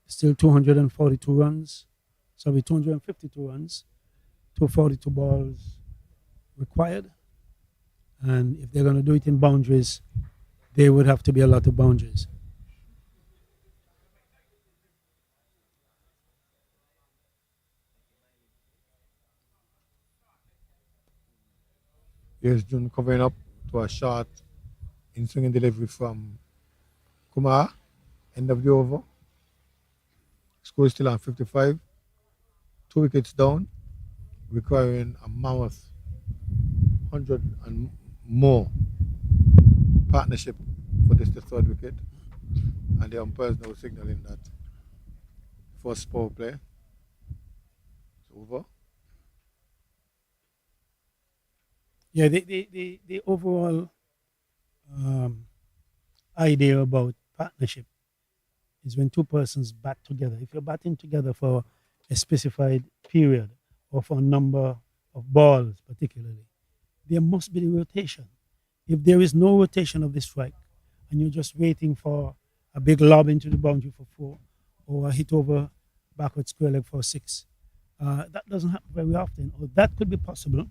[SPEAKER 3] still 242 runs. Sorry, 252 runs, 242 balls required. And if they're going to do it in boundaries, there would have to be a lot of boundaries.
[SPEAKER 2] Here's June covering up to a shot in swinging delivery from Kumar. End of the over. Score is still on 55. 2 wickets down, requiring a mammoth 100 and more partnership for this the third wicket. And the umpires now signaling that first power play is over.
[SPEAKER 3] Yeah, the overall idea about partnership is when 2 persons bat together. If you're batting together for a specified period or for a number of balls, particularly, there must be the rotation. If there is no rotation of the strike and you're just waiting for a big lob into the boundary for 4 or a hit over backward square leg for 6, that doesn't happen very often. Or that could be possible,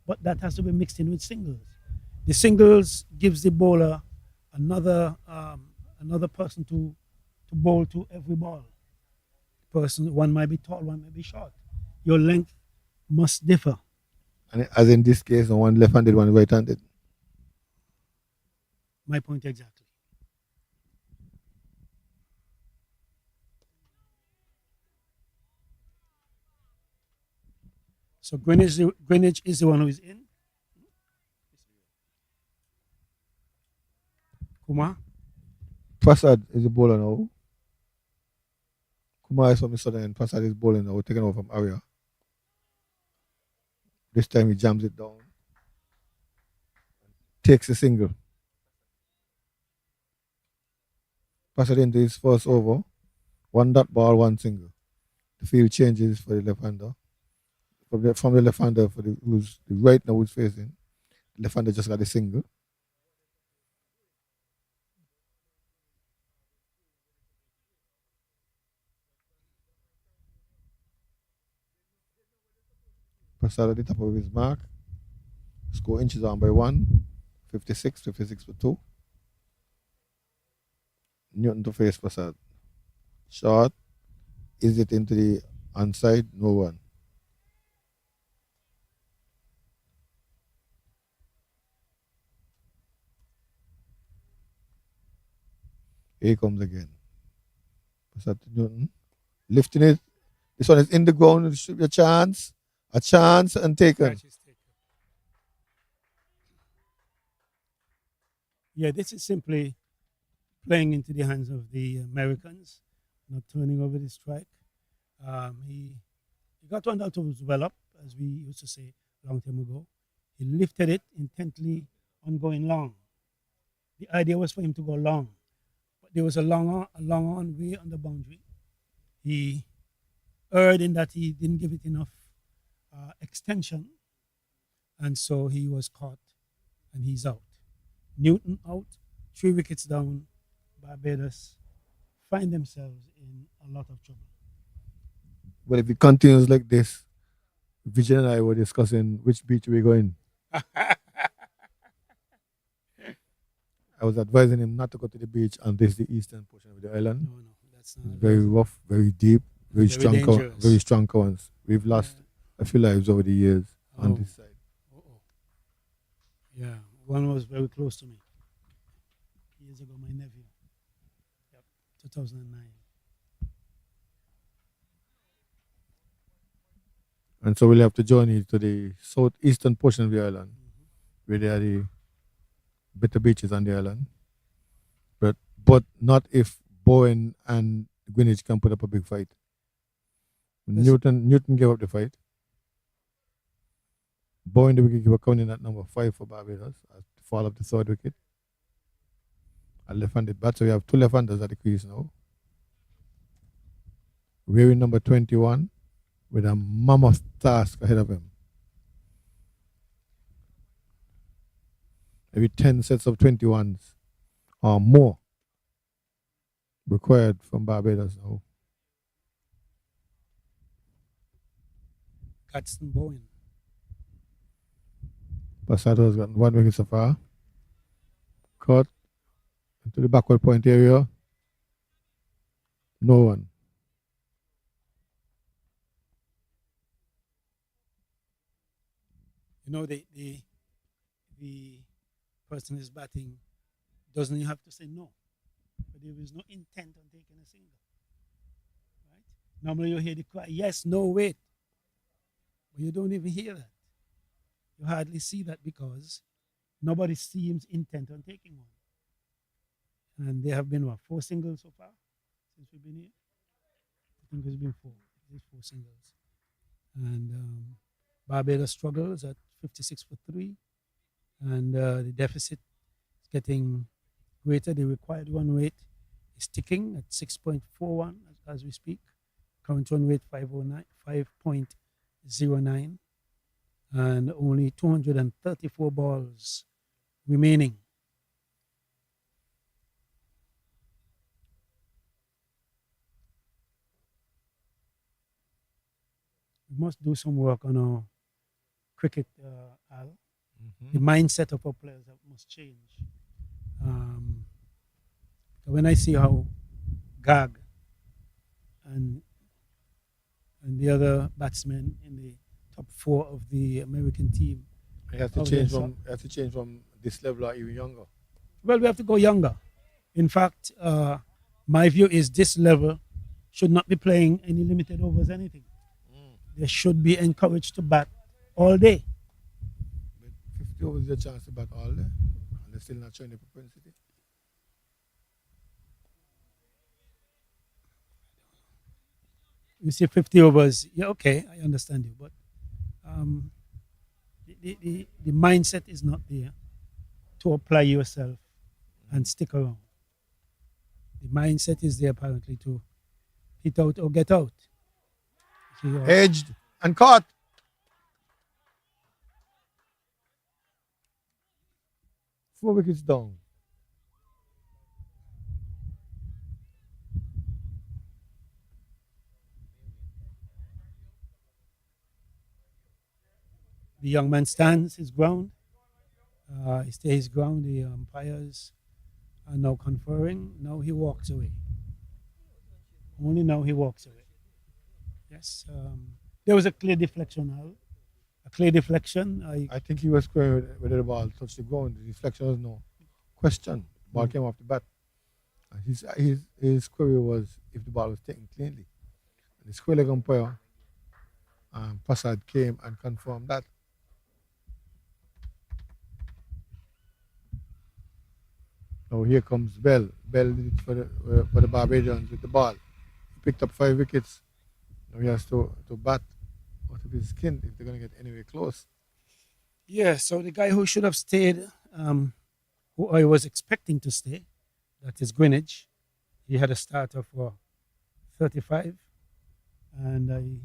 [SPEAKER 3] but that has to be mixed in with singles. The singles gives the bowler another person to bowl to every ball. Person, one might be tall, one might be short. Your length must differ.
[SPEAKER 2] And as in this case, one left-handed, one right-handed.
[SPEAKER 3] My point exactly. So Greenwich is the one who is in. Kumar.
[SPEAKER 2] Prasad is the bowler now. Kumar is from the southern end. Prasad is bowling now, taken over from Arya. This time he jams it down. Takes a single. Prasad into his first over. 1 dot ball, 1 single. The field changes for the left-hander. From the left-hander for who's the right now who's facing. The left-hander just got a single. Prasad at the top of his mark. Score inches on by 1. 56, 56 for 2. Newton to face Prasad. Shot. Is it into the onside? No one. Here he comes again. Prasad to Newton. Lifting it. This one is in the ground. It should be a chance. A chance and taken.
[SPEAKER 3] Catch is taken. Yeah, this is simply playing into the hands of the Americans, not turning over the strike. He got one that was well up, as we used to say a long time ago. He lifted it intently on going long. The idea was for him to go long, but there was a long on way on the boundary. He erred in that he didn't give it enough extension, and so he was caught, and he's out. Newton out, 3 wickets down. Barbados find themselves in a lot of trouble.
[SPEAKER 2] Well, if it continues like this, Vijay and I were discussing which beach we're going. I was advising him not to go to the beach on this the eastern portion of the island.
[SPEAKER 3] No, that's
[SPEAKER 2] It's
[SPEAKER 3] not
[SPEAKER 2] very rough, very deep, very strong,
[SPEAKER 3] dangerous.
[SPEAKER 2] very strong currents. We've lost a few lives over the years on this side.
[SPEAKER 3] Uh-oh. Yeah, one was very close to me years ago. My nephew. Yep, 2009.
[SPEAKER 2] And so we'll have to journey to the southeastern portion of the island, where there are the better beaches on the island. But not if Bowen and Greenwich can put up a big fight. Newton gave up the fight. Bowen, the wicketkeeper, coming in at number 5 for Barbados at the fall of the third wicket. A left-handed bat, so we have 2 left-handers at the crease now. Wearing number 21 with a mammoth task ahead of him. Maybe 10 sets of 21s or more required from Barbados now.
[SPEAKER 3] Gadsden Bowen.
[SPEAKER 2] Passato has gotten 1 wicket so far. Caught into the backward point area. No one.
[SPEAKER 3] You know, the person is batting doesn't have to say no, but there is no intent on taking a single. Right? Normally you hear the cry, yes, no, wait, but you don't even hear that. You hardly see that because nobody seems intent on taking one. And there have been 4 singles so far since we've been here. I think it's been 4. It's 4 singles, and Barbados struggles at 56 for 3, and the deficit is getting greater. The required run rate is ticking at 6.41 as we speak. Current run rate 5.09, and only 234 balls remaining. We must do some work on our cricket, Al. The mindset of our players must change. When I see how Gag and the other batsmen in the top 4 of the American team,
[SPEAKER 2] It has to change from this level or even younger.
[SPEAKER 3] well, we have to go younger. In fact, my view is this level should not be playing any limited overs, anything. They should be encouraged to bat all day.
[SPEAKER 2] But 50 overs is a chance to bat all day, and they're still not showing the propensity.
[SPEAKER 3] You see 50 overs, yeah, okay, I understand you, but the mindset is not there to apply yourself and stick around. The mindset is there apparently to hit out or get out. See,
[SPEAKER 2] Edged and caught. 4 wickets down.
[SPEAKER 3] The young man stands his ground. He stays his ground. The umpires are now conferring. Now he walks away. Only now he walks away. Yes. There was a clear deflection, Al. A clear deflection.
[SPEAKER 2] I think he was square whether the ball touched the ground. The deflection was no question. The ball came off the bat. His query was if the ball was taken cleanly. And the square leg umpire, Prasad, came and confirmed that. Now here comes Bell. Bell did it for the Barbadians with the ball. He picked up 5 wickets. Now he has to bat out of his skin if they're going to get anywhere close.
[SPEAKER 3] Yeah, so the guy who should have stayed, who I was expecting to stay, that is Greenwich. He had a starter for 35, and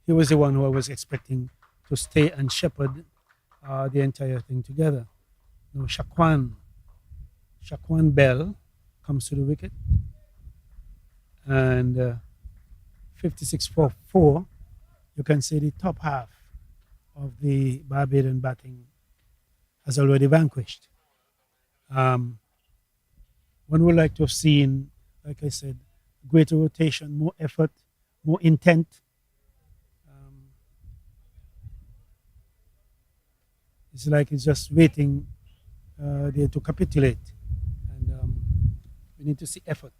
[SPEAKER 3] he was the one who I was expecting to stay and shepherd the entire thing together. You know, Shaquan Bell comes to the wicket, and 56 for 4, you can say the top half of the Barbadian batting has already vanquished. One would like to have seen, like I said, greater rotation, more effort, more intent. It's like it's just waiting there to capitulate. And we need to see effort.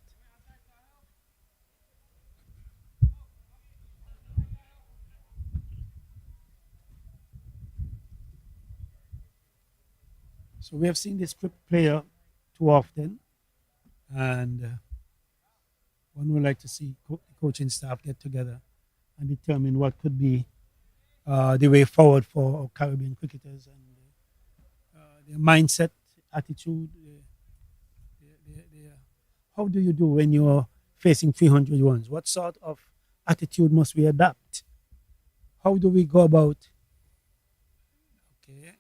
[SPEAKER 3] So we have seen this player too often, and one would like to see coaching staff get together and determine what could be the way forward for our Caribbean cricketers and their mindset, attitude. How do you do when you're facing 300 runs? What sort of attitude must we adapt? How do we go about? Okay.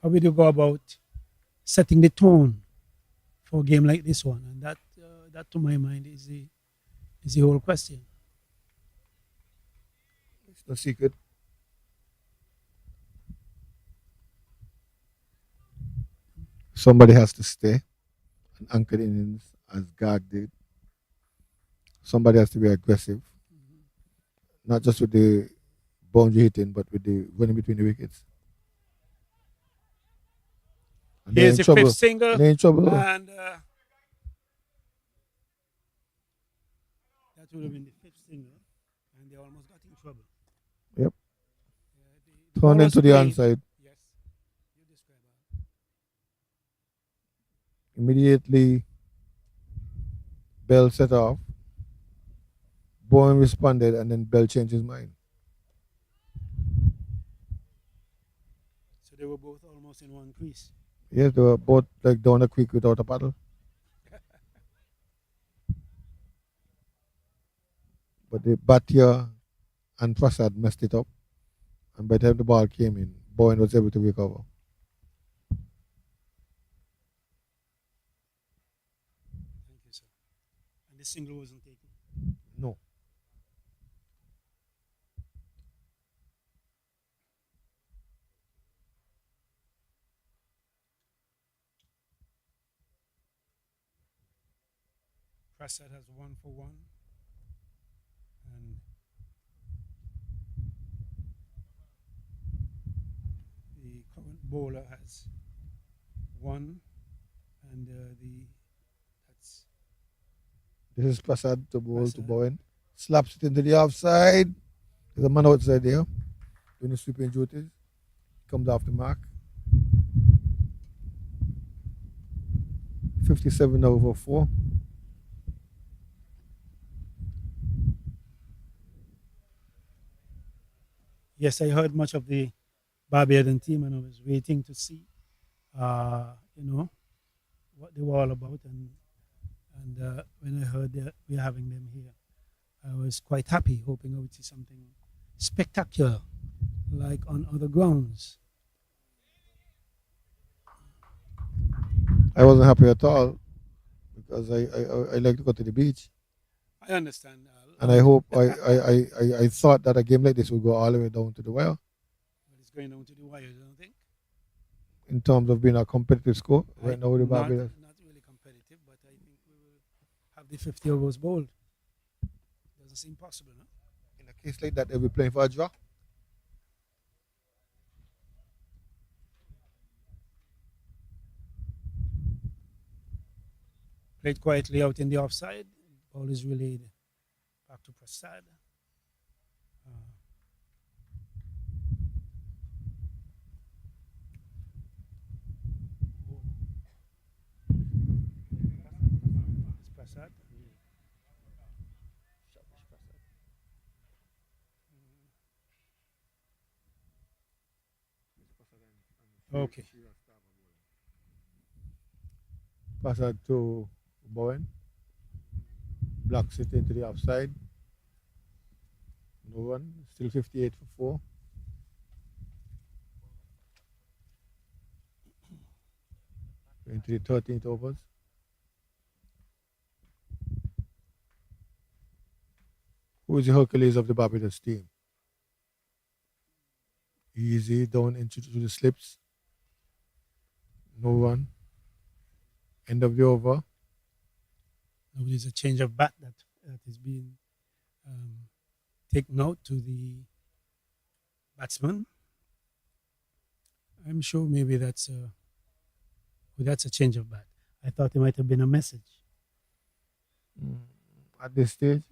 [SPEAKER 3] How will you go about setting the tone for a game like this one? And that to my mind, is the whole question.
[SPEAKER 2] It's no secret. Somebody has to stay and anchor the innings as Gag did. Somebody has to be aggressive, not just with the boundary hitting, but with the running between the wickets. And they're
[SPEAKER 3] Here's
[SPEAKER 2] in
[SPEAKER 3] the
[SPEAKER 2] trouble.
[SPEAKER 3] fifth single,
[SPEAKER 2] They're in trouble.
[SPEAKER 3] and that would have been the fifth single, and they almost got in trouble.
[SPEAKER 2] Yep.
[SPEAKER 3] The
[SPEAKER 2] Turn
[SPEAKER 3] ball
[SPEAKER 2] into
[SPEAKER 3] was
[SPEAKER 2] the
[SPEAKER 3] played-
[SPEAKER 2] onside.
[SPEAKER 3] Yes, you describe that.
[SPEAKER 2] Immediately, Bell set off. Bowen responded, and then Bell changed his mind.
[SPEAKER 3] So they were both almost in one crease.
[SPEAKER 2] Yes, they were both like down a creek without a paddle. But the Bhatia and Prasad messed it up. And by the time the ball came in, Bowen was able to recover.
[SPEAKER 3] Thank you, sir. And the single wasn't taken.
[SPEAKER 2] No.
[SPEAKER 3] Prasad has 1 for 1. And the current bowler has 1. And that's
[SPEAKER 2] This is Prasad to bowl to
[SPEAKER 3] Prasad.
[SPEAKER 2] Bowen. Slaps it into the offside. There's a man outside there doing the sweeping duties. Comes off the mark. 57 over 4.
[SPEAKER 3] Yes, I heard much of the Barbadian team, and I was waiting to see, what they were all about. And when I heard that we're having them here, I was quite happy, hoping I would see something spectacular, like on other grounds.
[SPEAKER 2] I wasn't happy at all because I like to go to the beach.
[SPEAKER 3] I understand.
[SPEAKER 2] And I hope I thought that a game like this would go all the way down to the wire.
[SPEAKER 3] But it's going down to the wires, I don't think.
[SPEAKER 2] in terms of being a competitive score right now with the
[SPEAKER 3] Not
[SPEAKER 2] Barbados.
[SPEAKER 3] not really competitive, but I think we will have the 50 overs bowled. Doesn't seem possible, no?
[SPEAKER 2] In a case like that, they'll be playing for a draw.
[SPEAKER 3] Played quietly out in the offside. Ball is relayed back to Prasad. Uh, it's Prasad. Okay.
[SPEAKER 2] Pass out to Bowen. Blocks it into the offside. No run. Still 58 for 4. Into the 13th overs. Who is the Hercules of the Barbados team? Easy down into the slips. No run. End of the over.
[SPEAKER 3] Now there's a change of bat that is being taken out to the batsman. I'm sure maybe that's a change of bat. I thought it might have been a message.
[SPEAKER 2] At this stage,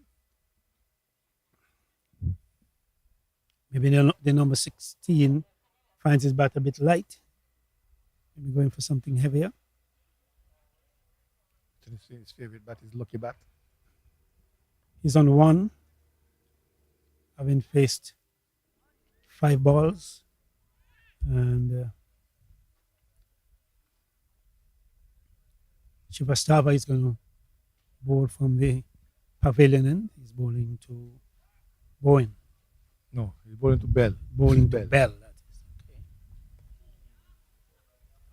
[SPEAKER 3] Maybe the number 16 finds his bat a bit light. Maybe going for something heavier.
[SPEAKER 2] his favorite bat is Lucky Bat.
[SPEAKER 3] He's on one, having faced 5 balls. And Shivastava is going to bowl from the pavilion end. He's bowling to Bowen.
[SPEAKER 2] No, he's bowling to Bell.
[SPEAKER 3] Bowling to Bell. That is.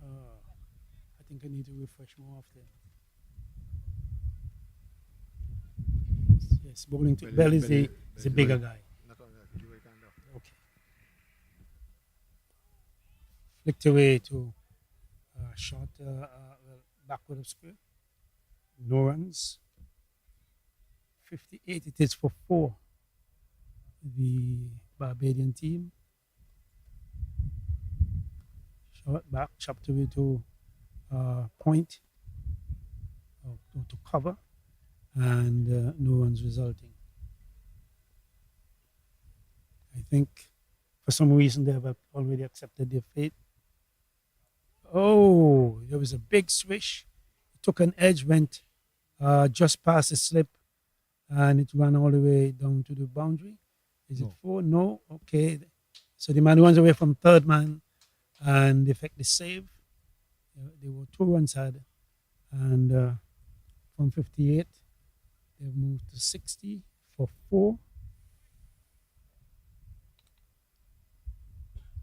[SPEAKER 3] Okay. I think I need to refresh more often. Yes, bowling to Bell is the bigger guy.
[SPEAKER 2] Not only that, he's right hand up.
[SPEAKER 3] Okay. Flicked away to short backward of square. No runs. 58 it is for 4. The Barbadian team. Short back, chopped away to point, or to cover, and no runs resulting. I think for some reason they have already accepted their fate. Oh, there was a big swish. It took an edge, went just past the slip, and it ran all the way down to the boundary. Is it 4? No. Okay. So the man runs away from third man and effect the save. They were 2 runs had. And from 58, they've moved to 60 for 4.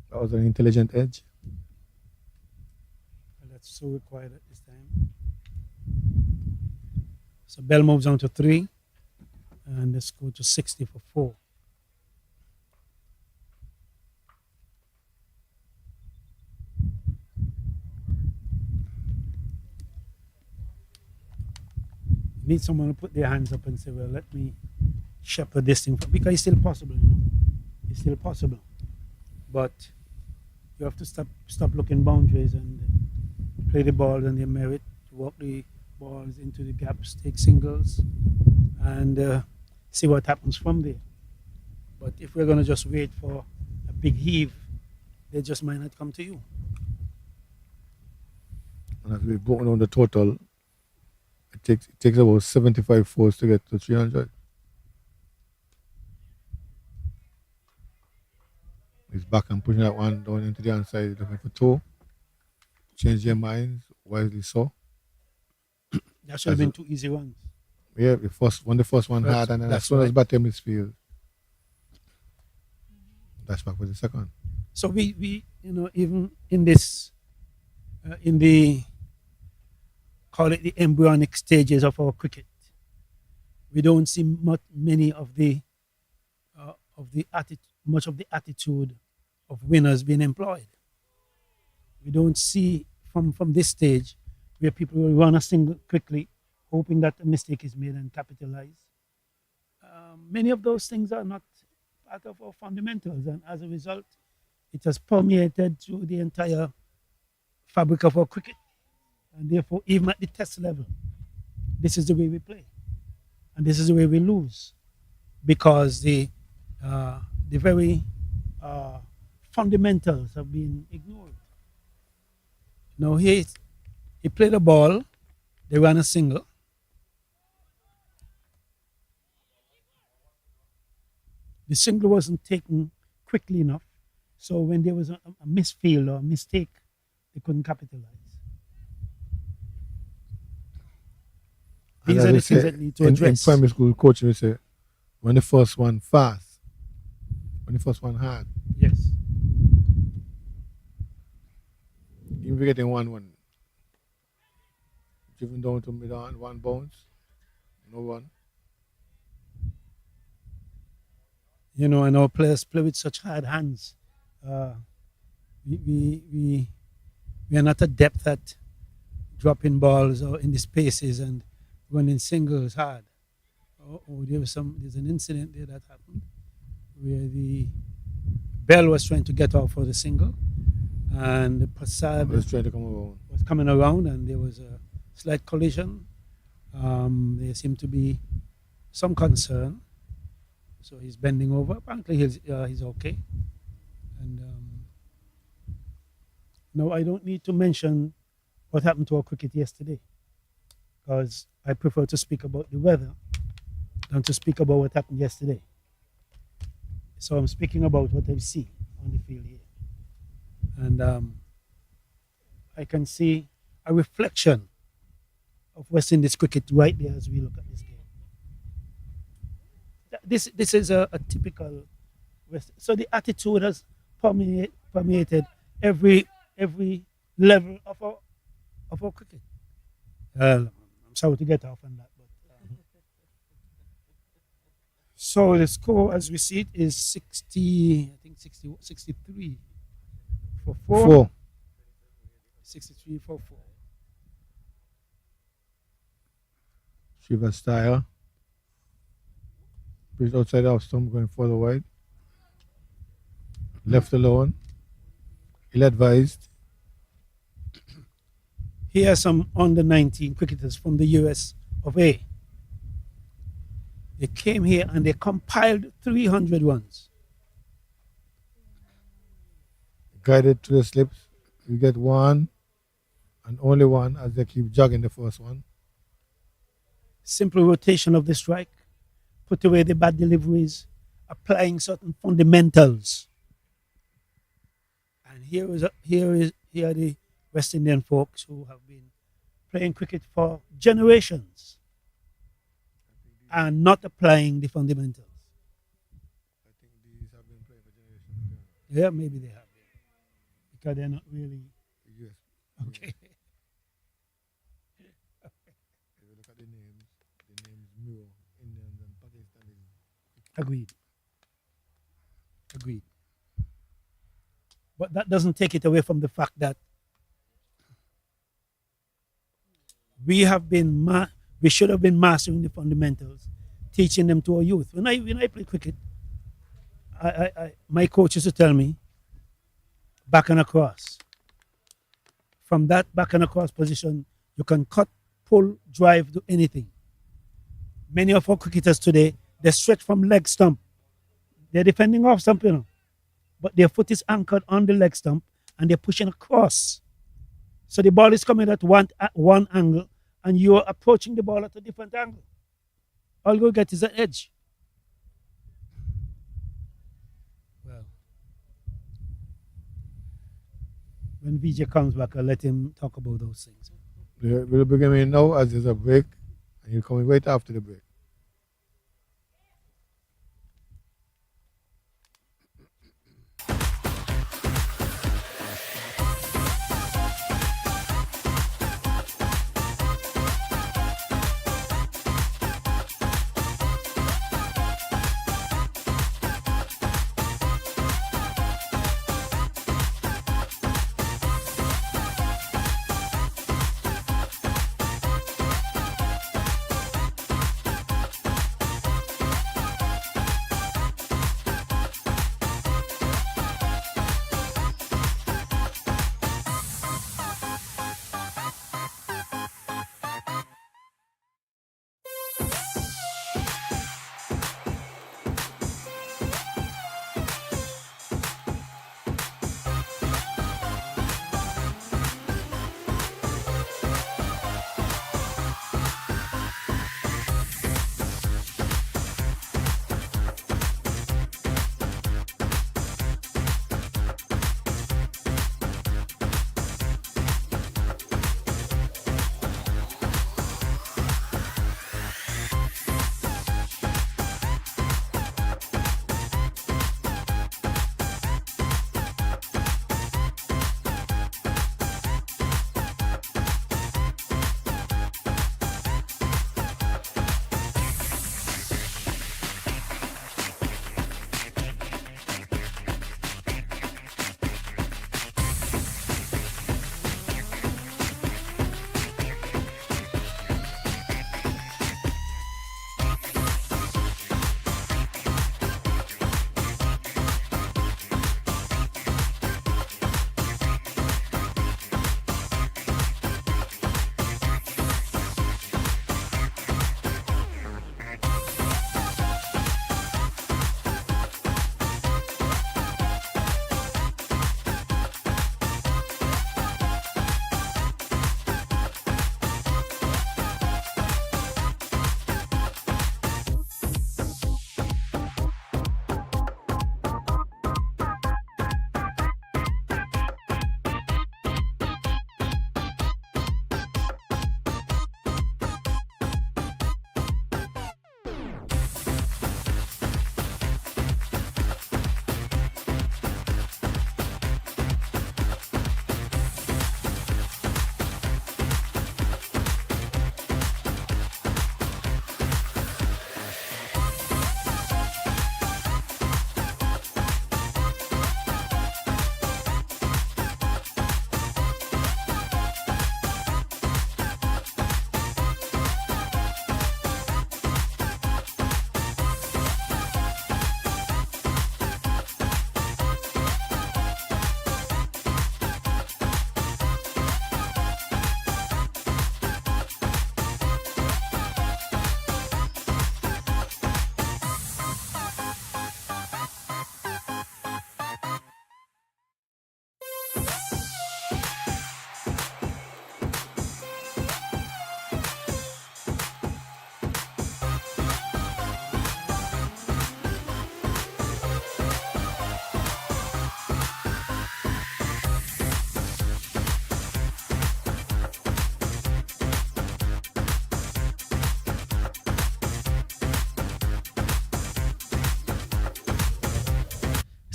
[SPEAKER 2] That was an intelligent edge.
[SPEAKER 3] Well, that's so required at this time. So Bell moves on to 3. And let's go to 60 for 4. Need someone to put their hands up and say, well, let me shepherd this thing, because it's still possible, you know. It's still possible. But you have to stop looking boundaries and play the ball and their merit, to walk the balls into the gaps, take singles, and see what happens from there. But if we're going to just wait for a big heave, they just might not come to you.
[SPEAKER 2] And as we've broken on the total, it takes about 75 fours to get to 300. He's back and pushing that one down into the outside, looking for 2. Change their minds, wisely so.
[SPEAKER 3] That should have been 2 easy ones.
[SPEAKER 2] Yeah, the first one hard, and then as soon as bottom is field, that's back for the second.
[SPEAKER 3] So we even in this, in the, call it the embryonic stages of our cricket, we don't see much of the attitude of winners being employed. We don't see from this stage where people will run a single quickly, hoping that a mistake is made and capitalize. Many of those things are not part of our fundamentals, and as a result, it has permeated through the entire fabric of our cricket. And therefore, even at the test level, this is the way we play, and this is the way we lose, because the very fundamentals have been ignored. Now he played a ball, they ran a single. The single wasn't taken quickly enough, so when there was a misfield or a mistake, they couldn't capitalize.
[SPEAKER 2] And
[SPEAKER 3] These
[SPEAKER 2] as
[SPEAKER 3] are
[SPEAKER 2] we
[SPEAKER 3] the things
[SPEAKER 2] say,
[SPEAKER 3] that need to
[SPEAKER 2] in
[SPEAKER 3] address.
[SPEAKER 2] primary school coaching, we say, when the first one fast, when the first one hard.
[SPEAKER 3] Yes.
[SPEAKER 2] Even if you're getting 1-1, driven down to mid on, one bounce, no one.
[SPEAKER 3] You know, and our players play with such hard hands. Uh, we are not adept at dropping balls or in the spaces and running singles hard. There's an incident there that happened where the Bell was trying to get off for the single, and Prasad
[SPEAKER 2] was trying to come around.
[SPEAKER 3] was coming around, and there was a slight collision. There seemed to be some concern, so he's bending over. Apparently, he's okay. And no, I don't need to mention what happened to our cricket yesterday, because I prefer to speak about the weather than to speak about what happened yesterday. So I'm speaking about what I see on the field here. And I can see a reflection of West Indies cricket right there as we look at this game. This is a typical West. So the attitude has permeated every level of our cricket. I'm sorry to get off on that, but so the score as we see it is 60, I think 60, 63 for 4. 63 for 4.
[SPEAKER 2] Shiva style. Pitch outside the off stump going further wide. Left alone. Ill advised.
[SPEAKER 3] Here are some under 19 cricketers from the US of A. They came here and they compiled 300 runs.
[SPEAKER 2] Guided to the slips. You get one and only one as they keep jogging the first one.
[SPEAKER 3] Simple rotation of the strike, put away the bad deliveries, applying certain fundamentals. And here are the West Indian folks who have been playing cricket for generations and not applying the fundamentals.
[SPEAKER 2] I think these have been playing for generations.
[SPEAKER 3] Yeah, maybe they have been, because they're not really
[SPEAKER 2] Yes.
[SPEAKER 3] okay.
[SPEAKER 2] If you look at the names mirror Indians and Pakistanis.
[SPEAKER 3] Agreed. But that doesn't take it away from the fact that we should have been mastering the fundamentals, teaching them to our youth. When I play cricket, my coach used to tell me, back and across. From that back and across position, you can cut, pull, drive, do anything. Many of our cricketers today, they stretch from leg stump. They're defending off stump, but their foot is anchored on the leg stump and they're pushing across. So the ball is coming at one angle and you're approaching the ball at a different angle. All you get is an edge. Well, when VJ comes back, I'll let him talk about those things.
[SPEAKER 2] We'll be beginning now as there's a break, and you're coming right after the break.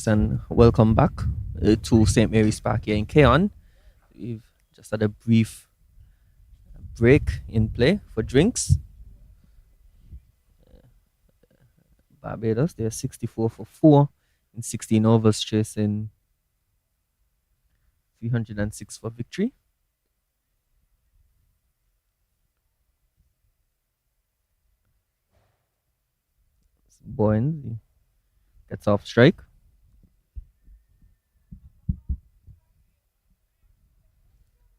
[SPEAKER 1] Yes, and welcome back to St. Mary's Park here in Keon. We've just had a brief break in play for drinks. Barbados, they're 64 for 4 in 16 overs, chasing 306 for victory. Boyne he gets off strike.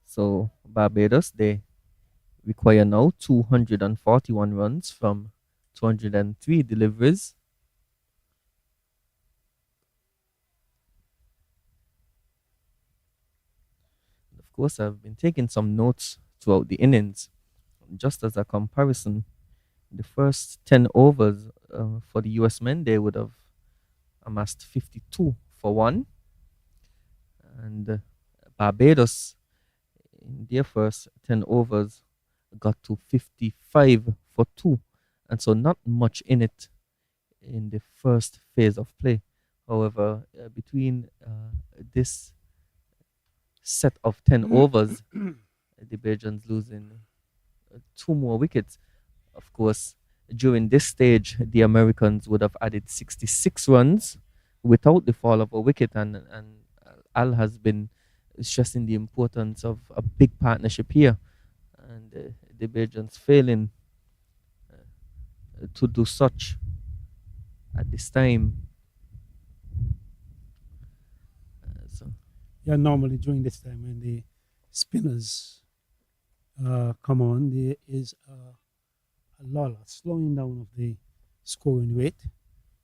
[SPEAKER 1] So Barbados, they require now 241 runs from 203 deliveries. Of course, I've been taking some notes throughout the innings, just as a comparison. The first 10 overs for the US men, they would have amassed 52 for 1. And Barbados, in their first 10 overs, got to 55 for 2. And so, not much in it in the first phase of play. However, between this set of 10 overs, the Belgians losing 2 more wickets. Of course, during this stage, the Americans would have added 66 runs without the fall of a wicket, and Al has been stressing the importance of a big partnership here, and the Belgians failing to do such at this time. So
[SPEAKER 3] Yeah, normally during this time when the spinners come on, there is a lull, a slowing down of the scoring rate,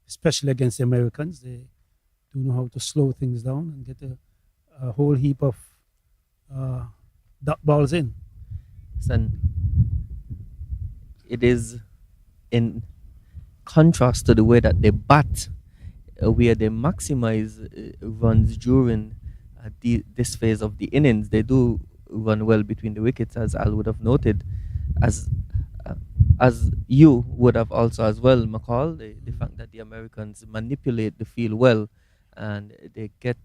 [SPEAKER 3] especially against the Americans. They do know how to slow things down and get a whole heap of dot balls in.
[SPEAKER 1] and it is in contrast to the way that they bat, where they maximize runs during this phase of the innings. They do run well between the wickets, as Al would have noted, as uh, as you would have also as well, McCall. The fact that the Americans manipulate the field well, and they get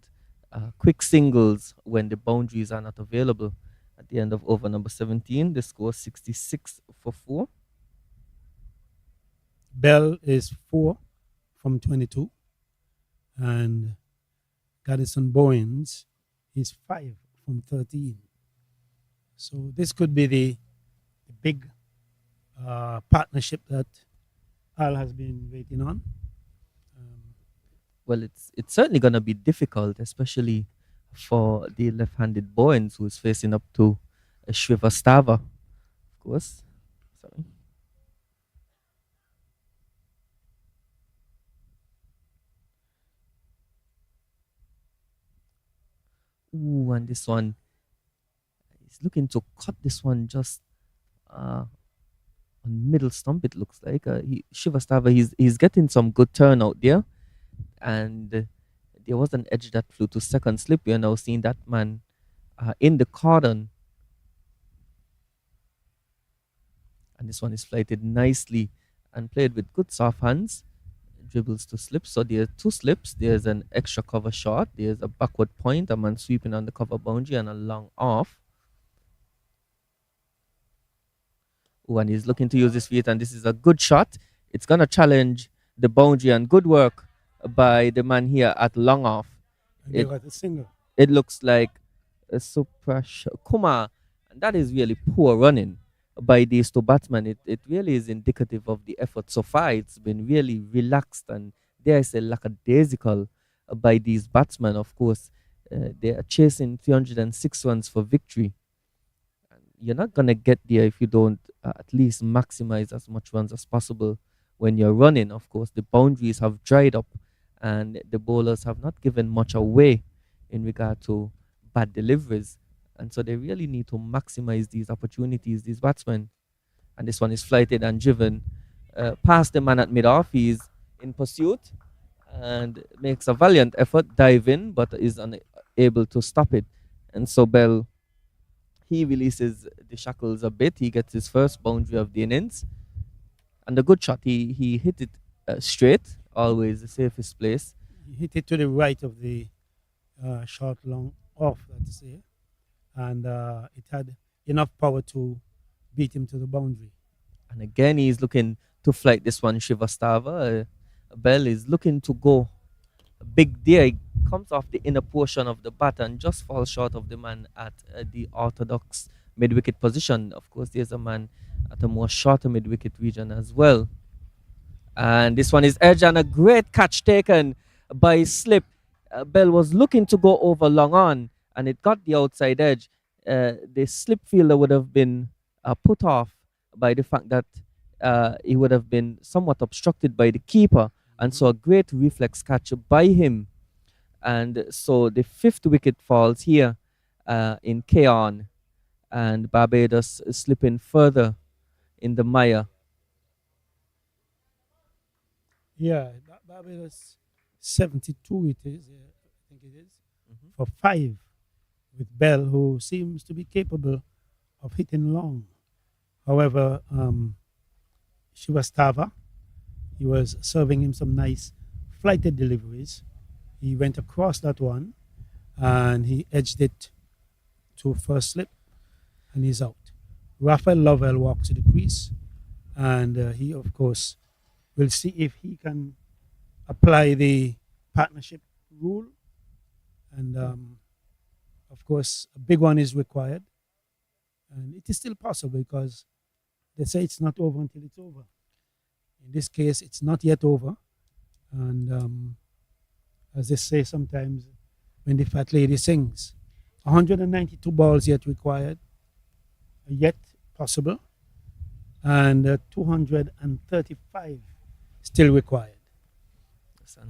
[SPEAKER 1] quick singles when the boundaries are not available. At the end of over number 17, the score 66 for 4.
[SPEAKER 3] Bell is 4 from 22, and Gaddison Bowens is 5 from 13. So this could be the big partnership that Al has been waiting on.
[SPEAKER 1] Well, it's certainly gonna be difficult, especially for the left-handed Bowens who's facing up to Shrivastava, of course. Sorry. Ooh, and this one, he's looking to cut this one just on middle stump. It looks like Shivastava. He's getting some good turn out there, and there was an edge that flew to second slip. We are now seeing that man in the cordon, and this one is flighted nicely and played with good soft hands. Dribbles to slip. So there are 2 slips. There's an extra cover shot. There's a backward point, a man sweeping on the cover boundary, and a long off. Ooh, and he's looking to use his feet, and this is a good shot. It's gonna challenge the boundary, and good work by the man here at long off.
[SPEAKER 3] And they
[SPEAKER 1] It
[SPEAKER 3] got a single.
[SPEAKER 1] it looks like a Suprash Kumar, and that is really poor running by these 2 batsmen. It really is indicative of the effort so far. It's been really relaxed and, dare I say, lackadaisical by these batsmen. Of course, they are chasing 306 runs for victory. You're not going to get there if you don't at least maximize as much runs as possible when you're running. Of course, the boundaries have dried up, and the bowlers have not given much away in regard to bad deliveries. And so they really need to maximize these opportunities, these batsmen. And this one is flighted and driven past the man at mid-off. He's in pursuit and makes a valiant effort, dive in, but is unable to stop it. And so Bell, he releases the shackles a bit. He gets his first boundary of the innings. And a good shot. He hit it straight, always the safest place.
[SPEAKER 3] He hit it to the right of the short long off, let's say, and it had enough power to beat him to the boundary.
[SPEAKER 1] And again, he's looking to flight this one, Shivastava. Bell is looking to go big there. He comes off the inner portion of the bat and just falls short of the man at the orthodox mid wicket position. Of course, there's a man at a more shorter mid wicket region as well. And this one is edge and a great catch taken by Slip. Bell was looking to go over long on and it got the outside edge. The slip fielder would have been put off by the fact that he would have been somewhat obstructed by the keeper. And so a great reflex catch by him. And so the fifth wicket falls here in Keon, and Barbados is slipping further in the mire.
[SPEAKER 3] Yeah, Barbados 72 it is, I think it is, for five with Bell, who seems to be capable of hitting long. However, Shivastava, he was serving him some nice flighted deliveries. He went across that one and he edged it to first slip and he's out. Rafael Lovell walks to the crease and he, of course, will see if he can apply the partnership rule. And, of course, a big one is required. And it is still possible because they say it's not over until it's over. In this case, it's not yet over. And as they say sometimes when the fat lady sings, 192 balls yet required, yet possible, and 235 still required.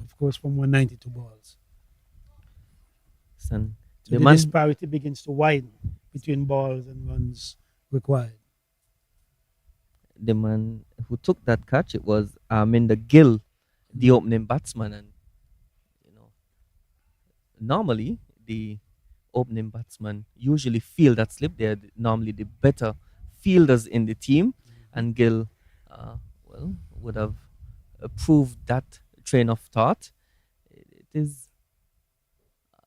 [SPEAKER 3] Of course, from 192 balls.
[SPEAKER 1] Son,
[SPEAKER 3] So the disparity begins to widen between balls and runs required.
[SPEAKER 1] The man who took that catch, it was Arminder Gill, the opening batsman. And, you know, normally the opening batsman usually field that slip. They're normally the better fielders in the team. And Gill, well, would have approved that train of thought. It is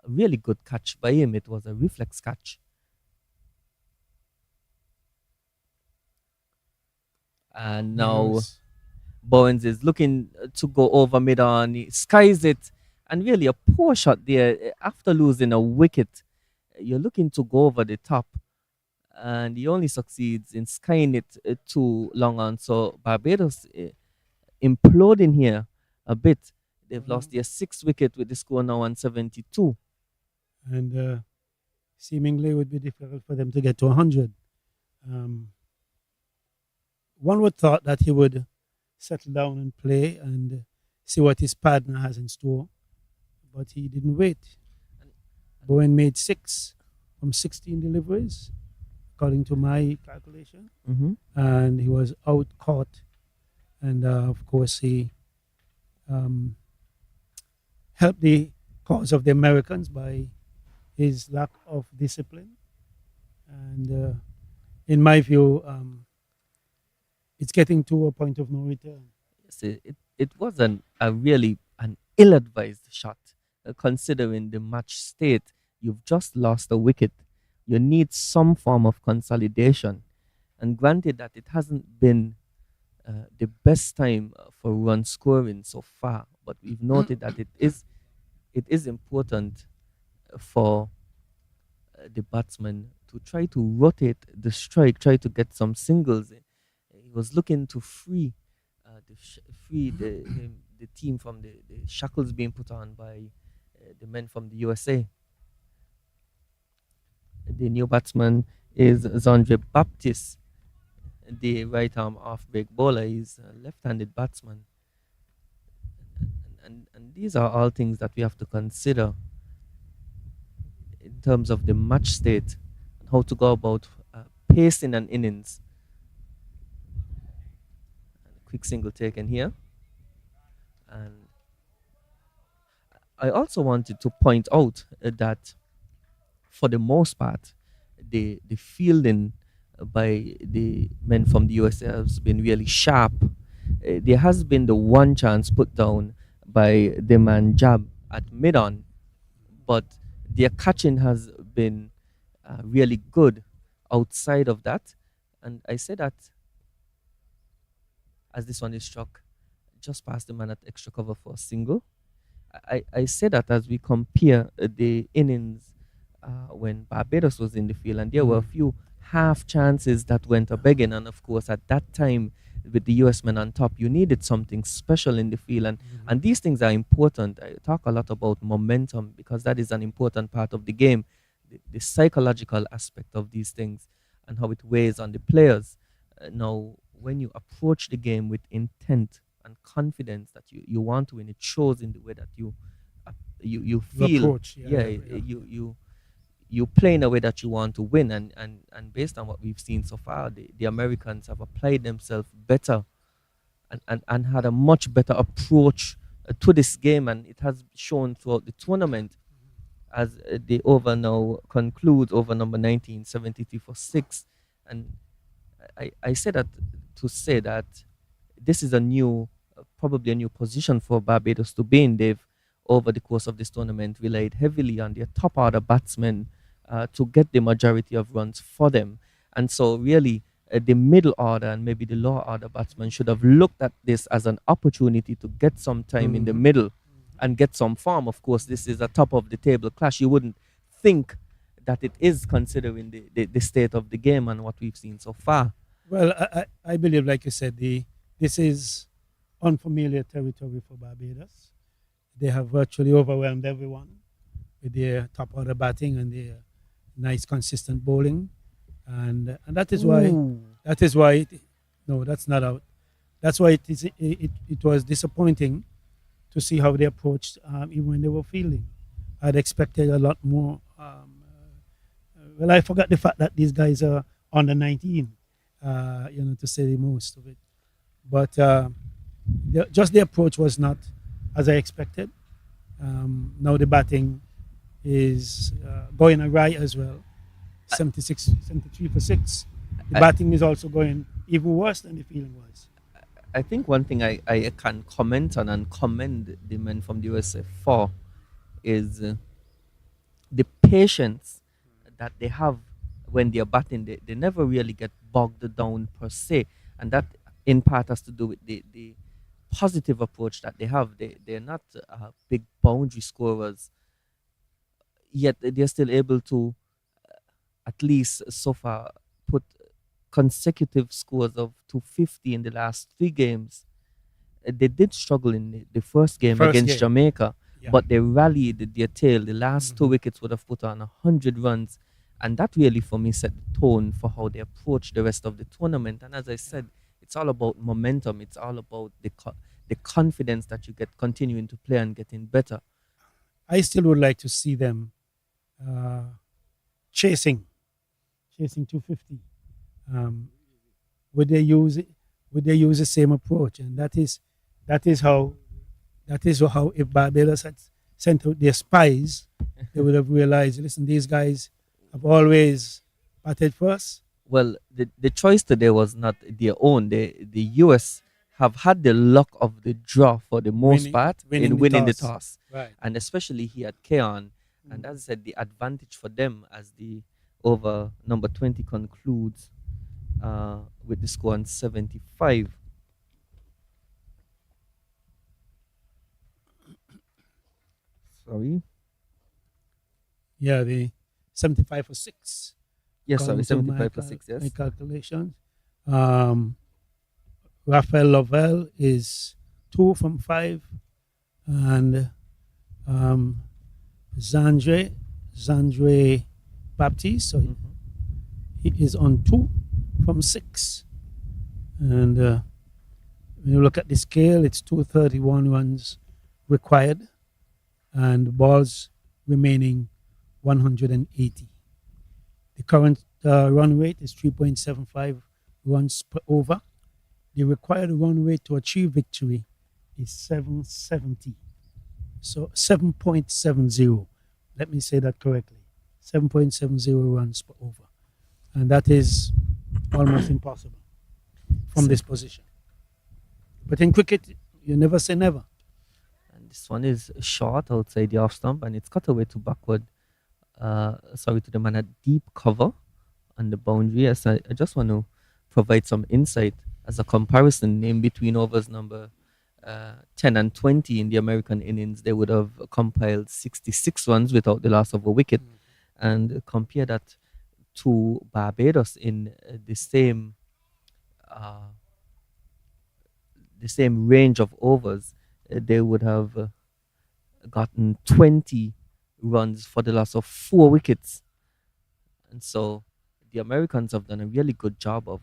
[SPEAKER 1] a really good catch by him. It was a reflex catch. And now
[SPEAKER 3] Yes.
[SPEAKER 1] Bowens is looking to go over mid on. He skies it. And really a poor shot there. After losing a wicket, you're looking to go over the top. And he only succeeds in skying it too long on. So Barbados imploding here a bit. They've lost their sixth wicket with the score now 172.
[SPEAKER 3] And seemingly it would be difficult for them to get to 100. One would thought that he would settle down and play and see what his partner has in store, but he didn't wait. Bowen made 6 from 16 deliveries, according to my calculation, and he was out caught. And of course, he helped the cause of the Americans by his lack of discipline. And in my view, it's getting to a point of no return.
[SPEAKER 1] Yes, it was a really an ill-advised shot, considering the match state. You've just lost a wicket. You need some form of consolidation. And granted that it hasn't been the best time for run scoring so far, but we've noted that it is important for the batsman to try to rotate the strike, try to get some singles. He was looking to free the team from the shackles being put on by the men from the USA. The new batsman is Zandre Baptiste, the right arm off break bowler. He's a left-handed batsman. And these are all things that we have to consider in terms of the match state and how to go about pacing an innings. And a quick single taken here. And I also wanted to point out that for the most part, the fielding by the men from the USA has been really sharp. There has been the one chance put down by the man Jab, at mid on, but their catching has been really good outside of that. And I say that as this one is struck just past the man at extra cover for a single. I say that as we compare the innings when Barbados was in the field, and there were a few half chances that went a begging. And of course, at that time, with the US men on top, you needed something special in the field. And these things are important. I talk a lot about momentum because that is an important part of the game, the psychological aspect of these things and how it weighs on the players. Now, when you approach the game with intent and confidence that you want to win, it shows in the way that you
[SPEAKER 3] The
[SPEAKER 1] feel.
[SPEAKER 3] approach,
[SPEAKER 1] Yeah, you play in a way that you want to win, and based on what we've seen so far, the Americans have applied themselves better and had a much better approach to this game, and it has shown throughout the tournament as the over now concludes over number 19, 73 for 6. And I say that to say that this is a new, probably a new position for Barbados to be in. They've, over the course of this tournament, relied heavily on their top order batsmen to get the majority of runs for them. And so, really, the middle order and maybe the lower order batsmen should have looked at this as an opportunity to get some time in the middle and get some form. Of course, this is a top of the table clash. You wouldn't think that it is, considering the state of the game and what we've seen so far.
[SPEAKER 3] Well, I believe, like you said, this is unfamiliar territory for Barbados. They have virtually overwhelmed everyone with their top order batting and their nice, consistent bowling, and that is why
[SPEAKER 1] Ooh.
[SPEAKER 3] no, that's not out. That's why it was disappointing to see how they approached even when they were fielding. I'd expected a lot more. Well, I forgot the fact that these guys are under 19. To say the most of it, but just the approach was not as I expected. Now the batting is going awry as well. 73 for 6. The
[SPEAKER 1] I-
[SPEAKER 3] batting is also going even worse than the feeling was.
[SPEAKER 1] I think one thing I can comment on and commend the men from the USA for is the patience that they have when they're batting. They never really get bogged down per se. And that in part has to do with the positive approach that they have. They're not big boundary scorers, yet they're still able to, at least so far, put consecutive scores of 250 in the last 3 games. They did struggle in the first game
[SPEAKER 3] First
[SPEAKER 1] against
[SPEAKER 3] game.
[SPEAKER 1] Jamaica,
[SPEAKER 3] Yeah.
[SPEAKER 1] but they rallied their tail. The last 2 wickets would have put on 100 runs, and that really, for me, set the tone for how they approach the rest of the tournament. And as I said, it's all about momentum. It's all about the confidence that you get continuing to play and getting better.
[SPEAKER 3] I still would like to see them uh, chasing 250. Um, would they use it? Would they use the same approach? And that is how if Barbados had sent out their spies, they would have realized, listen, these guys have always batted first.
[SPEAKER 1] Well, the choice today was not their own. The US have had the luck of the draw for the most
[SPEAKER 3] Winning-
[SPEAKER 1] part
[SPEAKER 3] winning
[SPEAKER 1] in
[SPEAKER 3] the
[SPEAKER 1] winning the
[SPEAKER 3] toss.
[SPEAKER 1] toss.
[SPEAKER 3] Right.
[SPEAKER 1] And especially here at Keon. And as I said, the advantage for them as the over number 20 concludes with the score on 75. Sorry.
[SPEAKER 3] Yeah, the 75 for 6.
[SPEAKER 1] Yes, sorry,
[SPEAKER 3] according to
[SPEAKER 1] 75 for
[SPEAKER 3] my
[SPEAKER 1] 6,
[SPEAKER 3] My
[SPEAKER 1] yes.
[SPEAKER 3] calculations. Rafael Lovell is 2 from 5, and Zandre Baptiste, so
[SPEAKER 1] Mhm.
[SPEAKER 3] he is on 2 from 6. And when you look at the scale, it's 231 runs required, and balls remaining 180. The current run rate is 3.75 runs per over. The required run rate to achieve victory is 770. So 7.70. Let me say that correctly. 7.70 runs per over. And that is almost impossible from this position. But in cricket, you never say never.
[SPEAKER 1] This one is short outside the off stump and it's cut away to backward. Sorry, to the man at deep cover on the boundary. Yes, I just want to provide some insight as a comparison in between overs number 10 and 20 in the American innings. They would have compiled 66 runs without the loss of a wicket. And compare that to Barbados in uh, the same range of overs, they would have gotten 20 runs for the loss of 4 wickets. And so the Americans have done a really good job of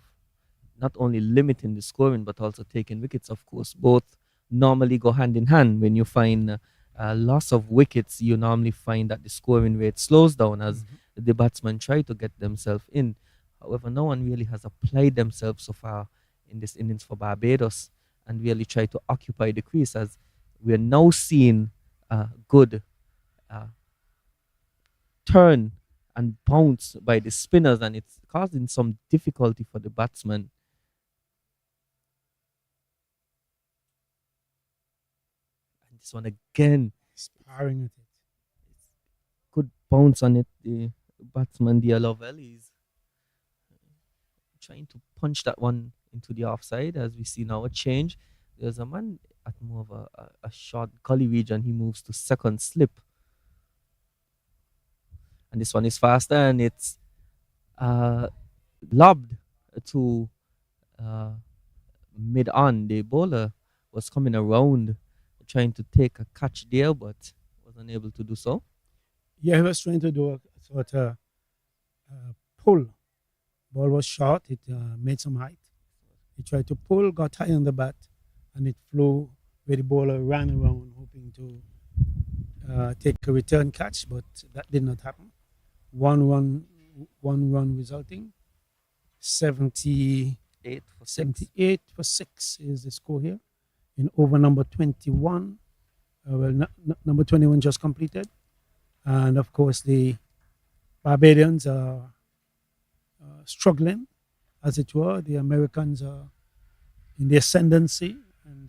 [SPEAKER 1] not only limiting the scoring but also taking wickets. Of course, both normally go hand in hand. When you find a loss of wickets, you normally find that the scoring rate slows down as the batsmen try to get themselves in. However, no one really has applied themselves so far in this innings for Barbados and really try to occupy the crease, as we're now seeing a good uh, turn and bounce by the spinners, and it's causing some difficulty for the batsmen. And this one again,
[SPEAKER 3] Sparring at it.
[SPEAKER 1] good bounce on it. The batsman, the Lovell, is trying to punch that one into the offside. As we see now a change, there's a man at more of a short gully region. He moves to second slip, and this one is faster and it's uh, lobbed to uh, mid on. The bowler was coming around trying to take a catch there, but was unable to do so.
[SPEAKER 3] Yeah, he was trying to do a sort of pull. Ball was short. It made some height. He tried to pull, got high on the bat, and it flew where the bowler ran around hoping to take a return catch, but that did not happen. One run resulting.
[SPEAKER 1] 8 for 6.
[SPEAKER 3] 78 for 6 is the score here in over number 21. Number 21 just completed. And of course, the Barbadians are struggling, as it were. The Americans are in the ascendancy, and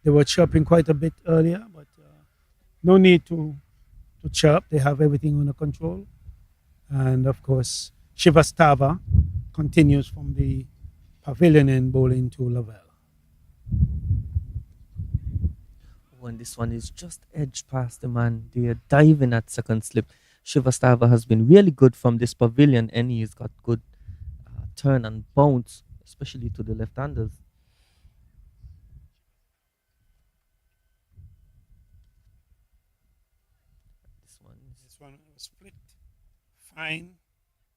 [SPEAKER 3] they were chirping quite a bit earlier, but no need to chirp. They have everything under control. And of course, Shivastava continues from the pavilion and bowling to Lavelle.
[SPEAKER 1] When this one is just edged past the man, they are diving at second slip. Shivastava has been really good from this pavilion, and he's got good turn and bounce, especially to the left-handers.
[SPEAKER 3] This one was flicked fine.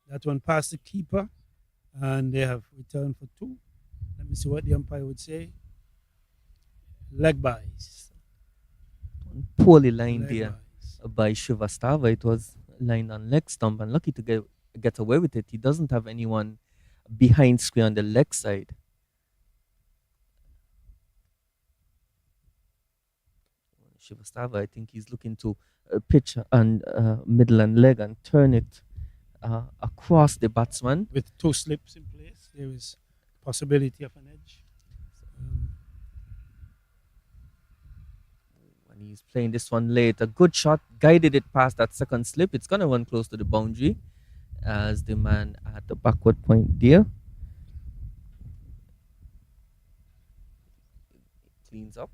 [SPEAKER 3] That one passed the keeper, and they have returned for 2. Let me see what the umpire would say. Leg byes.
[SPEAKER 1] Poorly lined
[SPEAKER 3] Leg
[SPEAKER 1] there
[SPEAKER 3] byes.
[SPEAKER 1] by Shivastava. It was lined on leg stump, and lucky to get away with it. He doesn't have anyone behind screen on the leg side. Shivastava, I think he's looking to pitch and middle and leg and turn it across the batsman.
[SPEAKER 3] With 2 slips in place, there is possibility of an edge.
[SPEAKER 1] And he's playing this one late. A good shot, guided it past that second slip. It's going to run close to the boundary as the man at the backward point there. Cleans up.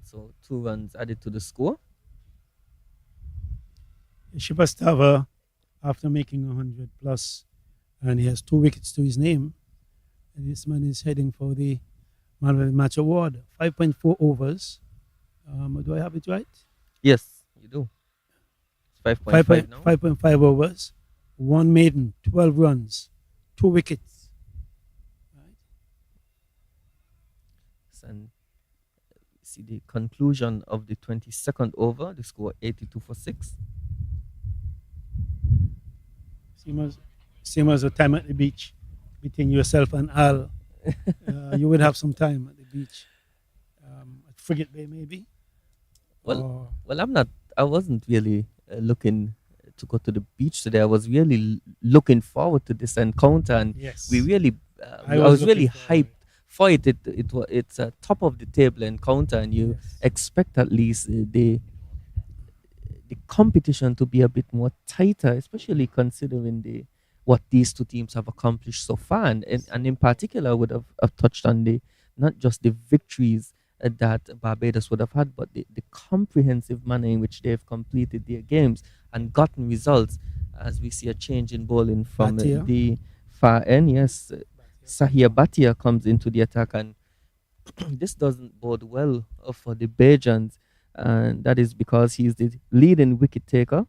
[SPEAKER 1] So 2 runs added to the score.
[SPEAKER 3] Shivastava, after making 100 plus, and he has 2 wickets to his name, and this man is heading for the Man of the Match award. 5.4 overs. Do I have it right?
[SPEAKER 1] Yes, you do. It's 5.5 now.
[SPEAKER 3] 5.5 overs. 1 maiden, 12 runs, 2 wickets. Right.
[SPEAKER 1] And see the conclusion of the 22nd over. The score 82 for 6.
[SPEAKER 3] Same as the time at the beach between yourself and Al. You would have some time at the beach. At Frigate Bay, maybe.
[SPEAKER 1] Well, I wasn't really looking to go to the beach today. I was really looking forward to this encounter, and
[SPEAKER 3] Yes.
[SPEAKER 1] we really,
[SPEAKER 3] I
[SPEAKER 1] I was
[SPEAKER 3] was
[SPEAKER 1] really
[SPEAKER 3] looking forward.
[SPEAKER 1] hyped for it's a top of the table encounter, and you
[SPEAKER 3] Yes.
[SPEAKER 1] expect at least the competition to be a bit more tighter, especially considering the what these two teams have accomplished so far, and in particular, I would have touched on the not just the victories that Barbados would have had, but the comprehensive manner in which they have completed their games and gotten results. As we see a change in bowling from
[SPEAKER 3] Batia.
[SPEAKER 1] the far end, yes, Sahia Batia comes into the attack, and this doesn't bode well for the Bajans, and that is because he's the leading wicket taker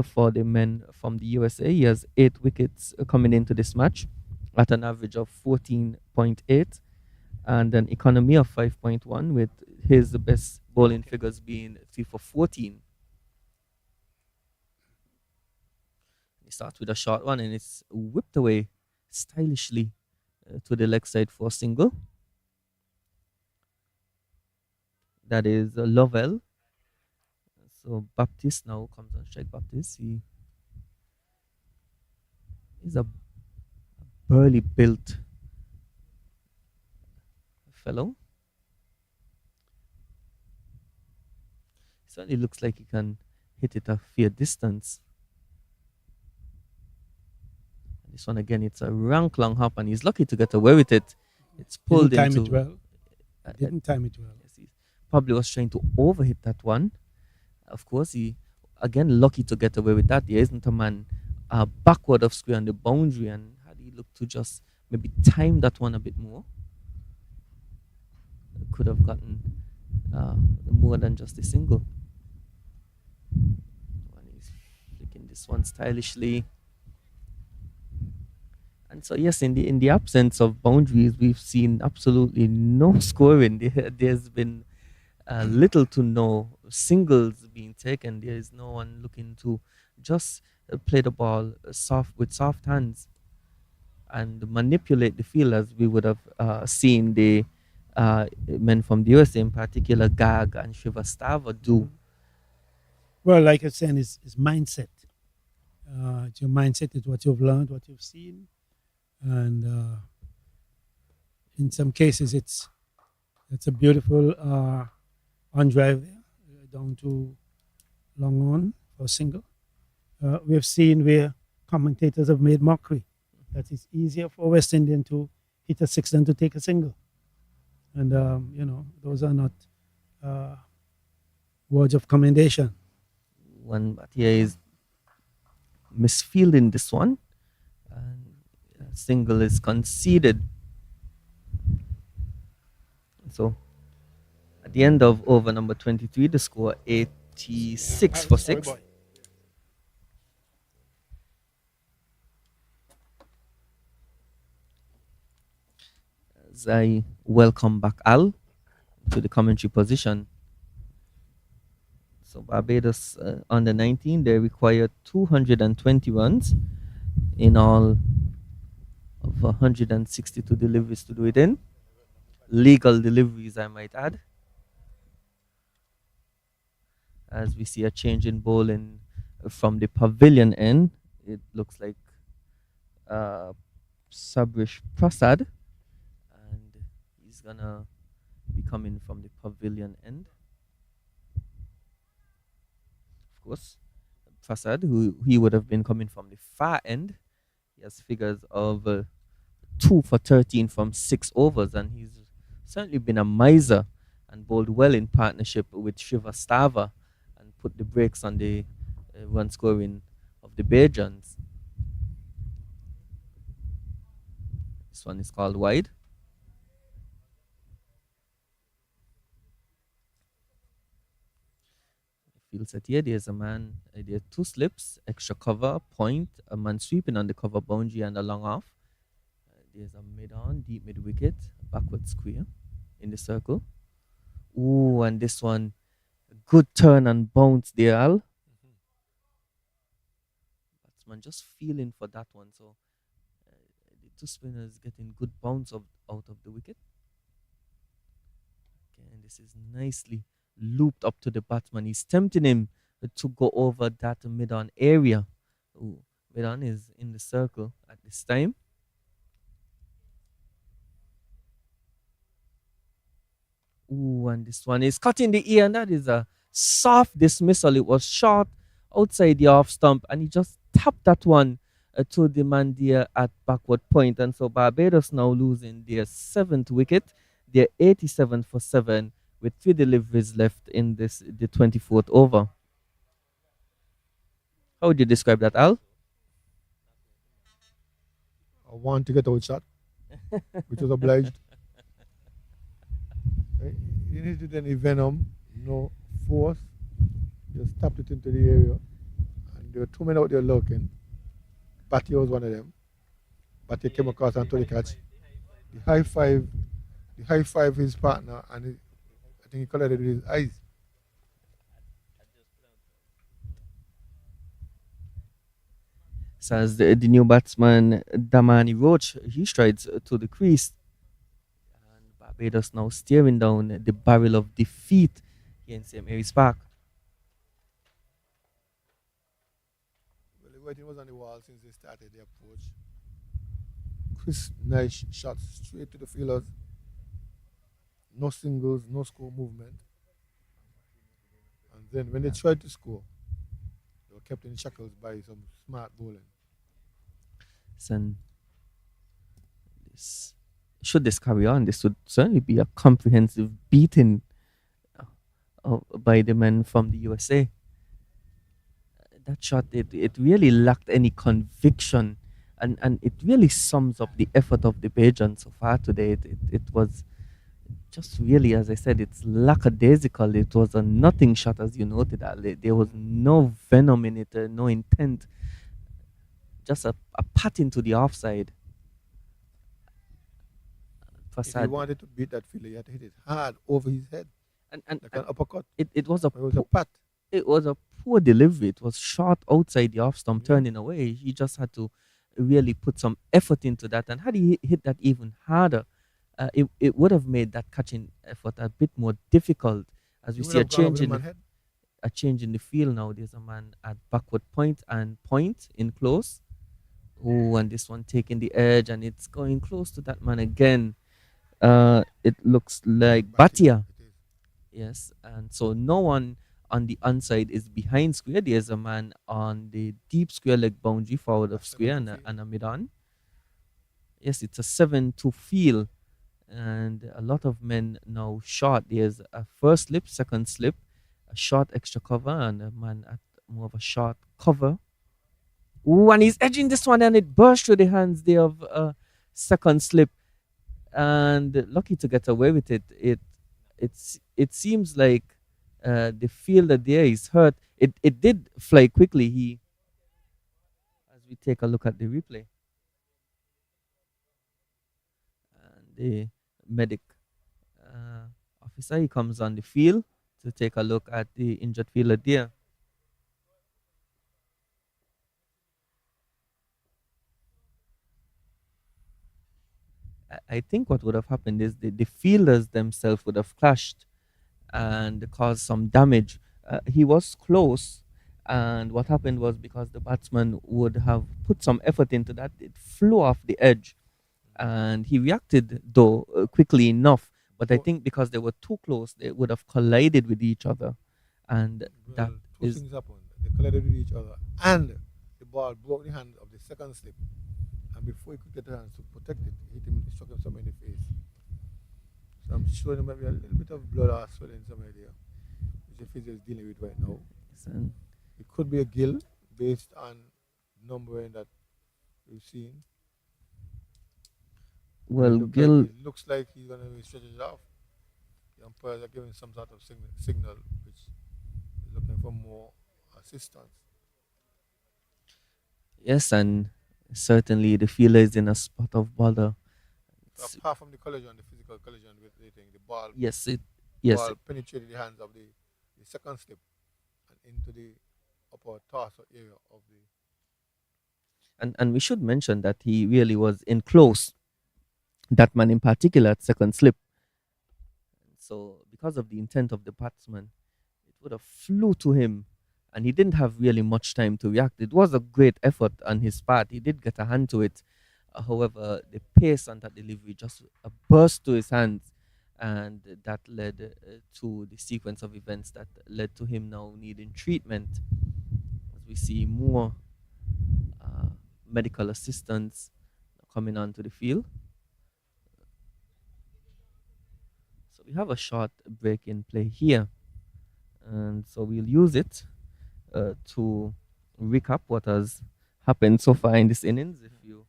[SPEAKER 1] for the men from the USA. He has 8 wickets coming into this match at an average of 14.8 and an economy of 5.1, with his best bowling figures being 3 for 14. He starts with a short one and it's whipped away stylishly to the leg side for a single. That is Lovell. So Baptiste now comes on strike. Baptiste, he is a burly built fellow. Certainly looks like he can hit it a fair distance. And this one again, it's a rank long hop, and he's lucky to get away with it. It's
[SPEAKER 3] Didn't
[SPEAKER 1] pulled
[SPEAKER 3] time it
[SPEAKER 1] into.
[SPEAKER 3] well. Didn't time it well.
[SPEAKER 1] Yes, he probably was trying to overhit that one. Of course, he again lucky to get away with that. There isn't a man backward of square on the boundary, and had he looked to just maybe time that one a bit more, could have gotten uh, more than just a single. And he's flicking this one stylishly. And so yes, in the absence of boundaries, we've seen absolutely no scoring. There's been little to no singles being taken. There is no one looking to just play the ball soft with soft hands and manipulate the field as we would have seen the men from the USA, in particular Gag and Shrivastava, do.
[SPEAKER 3] Mhm. Well, like I said, it's mindset. It's your mindset. It's what you've learned, what you've seen, and in some cases, it's a beautiful on drive there, down to long on for a single. We have seen where commentators have made mockery that it's easier for West Indian to hit a six than to take a single, and those are not uh, words of commendation.
[SPEAKER 1] One Bhatia is misfielding this one, and a single is conceded. So at the end of over number 23, the score 86 for
[SPEAKER 3] Sorry,
[SPEAKER 1] 6.
[SPEAKER 3] boy.
[SPEAKER 1] As I welcome back Al to the commentary position. So Barbados under 19, they require 220 runs in all of 162 deliveries to do it in. Legal deliveries, I might add. As we see a change in bowling from the pavilion end, it looks like uh, Sabrish Prasad, and he's gonna be coming from the pavilion end. Of course, Prasad, who he would have been coming from the far end, he has figures of 2 for 13 from 6 overs, and he's certainly been a miser and bowled well in partnership with Shrivastava and put the brakes on the run scoring of the Bajans. This one is called wide. Field set here. There's a man. There are 2 slips, extra cover, point, a man sweeping on the cover boundary, and a long off. There's a mid on, deep mid wicket, backward square in the circle. Ooh, and this one, good turn and bounce there, Al. Batsman just feeling for that one. So the 2 spinners getting good bounce out of the wicket. Okay, and this is nicely looped up to the batsman. He's tempting him to go over that mid on area. Ooh, mid on is in the circle at this time. Ooh, and this one is cut in the ear, and that is a soft dismissal. It was short outside the off stump, and he just tapped that one to the man there at backward point. And so Barbados now losing their seventh wicket. They're 87 for 7 with 3 deliveries left in this the 24th over. How would you describe that, Al?
[SPEAKER 2] I want to get out shot, which was obliged. He needed any venom, no force. Just tapped it into the area. And there were two men out there lurking. Batty was one of them. Batty came across and took the catch. The high five, the high five his partner, and I think he collided with his eyes.
[SPEAKER 1] So as the new batsman Damani Roach, he strides to the crease. And Barbados now staring down the barrel of defeat here in St. Mary's Park.
[SPEAKER 2] Well, the writing was on the wall since they started the approach. Chris, nice shots straight to the fielders. No singles, no score movement. And then when they tried to score, they were kept in shackles by some smart bowling.
[SPEAKER 1] And this, should this carry on, this would certainly be a comprehensive beating by the men from the USA. That shot, it really lacked any conviction, and it really sums up the effort of the Bajans so far today. It was just really, as I said, it's lackadaisical. It was a nothing shot, as you noted. There was no venom in it, no intent, just a pat into the offside.
[SPEAKER 2] If he wanted to beat that fielder, he had to hit it hard over his head, like an uppercut.
[SPEAKER 1] It was a
[SPEAKER 2] It was a pat.
[SPEAKER 1] it was a poor delivery. It was short outside the off stump,
[SPEAKER 2] Yeah.
[SPEAKER 1] turning away. He just had to really put some effort into that. And had he hit that even harder, it would have made that catching effort a bit more difficult. As we
[SPEAKER 2] He would
[SPEAKER 1] see
[SPEAKER 2] have gone over the man head.
[SPEAKER 1] a change in the field now. There's a man at backward point and point in close. Oh, and this one taking the edge, and it's going close to that man again. It looks like Batia.
[SPEAKER 2] It is.
[SPEAKER 1] Yes, and so no one on the onside is behind square. There's a man on the deep square leg boundary forward of square
[SPEAKER 2] Seven
[SPEAKER 1] and
[SPEAKER 2] to
[SPEAKER 1] a,
[SPEAKER 2] field.
[SPEAKER 1] and a mid on. Yes, it's a 7 to field, and a lot of men now short. There's a first slip, second slip, a short extra cover, and a man at more of a short cover. Ooh, and he's edging this one, and it burst through the hands there of second slip, and lucky to get away with it. It seems like the fielder there is hurt. It did fly quickly. He As we take a look at the replay, and the medic officer, he comes on the field to take a look at the injured fielder there. I think what would have happened is the fielders themselves would have clashed and caused some damage. He was close, and what happened was because the batsman would have put some effort into that, it flew off the edge, and he reacted though quickly enough. But I
[SPEAKER 2] Well,
[SPEAKER 1] think because they were too close, they would have collided with each other, and that
[SPEAKER 2] well, two
[SPEAKER 1] is
[SPEAKER 2] things happened. They collided with each other, and the ball broke the hand of the second slip. And before he could get the hands to protect it, it struck him somewhere in the face. So I'm sure there might be a little bit of blood or swelling somewhere there, which the physio is dealing with right now.
[SPEAKER 1] and
[SPEAKER 2] It could be a gill based on numbering that we've seen.
[SPEAKER 1] well,
[SPEAKER 2] It looks like he's going to stretch it off. The umpires are giving some sort of signal which is looking for more assistance.
[SPEAKER 1] yes, and certainly the fielder is in a spot of bother.
[SPEAKER 2] So apart from the collision, the physical collision with the thing,
[SPEAKER 1] Yes,
[SPEAKER 2] the
[SPEAKER 1] yes,
[SPEAKER 2] ball penetrated the hands of the second slip and into the upper torso area of the.
[SPEAKER 1] and we should mention that he really was in close. That man in particular at second slip. So because of the intent of the batsman, it would have flew to him, and he didn't have really much time to react. It was a great effort on his part. He did get a hand to it. However, the pace on that delivery just burst to his hands, and that led to the sequence of events that led to him now needing treatment. As we see more uh, medical assistants coming onto the field. So we have a short break in play here, and so we'll use it to recap what has happened so far in this innings, if you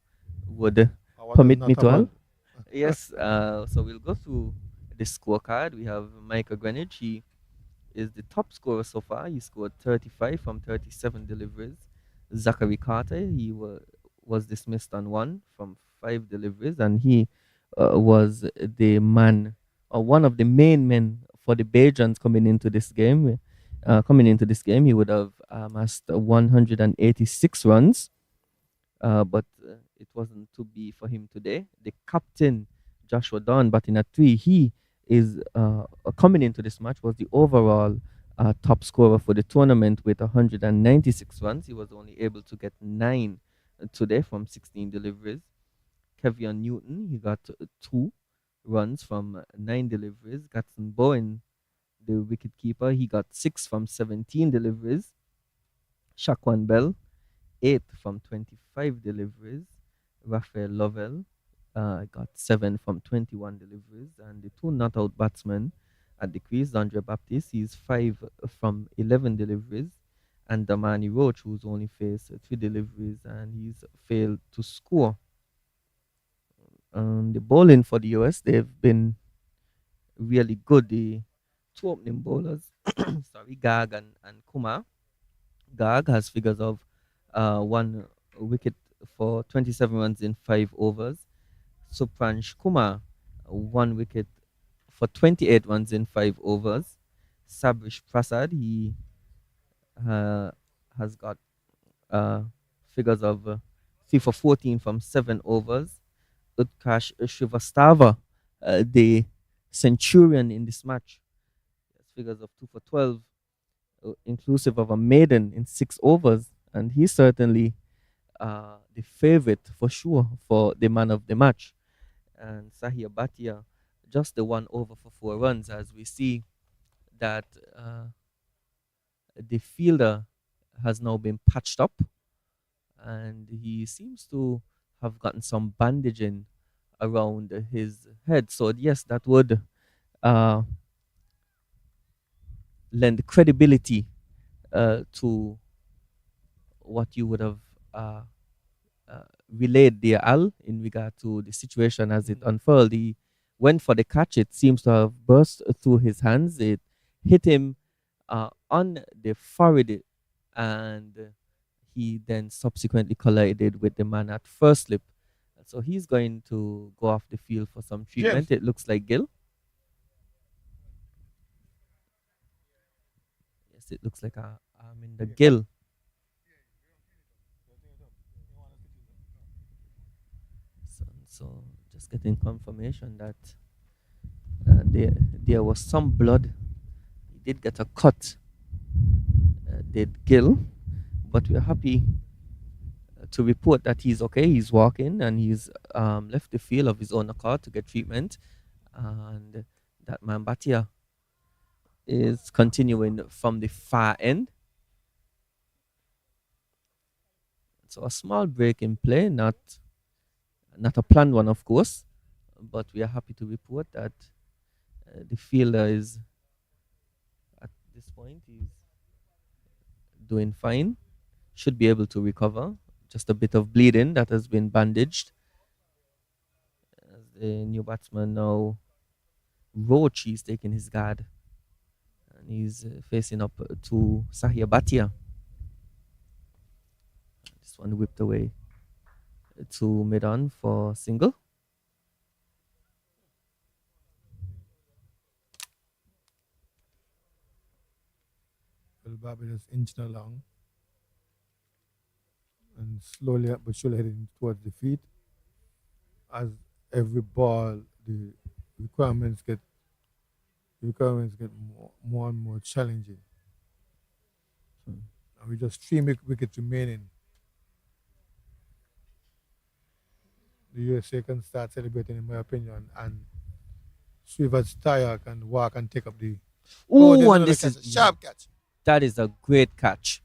[SPEAKER 1] would
[SPEAKER 2] What does
[SPEAKER 1] permit me
[SPEAKER 2] not
[SPEAKER 1] to, Al.
[SPEAKER 2] happen?
[SPEAKER 1] Yes, so we'll go through the scorecard. We have Michael Greenwich. He is the top scorer so far. He scored 35 from 37 deliveries. Zachary Carter, was dismissed on one from five deliveries, and he was the man, or one of the main men for the Bajans coming into this game. He would have amassed 186 runs, but it wasn't to be for him today. The captain, Joshua Don, batting at three, he is coming into this match was the overall top scorer for the tournament with 196 runs. He was only able to get nine today from 16 deliveries. Kevion Newton, he got two runs from nine deliveries. Gatson Bowen, the wicketkeeper, he got six from 17 deliveries. Shaquan Bell, 8 from 25 deliveries. Raphael Lovell got 7 from 21 deliveries. And the two not out batsmen at the crease, Andre Baptiste, he's 5 from 11 deliveries. And Damani Roach, who's only faced 3 deliveries and he's failed to score. The bowling for the US, they've been really good. The two opening bowlers, sorry, Gag and Kumar. Gag has figures of one wicket for 27 runs in 5 overs. Supransh Kumar, one wicket for 28 runs in 5 overs. Sabrish Prasad, he uh, has got uh, figures of 3 for 14 from 7 overs. Utkarsh Shrivastava, the centurion in this match, has figures of 2 for 12, inclusive of a maiden in 6 overs. And he's certainly the favorite for sure for the man of the match. And Sahia Bhatia, just the 1 over for 4 runs, as we see that the fielder has now been patched up and he seems to have gotten some bandaging around his head. So, yes, that would uh, lend credibility to what you would have uh, relayed there, Al, in regard to the situation as it unfurled. He went for the catch. It seems to have burst through his hands. It hit him on the forehead, and he then subsequently collided with the man at first slip. So he's going to go off the field for some
[SPEAKER 2] James.
[SPEAKER 1] treatment. It looks like Gil. Yes, it looks like I'm in the Gil. So just getting confirmation that there was some blood. He did get a cut, did Gil, but we're happy to report that he's okay. He's walking and he's left the field of his own accord to get treatment. And that man Batia is continuing from the far end. So a small break in play, not a planned one, of course, but we are happy to report that the fielder is at this point is doing fine, should be able to recover. Just a bit of bleeding that has been bandaged. As the new batsman now, Roach, is taking his guard and he's facing up to Sahia Bhatia. This one whipped away to mid on for single.
[SPEAKER 2] Well, Barbados inching along and slowly but surely heading towards defeat. As every ball, requirements get the requirements get more and more challenging. And we just three wickets remaining. The USA can start celebrating, in my opinion, and Swiver's tire can walk and take up the. Oh,
[SPEAKER 1] Ooh,
[SPEAKER 2] there's
[SPEAKER 1] and
[SPEAKER 2] another
[SPEAKER 1] this
[SPEAKER 2] catch.
[SPEAKER 1] is
[SPEAKER 2] A sharp catch.
[SPEAKER 1] that is a great catch.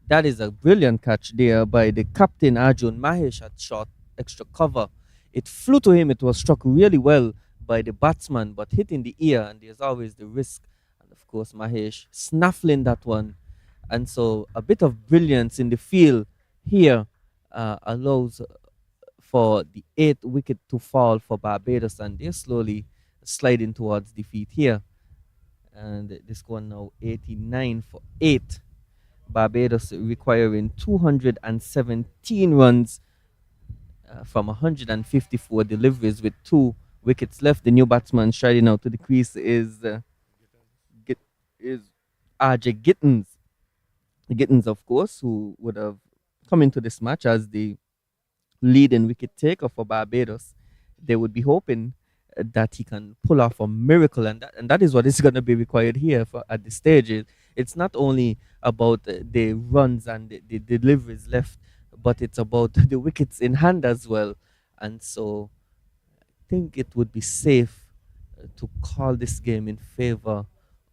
[SPEAKER 1] That is a brilliant catch there by the captain Arjun Mahesh at shot extra cover. It flew to him. It was struck really well by the batsman, but hit in the ear, and there's always the risk. And of course, Mahesh snaffling that one. And so a bit of brilliance in the field here allows for the eighth wicket to fall for Barbados, and they're slowly sliding towards defeat here. And the score now 89 for 8. Barbados requiring 217 runs from 154 deliveries with 2 wickets left. The new batsman striding out to the crease Git- is RJ Gittins. Gittins, of course, who would have come into this match as the leading wicket taker for Barbados. They would be hoping that he can pull off a miracle, and that is what is going to be required here for, at this stage. It's not only about the runs and the deliveries left, but it's about the wickets in hand as well. And so I think it would be safe to call this game in favor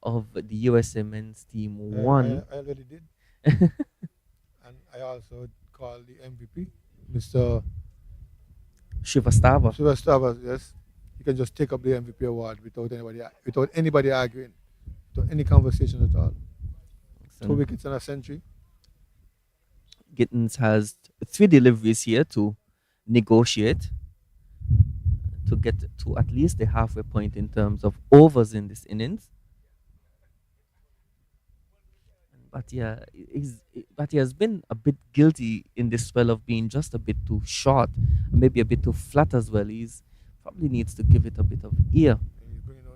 [SPEAKER 1] of the USA men's team one.
[SPEAKER 2] I already did. And I also called the MVP, Mr.
[SPEAKER 1] Shivastava.
[SPEAKER 2] Sylvester. Yes, he can just take up the MVP award without anybody arguing, without any conversation at all. 2 wickets and a century.
[SPEAKER 1] Gittins has 3 deliveries here to negotiate to get to at least the halfway point in terms of overs in this innings. But yeah, but he has been a bit guilty in this spell of being just a bit too short, maybe a bit too flat as well. He's probably needs to give it a bit of ear.
[SPEAKER 2] And he's bringing on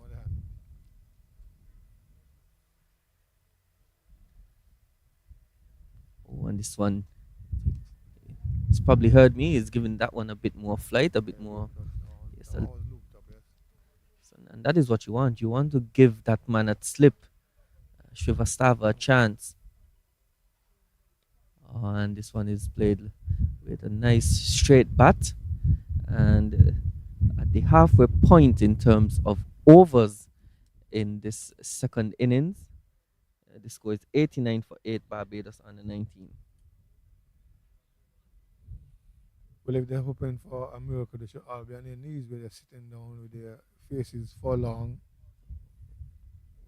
[SPEAKER 2] the hand.
[SPEAKER 1] Oh, and this one, he's probably heard me. He's giving that one a bit more flight, a bit more. Yes,
[SPEAKER 2] All looped up, yes.
[SPEAKER 1] and that is what you want. You want to give that man at slip, Shrivastava, a chance. Oh, and this one is played with a nice straight bat. And at the halfway point in terms of overs in this second innings, the score is 89 for 8, Barbados under 19.
[SPEAKER 2] Well, if they're hoping for a miracle, they should all be on their knees where they're sitting down with their faces forlorn,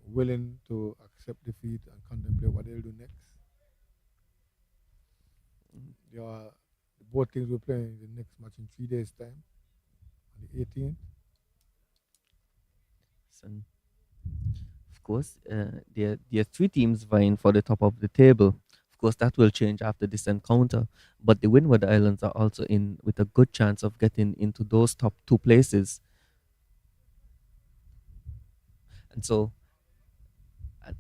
[SPEAKER 2] willing to accept defeat and contemplate what they'll do next. They are, both teams will play the next match in 3 days' time, on the 18th.
[SPEAKER 1] So, of course, there are 3 teams vying for the top of the table. Of course, that will change after this encounter. But the Windward Islands are also in with a good chance of getting into those top 2 places. And so,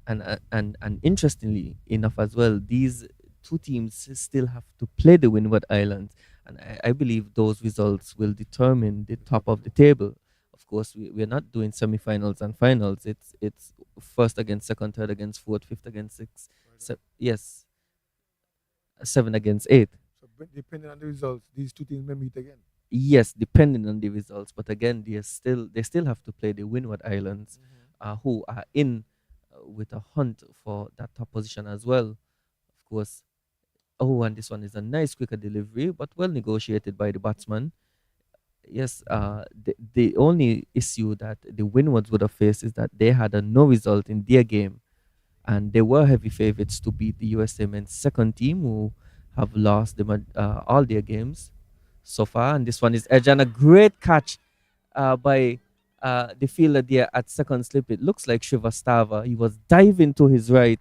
[SPEAKER 1] and interestingly enough as well, these 2 teams still have to play the Windward Islands, and I believe those results will determine the top of the table. Of course, we're not doing semifinals and finals. It's first against second, third against fourth, fifth against sixth. Yes, 7 against 8.
[SPEAKER 2] So, depending on the results, these 2 teams may meet again.
[SPEAKER 1] Yes, depending on the results. But again, they still have to play the Windward Islands, who are in with a hunt for that top position as well. Of course. Oh, and this one is a nice quicker delivery, but well negotiated by the batsman. Yes, the only issue that the Windwards would have faced is that they had a no result in their game, and they were heavy favorites to beat the USA men's second team, who have lost all their games so far. And this one is edge, and a great catch by the fielder there at second slip. It looks like Shrivastava. He was diving to his right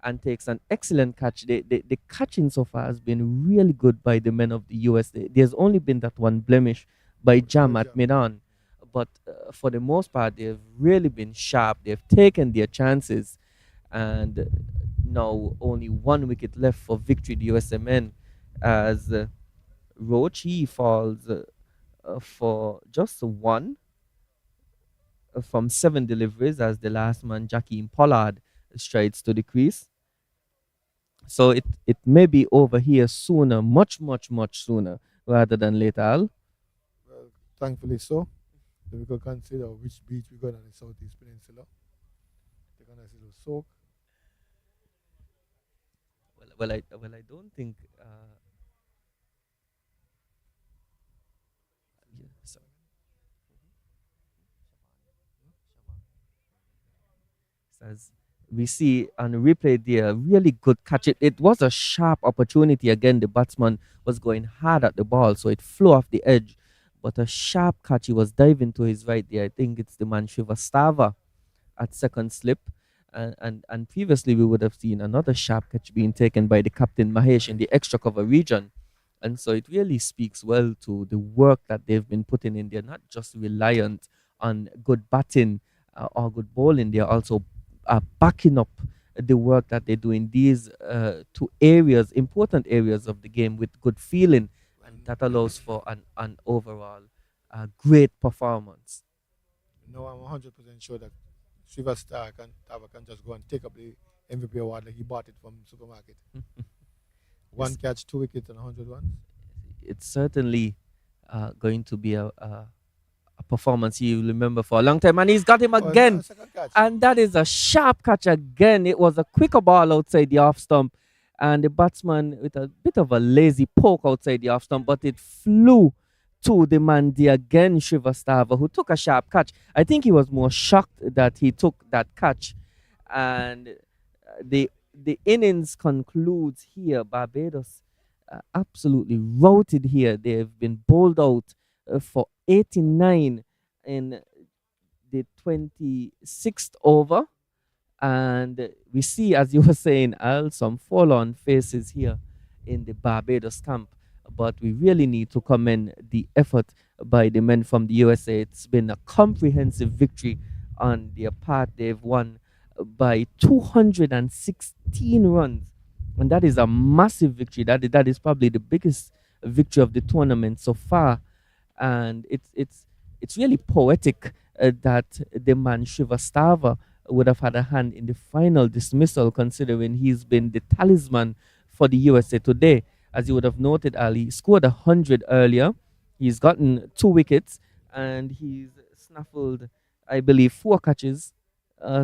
[SPEAKER 1] and takes an excellent catch. The catching so far has been really good by the men of the US. There's only been that one blemish by Jam at Midan, but for the most part, they've really been sharp. They've taken their chances, and now only 1 wicket left for victory. The USA men, as Roach, he falls for just one from 7 deliveries as the last man, Jackie Pollard, strides to the crease. So it may be over here sooner, much, much, much sooner rather than later, Al.
[SPEAKER 2] Well, thankfully so. So we could consider which beach we go on the Southeast Peninsula. Take a nice little soak.
[SPEAKER 1] I don't think. Yeah, so, as we see on the replay there, really good catch. It was a sharp opportunity. Again, the batsman was going hard at the ball, so it flew off the edge. But a sharp catch. He was diving to his right there. I think it's the man Srivastava at second slip. And previously we would have seen another sharp catch being taken by the captain Mahesh in
[SPEAKER 2] Right.
[SPEAKER 1] the extra cover region. And so it really speaks well to the work that they've been putting in. They're not just reliant on good batting or good bowling, they're also backing up the work that they do in these two areas, important areas of the game, with good feeling. And
[SPEAKER 2] And
[SPEAKER 1] that allows for an overall great performance.
[SPEAKER 2] no, I'm 100% sure that Tava can just go and take up the MVP award like he bought it from supermarket. One
[SPEAKER 1] Yes,
[SPEAKER 2] catch, 2 wickets, and 100 runs.
[SPEAKER 1] it's certainly going to be a performance you'll remember for a long time. And he's got him
[SPEAKER 2] Oh, it's
[SPEAKER 1] again.
[SPEAKER 2] a second catch.
[SPEAKER 1] And that is a sharp catch again. It was a quicker ball outside the off stump. And the batsman with a bit of a lazy poke outside the off stump, but it flew to the man there again, Srivastava, who took a sharp catch. I think he was more shocked that he took that catch. And the innings concludes here. Barbados absolutely routed here. They've been bowled out for 89 in the 26th over. And we see, as you were saying, Al, some forlorn faces here in the Barbados camp. But we really need to commend the effort by the men from the USA. It's been a comprehensive victory on their part. They've won by 216 runs. And that is a massive victory. That is probably the biggest victory of the tournament so far. And it's really poetic that the man Srivastava would have had a hand in the final dismissal, considering he's been the talisman for the USA today. As you would have noted, Ali scored 100 earlier. He's gotten 2 wickets and he's snaffled, I believe, 4 catches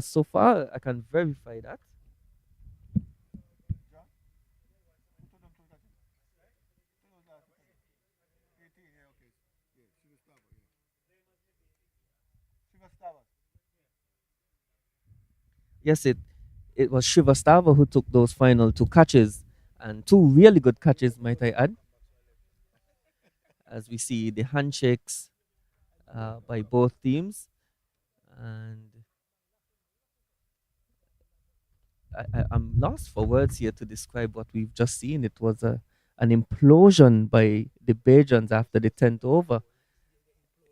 [SPEAKER 1] so far. I can verify that. Yes, it was Srivastava who took those final 2 catches, and 2 really good catches, might I add, as we see the handshakes by both teams. And I'm lost for words here to describe what we've just seen. It was an implosion by the Bajans after the 10th over.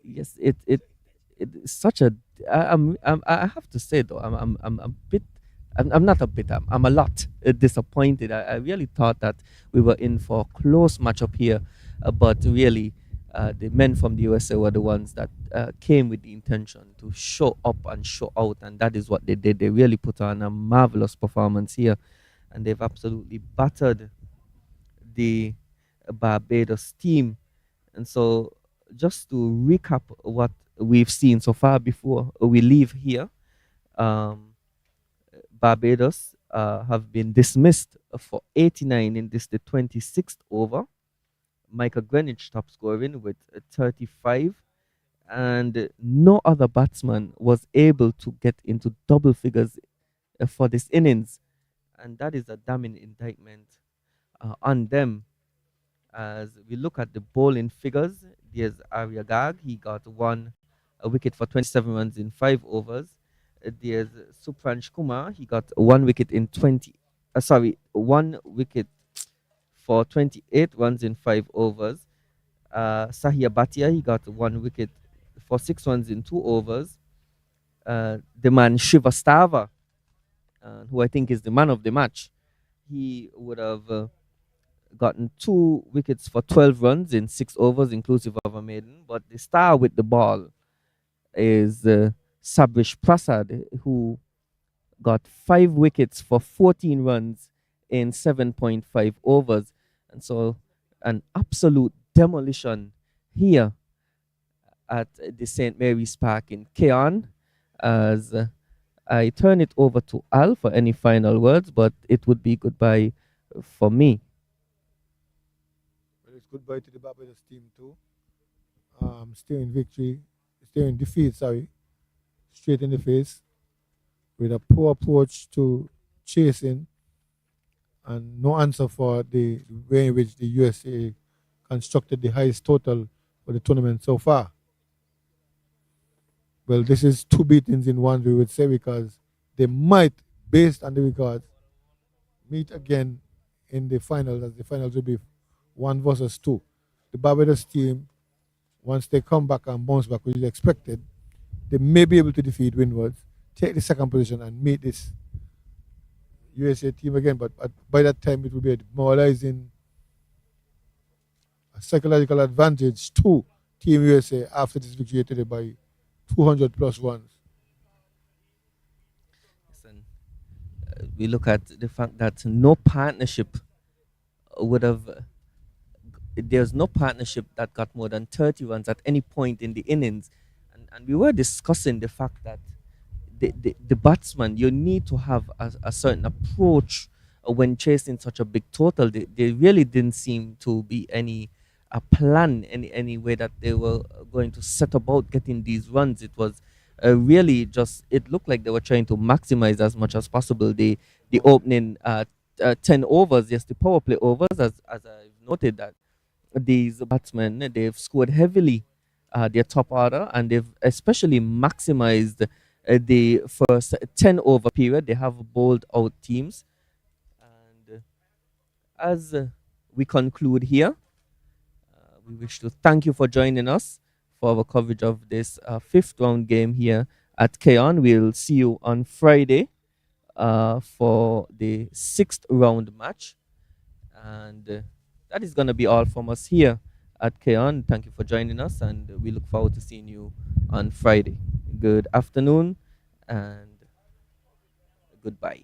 [SPEAKER 1] Yes, it's such a. I have to say though, I'm a bit. I'm not a bit. I'm a lot disappointed. I really thought that we were in for a close matchup here, but really, the men from the USA were the ones that came with the intention to show up and show out, and that is what they did. They really put on a marvelous performance here, and they've absolutely battered the Barbados team. And so, just to recap what we've seen so far before we leave here, um, Barbados have been dismissed for 89 in this, the 26th over. Michael Greenwich top scoring with 35, and no other batsman was able to get into double figures for this innings. And that is a damning indictment on them. As we look at the bowling figures, there's Arya Gag. He got a wicket for 27 runs in 5 overs. There's Supransh Kumar. He got 1 wicket in 20. Sorry, 1 wicket for 28 runs in 5 overs. Sahia Bhatia, he got 1 wicket for 6 runs in 2 overs. The man Srivastava, who I think is the man of the match, he would have gotten 2 wickets for 12 runs in 6 overs, inclusive of a maiden. But the star with the ball is Sabrish Prasad, who got 5 wickets for 14 runs in 7.5 overs. And so, an absolute demolition here. at the St. Mary's Park in Keon. As I turn it over to Al for any final words, but it would be goodbye for me.
[SPEAKER 2] Well, it's goodbye to the Barbados team too. Still in victory, still in defeat, sorry, straight in the face with a poor approach to chasing and no answer for the way in which the USA constructed the highest total for the tournament so far. Well, this is two beatings in one, we would say, because they might, based on the records, meet again in the finals, as the finals will be one versus two. The Barbados team, once they come back and bounce back, which is expected, they may be able to defeat Windwards, take the second position, and meet this USA team again. But by that time, it will be a demoralizing psychological advantage to Team USA after this victory today by 200 plus runs.
[SPEAKER 1] Listen, we look at the fact that no partnership would have there's no partnership that got more than 30 runs at any point in the innings. And we were discussing the fact that the batsman, you need to have a certain approach when chasing such a big total. They really didn't seem to be any a plan, any way that they were going to set about getting these runs. It was really just, it looked like they were trying to maximize as much as possible the opening 10 overs, yes, the power play overs, as I've noted that these batsmen, they've scored heavily their top order, and they've especially maximized the first 10 over period. They have bowled out teams. And as we conclude here, we wish to thank you for joining us for our coverage of this fifth round game here at Keon. We'll see you on Friday for the sixth round match. And that is going to be all from us here at Keon. Thank you for joining us, and we look forward to seeing you on Friday. Good afternoon and goodbye.